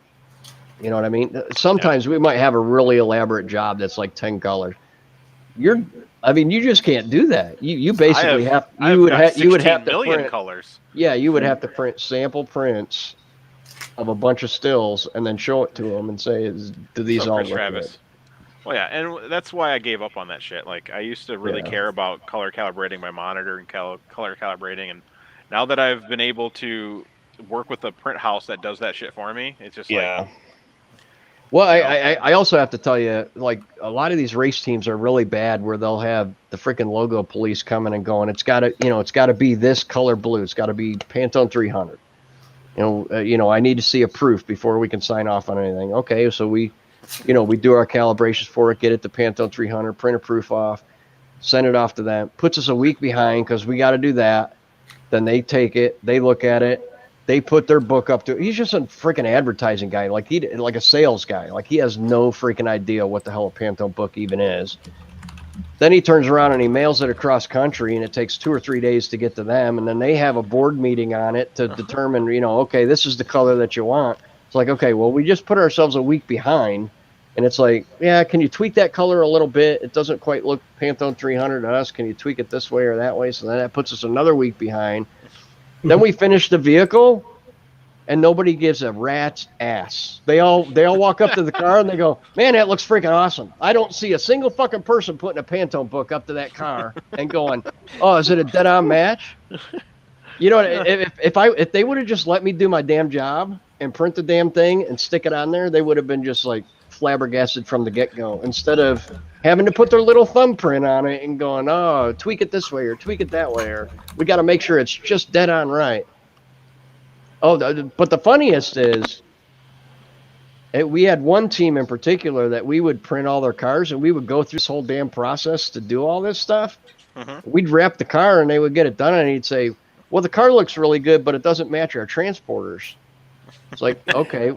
F: You know what I mean? Sometimes we might have a really elaborate job that's like 10 colors. You just can't do that. You basically you would have to
A: 16 million
F: print
A: colors.
F: Yeah, you would have to print sample prints of a bunch of stills and then show it to them and say, "Do these
A: So
F: all
A: Chris
F: look
A: Travis.
F: good?"
A: Well, yeah, and that's why I gave up on that shit. Like, I used to really care about color calibrating my monitor and color calibrating, and now that I've been able to work with a print house that does that shit for me, it's just like.
F: Well, I also have to tell you, like, a lot of these race teams are really bad where they'll have the freaking logo police coming and going. It's got to be this color blue. It's got to be Pantone 300. I need to see a proof before we can sign off on anything. Okay, so we do our calibrations for it, get it to Pantone 300, print a proof off, send it off to them. Puts us a week behind because we got to do that. Then they take it, they look at it, they put their book up to it. He's just a freaking advertising guy, like a sales guy. Like, he has no freaking idea what the hell a Pantone book even is. Then he turns around and he mails it across country, and it takes 2 or 3 days to get to them. And then they have a board meeting on it to determine, okay, this is the color that you want. It's like, okay, well, we just put ourselves a week behind. And it's like, yeah, can you tweak that color a little bit? It doesn't quite look Pantone 300 to us. Can you tweak it this way or that way? So then that puts us another week behind. Then we finish the vehicle, and nobody gives a rat's ass. They all walk up to the car and they go, "Man, that looks freaking awesome." I don't see a single fucking person putting a Pantone book up to that car and going, "Oh, is it a dead-on match?" You know, if they would have just let me do my damn job and print the damn thing and stick it on there, they would have been just like flabbergasted from the get-go, instead of having to put their little thumbprint on it and going, "Oh, tweak it this way or tweak it that way," or "We got to make sure it's just dead on right." Oh, but the funniest is, we had one team in particular that we would print all their cars, and we would go through this whole damn process to do all this stuff. We'd wrap the car, and they would get it done, and he'd say, "Well, the car looks really good, but it doesn't match our transporters." It's like, okay,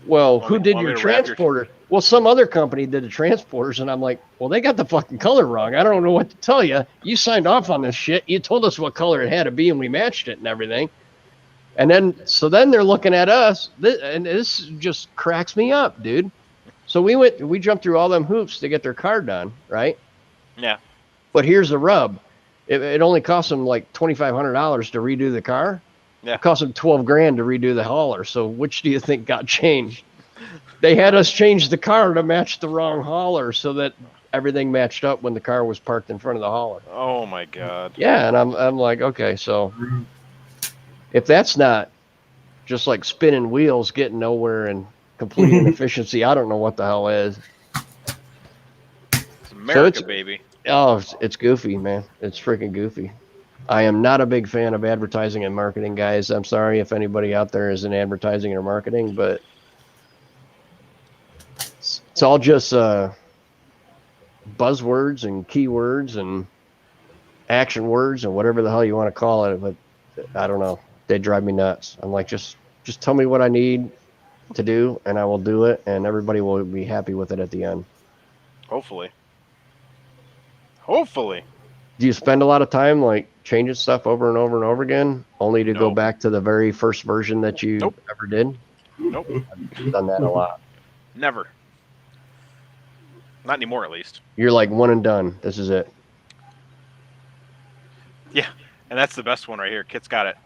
F: well, who did your transporter? Well, some other company did the transporters, and I'm like, well, they got the fucking color wrong. I don't know what to tell you. You signed off on this shit. You told us what color it had to be, and we matched it and everything. And then they're looking at us, and this just cracks me up, dude. So we jumped through all them hoops to get their car done, right?
A: Yeah.
F: But here's the rub. It only cost them like $2,500 to redo the car.
A: Yeah.
F: It cost them $12,000 to redo the hauler. So which do you think got changed? They had us change the car to match the wrong hauler so that everything matched up when the car was parked in front of the hauler.
A: Oh my God.
F: Yeah, and I'm like, okay, so if that's not just like spinning wheels, getting nowhere, and complete inefficiency, I don't know what the hell is.
A: It's America, baby.
F: Oh, it's goofy, man. It's freaking goofy. I am not a big fan of advertising and marketing, guys. I'm sorry if anybody out there is in advertising or marketing, but it's all just buzzwords and keywords and action words and whatever the hell you want to call it. But I don't know. They drive me nuts. I'm like, just tell me what I need to do, and I will do it, and everybody will be happy with it at the end.
A: Hopefully.
F: Do you spend a lot of time like changing stuff over and over and over again, only to go back to the very first version that you ever did?
A: Nope.
F: I've done that a lot.
A: Never. Not anymore, at least.
F: You're like one and done. This is it.
A: Yeah, and that's the best one right here. Kit's got it.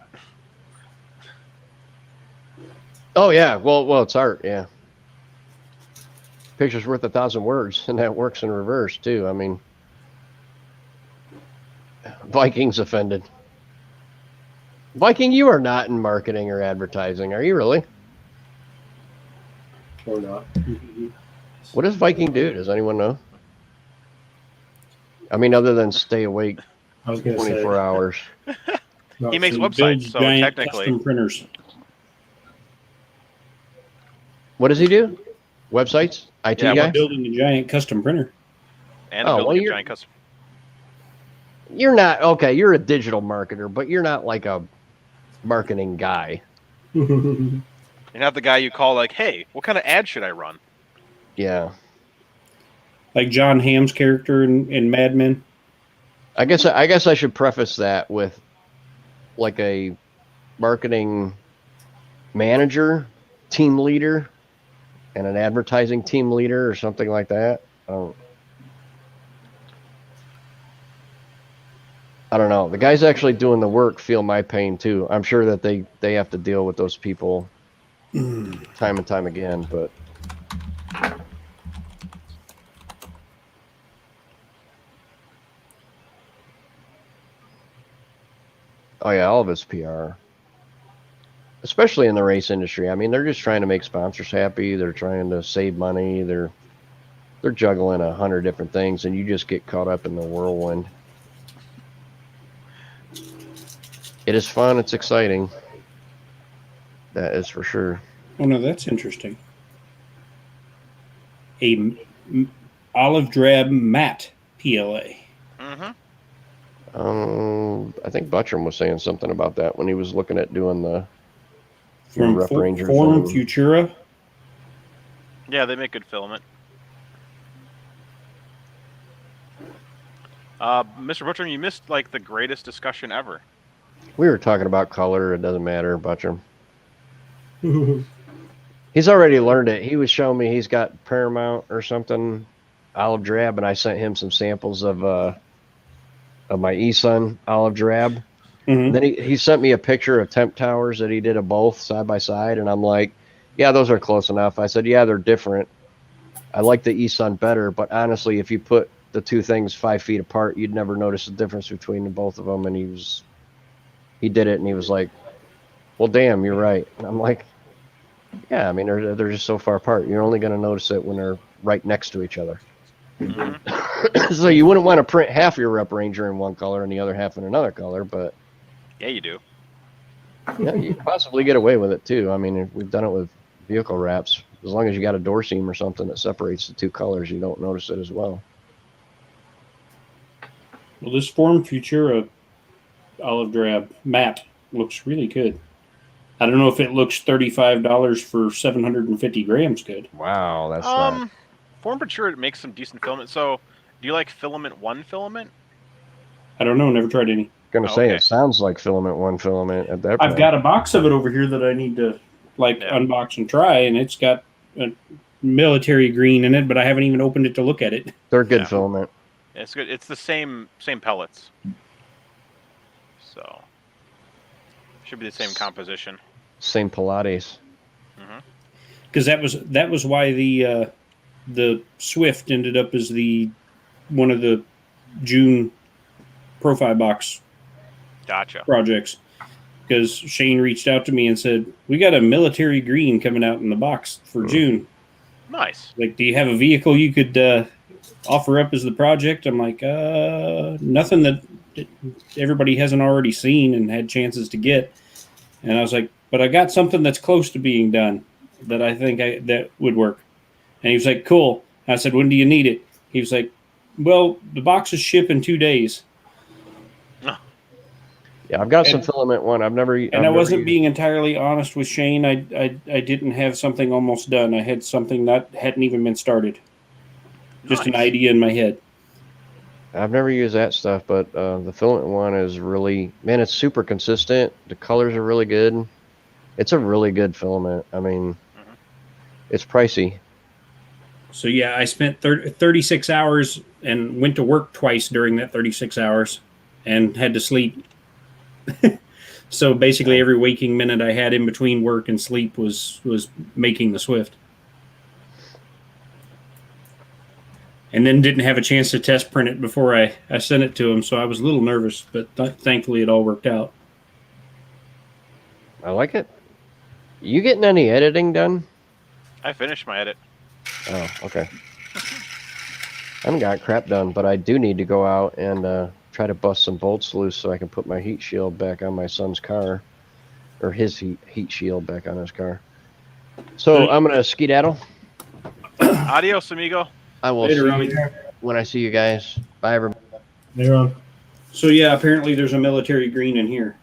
F: Oh yeah, well, it's art. Yeah, picture's worth 1,000 words, and that works in reverse too. I mean, Viking's offended. Viking, you are not in marketing or advertising, are you really?
I: Or not.
F: What does Viking do? Does anyone know? I mean, other than stay awake 24 hours.
A: He makes websites, so technically.
E: Custom printers.
F: What does he do? Websites? IT guy?
E: Building a giant custom printer.
A: And building a giant custom.
F: You're not, okay, you're a digital marketer, but you're not like a marketing guy.
A: You're not the guy you call like, hey, what kind of ad should I run?
F: Yeah.
E: Like John Hamm's character in Mad Men.
F: I guess I should preface that with like a marketing manager, team leader, and an advertising team leader or something like that. I don't know. The guys actually doing the work feel my pain too. I'm sure that they have to deal with those people time and time again, but oh yeah, all of it's PR. Especially in the race industry. I mean, they're just trying to make sponsors happy. They're trying to save money. They're juggling 100 different things, and you just get caught up in the whirlwind. It is fun. It's exciting. That is for sure.
E: Oh no, that's interesting. Olive drab matte PLA.
A: Mm-hmm.
F: I think Butchram was saying something about that when he was looking at doing the
E: From
F: Rough Rangers
E: Form
F: and-
E: Futura.
A: Yeah, they make good filament. Mr. Butcher, you missed like the greatest discussion ever.
F: We were talking about color. It doesn't matter, Butchram. He's already learned it. He was showing me he's got Paramount or something, olive drab, and I sent him some samples of my eSun olive drab.
E: Mm-hmm.
F: Then he sent me a picture of temp towers that he did of both side by side, and I'm like, yeah, those are close enough. I said, yeah, they're different. I like the eSun better, but honestly, if you put the two things 5 feet apart, you'd never notice the difference between the both of them. And he did it, and he was like, well, damn, you're right. And I'm like, yeah, I mean, they're just so far apart. You're only going to notice it when they're right next to each other.
A: Mm-hmm.
F: So you wouldn't want to print half your Rep Ranger in one color and the other half in another color, but
A: Yeah, you do.
F: yeah, you could possibly get away with it too. I mean, we've done it with vehicle wraps. As long as you got a door seam or something that separates the two colors, you don't notice it as well.
E: Well, this Form Futura olive drab matte looks really good. I don't know if it looks $35 for 750 grams good.
F: Wow, that's not...
A: Form Futura makes some decent filament. So, do you like Filament 1 filament?
E: I don't know. Never tried any.
F: Gonna say
A: okay.
F: it sounds like Filament 1 filament at that point.
E: I've got a box of it over here that I need to unbox and try, and it's got a military green in it, but I haven't even opened it to look at it.
F: They're good filament.
A: It's good. It's the same pellets. So, should be the same composition.
F: Same Pilates.
E: Because that was why the Swift ended up as one of the June Profile Box
A: Gotcha.
E: projects. Because Shane reached out to me and said, we got a military green coming out in the box for June.
A: Nice.
E: Like, do you have a vehicle you could offer up as the project? I'm like, nothing that everybody hasn't already seen and had chances to get. And I was like, but I got something that's close to being done that I think that would work. And he was like, cool. I said, when do you need it? He was like, well, the boxes ship in 2 days.
F: Yeah, I've got some filament one.
E: I wasn't being entirely honest with Shane. I didn't have something almost done. I had something that hadn't even been started. Just an idea in my head.
F: I've never used that stuff, but the filament one is really, man, it's super consistent. The colors are really good. It's a really good filament. I mean, it's pricey. So
E: yeah, I spent 36 hours and went to work twice during that 36 hours and had to sleep. So basically every waking minute I had in between work and sleep was making the Swift. And then didn't have a chance to test print it before I sent it to him, so I was a little nervous, but thankfully it all worked out.
F: I like it. You getting any editing done?
A: I finished my edit.
F: Oh, okay. I haven't got crap done, but I do need to go out and try to bust some bolts loose so I can put my heat shield back on my son's car, or his heat shield back on his car. So I'm gonna skedaddle.
A: Adios, amigo.
F: I will
E: Later,
F: see you when I see you guys. Bye, everybody.
I: Later on.
E: So yeah, apparently there's a military green in here.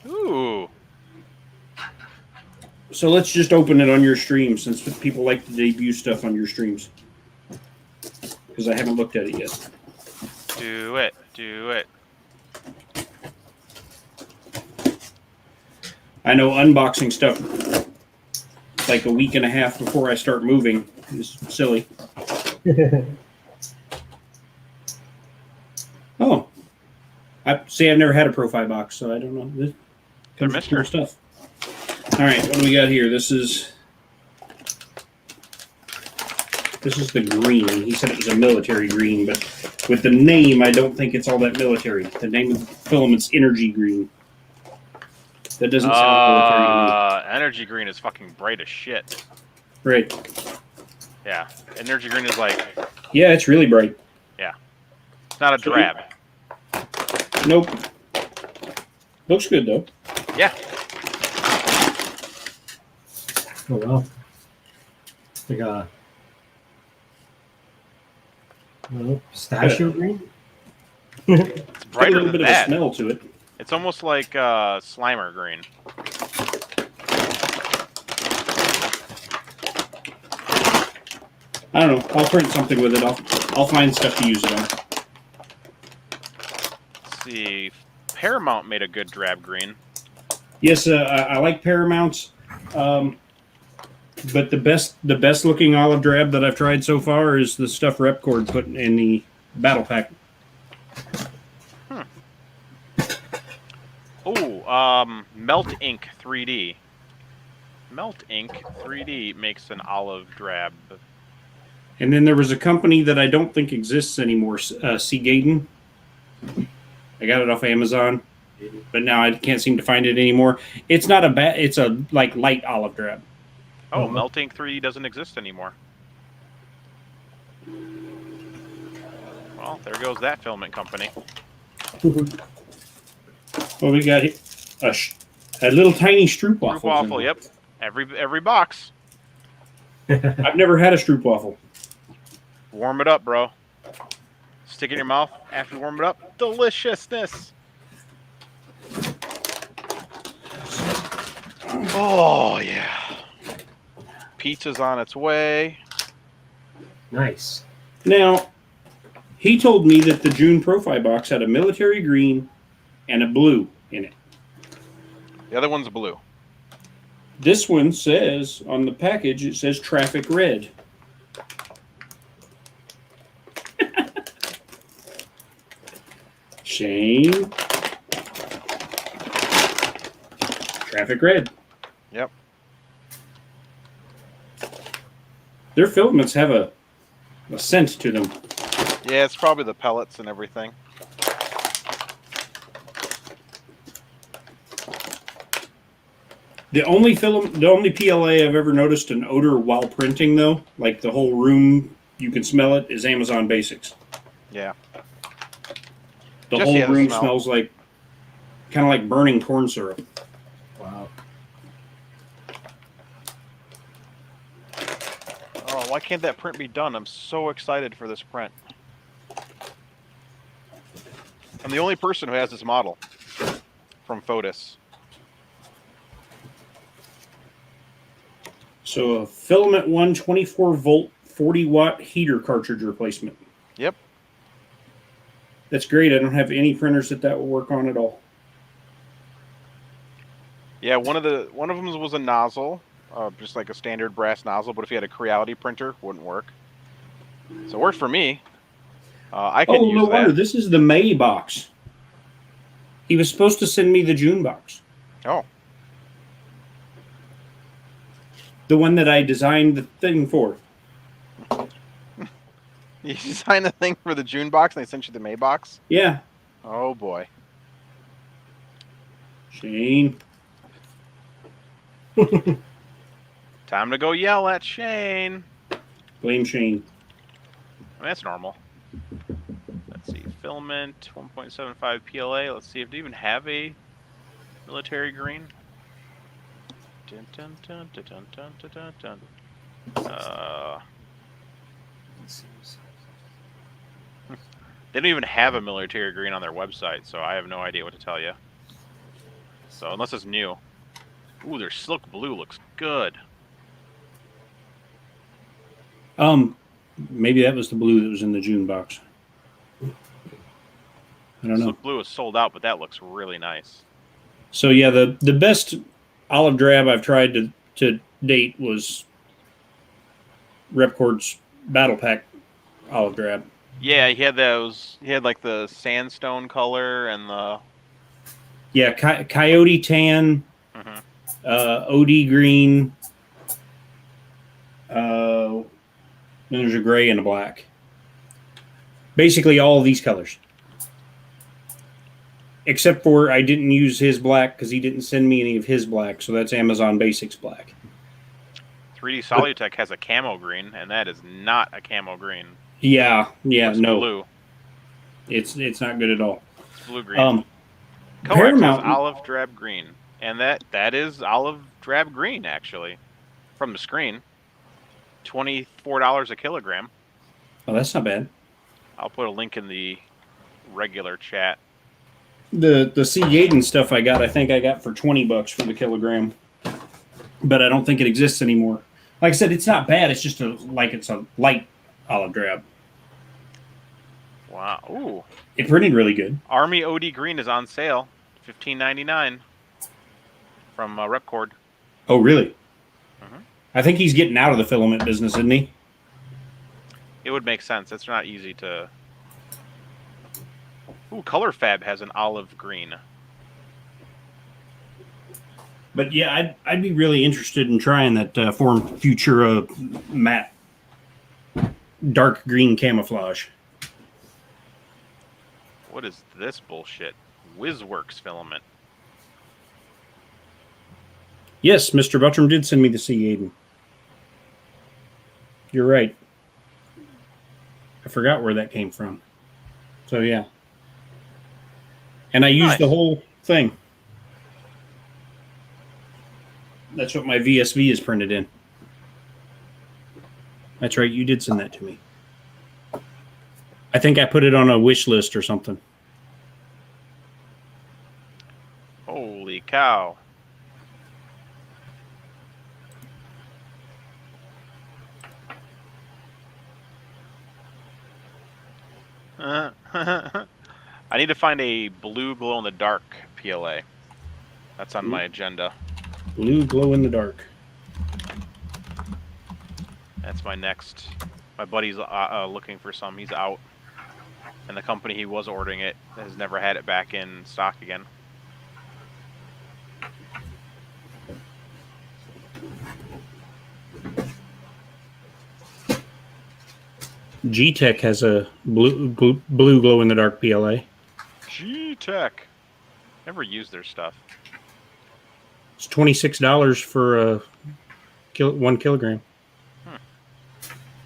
A: Ooh.
E: So let's just open it on your stream, since people like to debut stuff on your streams. Because I haven't looked at it yet.
A: Do it. Do it.
E: I know unboxing stuff like a week and a half before I start moving. It's silly. Oh, I've never had a Profi box, so I don't know. This comes with cool stuff. All right, what do we got here? This is the green. He said it was a military green, but with the name, I don't think it's all that military. The name of the filament's energy green. That doesn't sound military to me.
A: Energy green is fucking bright as shit.
E: Right.
A: Yeah, energy green is like.
E: Yeah, it's really bright.
A: Yeah, it's not a drab.
E: Nope. Looks good though.
A: Yeah.
I: Oh wow. Like a pistachio green.
A: It's brighter
E: a little
A: than
E: bit
A: that.
E: of a smell to it.
A: It's almost like Slimer green.
E: I don't know. I'll print something with it. I'll find stuff to use it on.
A: Let's see. Paramount made a good drab green.
E: Yes, I like Paramounts, but the best looking olive drab that I've tried so far is the stuff Repcord put in the battle pack.
A: Oh, Melt Ink 3D. Melt Ink 3D makes an olive drab.
E: And then there was a company that I don't think exists anymore, Seagaden. I got it off Amazon, but now I can't seem to find it anymore. It's not a bad. It's a like light olive drab.
A: Oh, Melt Ink 3D doesn't exist anymore. Well, there goes that filament company.
E: Well, we got a little tiny stroopwafel.
A: Stroopwafel, yep. Every box.
E: I've never had a stroopwafel.
A: Warm it up, bro. Stick it in your mouth after you warm it up. Deliciousness. Oh yeah. Pizza's on its way.
I: Nice.
E: Now, he told me that the June Profi box had a military green and a blue in it.
A: The other one's blue.
E: This one says, on the package, it says traffic red. Shane. Traffic red.
A: Yep.
E: Their filaments have a scent to them.
A: Yeah, it's probably the pellets and everything.
E: The only PLA I've ever noticed an odor while printing, though, like the whole room, you can smell it, is Amazon Basics.
A: Yeah.
E: The
A: Jesse
E: whole room smells like, kind of like burning corn syrup.
I: Wow.
A: Oh, why can't that print be done? I'm so excited for this print. I'm the only person who has this model from Fotis.
E: So a Filament 1 24 volt 40 watt heater cartridge replacement.
A: Yep.
E: That's great. I don't have any printers that will work on at all.
A: Yeah, one of them was a nozzle, just like a standard brass nozzle. But if you had a Creality printer, wouldn't work. So it worked for me. I can use
E: no
A: that.
E: wonder. This is the May box. He was supposed to send me the June box.
A: Oh.
E: The one that I designed the thing for.
A: You designed the thing for the June box and they sent you the May box?
E: Yeah.
A: Oh boy.
E: Shane.
A: Time to go yell at Shane.
E: Blame Shane.
A: That's normal. Let's see. Filament 1.75 PLA. Let's see if they even have a military green. Dun, dun, dun, dun, dun, dun, dun, dun, dun. They don't even have a military green on their website, so I have no idea what to tell you. So unless it's new. Ooh, their silk blue looks good.
E: Maybe that was the blue that was in the June box. I don't know.
A: Silk blue is sold out, but that looks really nice.
E: So yeah, the best olive drab I've tried to date was Repcord's Battle Pack olive drab.
A: Yeah, he had those. He had like the sandstone color and the.
E: Yeah, coyote tan, OD green. Then there's a gray and a black. Basically, all of these colors. Except for I didn't use his black because he didn't send me any of his black, so that's Amazon Basics black.
A: 3D Solutech has a camo green, and that is not a camo green.
E: Yeah,
A: It's
E: no.
A: blue.
E: It's not good at all.
A: It's blue green. Coax
E: Paramount
A: has olive drab green, and that is olive drab green actually, from the screen. $24 a kilogram.
E: Oh, that's not bad.
A: I'll put a link in the regular chat.
E: The C. Yaden stuff I think I got for $20 for the kilogram, but I don't think it exists anymore. Like I said, it's not bad. It's just it's a light olive drab.
A: Wow. Ooh.
E: It printed really good.
A: Army OD green is on sale, $15.99 from Repcord.
E: Oh, really? I think he's getting out of the filament business, isn't he?
A: It would make sense. It's not easy to. Ooh, Color Fab has an olive green.
E: But yeah, I'd be really interested in trying that Form Futura matte dark green camouflage.
A: What is this bullshit? WizWorks filament.
E: Yes, Mr. Buttram did send me the C. Yaden. You're right. I forgot where that came from. So yeah. And I used the whole thing. That's what my VSV is printed in. That's right, you did send that to me. I think I put it on a wish list or something.
A: Holy cow. I need to find a blue glow-in-the-dark PLA. That's on my agenda.
E: Blue glow-in-the-dark.
A: That's my next. My buddy's looking for some. He's out. And the company he was ordering it has never had it back in stock again.
E: G-Tech has a blue glow-in-the-dark PLA.
A: G-Tech. Never used their stuff.
E: It's $26 for 1 kilogram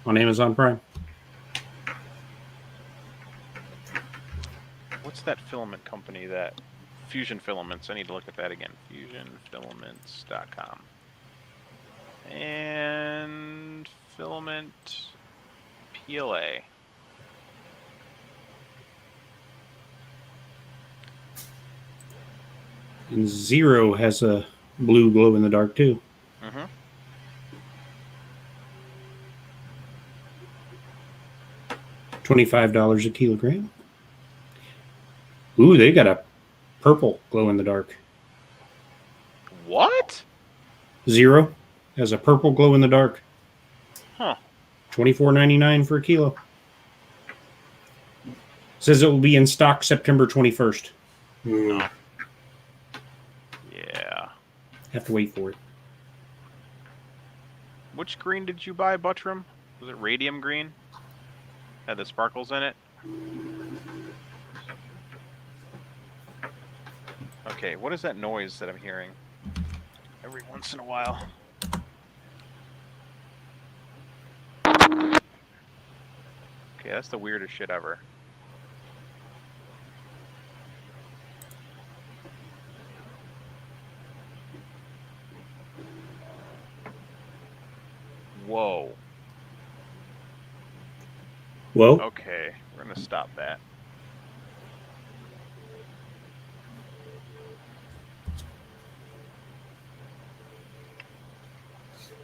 E: on Amazon Prime.
A: What's that filament company that... Fusion Filaments. I need to look at that again. FusionFilaments.com. And... Filament... PLA.
E: And Zero has a blue glow-in-the-dark too. $25 a kilogram. Ooh, they got a purple glow-in-the-dark.
A: What?
E: Zero has a purple glow-in-the-dark.
A: Huh.
E: $24.99 for a kilo. Says it will be in stock September 21st.
A: Yeah.
E: Have to wait for it.
A: Which green did you buy, Buttram? Was it radium green? Had the sparkles in it? Okay, what is that noise that I'm hearing? Every once in a while. Okay, that's the weirdest shit ever. Whoa.
E: Whoa.
A: Okay, we're gonna stop that.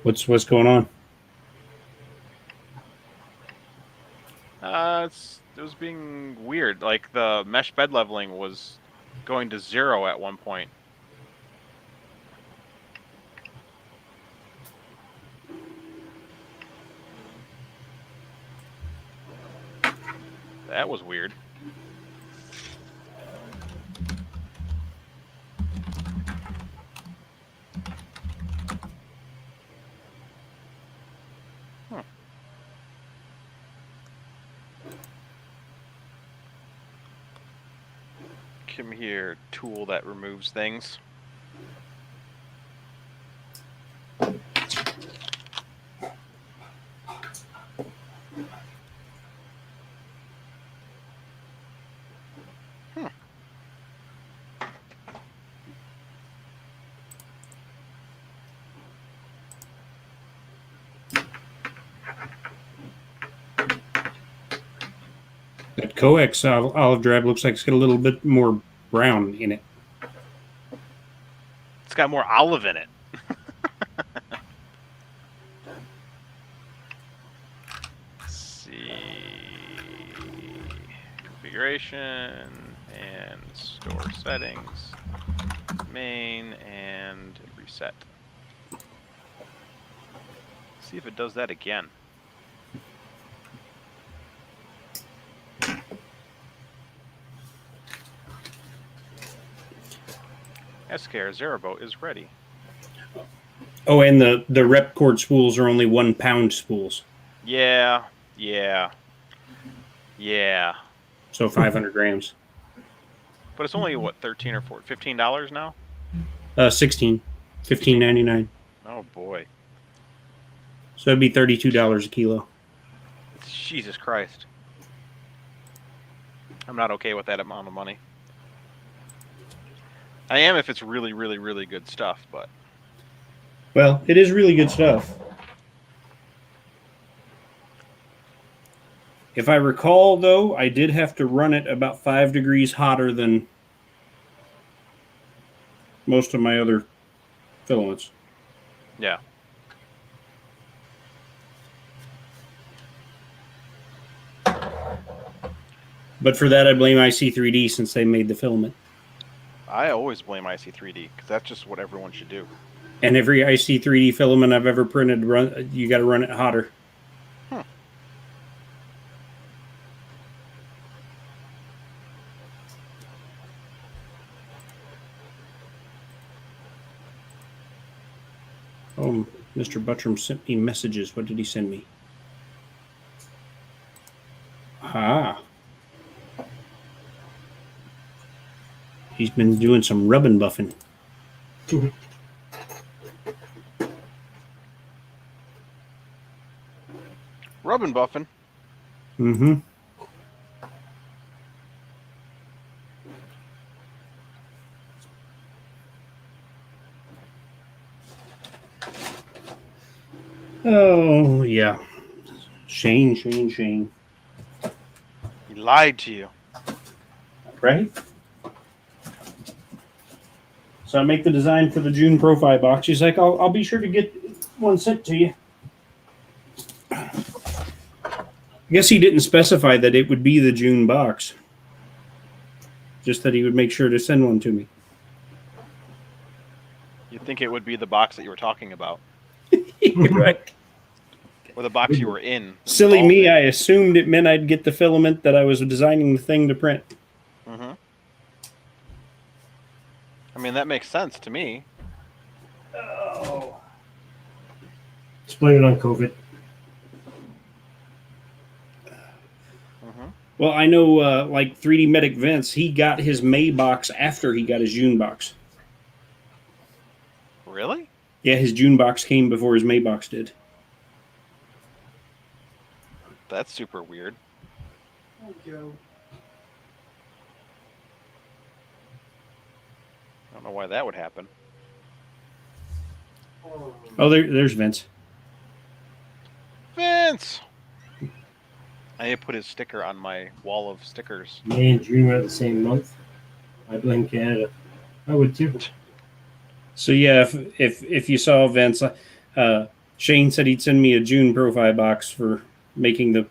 E: What's going on?
A: It was being weird. Like the mesh bed leveling was going to 0 at one point. That was weird. Come here, tool that removes things.
E: That coax olive drab looks like it's got a little bit more brown in it.
A: It's got more olive in it. Let's see. Configuration and store settings. Main and reset. See if it does that again. SKR Zerabo is ready.
E: Oh, and the Repcord spools are only 1 pound spools.
A: Yeah.
E: So 500 grams.
A: But it's only what, $13 or $15 now?
E: 16, $15.99.
A: Oh boy.
E: So it'd be $32 a kilo.
A: Jesus Christ. I'm not okay with that amount of money. I am if it's really, really, really good stuff, but...
E: Well, it is really good stuff. If I recall, though, I did have to run it about 5 degrees hotter than most of my other filaments.
A: Yeah.
E: But for that, I blame IC3D since they made the filament.
A: I always blame IC3D, because that's just what everyone should do.
E: And every IC3D filament I've ever printed, you got to run it hotter. Oh, Mr. Buttram sent me messages. What did he send me? Ah. He's been doing some rub and buffing.
A: Rub and buffing.
E: Mm-hmm. Oh, yeah. Shane.
A: He lied to you.
E: Right? So I make the design for the June Profi box. He's like, I'll be sure to get one sent to you. I guess he didn't specify that it would be the June box. Just that he would make sure to send one to me.
A: You'd think it would be the box that you were talking about.
E: Right.
A: Or the box you were in.
E: Silly me, I assumed it meant I'd get the filament that I was designing the thing to print.
A: Mm-hmm. I mean, that makes sense to me.
E: Oh.
I: Let's blame it on COVID.
A: Mm-hmm.
E: Well, I know, like 3D Medic Vince, he got his May box after he got his June box.
A: Really?
E: Yeah, his June box came before his May box did.
A: That's super weird.
E: Joe.
A: I don't know why that would happen.
E: Oh, there's Vince.
A: Vince! I need to put his sticker on my wall of stickers.
I: May and June are the same month. I blame Canada. I would too.
E: So yeah, if you saw Vince, Shane said he'd send me a June Profi box for making the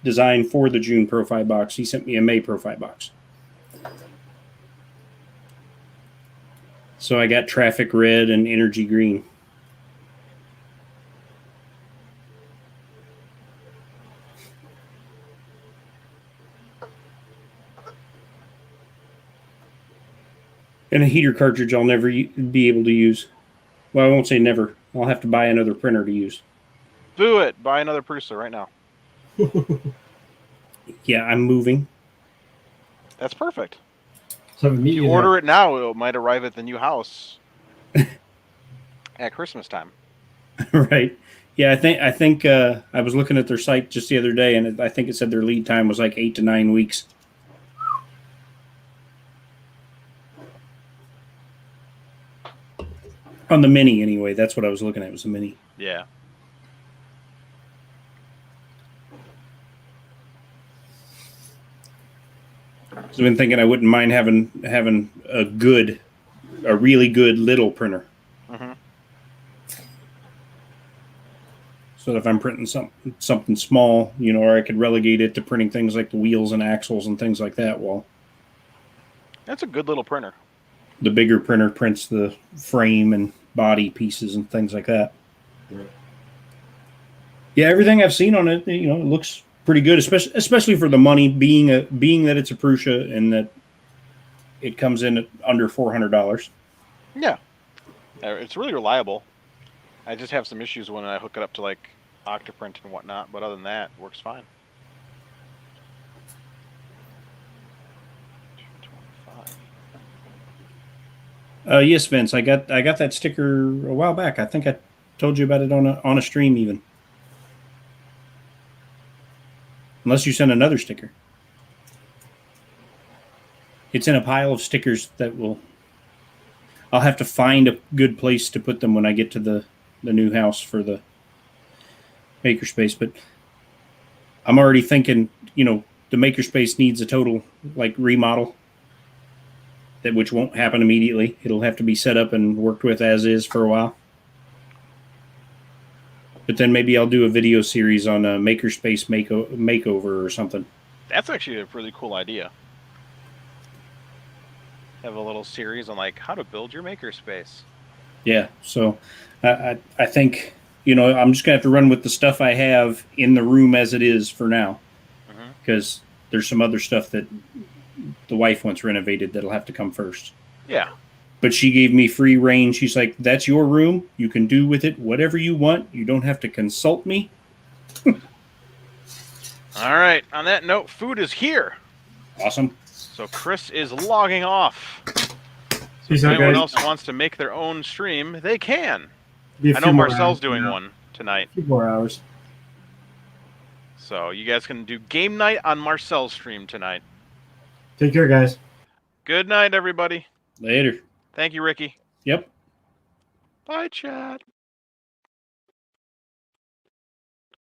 E: design for the June Profi box. He sent me a May Profi box. So I got traffic red and energy green. And a heater cartridge I'll never be able to use. Well, I won't say never. I'll have to buy another printer to use.
A: Do it. Buy another producer right now.
E: Yeah, I'm moving.
A: That's perfect.
I: So
A: If you order it now, it might arrive at the new house at Christmas time.
E: Right. Yeah, I think I was looking at their site just the other day, and I think it said their lead time was like 8 to 9 weeks. On the Mini, anyway. That's what I was looking at. Was the Mini.
A: Yeah.
E: I've been thinking I wouldn't mind having a really good little printer.
A: Mm-hmm.
E: So that if I'm printing something small, or I could relegate it to printing things like the wheels and axles and things like that. Well,
A: that's a good little printer.
E: The bigger printer prints the frame and body pieces and things like that. Yeah, everything I've seen on it, it looks pretty good, especially for the money, being that it's a Prusa and that it comes in at under $400.
A: Yeah, it's really reliable. I just have some issues when I hook it up to like Octoprint and whatnot, but other than that, it works fine.
E: 225. Yes, Vince, I got that sticker a while back. I think I told you about it on a stream even. Unless you send another sticker. It's in a pile of stickers I'll have to find a good place to put them when I get to the new house for the makerspace. But I'm already thinking, the makerspace needs a total remodel, which won't happen immediately. It'll have to be set up and worked with as is for a while. But then maybe I'll do a video series on a makerspace makeover or something.
A: That's actually a really cool idea. Have a little series on how to build your makerspace.
E: Yeah, so I think I'm just gonna have to run with the stuff I have in the room as it is for now, because there's some other stuff that the wife wants renovated that'll have to come first.
A: Yeah.
E: But she gave me free reign. She's like, that's your room. You can do with it whatever you want. You don't have to consult me.
A: All right. On that note, food is here.
E: Awesome.
A: So Chris is logging off. So if anyone else wants to make their own stream, they can. I know Marcel's doing one tonight.
I: A few more hours.
A: So you guys can do game night on Marcel's stream tonight.
I: Take care, guys.
A: Good night, everybody.
E: Later.
A: Thank you, Ricky.
E: Yep.
A: Bye, chat.